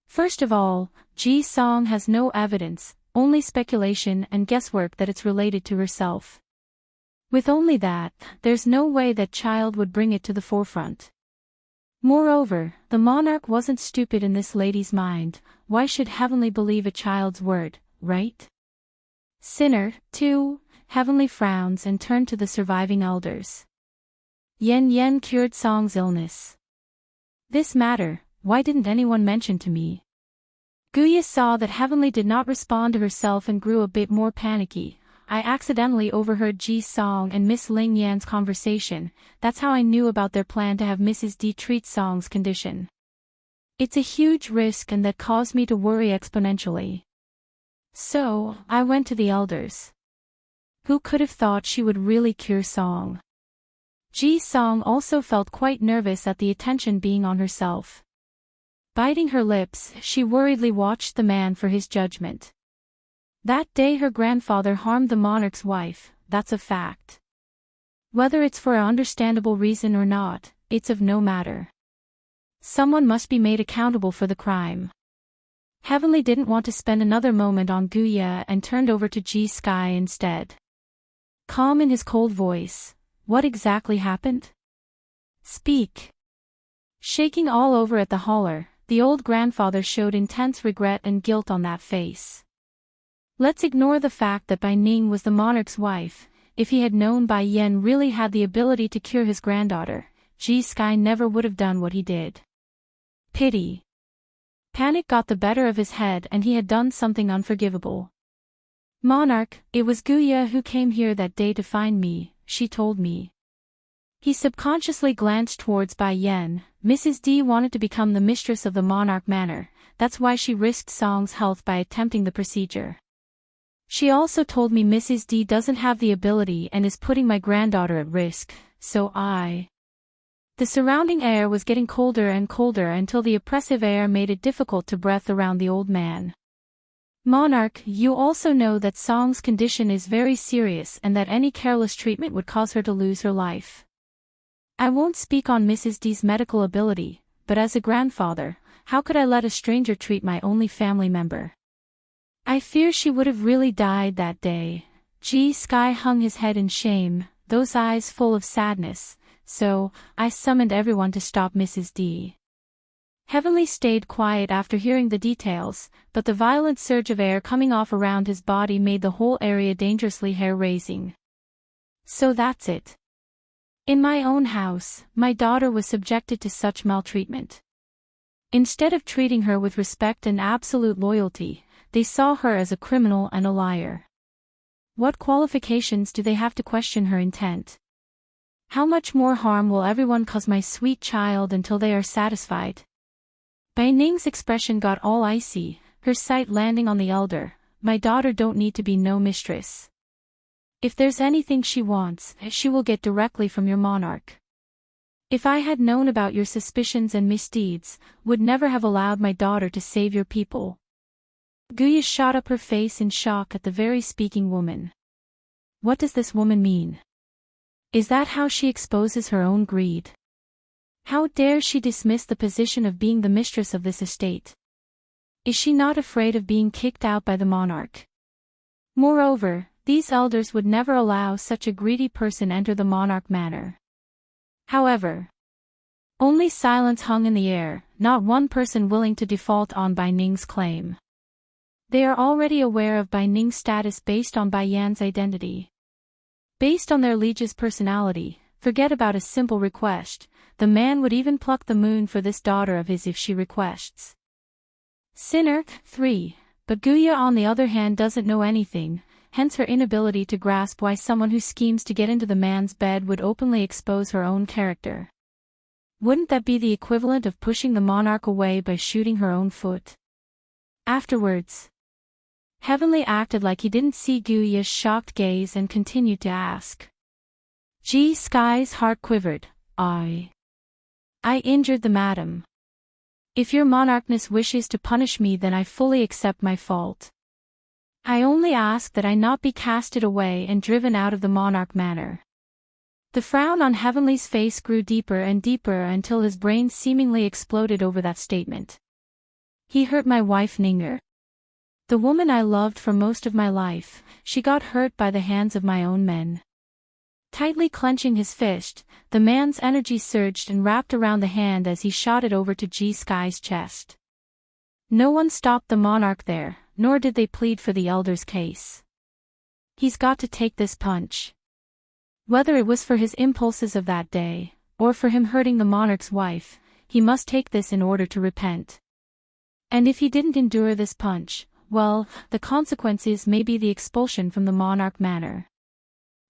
First of all, Ji Song has no evidence, only speculation and guesswork that it's related to herself. With only that, there's no way that child would bring it to the forefront. Moreover, the monarch wasn't stupid in this lady's mind, why should Heavenly believe a child's word, right? Sinner, too, Heavenly frowns and turned to the surviving elders. Yen Yen cured Song's illness. This matter, why didn't anyone mention to me? Guya saw that Heavenly did not respond to herself and grew a bit more panicky. I accidentally overheard Ji Song and Miss Ling Yan's conversation, that's how I knew about their plan to have Mrs. D treat Song's condition. It's a huge risk and that caused me to worry exponentially. So, I went to the elders. Who could have thought she would really cure Song? Ji Song also felt quite nervous at the attention being on herself. Biting her lips, she worriedly watched the man for his judgment. That day her grandfather harmed the monarch's wife, that's a fact. Whether it's for an understandable reason or not, it's of no matter. Someone must be made accountable for the crime. Heavenly didn't want to spend another moment on Guya and turned over to Ji Sky instead. Calm in his cold voice, what exactly happened? Speak. Shaking all over at the holler, the old grandfather showed intense regret and guilt on that face. Let's ignore the fact that Bai Ning was the monarch's wife. If he had known Bai Yen really had the ability to cure his granddaughter, Ji Sky never would have done what he did. Pity. Panic got the better of his head and he had done something unforgivable. Monarch, it was Guya who came here that day to find me, she told me. He subconsciously glanced towards Bai Yen. Mrs. D wanted to become the mistress of the monarch manor, that's why she risked Song's health by attempting the procedure. She also told me Mrs. D doesn't have the ability and is putting my granddaughter at risk, so The surrounding air was getting colder and colder until the oppressive air made it difficult to breathe around the old man. Monarch, you also know that Song's condition is very serious and that any careless treatment would cause her to lose her life. I won't speak on Mrs. D's medical ability, but as a grandfather, how could I let a stranger treat my only family member? I fear she would have really died that day. Ji Sky hung his head in shame, those eyes full of sadness, so I summoned everyone to stop Mrs. D. Heavenly stayed quiet after hearing the details, but the violent surge of air coming off around his body made the whole area dangerously hair-raising. So that's it. In my own house, my daughter was subjected to such maltreatment. Instead of treating her with respect and absolute loyalty, they saw her as a criminal and a liar. What qualifications do they have to question her intent? How much more harm will everyone cause my sweet child until they are satisfied? Bai Ning's expression got all icy, her sight landing on the elder. My daughter don't need to be no mistress. If there's anything she wants, she will get directly from your monarch. If I had known about your suspicions and misdeeds, would never have allowed my daughter to save your people." Guya shot up her face in shock at the very speaking woman. What does this woman mean? Is that how she exposes her own greed? How dare she dismiss the position of being the mistress of this estate? Is she not afraid of being kicked out by the monarch? Moreover, these elders would never allow such a greedy person enter the monarch manor. However, only silence hung in the air, not one person willing to default on Bai Ning's claim. They are already aware of Bai Ning's status based on Bai Yan's identity. Based on their liege's personality, forget about a simple request, the man would even pluck the moon for this daughter of his if she requests. Sinner 3. But Guya on the other hand doesn't know anything, hence her inability to grasp why someone who schemes to get into the man's bed would openly expose her own character. Wouldn't that be the equivalent of pushing the monarch away by shooting her own foot? Afterwards, Heavenly acted like he didn't see Guya's shocked gaze and continued to ask. G. Sky's heart quivered. I injured the madam. If your monarchness wishes to punish me, then I fully accept my fault. I only ask that I not be casted away and driven out of the monarch manor. The frown on Heavenly's face grew deeper and deeper until his brain seemingly exploded over that statement. He hurt my wife Ninger. The woman I loved for most of my life, she got hurt by the hands of my own men. Tightly clenching his fist, the man's energy surged and wrapped around the hand as he shot it over to G Sky's chest. No one stopped the monarch there, nor did they plead for the elder's case. He's got to take this punch. Whether it was for his impulses of that day, or for him hurting the monarch's wife, he must take this in order to repent. And if he didn't endure this punch, well, the consequences may be the expulsion from the monarch manor.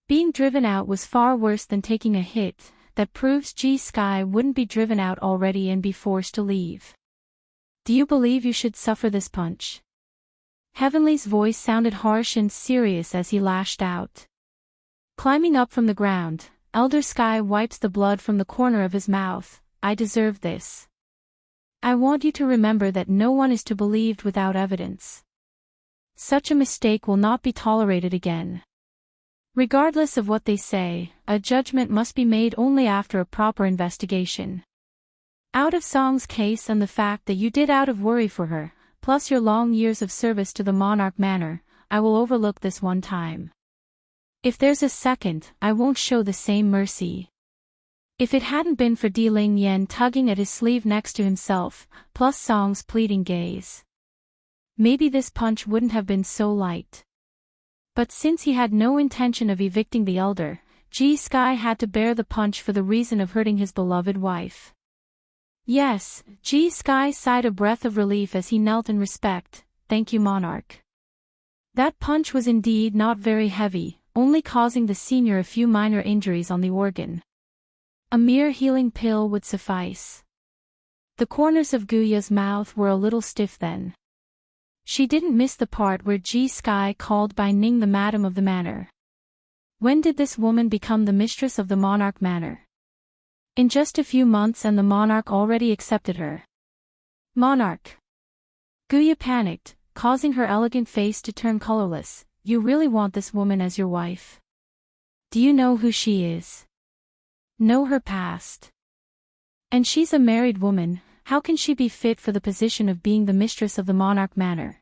Being driven out was far worse than taking a hit, that proves G Sky wouldn't be driven out already and be forced to leave. Do you believe you should suffer this punch? Heavenly's voice sounded harsh and serious as he lashed out. Climbing up from the ground, Elder Sky wipes the blood from the corner of his mouth. I deserve this. I want you to remember that no one is to be believed without evidence. Such a mistake will not be tolerated again. Regardless of what they say, a judgment must be made only after a proper investigation. Out of Song's case and the fact that you did out of worry for her, plus your long years of service to the monarch manor, I will overlook this one time. If there's a second, I won't show the same mercy. If it hadn't been for Di Ling Yen tugging at his sleeve next to himself, plus Song's pleading gaze, maybe this punch wouldn't have been so light. But since he had no intention of evicting the elder, G Sky had to bear the punch for the reason of hurting his beloved wife. Yes, G Sky sighed a breath of relief as he knelt in respect. Thank you, monarch. That punch was indeed not very heavy, only causing the senior a few minor injuries on the organ. A mere healing pill would suffice. The corners of Guya's mouth were a little stiff then. She didn't miss the part where G Sky called Bai Ning the madam of the manor. When did this woman become the mistress of the monarch manor? In just a few months, and the monarch already accepted her. Monarch. Guya panicked, causing her elegant face to turn colorless. You really want this woman as your wife? Do you know who she is? Know her past? And she's a married woman, how can she be fit for the position of being the mistress of the monarch manor?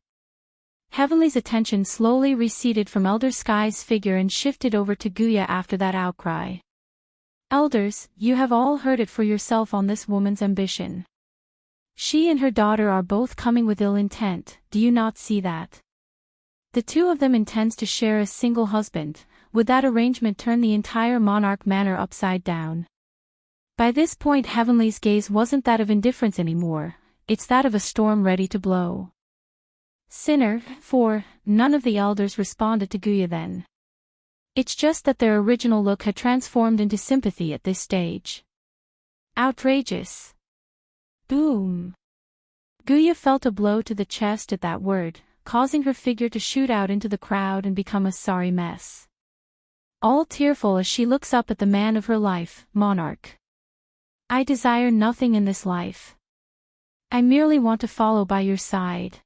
Heavenly's attention slowly receded from Elder Sky's figure and shifted over to Guya after that outcry. Elders, you have all heard it for yourself on this woman's ambition. She and her daughter are both coming with ill intent, do you not see that? The two of them intends to share a single husband. Would that arrangement turn the entire monarch manor upside down? By this point Heavenly's gaze wasn't that of indifference anymore, it's that of a storm ready to blow. Sinner 4. None of the elders responded to Guya then. It's just that their original look had transformed into sympathy at this stage. Outrageous. Boom. Guya felt a blow to the chest at that word, causing her figure to shoot out into the crowd and become a sorry mess. all tearful as she looks up at the man of her life, Monarch. I desire nothing in this life. I merely want to follow by your side.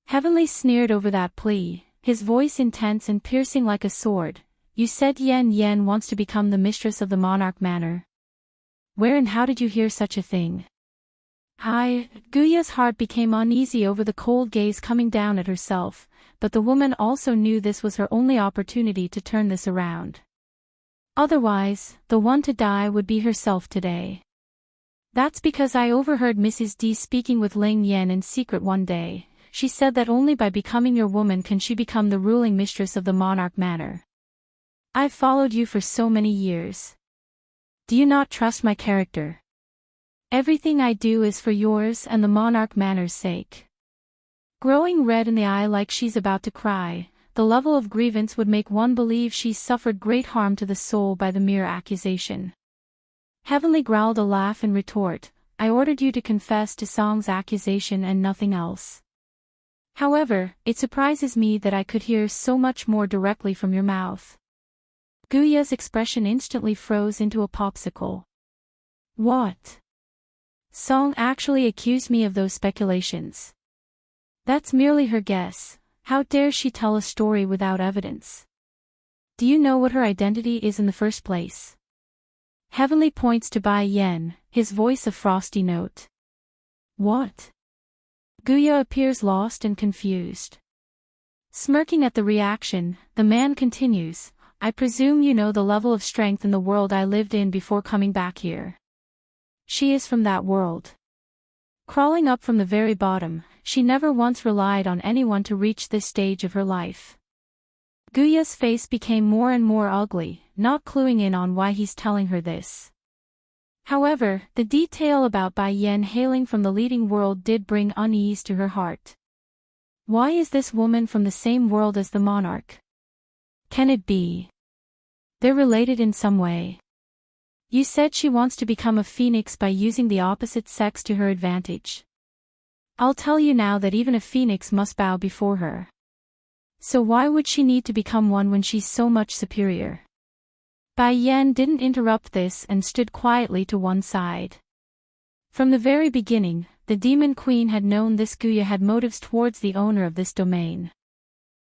Heavenly sneered over that plea, his voice intense and piercing like a sword. You said Yen wants to become the mistress of the Monarch Manor. Where and how did you hear such a thing? Guya's heart became uneasy over the cold gaze coming down at herself, but the woman also knew this was her only opportunity to turn this around. Otherwise, the one to die would be herself today. That's because I overheard Mrs. D speaking with Ling Yan in secret one day. She said that only by becoming your woman can she become the ruling mistress of the Monarch Manor. I've followed you for so many years. Do you not trust my character? Everything I do is for yours and the Monarch Manor's sake. Growing red in the eye like she's about to cry, the level of grievance would make one believe she's suffered great harm to the soul by the mere accusation. Heavenly growled a laugh in retort, I ordered you to confess to Song's accusation and nothing else. However, it surprises me that I could hear so much more directly from your mouth. Guya's expression instantly froze into a popsicle. What? Song actually accused me of those speculations. That's merely her guess. How dare she tell a story without evidence? Do you know what her identity is in the first place? Heavenly points to Bai Yen, his voice a frosty note. What? Guya appears lost and confused. Smirking at the reaction, the man continues, I presume you know the level of strength in the world I lived in before coming back here. She is from that world. Crawling up from the very bottom, she never once relied on anyone to reach this stage of her life. Guya's face became more and more ugly, not cluing in on why he's telling her this. However, the detail about Bai Yen hailing from the leading world did bring unease to her heart. Why is this woman from the same world as the monarch? Can it be they're related in some way? You said she wants to become a phoenix by using the opposite sex to her advantage. I'll tell you now that even a phoenix must bow before her. So why would she need to become one when she's so much superior? Bai Yen didn't interrupt this and stood quietly to one side. From the very beginning, the Demon Queen had known this Guya had motives towards the owner of this domain.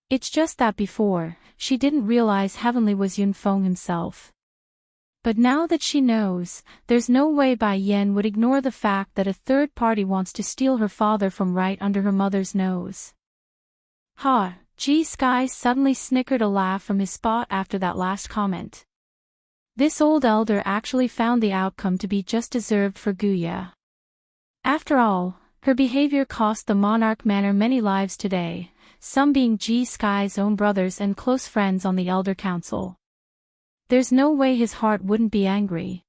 It's just that before, she didn't realize Heavenly was Yunfeng himself. But now that she knows, there's no way Bai Yen would ignore the fact that a third party wants to steal her father from right under her mother's nose. G Sky suddenly snickered a laugh from his spot after that last comment. This old elder actually found the outcome to be just deserved for Guya. After all, her behavior cost the Monarch Manor many lives today, some being G Sky's own brothers and close friends on the Elder Council. There's no way his heart wouldn't be angry.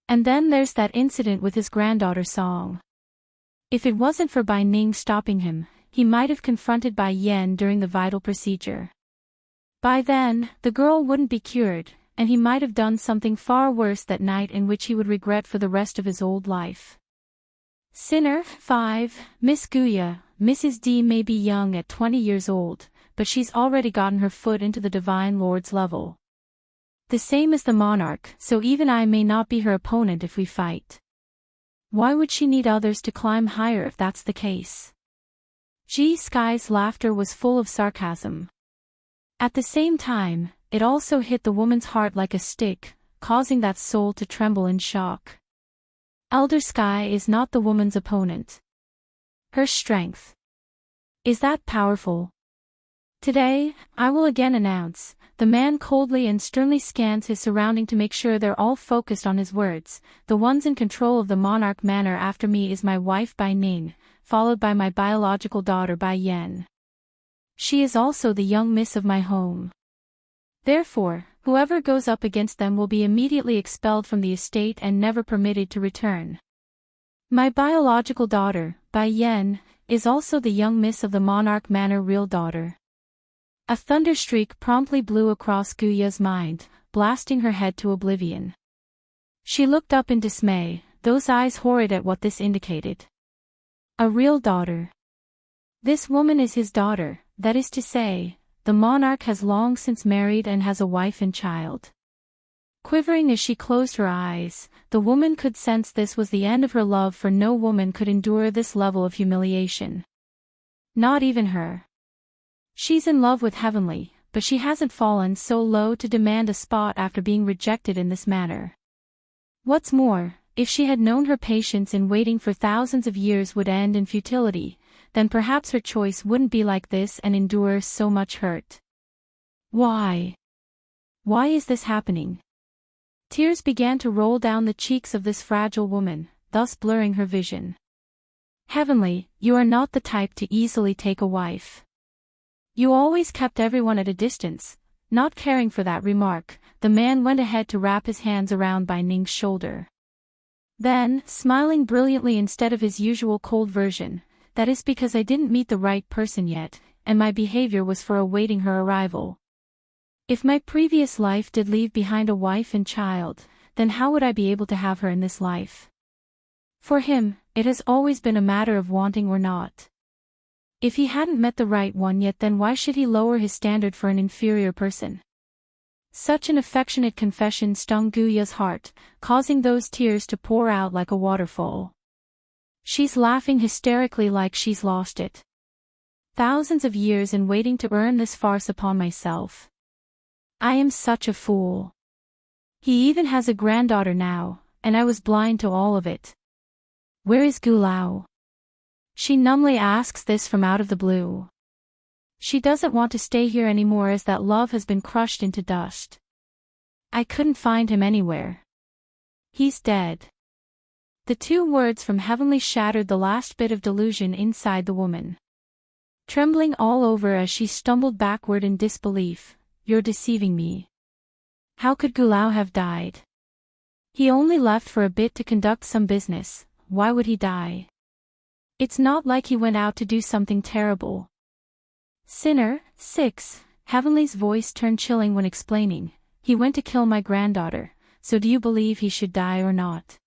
And then there's that incident with his granddaughter Song. If it wasn't for Bai Ning stopping him, he might have confronted Bai Yen during the vital procedure. By then, the girl wouldn't be cured, and he might have done something far worse that night in which he would regret for the rest of his old life. Sinner 5, Miss Guya, Mrs. D may be young at 20 years old, but she's already gotten her foot into the Divine Lord's level. The same as the monarch, so even I may not be her opponent if we fight. Why would she need others to climb higher if that's the case? G Sky's laughter was full of sarcasm. At the same time, it also hit the woman's heart like a stick, causing that soul to tremble in shock. Elder Sky is not the woman's opponent. Her strength is that powerful. Today, I will again announce, the man coldly and sternly scans his surrounding to make sure they're all focused on his words, the ones in control of the Monarch Manor after me is my wife Bai Ning, followed by my biological daughter Bai Yen. She is also the young miss of my home. Therefore, whoever goes up against them will be immediately expelled from the estate and never permitted to return. My biological daughter, Bai Yen, is also the young miss of the Monarch Manor real daughter. A thunderstreak promptly blew across Guya's mind, blasting her head to oblivion. She looked up in dismay, those eyes horrid at what this indicated. A real daughter. This woman is his daughter, that is to say, the monarch has long since married and has a wife and child. Quivering as she closed her eyes, the woman could sense this was the end of her love, for no woman could endure this level of humiliation. Not even her. She's in love with Heavenly, but she hasn't fallen so low to demand a spot after being rejected in this manner. What's more, if she had known her patience in waiting for thousands of years would end in futility, then perhaps her choice wouldn't be like this and endure so much hurt. Why? Why is this happening? Tears began to roll down the cheeks of this fragile woman, thus blurring her vision. Heavenly, you are not the type to easily take a wife. You always kept everyone at a distance. Not caring for that remark, the man went ahead to wrap his hands around Bai Ning's shoulder. Then, smiling brilliantly instead of his usual cold version, that is because I didn't meet the right person yet, and my behavior was for awaiting her arrival. If my previous life did leave behind a wife and child, then how would I be able to have her in this life? For him, it has always been a matter of wanting or not. If he hadn't met the right one yet, then why should he lower his standard for an inferior person? Such an affectionate confession stung Guya's heart, causing those tears to pour out like a waterfall. She's laughing hysterically like she's lost it. Thousands of years in waiting to earn this farce upon myself. I am such a fool. He even has a granddaughter now, and I was blind to all of it. Where is Gulao? She numbly asks this from out of the blue. She doesn't want to stay here anymore as that love has been crushed into dust. I couldn't find him anywhere. He's dead. The two words from Heavenly shattered the last bit of delusion inside the woman. Trembling all over as she stumbled backward in disbelief, "You're deceiving me. How could Gulao have died? He only left for a bit to conduct some business, why would he die? It's not like he went out to do something terrible." Sinner, 6, Heavenly's voice turned chilling when explaining, "He went to kill my granddaughter, so do you believe he should die or not?"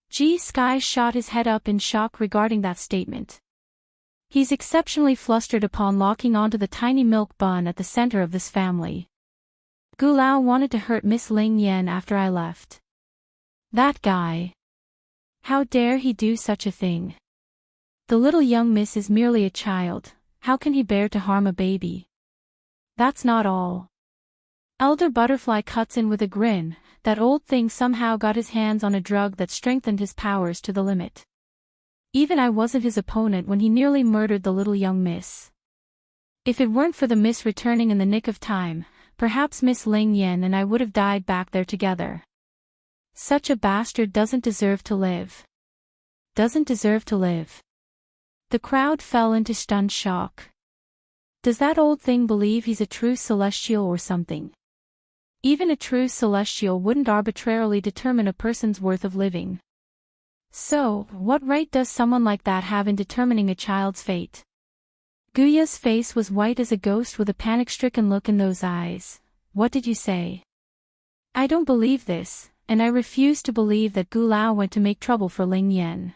G Sky shot his head up in shock regarding that statement. He's exceptionally flustered upon locking onto the tiny milk bun at the center of this family. Gulao wanted to hurt Miss Ling Yan after I left. That guy. How dare he do such a thing? The little young miss is merely a child, how can he bear to harm a baby? That's not all. Elder Butterfly cuts in with a grin, that old thing somehow got his hands on a drug that strengthened his powers to the limit. Even I wasn't his opponent when he nearly murdered the little young miss. If it weren't for the miss returning in the nick of time, perhaps Miss Ling Yan and I would have died back there together. Such a bastard doesn't deserve to live. Doesn't deserve to live. The crowd fell into stunned shock. Does that old thing believe he's a true celestial or something? Even a true celestial wouldn't arbitrarily determine a person's worth of living. So, what right does someone like that have in determining a child's fate? Guya's face was white as a ghost with a panic-stricken look in those eyes. What did you say? I don't believe this, and I refuse to believe that Gulao went to make trouble for Ling Yan.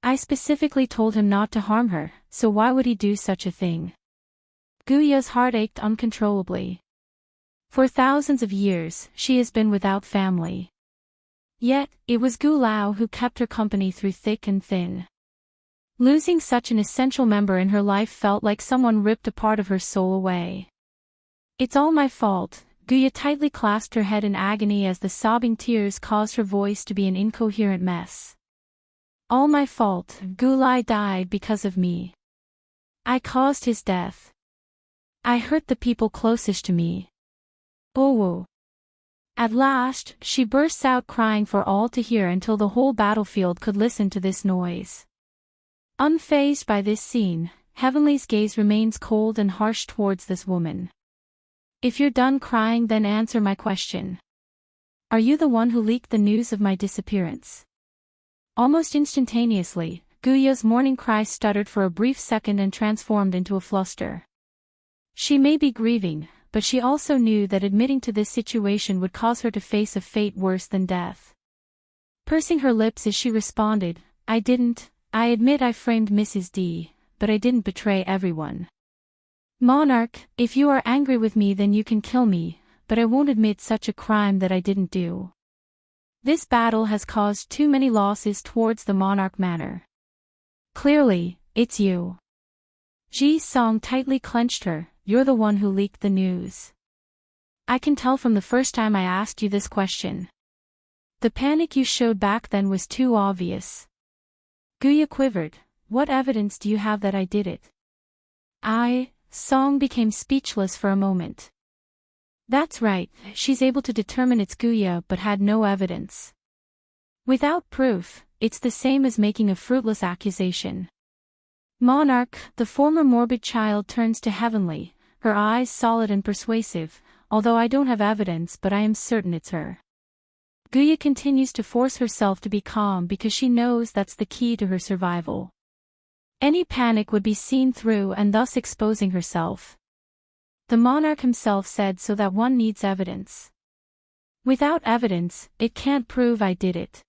I specifically told him not to harm her, so why would he do such a thing? Guya's heart ached uncontrollably. For thousands of years, she has been without family. Yet, it was Gulao who kept her company through thick and thin. Losing such an essential member in her life felt like someone ripped a part of her soul away. It's all my fault. Guya tightly clasped her head in agony as the sobbing tears caused her voice to be an incoherent mess. All my fault. Gulai died because of me. I caused his death. I hurt the people closest to me. Oh. At last, she bursts out crying for all to hear until the whole battlefield could listen to this noise. Unfazed by this scene, Heavenly's gaze remains cold and harsh towards this woman. If you're done crying, then answer my question. Are you the one who leaked the news of my disappearance? Almost instantaneously, Guya's mourning cry stuttered for a brief second and transformed into a fluster. She may be grieving, but she also knew that admitting to this situation would cause her to face a fate worse than death. Pursing her lips as she responded, I admit I framed Mrs. D, but I didn't betray everyone. Monarch, if you are angry with me then you can kill me, but I won't admit such a crime that I didn't do. This battle has caused too many losses towards the Monarch Manor. Clearly, it's you. Ji Song tightly clenched her. You're the one who leaked the news. I can tell from the first time I asked you this question. The panic you showed back then was too obvious. Guya quivered. What evidence do you have that I did it? Song became speechless for a moment. That's right, she's able to determine it's Guya but had no evidence. Without proof, it's the same as making a fruitless accusation. Monarch, the former morbid child turns to Heavenly, her eyes solid and persuasive, although I don't have evidence but I am certain it's her. Guya continues to force herself to be calm because she knows that's the key to her survival. Any panic would be seen through and thus exposing herself. The monarch himself said so that one needs evidence. Without evidence, it can't prove I did it.